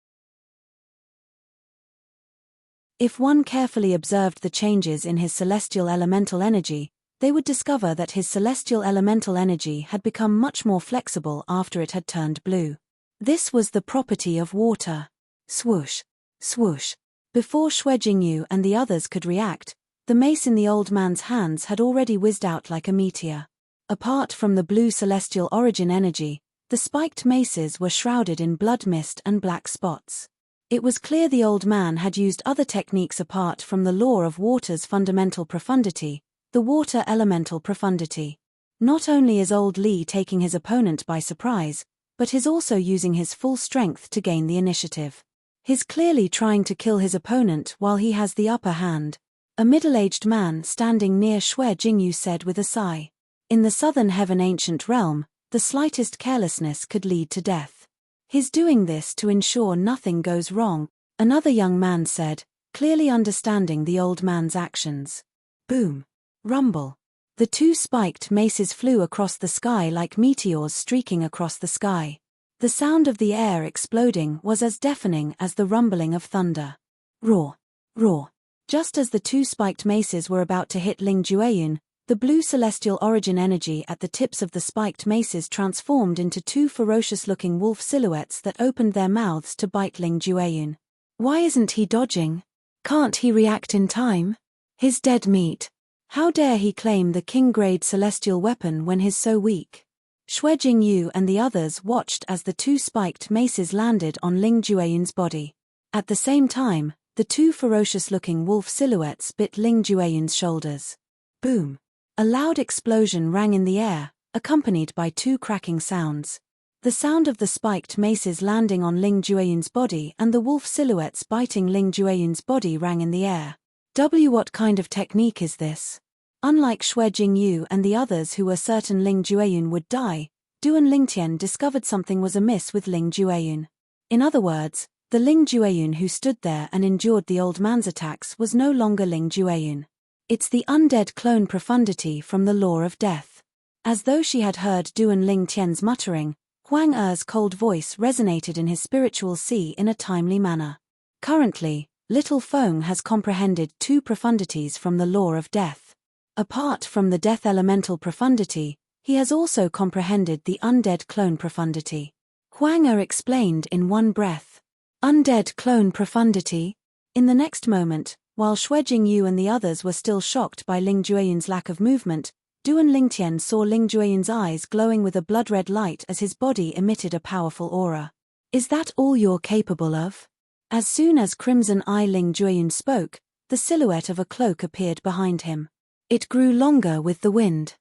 If one carefully observed the changes in his celestial elemental energy, they would discover that his celestial elemental energy had become much more flexible after it had turned blue. This was the property of water. Swoosh, swoosh. Before Xue Jingyu and the others could react, the mace in the old man's hands had already whizzed out like a meteor. Apart from the blue celestial origin energy, the spiked maces were shrouded in blood mist and black spots. It was clear the old man had used other techniques apart from the law of water's fundamental profundity, the water elemental profundity. Not only is old Li taking his opponent by surprise, but he's also using his full strength to gain the initiative. He's clearly trying to kill his opponent while he has the upper hand. A middle-aged man standing near Xue Jingyu said with a sigh. In the southern heaven ancient realm, the slightest carelessness could lead to death. He's doing this to ensure nothing goes wrong. another young man said, clearly understanding the old man's actions. Boom. Rumble. The two spiked maces flew across the sky like meteors streaking across the sky. The sound of the air exploding was as deafening as the rumbling of thunder. Roar. Roar. Just as the two spiked maces were about to hit Ling Jueyun, the blue celestial origin energy at the tips of the spiked maces transformed into two ferocious-looking wolf silhouettes that opened their mouths to bite Ling Jueyun. Why isn't he dodging? Can't he react in time? His dead meat. How dare he claim the king-grade celestial weapon when he's so weak? Xue Jingyu and the others watched as the two spiked maces landed on Ling Jueyun's body. At the same time, the two ferocious-looking wolf silhouettes bit Ling Jueyun's shoulders. Boom. A loud explosion rang in the air, accompanied by two cracking sounds. The sound of the spiked maces landing on Ling Jueyun's body and the wolf silhouettes biting Ling Jueyun's body rang in the air. What kind of technique is this? Unlike Xue Jingyu and the others who were certain Ling Jueyun would die, Du and Lingtian discovered something was amiss with Ling Jueyun. In other words, the Ling Jueyun who stood there and endured the old man's attacks was no longer Ling Jueyun. It's the undead clone profundity from the Law of Death. As though she had heard Du and Lingtian's muttering, Huang Er's cold voice resonated in his spiritual sea in a timely manner. Currently, Little Feng has comprehended two profundities from the Law of Death. Apart from the death elemental profundity, he has also comprehended the undead clone profundity. Huang Er explained in one breath. Undead clone profundity? In the next moment, while Xue Jingyu and the others were still shocked by Ling Jueyun's lack of movement, Du and Lingtian saw Ling Jueyun's eyes glowing with a blood-red light as his body emitted a powerful aura. Is that all you're capable of? As soon as Crimson Eye Ling Jueyun spoke, the silhouette of a cloak appeared behind him. It grew longer with the wind.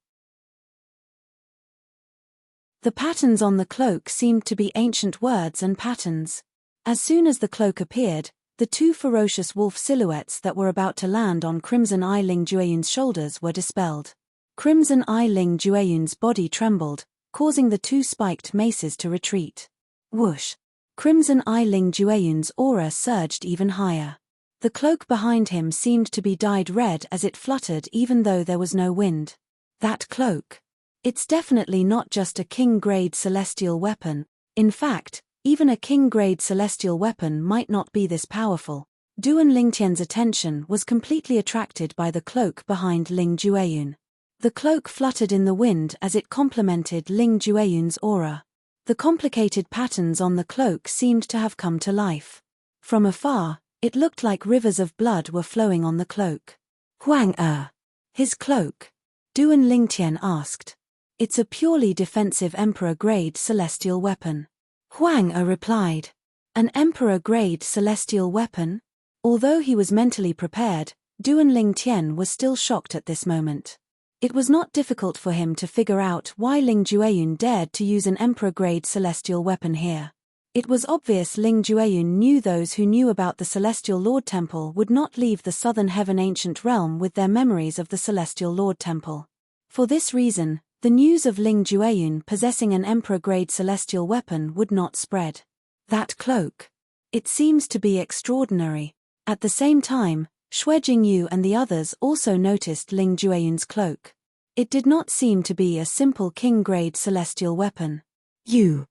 The patterns on the cloak seemed to be ancient words and patterns. As soon as the cloak appeared, the two ferocious wolf silhouettes that were about to land on Crimson Eye Ling Jueyun's shoulders were dispelled. Crimson Eye Ling Jueyun's body trembled, causing the two spiked maces to retreat. Whoosh! Crimson Eye Ling Jueyun's aura surged even higher. The cloak behind him seemed to be dyed red as it fluttered even though there was no wind. That cloak. It's definitely not just a king-grade celestial weapon. In fact, even a king-grade celestial weapon might not be this powerful. Du and Lingtian's attention was completely attracted by the cloak behind Ling Jueyun. The cloak fluttered in the wind as it complemented Ling Jueyun's aura. The complicated patterns on the cloak seemed to have come to life. From afar, it looked like rivers of blood were flowing on the cloak. Huang Er. His cloak? Du and Lingtian asked. It's a purely defensive Emperor-grade celestial weapon. Huang Er replied. An Emperor-grade celestial weapon? Although he was mentally prepared, Du and Lingtian was still shocked at this moment. It was not difficult for him to figure out why Ling Jueyun dared to use an Emperor-grade celestial weapon here. It was obvious Ling Jueyun knew those who knew about the Celestial Lord Temple would not leave the Southern Heaven ancient realm with their memories of the Celestial Lord Temple. For this reason, the news of Ling Jueyun possessing an Emperor-grade celestial weapon would not spread. That cloak. It seems to be extraordinary. At the same time, Xue Jingyu and the others also noticed Ling Jueyun's cloak. It did not seem to be a simple king-grade celestial weapon. You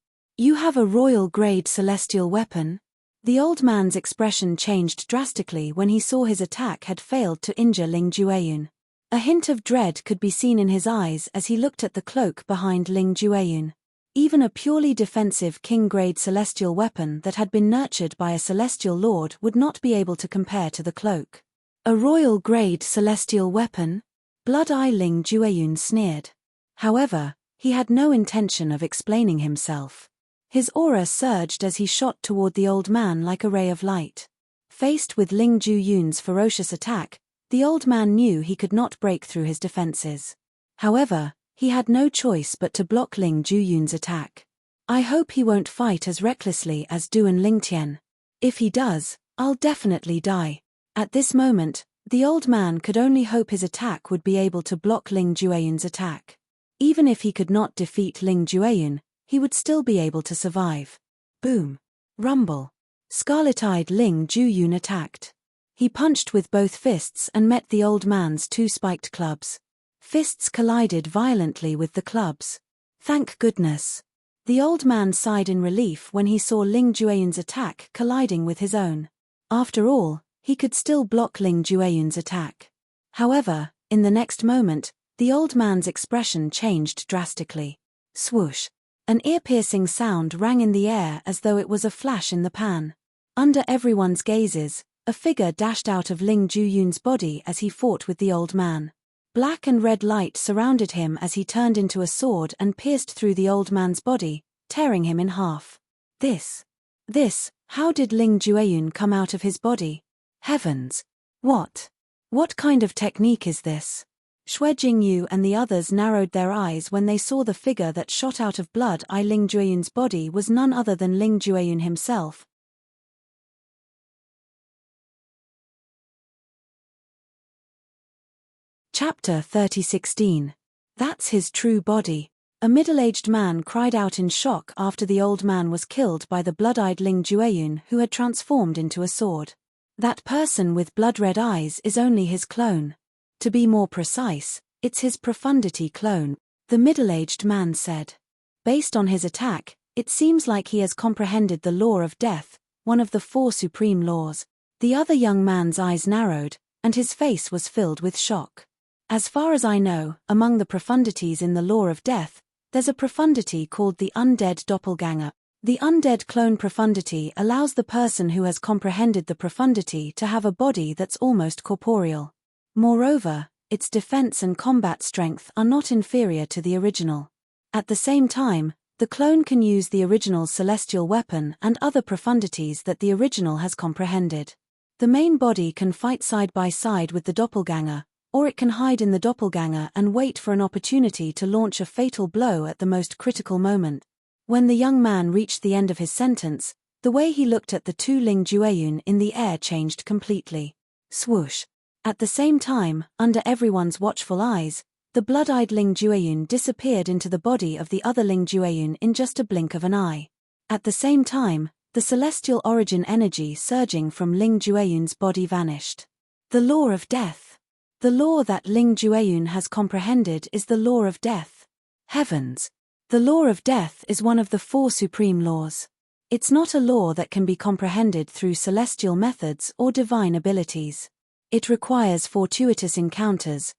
have a royal-grade celestial weapon? The old man's expression changed drastically when he saw his attack had failed to injure Ling Jueyun. A hint of dread could be seen in his eyes as he looked at the cloak behind Ling Jueyun. Even a purely defensive king-grade celestial weapon that had been nurtured by a celestial lord would not be able to compare to the cloak. A royal-grade celestial weapon? Blood Eye Ling Jueyun sneered. However, he had no intention of explaining himself. His aura surged as he shot toward the old man like a ray of light. Faced with Ling Jueyun's ferocious attack, the old man knew he could not break through his defenses. However, he had no choice but to block Ling Jueyun's attack. I hope he won't fight as recklessly as Du and Lingtian. If he does, I'll definitely die. At this moment, the old man could only hope his attack would be able to block Ling Jueyun's attack. Even if he could not defeat Ling Jueyun, he would still be able to survive. Boom. Rumble. Scarlet-eyed Ling Juyun attacked. He punched with both fists and met the old man's two spiked clubs. Fists collided violently with the clubs. Thank goodness. The old man sighed in relief when he saw Ling Jueyun's attack colliding with his own. After all, he could still block Ling Jueyun's attack. However, in the next moment, the old man's expression changed drastically. Swoosh! An ear-piercing sound rang in the air as though it was a flash in the pan. Under everyone's gazes, a figure dashed out of Ling Juyun's body as he fought with the old man. Black and red light surrounded him as he turned into a sword and pierced through the old man's body, tearing him in half. How did Ling Jueyun come out of his body? Heavens! What kind of technique is this? Xue Jingyu and the others narrowed their eyes when they saw the figure that shot out of blood. Ling Jueyun's body was none other than Ling Jueyun himself. Chapter 30:16. That's his true body. A middle-aged man cried out in shock after the old man was killed by the blood-eyed Ling Jueyun, who had transformed into a sword. That person with blood-red eyes is only his clone. To be more precise, it's his profundity clone, the middle-aged man said. Based on his attack, it seems like he has comprehended the law of death, one of the 4 supreme laws. The other young man's eyes narrowed, and his face was filled with shock. As far as I know, among the profundities in the law of death, there's a profundity called the undead doppelganger. The undead clone profundity allows the person who has comprehended the profundity to have a body that's almost corporeal. Moreover, its defense and combat strength are not inferior to the original. At the same time, the clone can use the original's celestial weapon and other profundities that the original has comprehended. The main body can fight side by side with the doppelganger, or it can hide in the doppelganger and wait for an opportunity to launch a fatal blow at the most critical moment. When the young man reached the end of his sentence, the way he looked at the 2 Ling Jueyun in the air changed completely. Swoosh! At the same time, under everyone's watchful eyes, the blood-eyed Ling Jueyun disappeared into the body of the other Ling Jueyun in just a blink of an eye. At the same time, the celestial origin energy surging from Ling Jueyun's body vanished. The law of death. The law that Ling Jueyun has comprehended is the law of death. Heavens! The law of death is one of the 4 supreme laws. It's not a law that can be comprehended through celestial methods or divine abilities. It requires fortuitous encounters,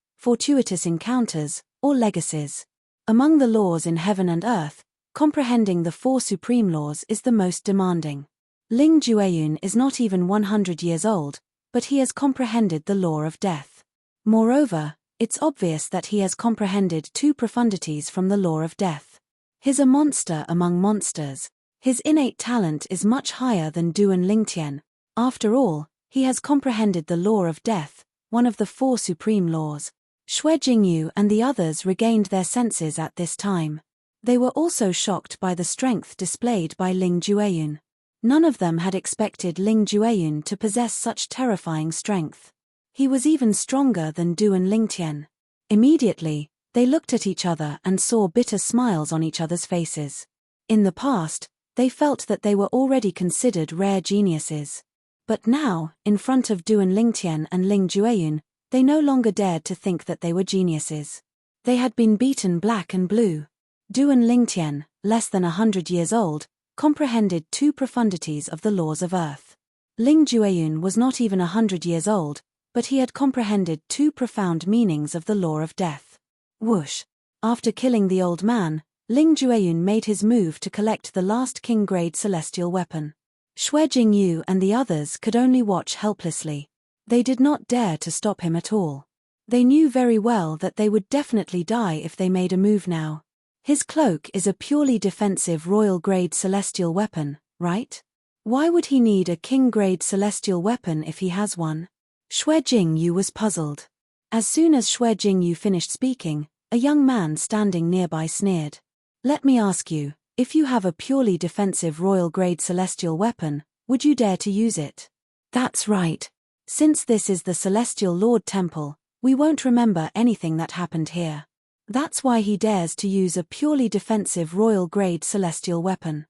or legacies. Among the laws in heaven and earth, comprehending the 4 supreme laws is the most demanding. Ling Jueyun is not even 100 years old, but he has comprehended the law of death. Moreover, it's obvious that he has comprehended 2 profundities from the law of death. He's a monster among monsters. His innate talent is much higher than Duan Lingtian. After all, he has comprehended the law of death, one of the 4 supreme laws. Xue Jingyu and the others regained their senses at this time. They were also shocked by the strength displayed by Ling Jueyun. None of them had expected Ling Jueyun to possess such terrifying strength. He was even stronger than Duan Lingtian. Immediately, they looked at each other and saw bitter smiles on each other's faces. In the past, they felt that they were already considered rare geniuses. But now, in front of Duan Lingtian and Ling Jueyun, they no longer dared to think that they were geniuses. They had been beaten black and blue. Duan Lingtian, less than 100 years old, comprehended 2 profundities of the laws of earth. Ling Jueyun was not even 100 years old, but he had comprehended 2 profound meanings of the law of death. Whoosh! After killing the old man, Ling Jueyun made his move to collect the last king-grade celestial weapon. Xue Jingyu and the others could only watch helplessly. They did not dare to stop him at all. They knew very well that they would definitely die if they made a move now. His cloak is a purely defensive royal-grade celestial weapon, right? Why would he need a king-grade celestial weapon if he has one? Xue Jingyu was puzzled. As soon as Xue Jingyu finished speaking, a young man standing nearby sneered. Let me ask you, if you have a purely defensive royal-grade celestial weapon, would you dare to use it? That's right. Since this is the Celestial Lord Temple, we won't remember anything that happened here. That's why he dares to use a purely defensive royal-grade celestial weapon.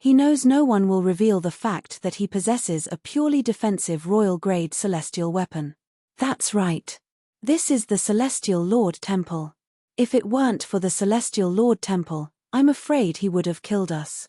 He knows no one will reveal the fact that he possesses a purely defensive royal-grade celestial weapon. That's right. This is the Celestial Lord Temple. If it weren't for the Celestial Lord Temple, I'm afraid he would have killed us.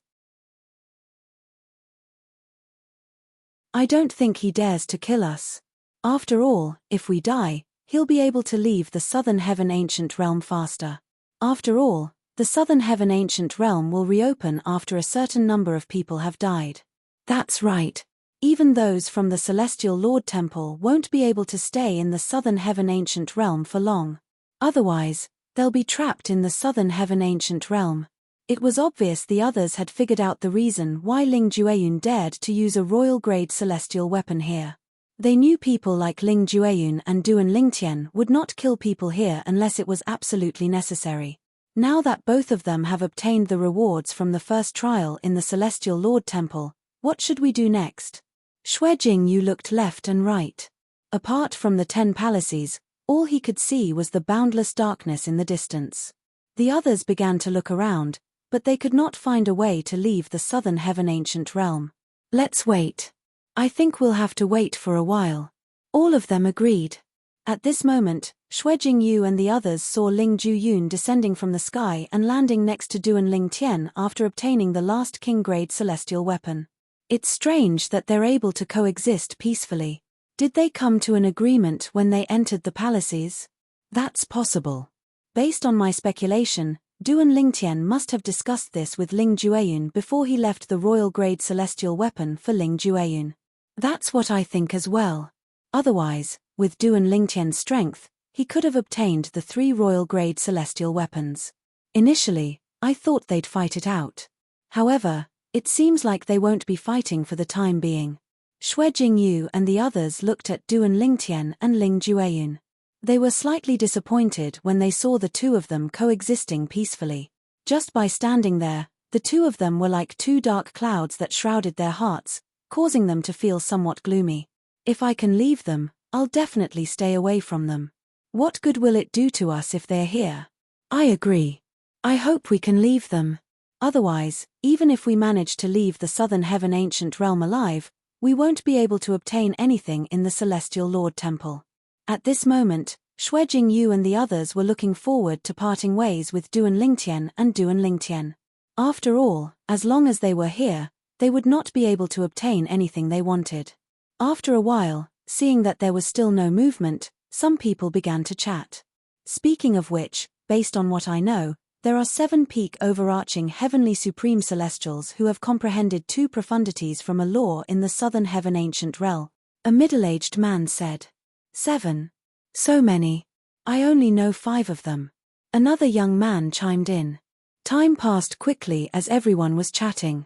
I don't think he dares to kill us. After all, if we die, he'll be able to leave the Southern Heaven Ancient Realm faster. After all, the Southern Heaven Ancient Realm will reopen after a certain number of people have died. That's right. Even those from the Celestial Lord Temple won't be able to stay in the Southern Heaven Ancient Realm for long. Otherwise, they'll be trapped in the Southern Heaven Ancient Realm. It was obvious the others had figured out the reason why Ling Jueyun dared to use a royal-grade celestial weapon here. They knew people like Ling Jueyun and Duan Lingtian would not kill people here unless it was absolutely necessary. Now that both of them have obtained the rewards from the first trial in the Celestial Lord Temple, what should we do next? Xue Jingyu looked left and right. Apart from the 10 palaces, all he could see was the boundless darkness in the distance. The others began to look around, but they could not find a way to leave the Southern Heaven Ancient Realm. Let's wait. I think we'll have to wait for a while. All of them agreed. At this moment, Xue Jingyu and the others saw Ling Jueyun descending from the sky and landing next to Duan Lingtian after obtaining the last king-grade celestial weapon. It's strange that they're able to coexist peacefully. Did they come to an agreement when they entered the palaces? That's possible. Based on my speculation, Duan Lingtian must have discussed this with Ling Jueyun before he left the royal-grade celestial weapon for Ling Jueyun. That's what I think as well. Otherwise, with Duan Lingtian's strength, he could have obtained the 3 royal-grade celestial weapons. Initially, I thought they'd fight it out. However, it seems like they won't be fighting for the time being. Xue Jingyu and the others looked at Duan Lingtian and Ling Jueyun. They were slightly disappointed when they saw the two of them coexisting peacefully. Just by standing there, the two of them were like 2 dark clouds that shrouded their hearts, causing them to feel somewhat gloomy. If I can leave them, I'll definitely stay away from them. What good will it do to us if they're here? I agree. I hope we can leave them. Otherwise, even if we manage to leave the Southern Heaven Ancient Realm alive, we won't be able to obtain anything in the Celestial Lord Temple. At this moment, Xue Jingyu and the others were looking forward to parting ways with Duan Lingtian and Duan Lingtian. After all, as long as they were here, they would not be able to obtain anything they wanted. After a while, seeing that there was still no movement, some people began to chat. Speaking of which, based on what I know, there are 7 peak overarching heavenly supreme celestials who have comprehended 2 profundities from a law in the Southern Heaven Ancient Realm. A middle-aged man said. 7. So many. I only know 5 of them. Another young man chimed in. Time passed quickly as everyone was chatting.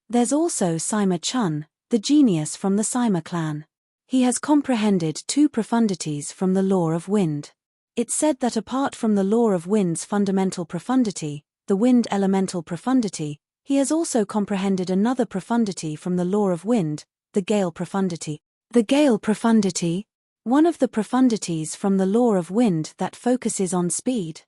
There's also Sima Chun, the genius from the Sima clan. He has comprehended 2 profundities from the law of wind. It's said that apart from the law of wind's fundamental profundity, the wind elemental profundity, he has also comprehended another profundity from the law of wind, the gale profundity. The gale profundity? One of the profundities from the law of wind that focuses on speed.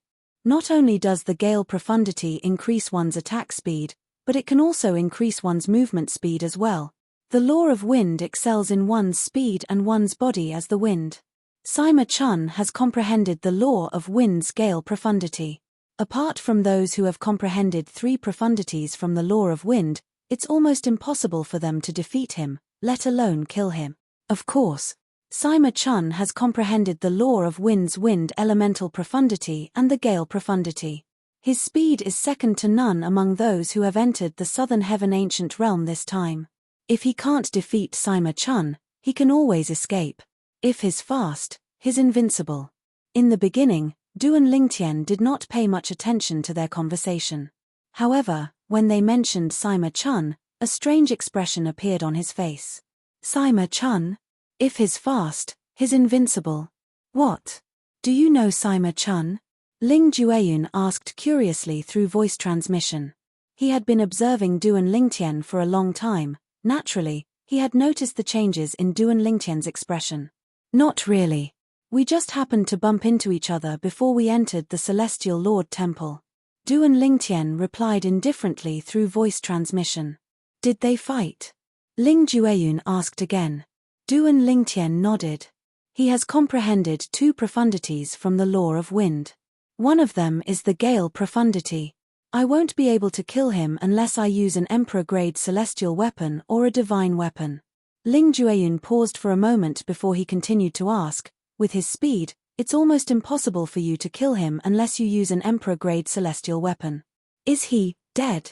Not only does the gale profundity increase one's attack speed, but it can also increase one's movement speed as well. The law of wind excels in one's speed and one's body as the wind. Sima Chun has comprehended the law of wind's gale profundity. Apart from those who have comprehended 3 profundities from the law of wind, it's almost impossible for them to defeat him, let alone kill him. Of course, Sima Chun has comprehended the law of wind's wind elemental profundity and the gale profundity. His speed is second to none among those who have entered the Southern Heaven Ancient Realm this time. If he can't defeat Sima Chun, he can always escape. If he's fast, he's invincible. In the beginning, Duan Lingtian did not pay much attention to their conversation. However, when they mentioned Sima Chun, a strange expression appeared on his face. Sima Chun? If he's fast, he's invincible. What? Do you know Sima Chun? Ling Jueyun asked curiously through voice transmission. He had been observing Duan Lingtian for a long time. Naturally, he had noticed the changes in Duan Lingtian's expression. Not really. We just happened to bump into each other before we entered the Celestial Lord Temple. Duan Lingtian replied indifferently through voice transmission. Did they fight? Ling Jueyun asked again. Duan Lingtian nodded. He has comprehended two profundities from the law of wind. One of them is the gale profundity. I won't be able to kill him unless I use an emperor-grade celestial weapon or a divine weapon. Ling Jueyun paused for a moment before he continued to ask, with his speed, it's almost impossible for you to kill him unless you use an emperor-grade celestial weapon. Is he dead?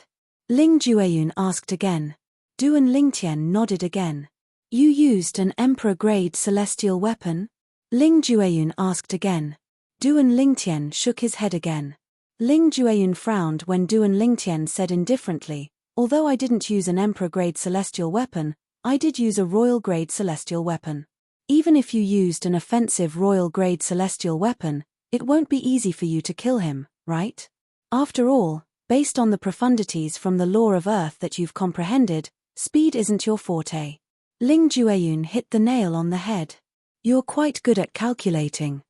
Ling Jueyun asked again. Duan Lingtian nodded again. You used an emperor-grade celestial weapon? Ling Jueyun asked again. Duan Lingtian shook his head again. Ling Jueyun frowned when Duan Lingtian said indifferently, although I didn't use an emperor-grade celestial weapon, I did use a royal-grade celestial weapon. Even if you used an offensive royal-grade celestial weapon, it won't be easy for you to kill him, right? After all, based on the profundities from the law of earth that you've comprehended, speed isn't your forte. Ling Jueyun hit the nail on the head. You're quite good at calculating.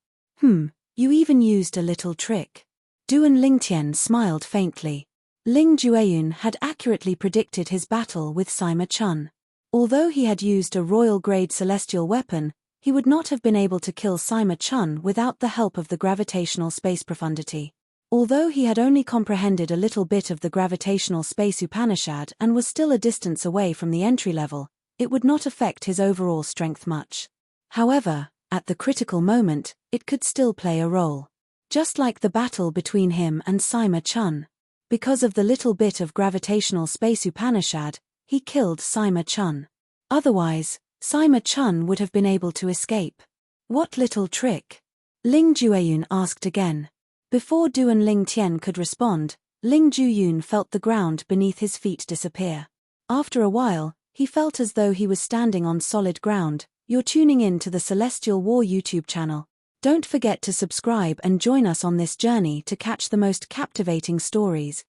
You even used a little trick. Duan Lingtian smiled faintly. Ling Jueyun had accurately predicted his battle with Sima Chun. Although he had used a royal-grade celestial weapon, he would not have been able to kill Sima Chun without the help of the gravitational space profundity. Although he had only comprehended a little bit of the gravitational space Upanishad and was still a distance away from the entry level, it would not affect his overall strength much. However, at the critical moment, it could still play a role. Just like the battle between him and Sima Chun. Because of the little bit of gravitational space Upanishad, he killed Sima Chun. Otherwise, Sima Chun would have been able to escape. What little trick? Ling Jueyun asked again. Before Duan Lingtian could respond, Ling Jueyun felt the ground beneath his feet disappear. After a while, he felt as though he was standing on solid ground. You're tuning in to the Celestial War YouTube channel. Don't forget to subscribe and join us on this journey to catch the most captivating stories.